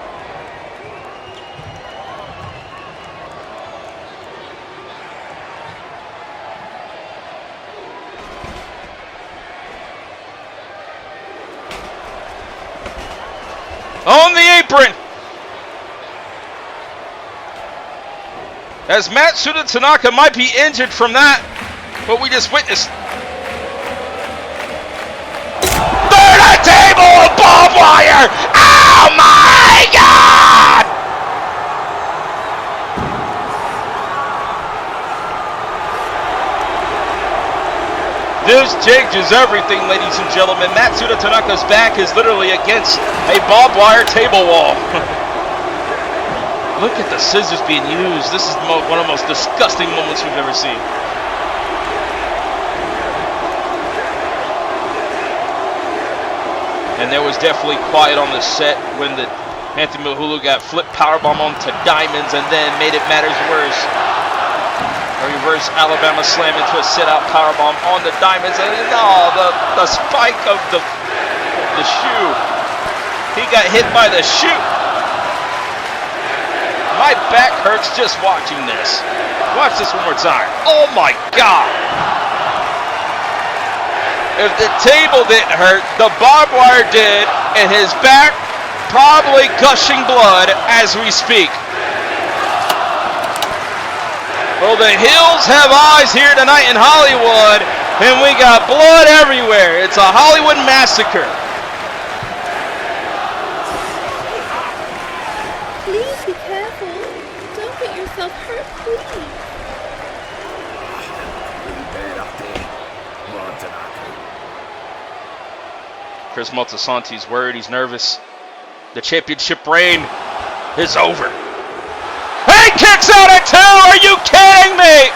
Speaker 4: On the apron, as Matsuda Tanaka might be injured from that, what we just witnessed. Third a table of barbed wire! Oh my God! This changes everything, ladies and gentlemen. Matsuda Tanaka's back is literally against a barbed wire table wall. Look at the scissors being used. This is one of the most disgusting moments we've ever seen. And there was definitely quiet on the set when the Anthony Mahaulu got flipped powerbomb onto diamonds and then made it matters worse. A reverse Alabama slam into a sit-out powerbomb on the diamonds, and the spike of the shoe. He got hit by the shoe. My back hurts just watching this. Watch this one more time. Oh my God! If the table didn't hurt, the barbed wire did, and his back probably gushing blood as we speak. Well, the hills have eyes here tonight in Hollywood, and we got blood everywhere. It's a Hollywood massacre.
Speaker 8: Please be careful. Don't get yourself hurt, please.
Speaker 4: Chris Moltisanti's worried, he's nervous. The championship reign is over. He kicks out at 2, are you kidding me?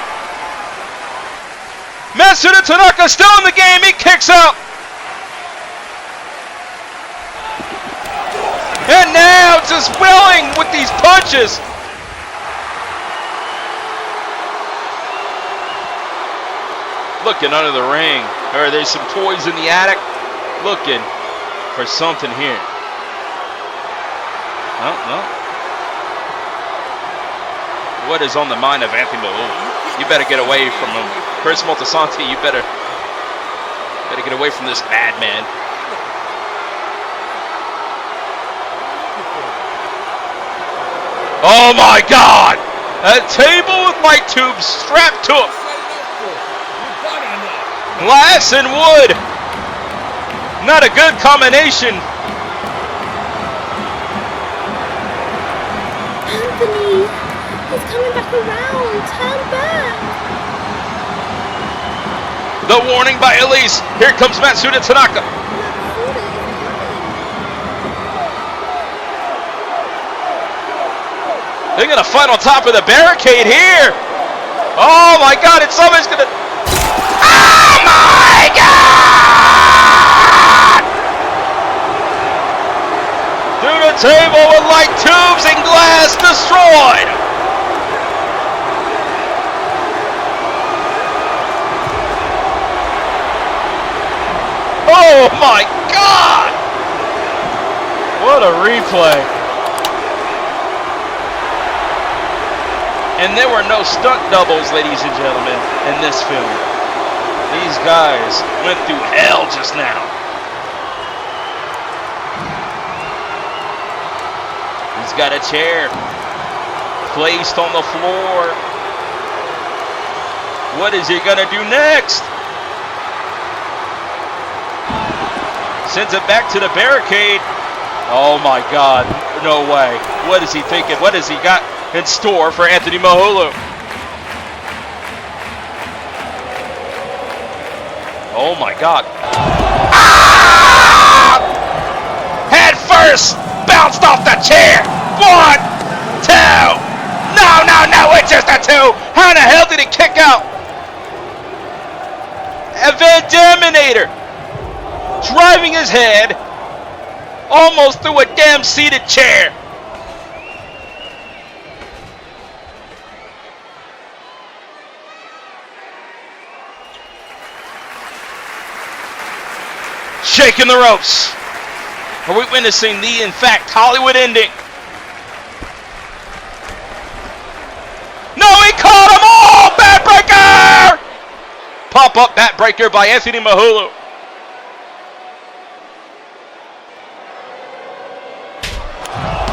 Speaker 4: Matsuda Tanaka still in the game, he kicks out. And now just willing with these punches. Looking under the ring. Are there some toys in the attic? Looking for something here. No. What is on the mind of Anthony Mahaulu? You better get away from him. Chris Moltisanti, you better get away from this bad man. Oh my God! A table with light tubes strapped to it. Glass and wood. Not a good combination.
Speaker 8: Anthony, he's coming back around. Turn back.
Speaker 4: The warning by Elise. Here comes Matsuda Tanaka. They're gonna fight on top of the barricade here. Oh my God! It's somebody's gonna. Oh my God! Through the table with light tubes and glass destroyed. Oh my God! What a replay. And there were no stunt doubles, ladies and gentlemen, in this film. These guys went through hell just now. He's got a chair placed on the floor. What is he gonna do next? Sends it back to the barricade. Oh my God, no way. What is he thinking? What has he got in store for Anthony Mahaulu? Oh my God. Ah! Head first, bounced off the chair. 1, 2. No, it's just a 2. How the hell did he kick out? A Vandaminator. Driving his head almost through a damn seated chair. Shaking the ropes. Are we witnessing the, in fact, Hollywood ending? No, he caught him! Oh, backbreaker! Pop-up backbreaker by Anthony Mahaulu.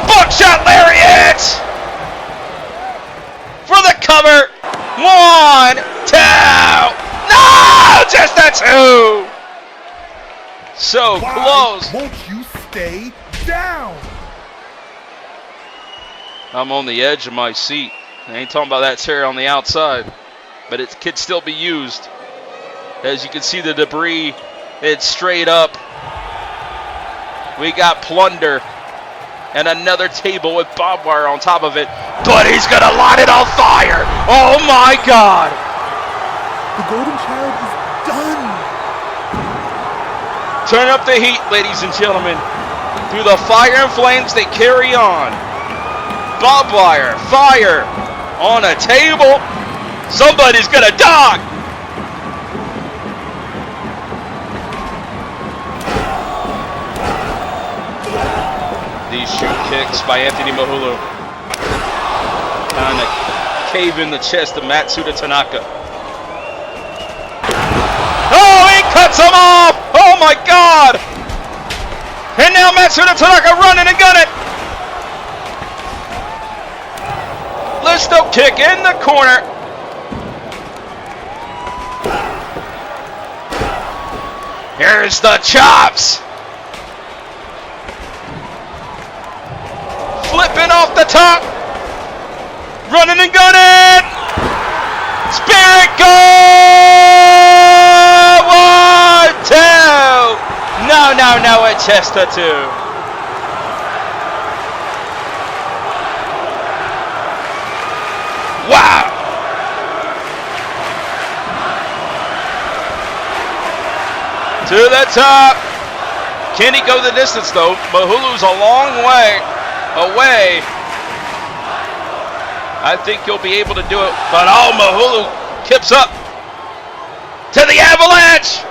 Speaker 4: Buckshot lariat! For the cover. 1, 2. No, just a 2. So close.
Speaker 23: Won't you stay down?
Speaker 4: I'm on the edge of my seat. I ain't talking about that chair on the outside, but it could still be used. As you can see the debris, it's straight up. We got plunder and another table with barbed wire on top of it, but he's gonna light it on fire. Oh my God.
Speaker 23: The golden child is done.
Speaker 4: Turn up the heat, ladies and gentlemen. Through the fire and flames, they carry on. Barbed wire, fire, on a table. Somebody's gonna die. These shoot kicks by Anthony Mahaulu. Kind of cave in the chest of Matsuda Tanaka. Oh, he Cuts him off! Oh my God! And now Matsuda Tanaka running and gunning! Listo kick in the corner. Here's the chops! Flipping off the top! Running and gunning! Spirit go! 1, 2! No, a chest or 2. Wow! To the top! Can he go the distance though? Mahaulu's a long way away. I think he'll be able to do it, but oh, Mahaulu kips up to the avalanche.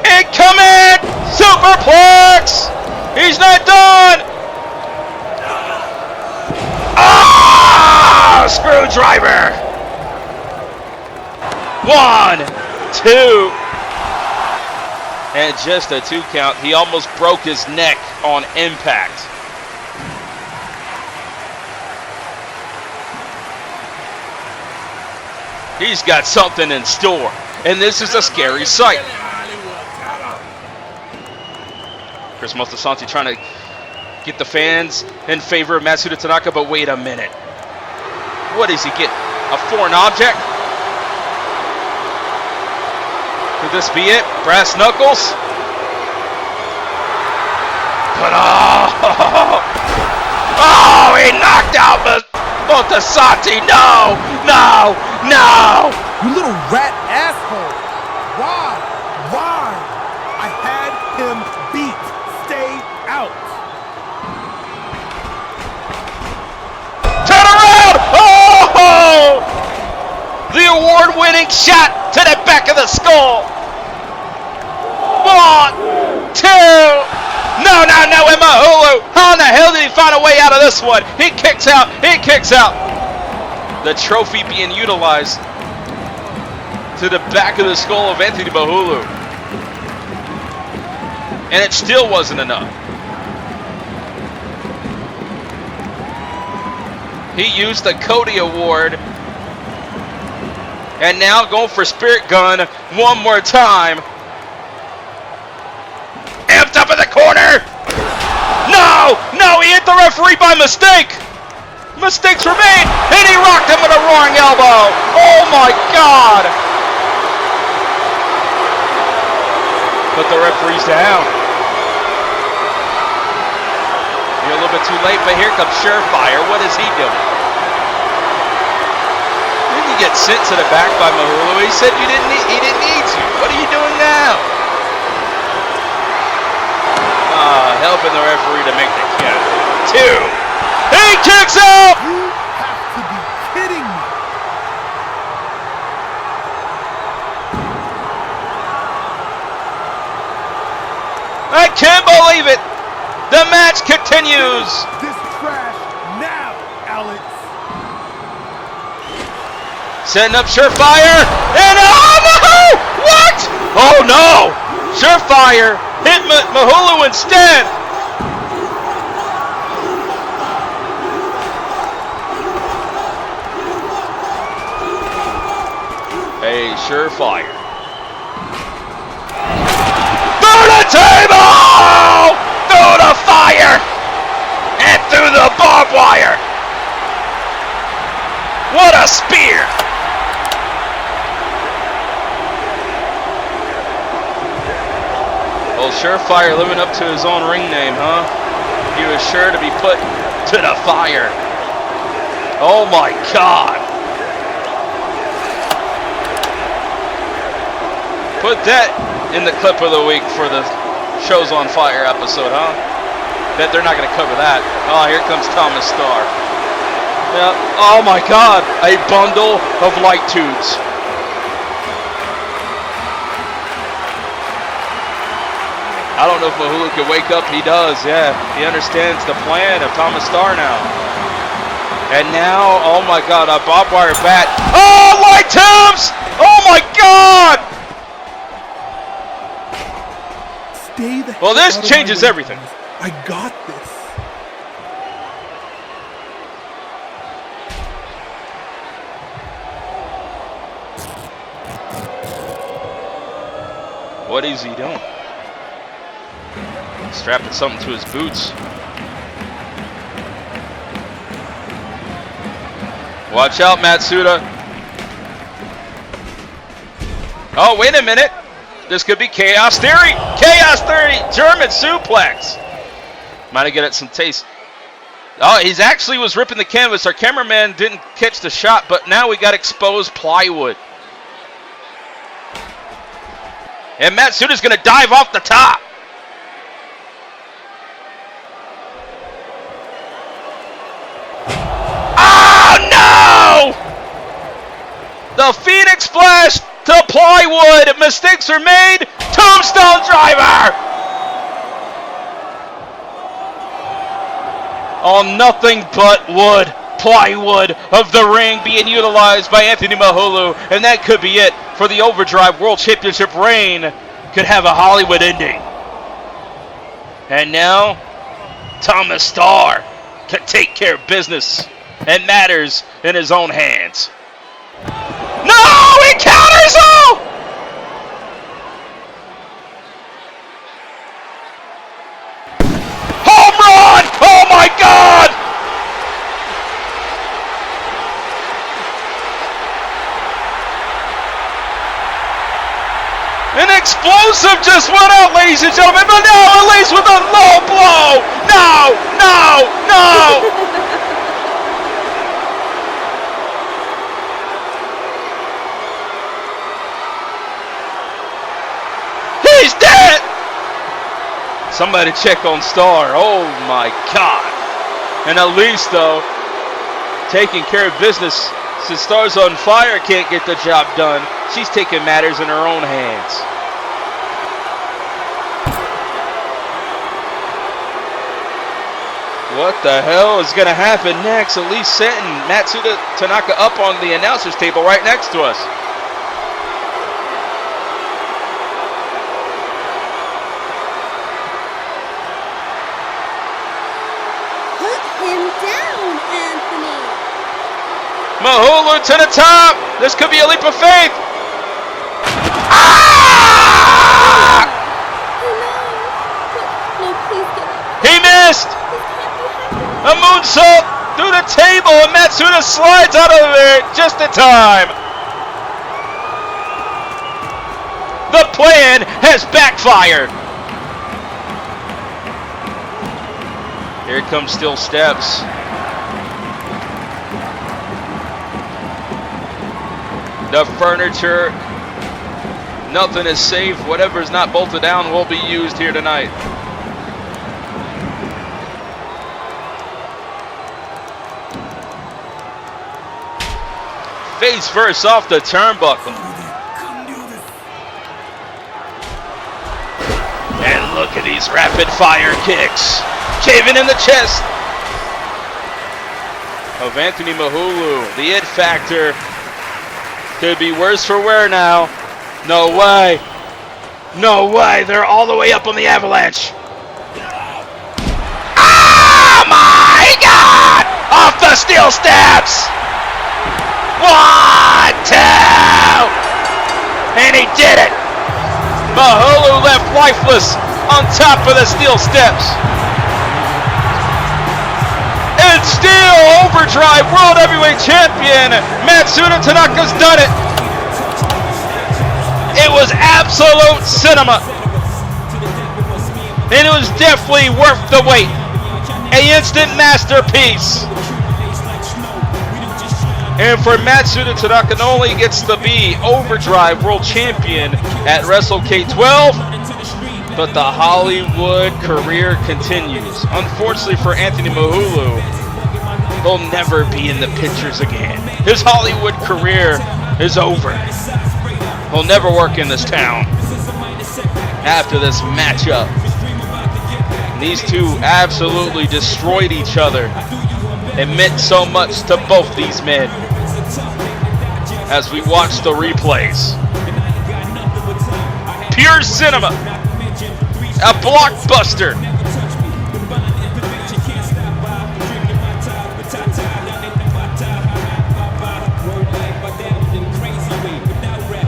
Speaker 4: Incoming superplex. He's not done. Ah, screwdriver. 1, 2, and just a 2 count. He almost broke his neck on impact. He's got something in store, and this is a scary sight. Chris Mostasanti trying to get the fans in favor of Matsuda Tanaka, but wait a minute. What does he get? A foreign object? Could this be it? Brass knuckles? But oh, he knocked out Mostasanti. No!
Speaker 13: You little rat asshole! Why? I had him beat. Stay out.
Speaker 4: Turn around! Oh! The award-winning shot to the back of the skull. 1, 2. No, and Mahaulu. How in the hell did he find a way out of this one? He kicks out. The trophy being utilized to the back of the skull of Anthony Mahaulu. And it still wasn't enough. He used the Cody Award. And now going for Spirit Gun one more time. Amped up in the corner. No, he hit the referee by mistake. Mistakes remain, and he rocked him with a roaring elbow. Oh my God. Put the referees down. You're a little bit too late, but here comes Surefire. What is he doing? Didn't he get sent to the back by Mahaulu? He said he didn't need you. What are you doing now? Helping the referee to make the count. 2. He kicks out!
Speaker 13: You have to be kidding me.
Speaker 4: I can't believe it. The match continues.
Speaker 13: This trash now, Alex.
Speaker 4: Setting up Surefire. And oh no! What? Oh no! Surefire hit Mahaulu instead. Hey, Surefire. Through the table! Through the fire! And through the barbed wire! What a spear! Well, Surefire living up to his own ring name, huh? He was sure to be put to the fire. Oh my God! Put that in the clip of the week for the Show's on Fire episode, huh? Bet they're not going to cover that. Oh, here comes Thomas Starr. Yeah. Oh my God, a bundle of light tubes. I don't know if Mahaulu can wake up. He does, yeah. He understands the plan of Thomas Starr now. And now, oh my God, a barbed wire bat. Oh, light tubes! Oh my God!
Speaker 23: Stay the
Speaker 4: Well,
Speaker 23: hell
Speaker 4: this
Speaker 23: out of
Speaker 4: changes
Speaker 23: my way,
Speaker 4: everything.
Speaker 23: guys. I got this.
Speaker 4: What is he doing? Strapping something to his boots. Watch out, Matsuda. Oh, wait a minute. This could be Chaos Theory. Chaos Theory, German suplex. Might have get some taste. Oh, he's actually was ripping the canvas. Our cameraman didn't catch the shot, but now we got exposed plywood. And Matsuda's going to dive off the top. Oh, no! The Phoenix Splash to plywood. Mistakes are made. Tombstone Driver. Oh, nothing but wood. Plywood of the ring being utilized by Anthony Mahaulu, and that could be it for the OverDrive World Championship reign. Could have a Hollywood ending. And now, Thomas Starr can take care of business and matters in his own hands. No, he counters him! Home run! Oh my God! An explosive just went out, ladies and gentlemen, but now Elise with a low blow. No, no, no. He's dead. Somebody check on Starr. Oh my God. And Elise, though, taking care of business. Since Star's on fire, can't get the job done. She's taking matters in her own hands. What the hell is going to happen next? Elise setting Matsuda Tanaka up on the announcer's table right next to us.
Speaker 8: Put him down, Anthony.
Speaker 4: Mahaulu to the top. This could be a leap of faith. Ah!
Speaker 8: No, please get up.
Speaker 4: He missed. A moonsault through the table, and Matsuda slides out of there just in time. The plan has backfired. Here comes Steel Steps. The furniture, nothing is safe. Whatever is not bolted down will be used here tonight. Face first off the turnbuckle. And look at these rapid fire kicks. Caving in the chest of Anthony Mahaulu. The it factor could be worse for wear now. No way. No way. They're all the way up on the avalanche. Oh my God! Off the steel steps. 1, 2. And he did it. Mahaulu left lifeless on top of the steel steps. And still OverDrive World Heavyweight Champion Matsuda Tanaka's done it. It was absolute cinema. And it was definitely worth the wait. An instant masterpiece. And for Matsuda Tanaka, not only gets to be OverDrive World Champion at WrestleK 12, but the Hollywood career continues. Unfortunately for Anthony Mahaulu, he'll never be in the pictures again. His Hollywood career is over. He'll never work in this town after this matchup. These two absolutely destroyed each other. It meant so much to both these men as we watch the replays. Pure cinema A blockbuster.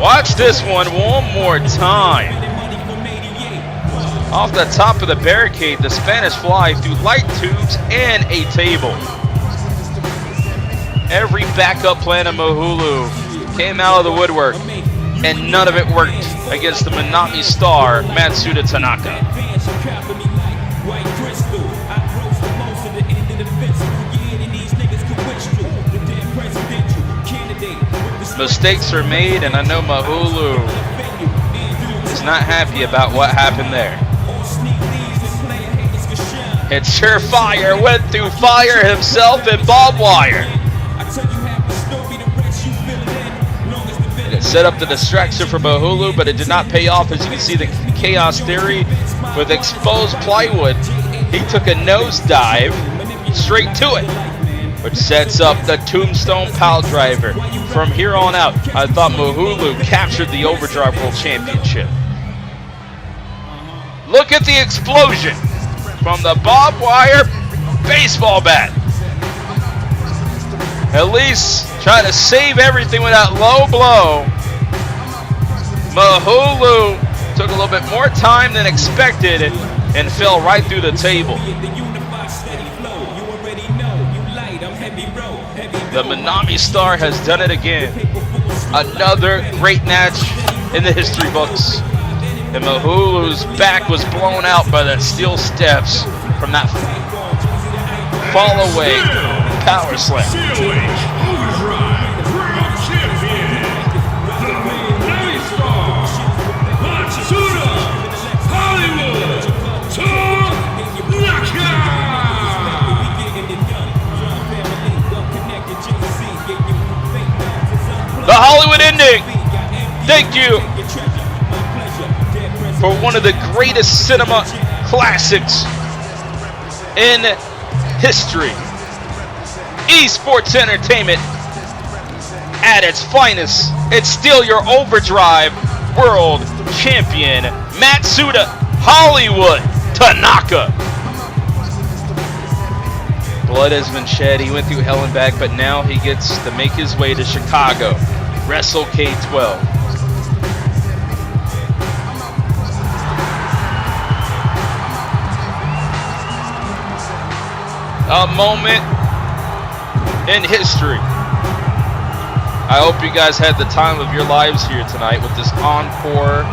Speaker 4: Watch this one more time. Off the top of the barricade, the Spanish fly through light tubes and a table. Every backup plan of Mahaulu came out of the woodwork, and none of it worked against the Minami star, Matsuda Tanaka. Mistakes are made, and I know Mahaulu is not happy about what happened there. It's surefire, went through fire himself and barbed wire. It set up the distraction for Mahaulu, but it did not pay off. As you can see, the Chaos Theory with exposed plywood. He took a nosedive straight to it, which sets up the Tombstone Pile Driver. From here on out, I thought Mahaulu captured the OverDrive World Championship. Look at the explosion from the barbed wire baseball bat. At least try to save everything with that low blow. Mahaulu took a little bit more time than expected and fell right through the table. The Minami star has done it again. Another great match in the history books. And Mahaulu's back was blown out by the steel steps from that fall away power slam.
Speaker 21: COH OverDrive World Champion, the Minami star, Matsuda Tanaka.
Speaker 4: The Hollywood ending. Thank you for one of the greatest cinema classics in history. Esports entertainment at its finest. It's still your OverDrive World Champion, Matsuda Hollywood Tanaka. Blood has been shed. He went through hell and back, but now he gets to make his way to Chicago. Wrestle K-12. A moment in history. I hope you guys had the time of your lives here tonight with this encore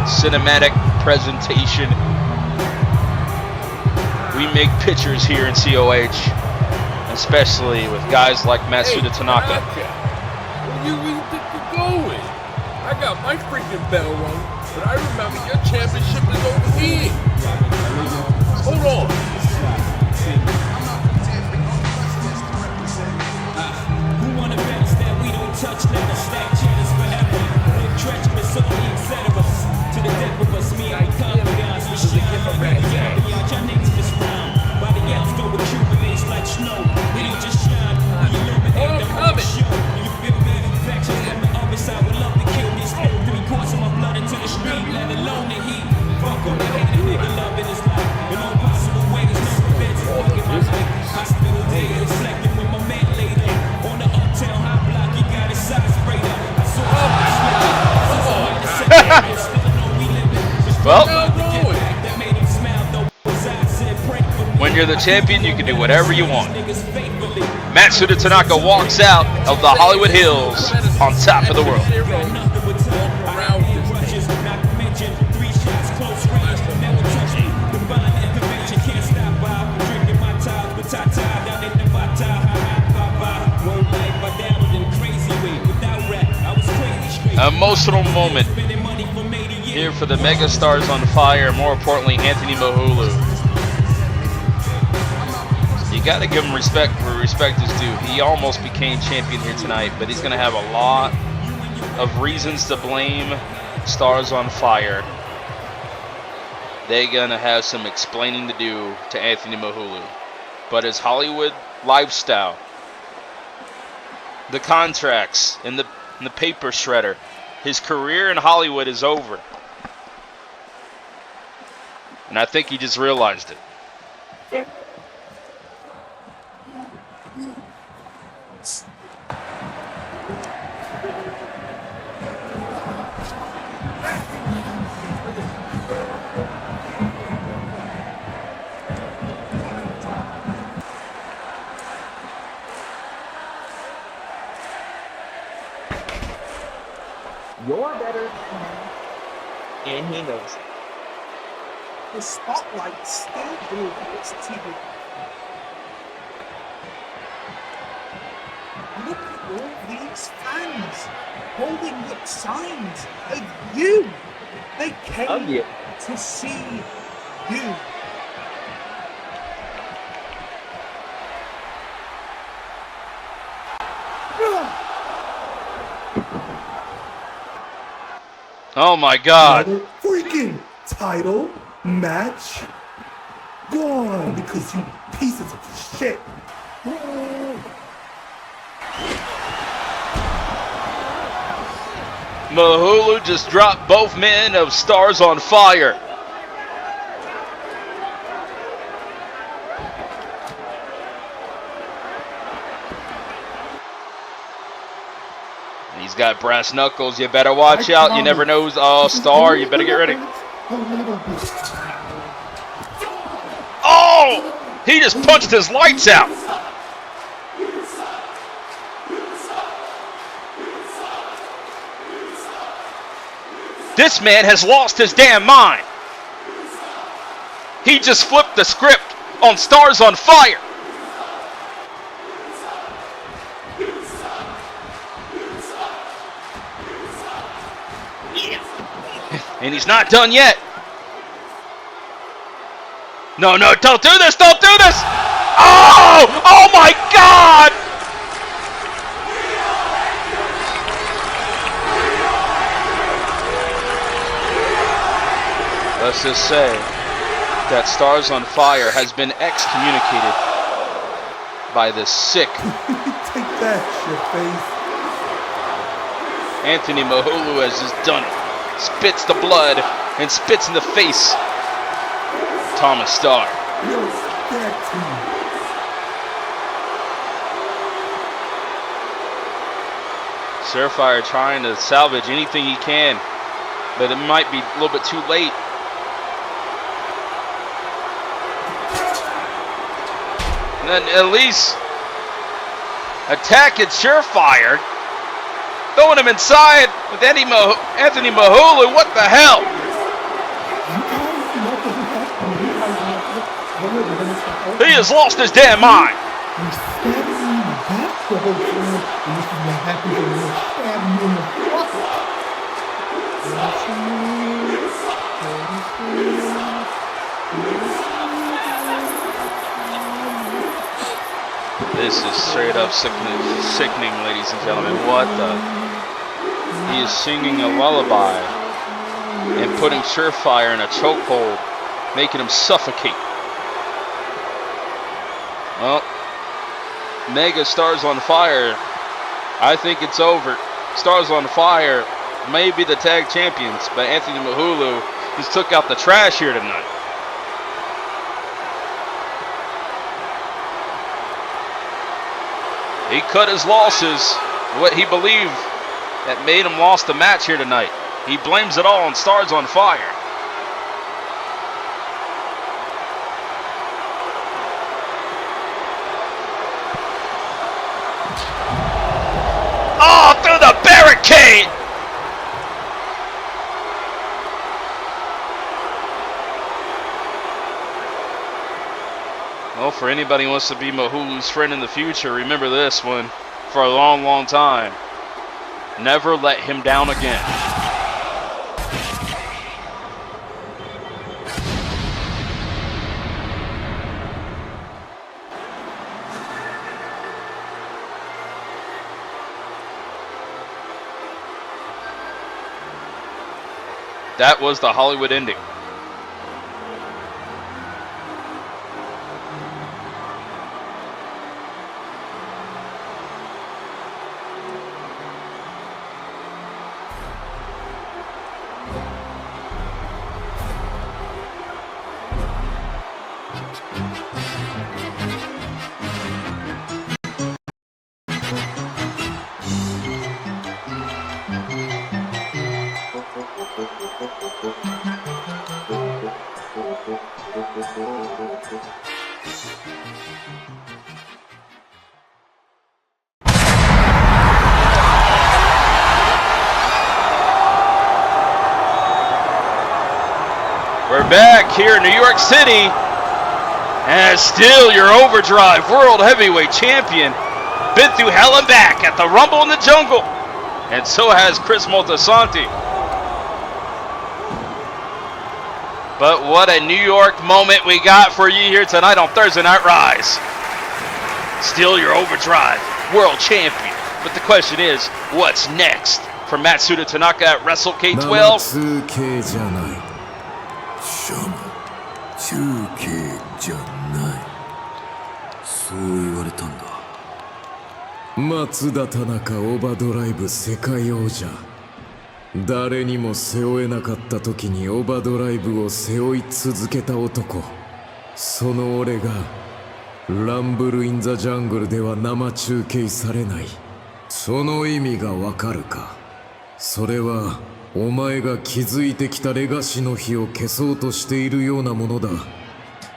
Speaker 4: cinematic presentation. We make pictures here in COH, especially with guys like Matsuda Tanaka.
Speaker 12: Where you think you're going? I got my freaking bell rung, but I remember your championship is over here. Hold on.
Speaker 7: Who wanna bet that we don't touch never stack cheddars forever? Treacherous, only etc. To the depth of us, me, I come guys, we shine. Beyond your nature is round. Body else go with Cuban like snow. We don't just shine, we illuminate the whole show. You feel me? Factions from the other side would love to kill me. Spill 3/4 of my blood into the street, let alone the heat. Fuck on the hate a nigga love in his life. In all possible ways, no beds is fucking my life. Hospital day, reflecting with my man later. On the uptown high block, you got his size sprayed up. I saw
Speaker 4: Well, when you're the champion, you can do whatever you want. Matsuda Tanaka walks out of the Hollywood Hills on top of the world. Emotional moment here for the mega stars on fire, more importantly Anthony Mahaulu. You got to give him respect where respect is due. He almost became champion here tonight, but he's going to have a lot of reasons to blame Stars on Fire. They're going to have some explaining to do to Anthony Mahaulu. But his Hollywood lifestyle, the contracts, and the paper shredder, his career in Hollywood is over. And I think he just realized it.
Speaker 14: You're better than him, and he knows it.
Speaker 1: The spotlight still goes to you. Look at all these fans holding up signs of you. They came to see you.
Speaker 4: Oh my God.
Speaker 23: Another freaking title match gone because you pieces of shit.
Speaker 4: Mahaulu just dropped both men of Stars on Fire. He's got brass knuckles. You better watch out. You never know who's Star. You better get ready. Oh! He just punched his lights out. This man has lost his damn mind. He just flipped the script on Stars on Fire. And he's not done yet. No, no, don't do this, don't do this! Oh! Oh my God! Let's just say that Stars on Fire has been excommunicated by this sick
Speaker 23: Take that, shitface.
Speaker 4: Anthony Mahaulu has just done it. Spits the blood and spits in the face. Thomas Starr. Surefire trying to salvage anything he can, but it might be a little bit too late. And then at least attack at Surefire. Throwing him inside with Anthony Mahaulu. What the hell? He has lost his damn mind. This is straight up sickening, ladies and gentlemen. What the? He is singing a lullaby and putting Surefire in a chokehold, making him suffocate. Well, Mega Stars on Fire, I think it's over. Stars on Fire may be the tag champions, but Anthony Mahaulu just took out the trash here tonight. He cut his losses, what he believed that made him lost the match here tonight. He blames it all on Stars on Fire. Oh, through the barricade! Well, for anybody who wants to be Mahaulu's friend in the future, remember this one for a long, long time. Never let him down again. That was the Hollywood ending. We're back here in New York City, and still your OverDrive World Heavyweight Champion. Been through hell and back at the Rumble in the Jungle, and so has Chris Moltisanti. But what a New York moment we got for you here tonight on Thursday Night Rise. Still your OverDrive World Champion. But the question is, what's next for Matsuda Tanaka at Wrestle K12?
Speaker 25: しゃも中継じゃないそう言われたんだ松田田中オーバードライブ世界王者誰にも背負えなかった時にオーバードライブを背負い続けた男その俺がランブルインザジャングルでは生中継されないその意味がわかるかそれはお前が築いてきたレガシの火を消そうとしているようなものだ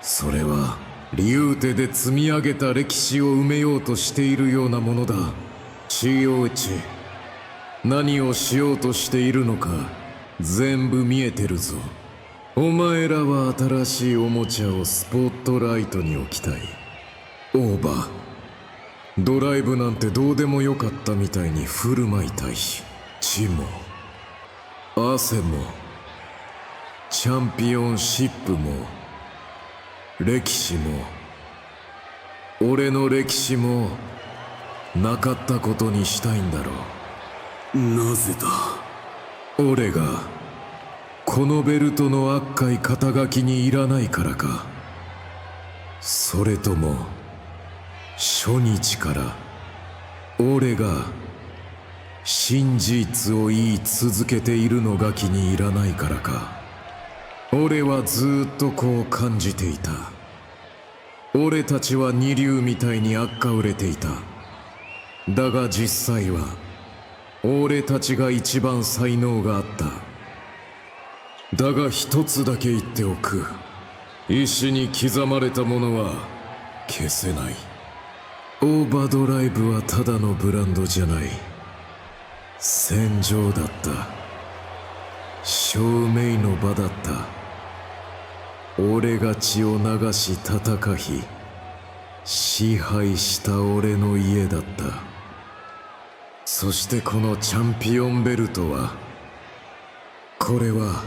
Speaker 25: それはリューテで積み上げた歴史を埋めようとしているようなものだ COH 何をしようとしているのか全部見えてるぞお前らは新しいおもちゃをスポットライトに置きたいオーバードライブなんてどうでもよかったみたいに振る舞いたい血も汗もチャンピオンシップも歴史も俺の歴史もなかったことにしたいんだろうなぜだ俺がこのベルトの赤い肩書きにいらないからかそれとも初日から俺が真実を言い続けているのが気に入らないからか俺はずっとこう感じていた俺たちは二流みたいに赤売れていただが実際は俺たちが一番才能があっただが一つだけ言っておく石に刻まれたものは消せないオーバードライブはただのブランドじゃない戦場だった証明の場だった俺が血を流し戦い支配した俺の家だったそしてこのチャンピオンベルトはこれは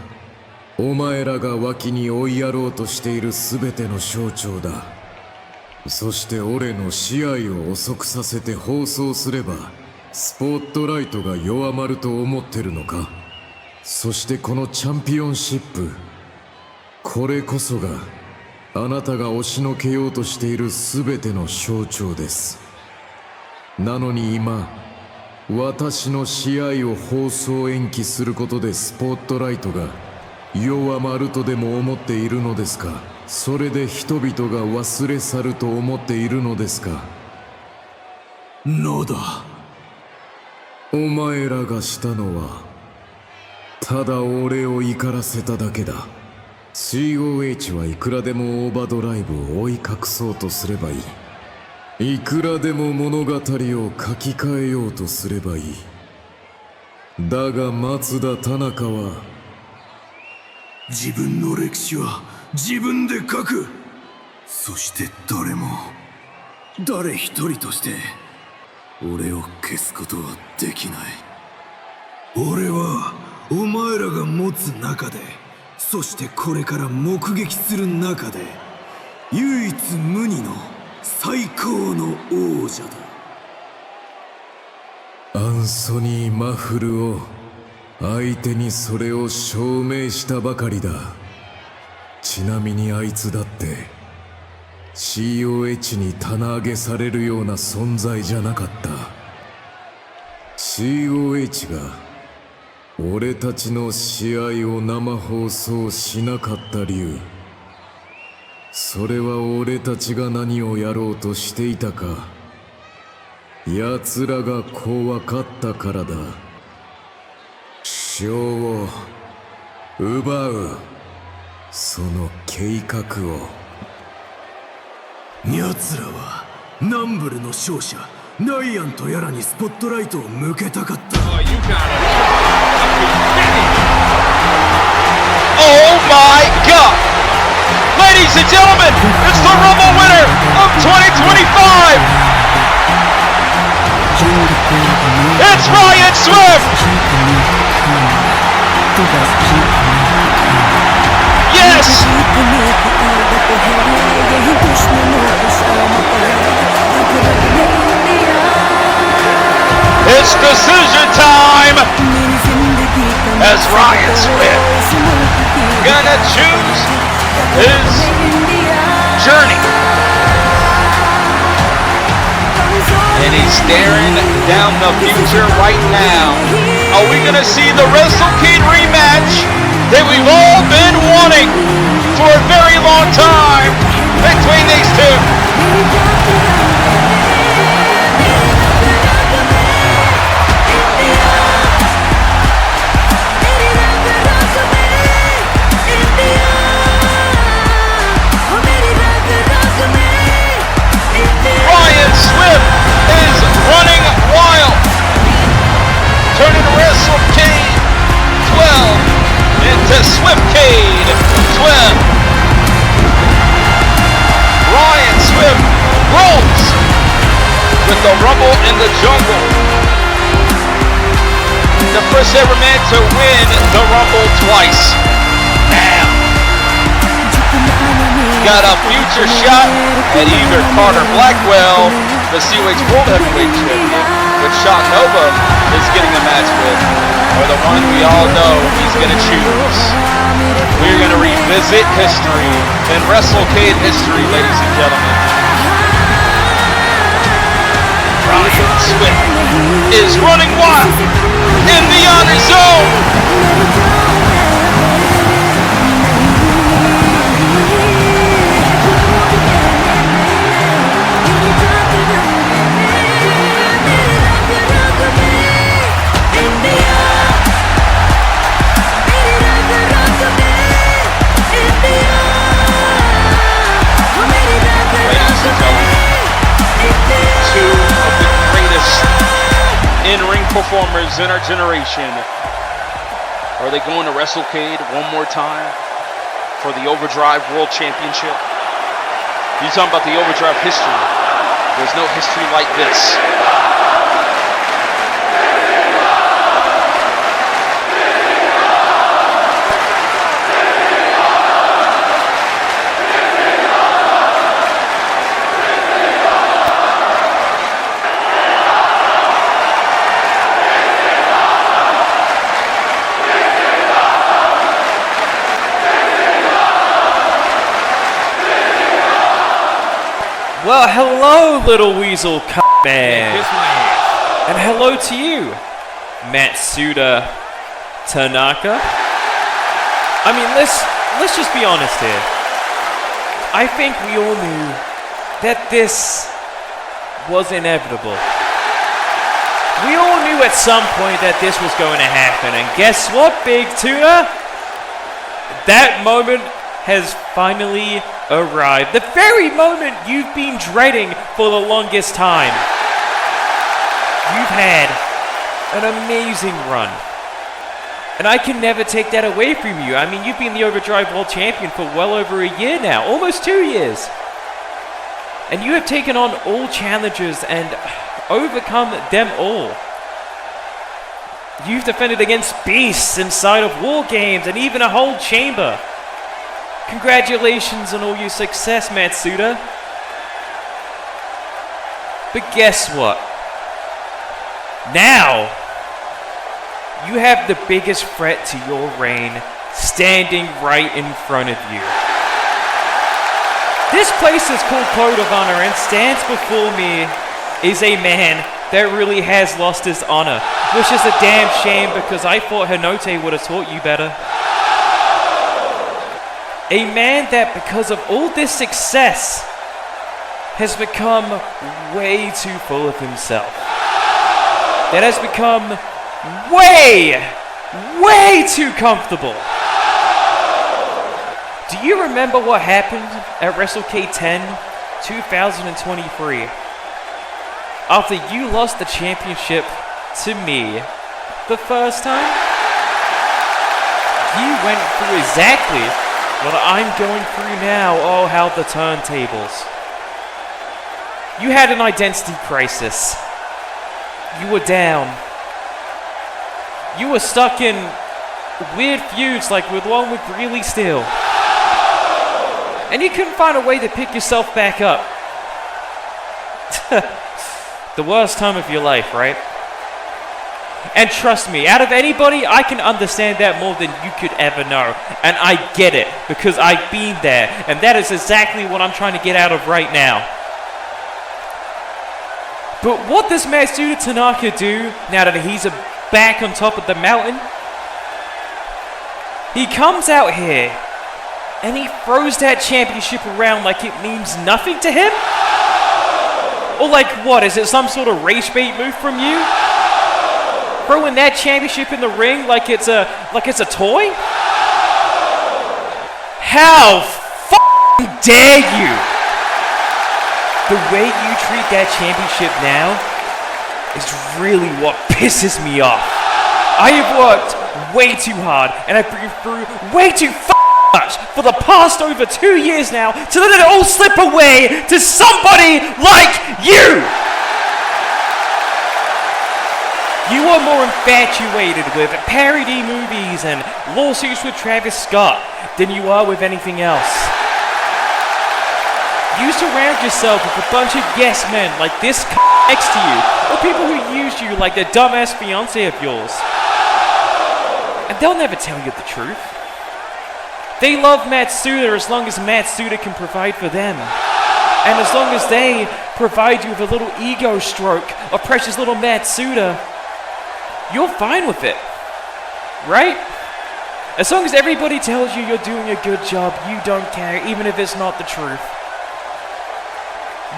Speaker 25: お前らが脇に追いやろうとしている全ての象徴だそして俺の試合を遅くさせて放送すればスポットライトが弱まると思ってるのかそしてこのチャンピオンシップこれこそがあなたが押しのけようとしている全ての象徴ですなのに今私の試合を放送延期することでスポットライトが弱まるとでも思っているのですかそれで人々が忘れ去ると思っているのですかのだお前らがしたのはただ俺を怒らせただけだ COH はいくらでもオーバードライブを追い隠そうとすればいいいくらでも物語を書き換えようとすればいいだが松田田中は自分の歴史は自分で書くそして誰一人として俺を消すことはできない俺はお前らが持つ中でそしてこれから目撃する中で唯一無二の最高の王者だアンソニー・マフルを相手にそれを証明したばかりだちなみにあいつだって COH に棚上げされるような存在じゃなかった COH が俺たちの試合を生放送しなかった理由それは俺たちが何をやろうとしていたか奴らが怖かったからだ賞を奪うその計画を奴らはナンブルの勝者ナイアンとやらにスポットライトを向けたかった。
Speaker 4: Oh my God! Ladies and gentlemen, it's the Rumble winner of 2025! It's Ryan Swift! Yes! It's decision time! As Ryan Swift gonna choose his journey. And he's staring down the future right now. Are we gonna see the WrestleCade rematch that we've all been wanting for a very long time between these two? Ryan Swift is running wild, turning WrestleCade 12 into Swiftcade 12. Ryan Swift rolls with the Rumble in the Jungle. The first ever man to win the Rumble twice. Now, got a future shot at either Carter Blackwell, the COH World Heavyweight Champion, which Shot Nova is getting a match with, or the one we all know he's going to choose. We're going to revisit history and WrestleCade history, ladies and gentlemen. Ryan Swift is running wild in the honor zone. Two of the greatest in-ring performers in our generation. Are they going to WrestleCade one more time for the OverDrive World Championship? You're talking about the OverDrive history. There's no history like this.
Speaker 17: Well, hello, little weasel man. And hello to you, Matsuda Tanaka. I mean, let's just be honest here. I think we all knew that this was inevitable. We all knew at some point that this was going to happen. And guess what, Big Tuna? That moment has finally arrived. The very moment you've been dreading for the longest time. You've had an amazing run. And I can never take that away from you. I mean, you've been the OverDrive World Champion for well over a year now. Almost 2 years. And you have taken on all challengers and overcome them all. You've defended against beasts inside of war games and even a whole chamber. Congratulations on all your success, Matsuda. But guess what? Now, you have the biggest threat to your reign standing right in front of you. This place is called Code of Honor, and stands before me is a man that really has lost his honor, which is a damn shame because I thought Hinote would have taught you better. A man that, because of all this success, has become way too full of himself. That has become way too comfortable. Do you remember what happened at WrestleCade 10 2023. After you lost the championship to me the first time, you went through exactly what I'm going through now. Oh, how the turntables. You had an identity crisis. You were down. You were stuck in weird feuds like with one with Greeley Steel. And you couldn't find a way to pick yourself back up. The worst time of your life, right? And trust me, out of anybody, I can understand that more than you could ever know. And I get it, because I've been there. And that is exactly what I'm trying to get out of right now. But what does Matsuda Tanaka do now that he's back on top of the mountain? He comes out here and he throws that championship around like it means nothing to him? Or like what, is it some sort of race bait move from you? Throwing that championship in the ring like it's a toy? How f***ing dare you? The way you treat that championship now is really what pisses me off. I have worked way too hard and I've been through way too much for the past over 2 years now to let it all slip away to somebody like you! You are more infatuated with parody movies and lawsuits with Travis Scott than you are with anything else. You surround yourself with a bunch of yes men like this next to you, or people who use you like the dumbass fiance of yours. And they'll never tell you the truth. They love Matsuda as long as Matsuda can provide for them. And as long as they provide you with a little ego stroke of precious little Matsuda, you're fine with it, right? As long as everybody tells you you're doing a good job, you don't care, even if it's not the truth.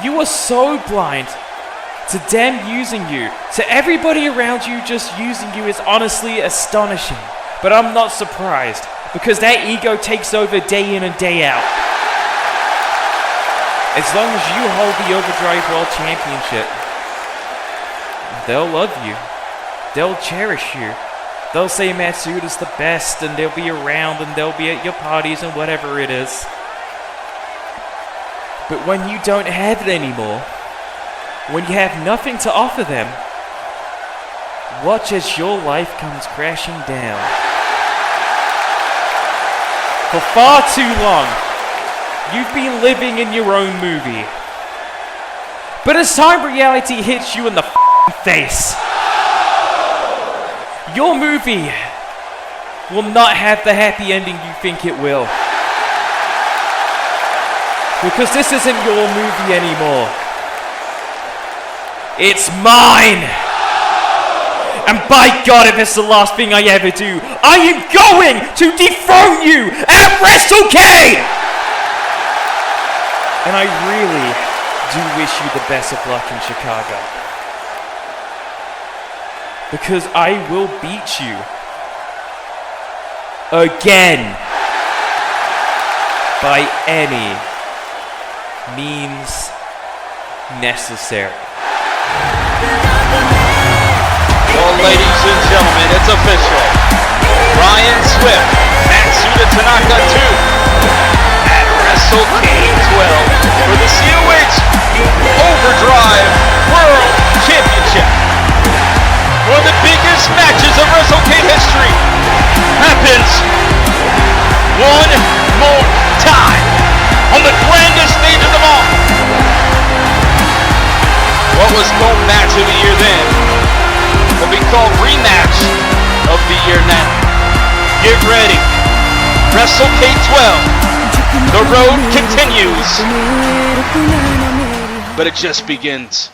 Speaker 17: You are so blind to them using you, to everybody around you just using you is honestly astonishing. But I'm not surprised, because that ego takes over day in and day out. As long as you hold the OverDrive World Championship, they'll love you. They'll cherish you. They'll say Matsuda's the best, and they'll be around, and they'll be at your parties, and whatever it is. But when you don't have it anymore, when you have nothing to offer them, watch as your life comes crashing down. For far too long, you've been living in your own movie. But as time reality hits you in the face, your movie will not have the happy ending you think it will. Because this isn't your movie anymore. It's mine! And by God, if it's the last thing I ever do, I am going to dethrone you at WrestleCade! And I really do wish you the best of luck in Chicago. Because I will beat you. Again. By any means necessary.
Speaker 4: Well, ladies and gentlemen, it's official. Ryan Swift, Matsuda Tanaka 2 at WrestleCade 12 for the COH OverDrive World Championship. One of the biggest matches of WrestleCade history happens one more time on the grandest stage of them all. What was called Match of the Year then will be called Rematch of the Year now. Get ready. WrestleCade 12. The road continues, but it just begins.